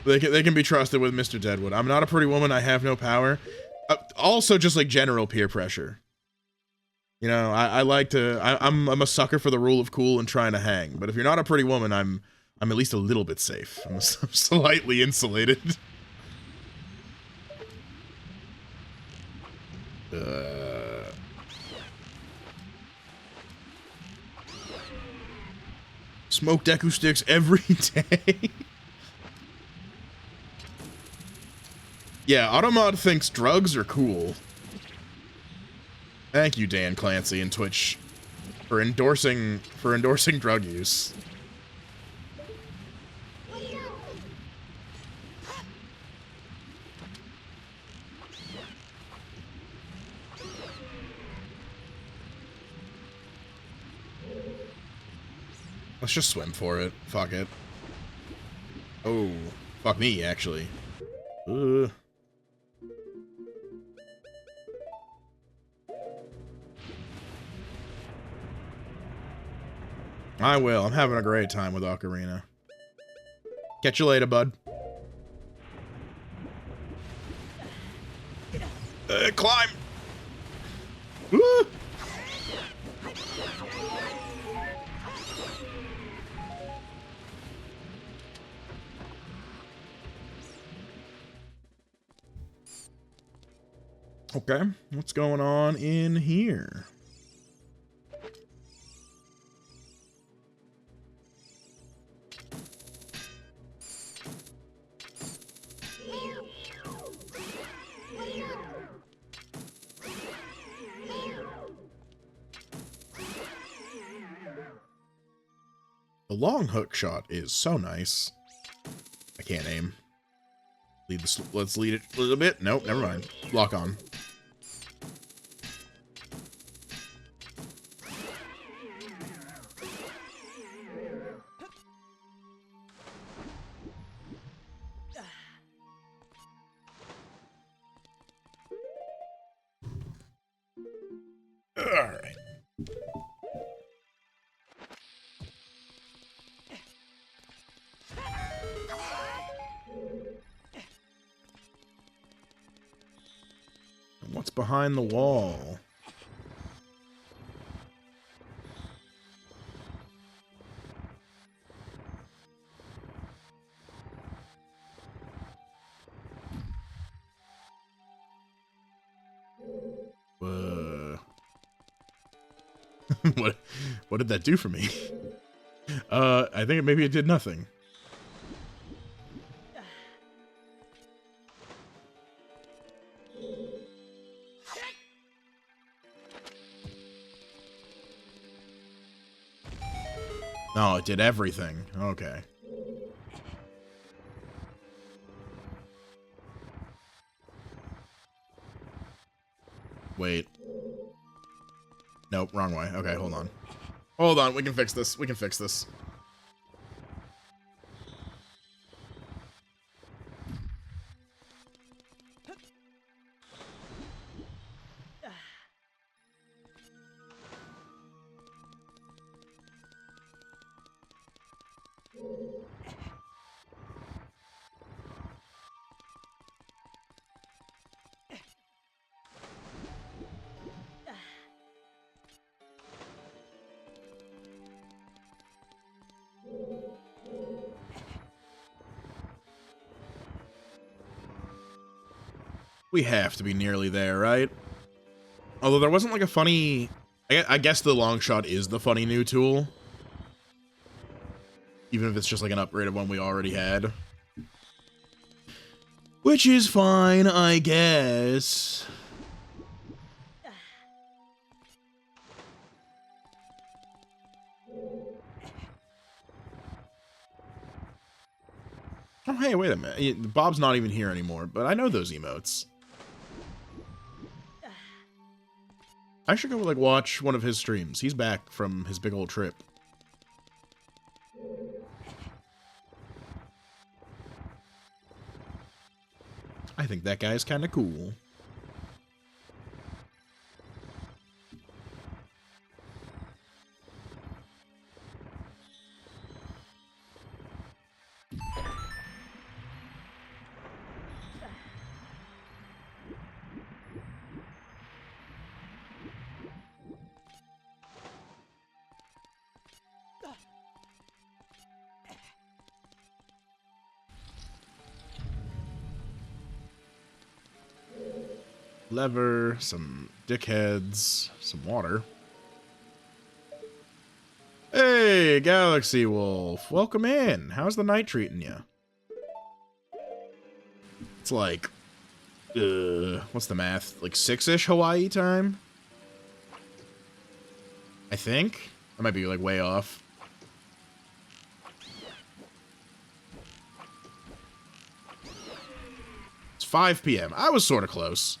They can be trusted with Mr. Deadwood. I'm not a pretty woman. I have no power. Also, just like general peer pressure. You know, I like to. I'm a sucker for the rule of cool and trying to hang. But if you're not a pretty woman, I'm at least a little bit safe. I'm slightly insulated. Smoke Deku sticks every day. Yeah, Automod thinks drugs are cool. Thank you, Dan Clancy and Twitch, for endorsing drug use. Let's just swim for it. Fuck it. Oh, fuck me, actually. I will. I'm having a great time with Ocarina. Catch you later, bud. Climb! Woo! Okay, what's going on in here? The long hook shot is so nice. I can't aim. Lead this. Let's lead it a little bit. Nope, never mind. Lock on. All right. What's behind the wall? What did that do for me? I think maybe it did nothing. No, it did everything. Okay. Wait. Nope, wrong way. Okay, hold on. Hold on, we can fix this. We can fix this. We have to be nearly there, right? Although there wasn't like a funny... I guess the long shot is the funny new tool. Even if it's just like an upgrade of one we already had. Which is fine, I guess. Oh, hey, wait a minute. Bob's not even here anymore, but I know those emotes. I should go, like, watch one of his streams. He's back from his big old trip. I think that guy's kind of cool. Lever, some dickheads, some water. Hey, Galaxy Wolf, welcome in. How's the night treating you? It's like, what's the math? Like 6-ish Hawaii time? I think. I might be like way off. It's 5 p.m. I was sort of close.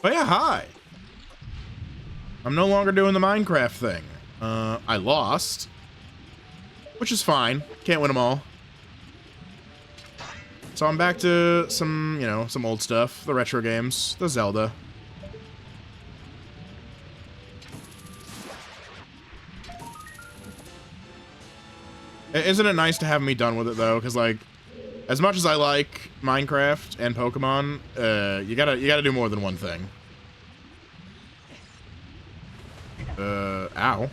Oh yeah, hi. I'm no longer doing the Minecraft thing. I lost, which is fine. Can't win them all. So I'm back to some, you know, some old stuff. The retro games. The Zelda. Isn't it nice to have me done with it, though? Because, like, as much as I like Minecraft and Pokemon, you gotta do more than one thing. Ow.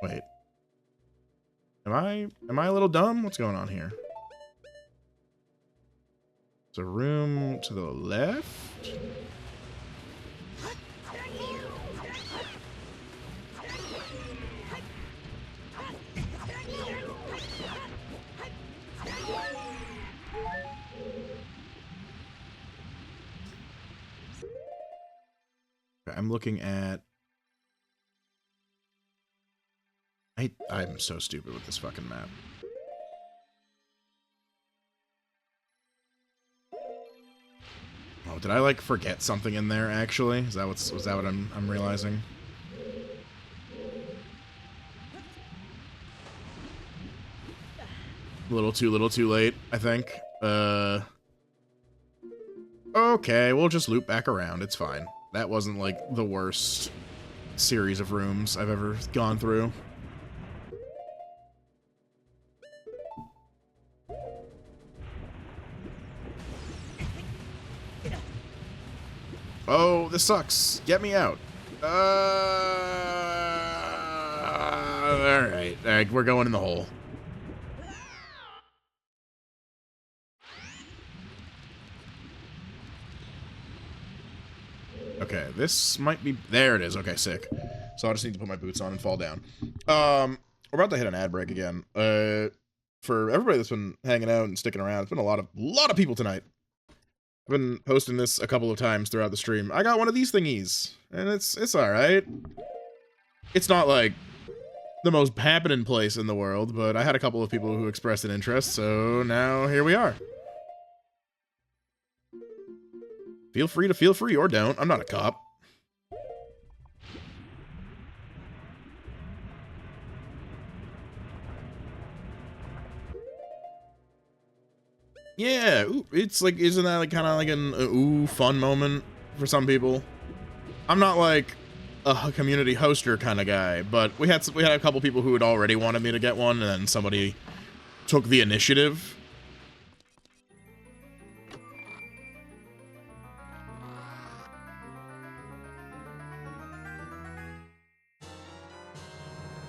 Wait. Am I a little dumb? What's going on here? There's a room to the left? I'm looking at... I'm so stupid with this fucking map. Oh, did I, like, forget something in there, actually? Was that what I'm realizing? A little too late, I think. Okay, we'll just loop back around. It's fine. That wasn't, like, the worst series of rooms I've ever gone through. Oh, this sucks. Get me out. Alright, we're going in the hole. Okay, this might be... There it is. Okay, sick. So I just need to put my boots on and fall down. We're about to hit an ad break again. For everybody that's been hanging out and sticking around, it's been a lot of people tonight. I've been posting this a couple of times throughout the stream. I got one of these thingies, and it's alright. It's not, like, the most happening place in the world, but I had a couple of people who expressed an interest, so now here we are. Feel free to feel free, or don't. I'm not a cop. Yeah, ooh, it's like, isn't that like kind of like an ooh fun moment for some people? I'm not like a community hoster kind of guy, but we had a couple people who had already wanted me to get one, and then somebody took the initiative.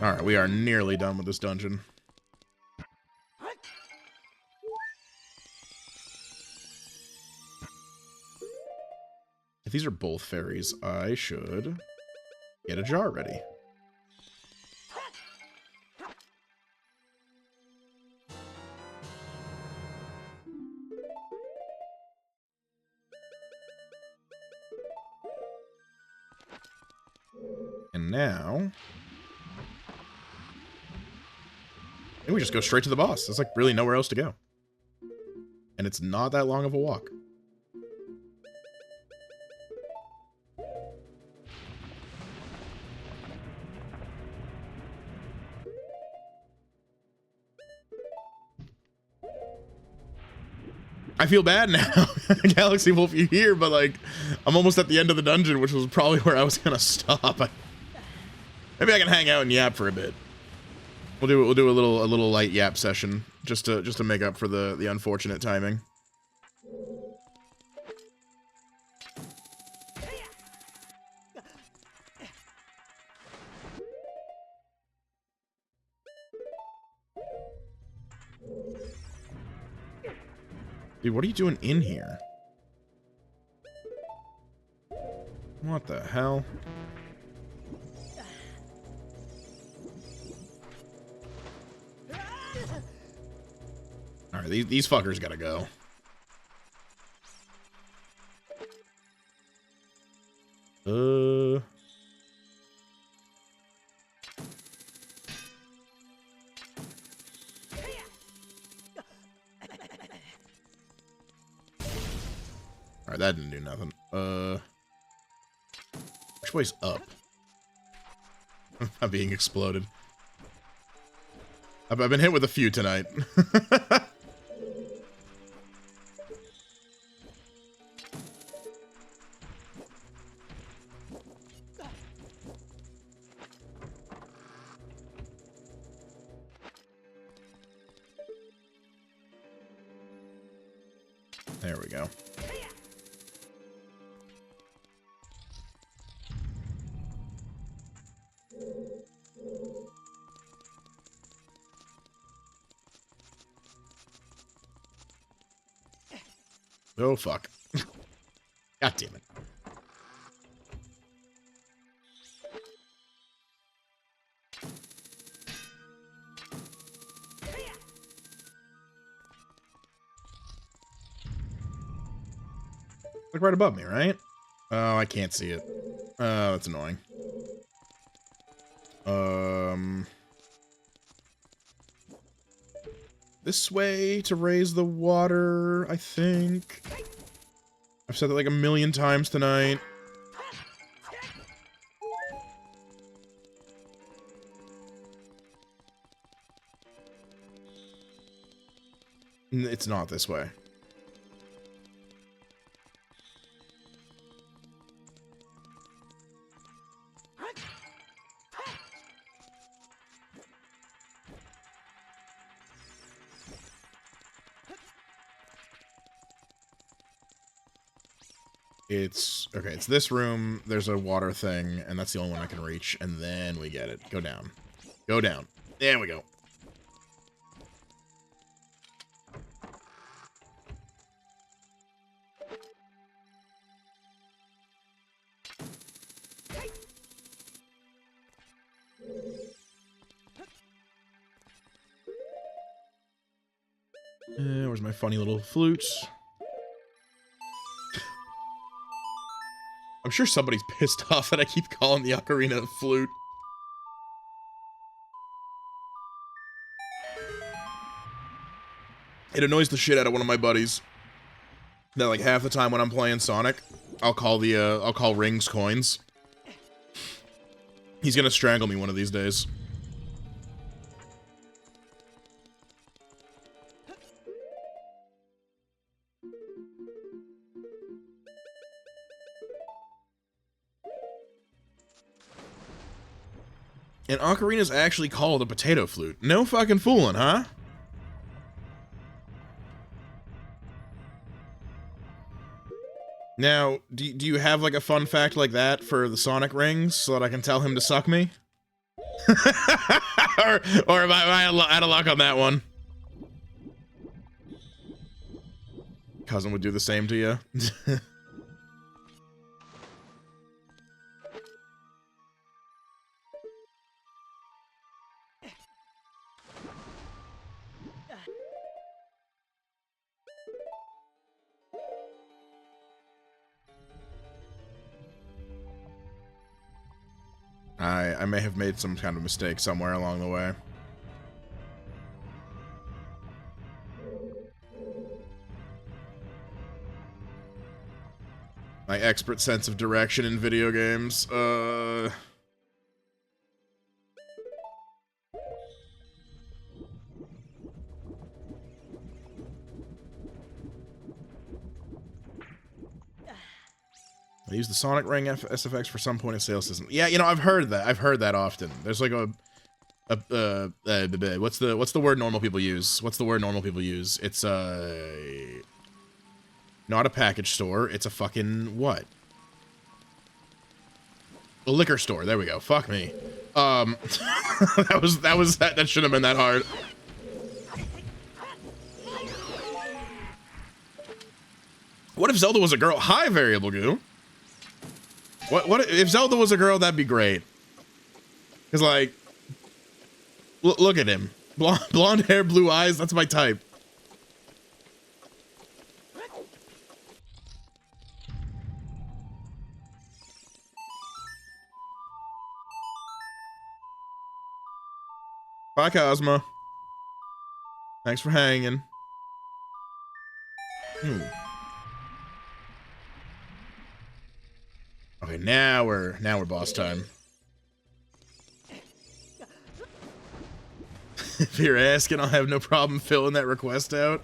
All right, we are nearly done with this dungeon. If these are both fairies, I should get a jar ready. And now... and we just go straight to the boss. There's like really nowhere else to go. And it's not that long of a walk. I feel bad now, Galaxy Wolf, you here, but like, I'm almost at the end of the dungeon, which was probably where I was gonna stop. Maybe I can hang out and yap for a bit. We'll do a little light yap session just to make up for the unfortunate timing. Dude, what are you doing in here? What the hell? Alright, these fuckers gotta go. Alright, that didn't do nothing. way's up? I'm being exploded. I've been hit with a few tonight. There we go. Oh, fuck. God damn it. Like right above me, right? Oh, I can't see it. Oh, that's annoying. This way to raise the water, I think. I've said that like a million times tonight. It's not this way. It's okay, it's this room, there's a water thing, and that's the only one I can reach, and then we get it. Go down. Go down. There we go. Where's my funny little flute? I'm sure somebody's pissed off that I keep calling the ocarina a flute. It annoys the shit out of one of my buddies. That like half the time when I'm playing Sonic, I'll call rings coins. He's gonna strangle me one of these days. And Ocarina's actually called a potato flute. No fucking fooling, huh? Now, do you have like a fun fact like that for the Sonic rings so that I can tell him to suck me? or am I out of luck on that one? Cousin would do the same to you. I may have made some kind of mistake somewhere along the way. My expert sense of direction in video games. I use the Sonic Ring SFX for some point of sale system. Yeah, you know, I've heard that. I've heard that often. There's like what's the word normal people use? What's the word normal people use? It's not a package store. It's a fucking what? A liquor store. There we go. Fuck me. That shouldn't have been that hard. What if Zelda was a girl? Hi, Variable Goo. What if Zelda was a girl? That'd be great. Cause like, look at him, blonde hair, blue eyes. That's my type. Bye, Cosmo. Thanks for hanging. Okay, now we're boss time. If you're asking, I'll have no problem filling that request out.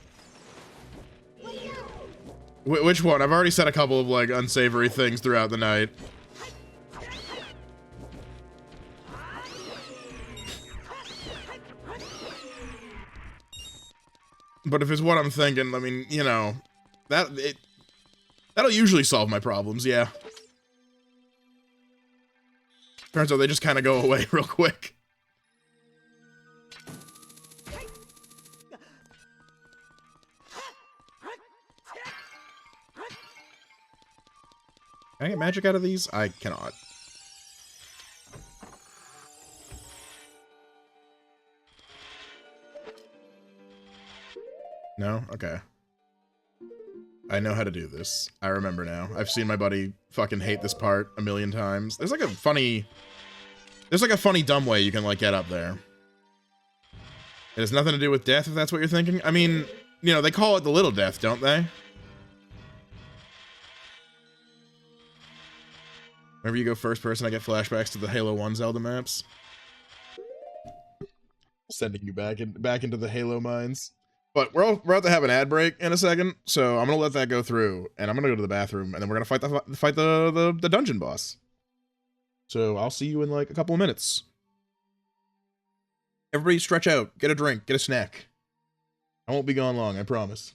Which one? I've already said a couple of, like, unsavory things throughout the night. But if it's what I'm thinking, I mean, you know, that'll usually solve my problems, yeah. Turns out they just kind of go away real quick. Can I get magic out of these? I cannot. No? Okay. I know how to do this. I remember now. I've seen my buddy fucking hate this part a million times. There's like a funny dumb way you can, like, get up there. It has nothing to do with death, if that's what you're thinking. I mean, you know, they call it the little death, don't they? Whenever you go first person, I get flashbacks to the Halo 1 Zelda maps. Sending you back into the Halo mines. But we're about to have an ad break in a second, so I'm gonna let that go through, and I'm gonna go to the bathroom, and then we're gonna fight the dungeon boss. So I'll see you in like a couple of minutes. Everybody stretch out, get a drink, get a snack. I won't be gone long, I promise.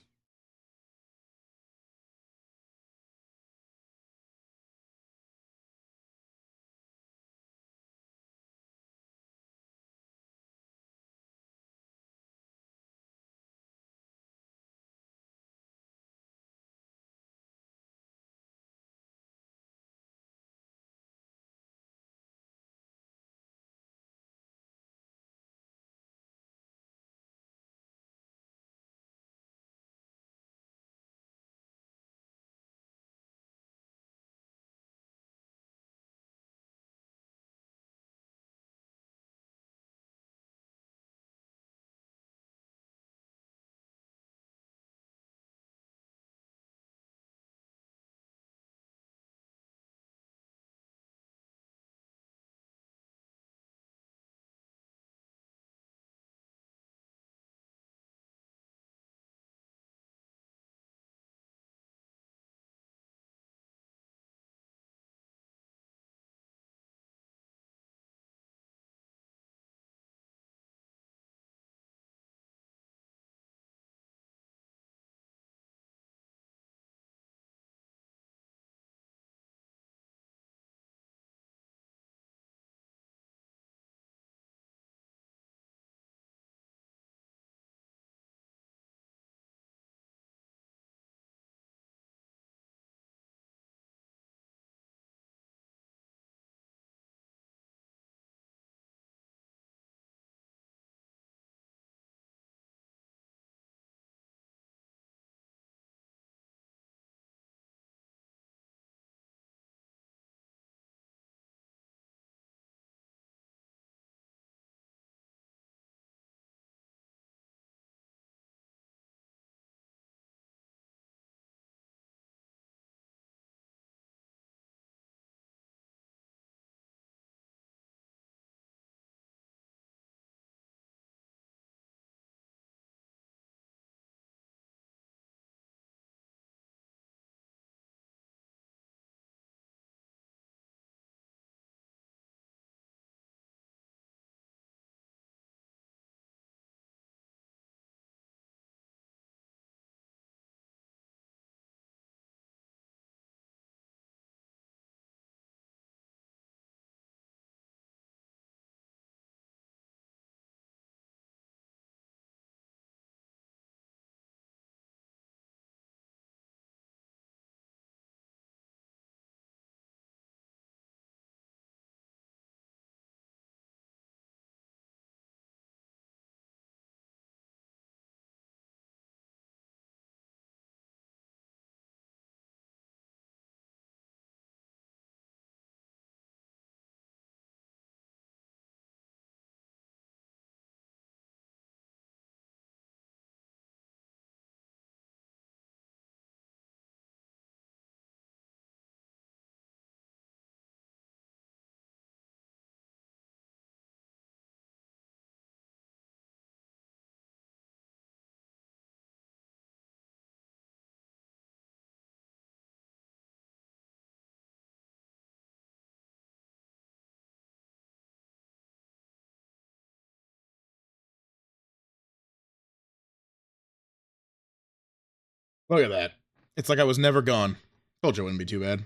Look at that. It's like I was never gone. Told you it wouldn't be too bad.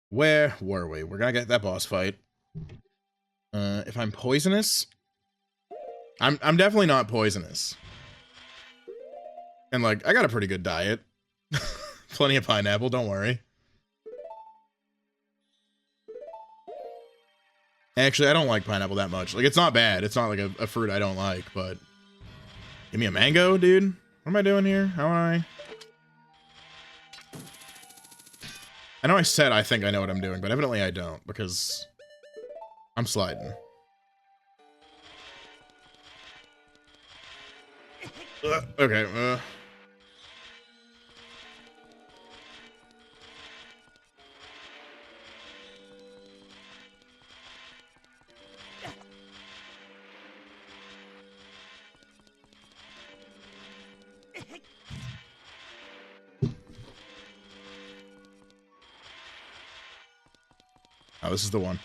Where were we? We're gonna get that boss fight. If I'm poisonous, I'm definitely not poisonous. And like, I got a pretty good diet. Plenty of pineapple, don't worry. Actually, I don't like pineapple that much. Like, it's not bad. It's not like a fruit I don't like, but... Give me a mango, dude? What am I doing here? How am I... I know I said I think I know what I'm doing, but evidently I don't, because... I'm sliding. Okay, Oh, this is the one.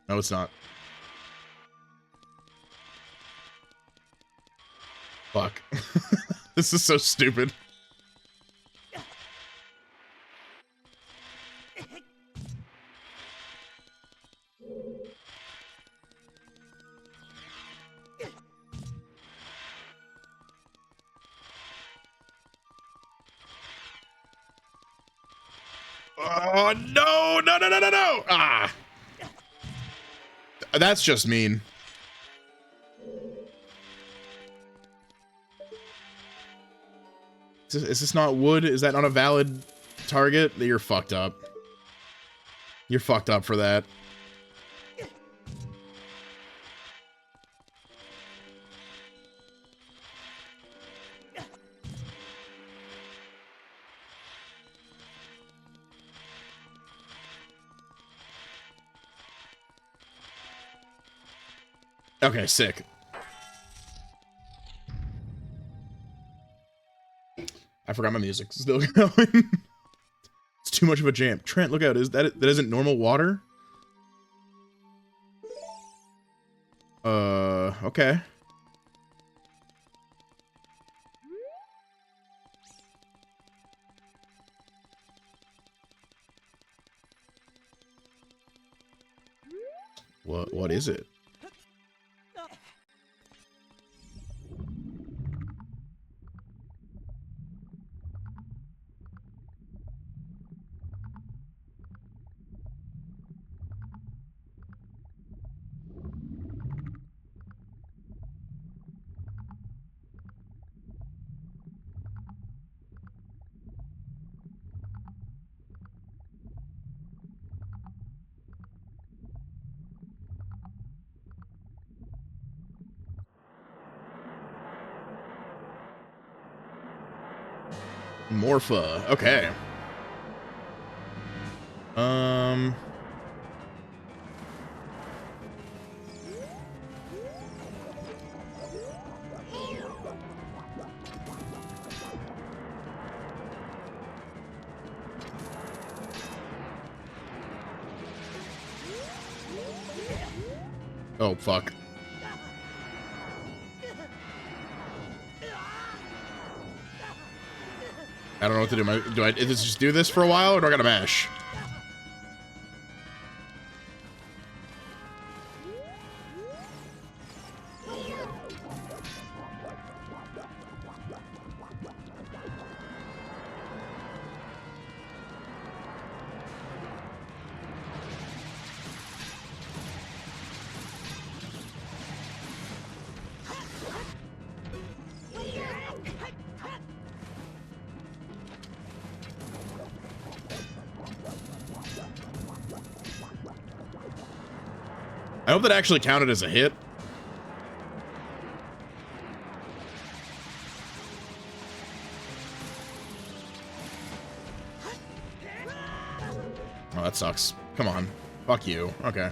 No, it's not. Fuck. This is so stupid. Oh, no! No, no, no, no, no! Ah! That's just mean. Is this not wood? Is that not a valid target? You're fucked up. You're fucked up for that. Okay, sick. I forgot my music's still going. It's too much of a jam. Trent, look out. That isn't normal water? Okay. What is it? Morpha. Okay. Oh, fuck. I don't know what to do. Do I just do this for a while, or do I gotta mash? I hope that actually counted as a hit. Oh, that sucks. Come on. Fuck you. Okay.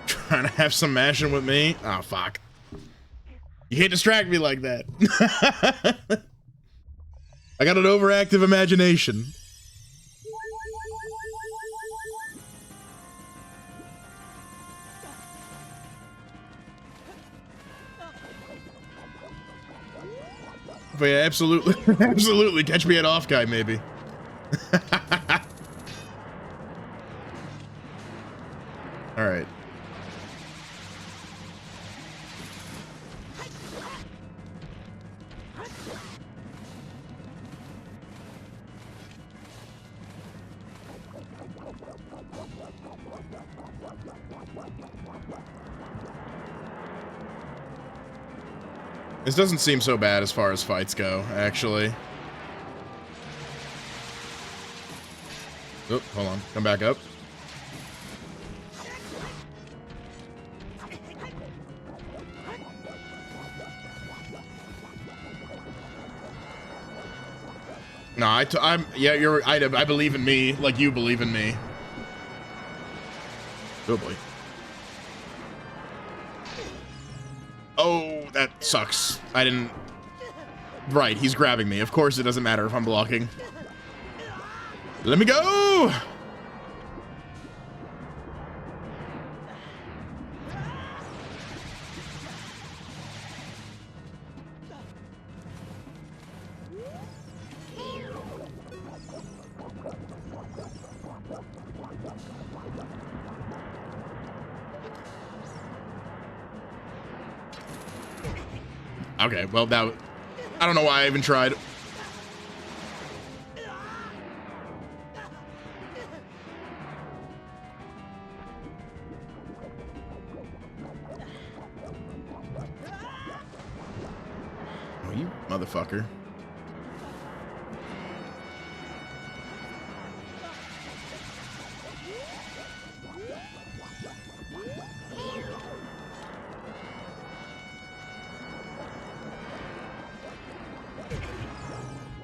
Trying to have some mashing with me? Oh, fuck. You can't distract me like that. I got an overactive imagination. But yeah, absolutely, absolutely. Catch me at off guy, maybe. All right. This doesn't seem so bad as far as fights go, actually. Oh, hold on. Come back up. No, yeah, I believe in me, like you believe in me. Oh boy. Oh, that sucks. I didn't... Right, he's grabbing me. Of course it doesn't matter if I'm blocking. Let me go! Okay, well, that... I don't know why I even tried. Oh, you motherfucker.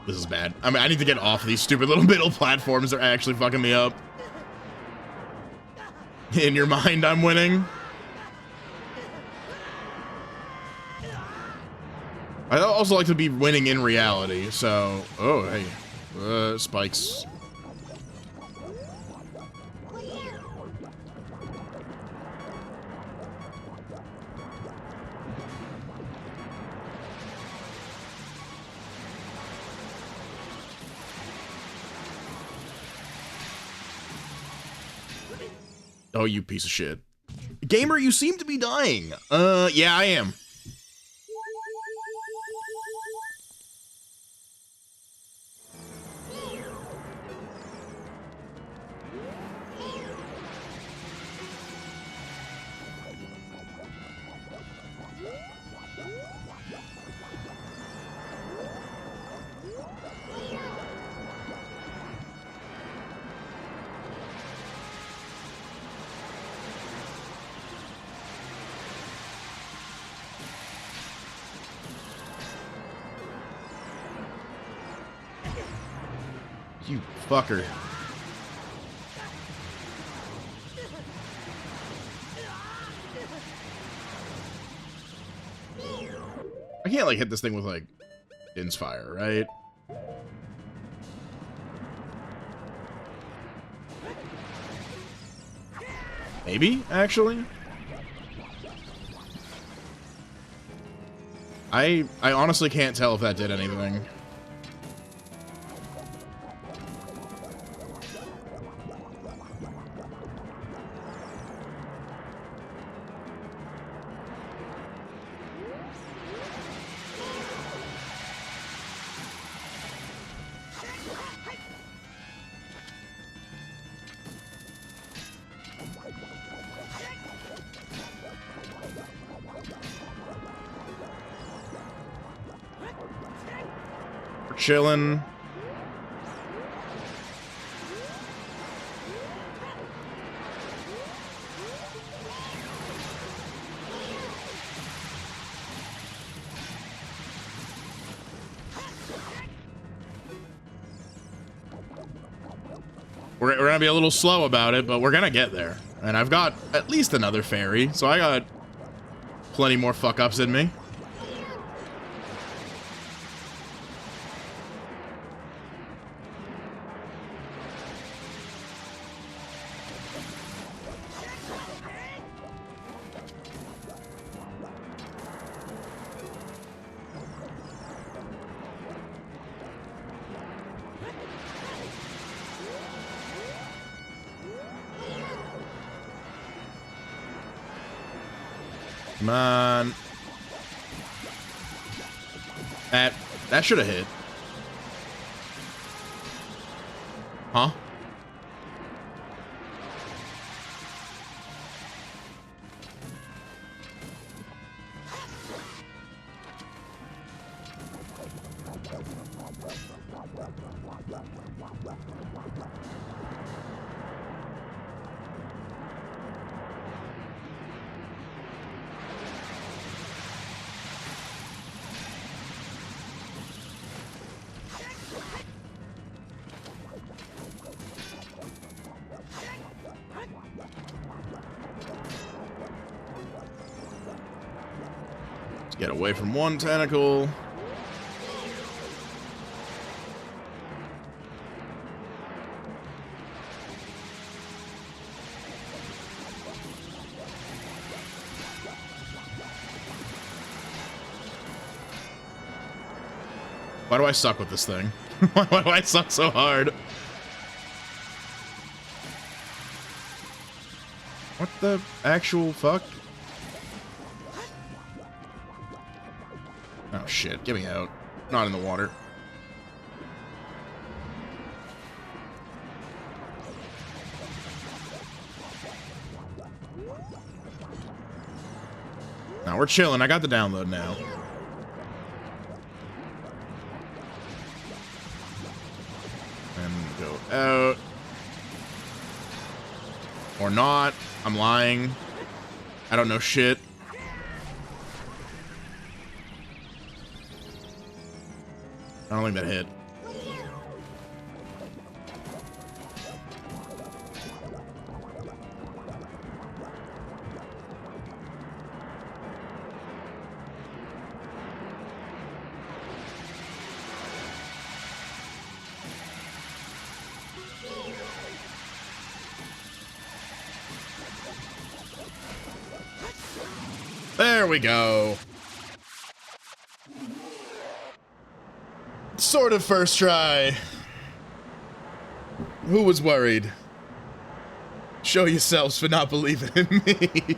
This is bad. I mean, I need to get off these stupid little middle platforms. They're actually fucking me up. In your mind, I'm winning. I also like to be winning in reality, so... Oh, hey. Spikes. Oh, you piece of shit. Gamer, you seem to be dying. Yeah, I am. You fucker. I can't, like, hit this thing with, like, Din's fire, right? Maybe, actually? I honestly can't tell if that did anything. Chilling. We're gonna be a little slow about it, but we're gonna get there. And I've got at least another fairy, so I got plenty more fuck-ups in me. Come on. That should have hit. Huh? Get away from one tentacle. Why do I suck with this thing? Why do I suck so hard? What the actual fuck? Oh shit, get me out. Not in the water. Now we're chilling. I got the download now. And go out. Or not. I'm lying. I don't know shit. I don't think that hit. There we go. Sort of first try. Who was worried? Show yourselves for not believing in me.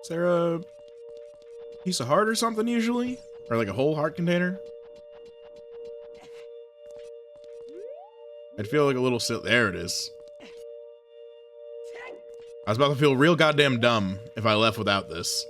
Is there a piece of heart or something usually? Or like a whole heart container? I'd feel like a little there it is. I was about to feel real goddamn dumb if I left without this.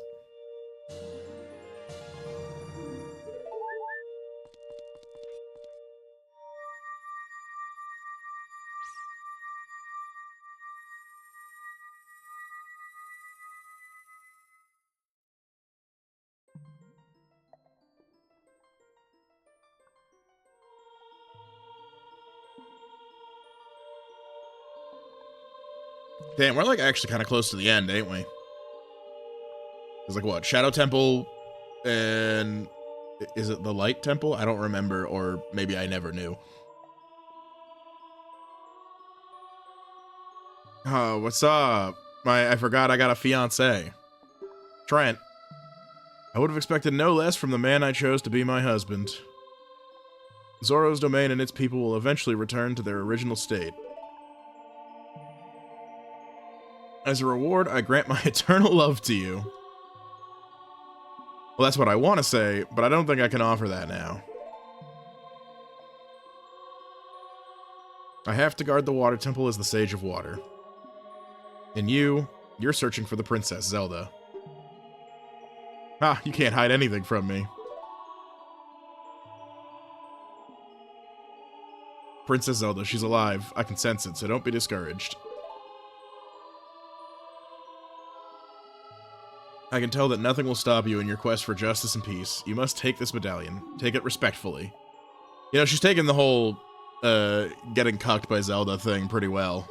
Damn, we're like actually kind of close to the end, ain't we? It's like what? Shadow Temple and is it the Light Temple? I don't remember, or maybe I never knew. Oh, what's up? I forgot I got a fiance. Trent. I would have expected no less from the man I chose to be my husband. Zoro's domain and its people will eventually return to their original state. As a reward, I grant my eternal love to you. Well, that's what I want to say, but I don't think I can offer that now. I have to guard the water temple as the Sage of Water. And you're searching for the Princess Zelda. Ah, you can't hide anything from me. Princess Zelda, she's alive. I can sense it, so don't be discouraged. I can tell that nothing will stop you in your quest for justice and peace. You must take this medallion. Take it respectfully. You know, she's taking the whole, getting cucked by Zelda thing pretty well.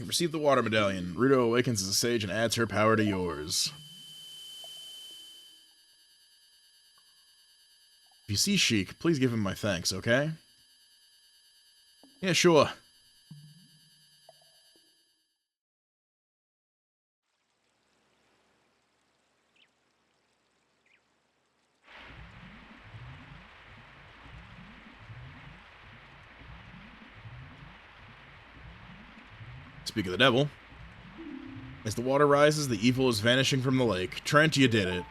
Receive the water medallion. Ruto awakens as a sage and adds her power to yours. If you see Sheik, please give him my thanks, okay? Yeah, sure. Speak of the devil. As the water rises, the evil is vanishing from the lake. Trent, you did it.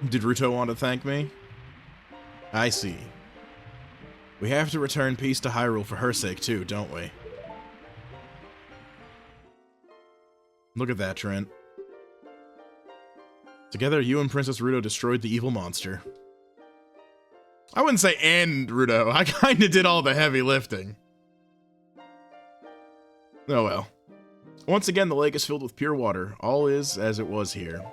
Did Ruto want to thank me? I see. We have to return peace to Hyrule for her sake, too, don't we? Look at that, Trent. Together, you and Princess Ruto destroyed the evil monster. I wouldn't say and Ruto. I kinda did all the heavy lifting. Oh well. Once again, the lake is filled with pure water. All is as it was here.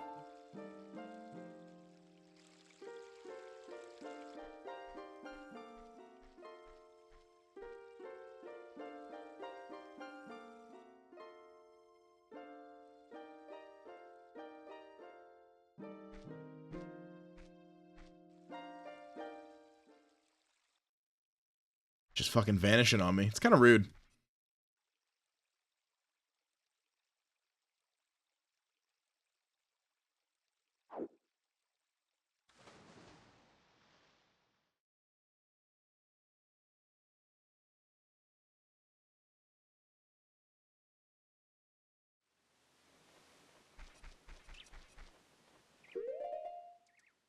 Just fucking vanishing on me. It's kind of rude.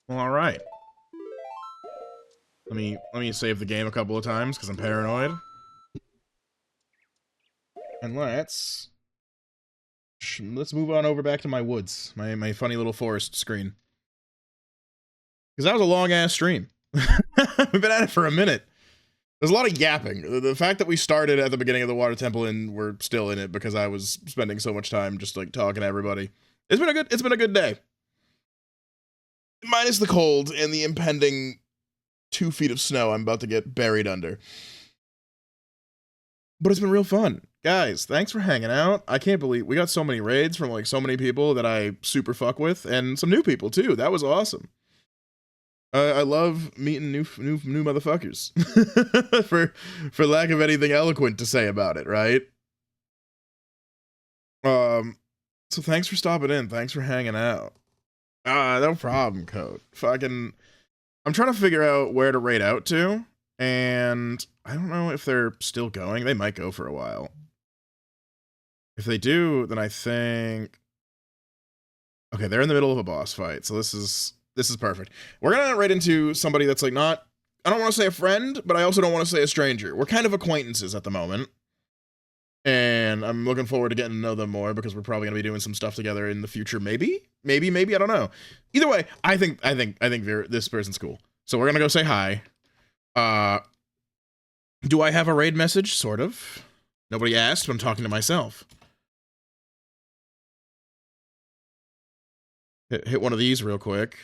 Well, all right. Let me save the game a couple of times because I'm paranoid. And let's move on over back to my woods, my funny little forest screen. Because that was a long ass stream. We've been at it for a minute. There's a lot of yapping. The fact that we started at the beginning of the Water Temple and we're still in it because I was spending so much time just like talking to everybody. It's been a good day. Minus the cold and the impending 2 feet of snow I'm about to get buried under. But it's been real fun. Guys, thanks for hanging out. I can't believe we got so many raids from like so many people that I super fuck with and some new people too. That was awesome. I love meeting new motherfuckers. for lack of anything eloquent to say about it, right? So thanks for stopping in. Thanks for hanging out. No problem, Code. Fucking I'm trying to figure out where to raid out to, and I don't know if they're still going. They might go for a while. If they do, then I think okay, they're in the middle of a boss fight, so this is perfect. We're gonna raid into somebody that's like not, I don't want to say a friend, but I also don't want to say a stranger. We're kind of acquaintances at the moment. And I'm looking forward to getting to know them more because we're probably gonna be doing some stuff together in the future. Maybe, I don't know. Either way, I think this person's cool. So we're gonna go say hi. Do I have a raid message? Sort of. Nobody asked, but I'm talking to myself. Hit one of these real quick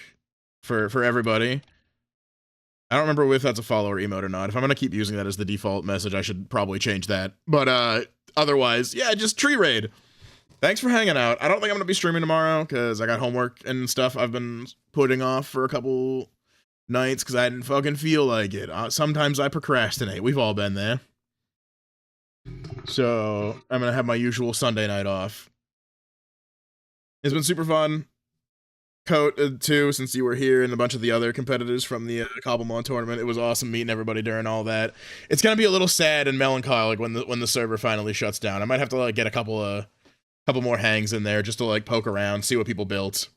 for everybody. I don't remember if that's a follower emote or not. If I'm gonna keep using that as the default message, I should probably change that. But otherwise, yeah, just tree raid. Thanks for hanging out. I don't think I'm gonna be streaming tomorrow because I got homework and stuff I've been putting off for a couple nights because I didn't fucking feel like it. Sometimes I procrastinate. We've all been there. So I'm gonna have my usual Sunday night off. It's been super fun. Coat too, since you were here, and a bunch of the other competitors from the Cobblemon tournament. It was awesome meeting everybody during all that. It's gonna be a little sad and melancholic when the server finally shuts down. I might have to like get a couple more hangs in there just to like poke around, see what people built.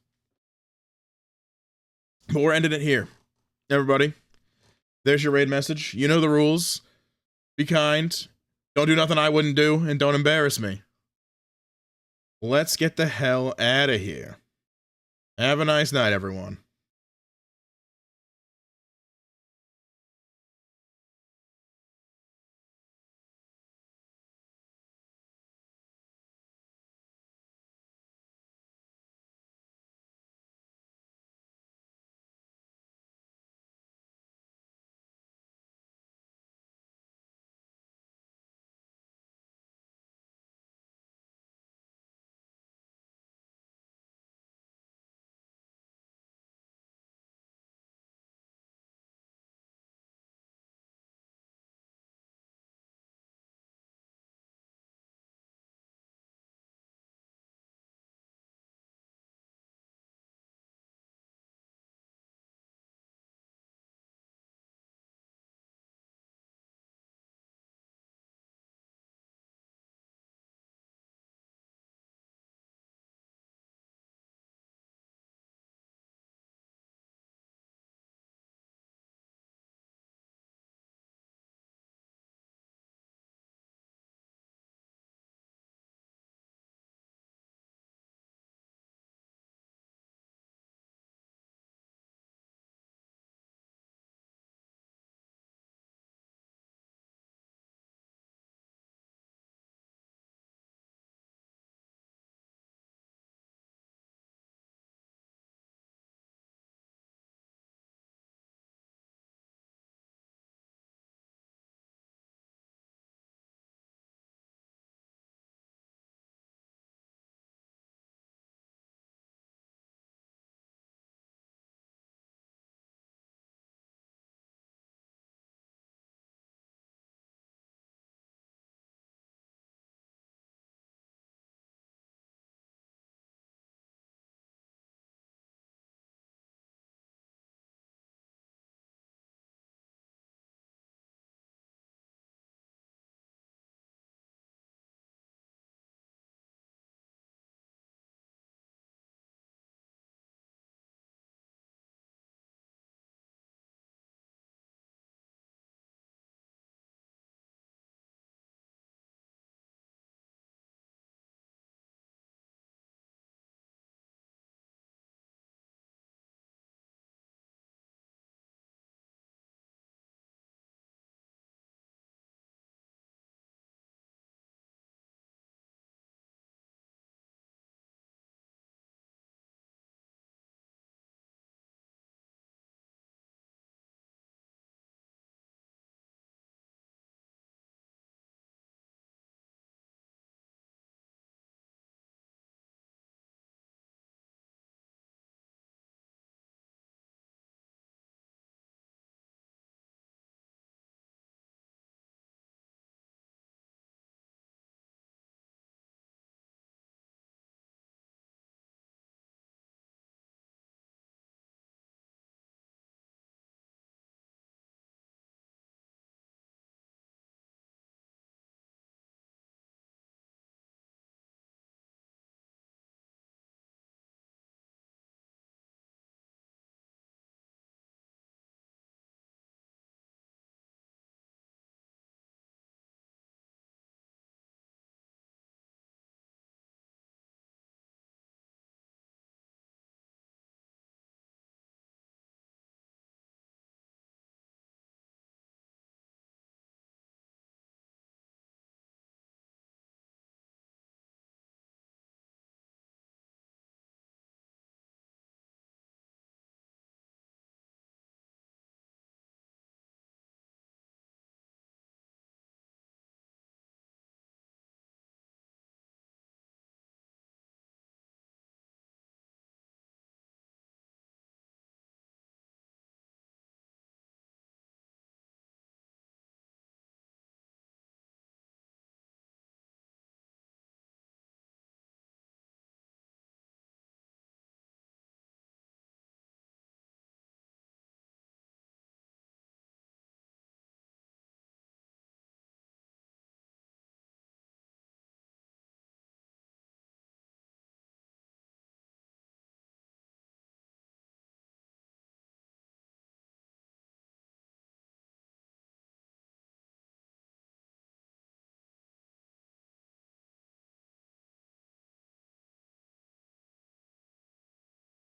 But we're ending it here, everybody. There's your raid message. You know the rules. Be kind. Don't do nothing I wouldn't do, and don't embarrass me. Let's get the hell out of here. Have a nice night, everyone.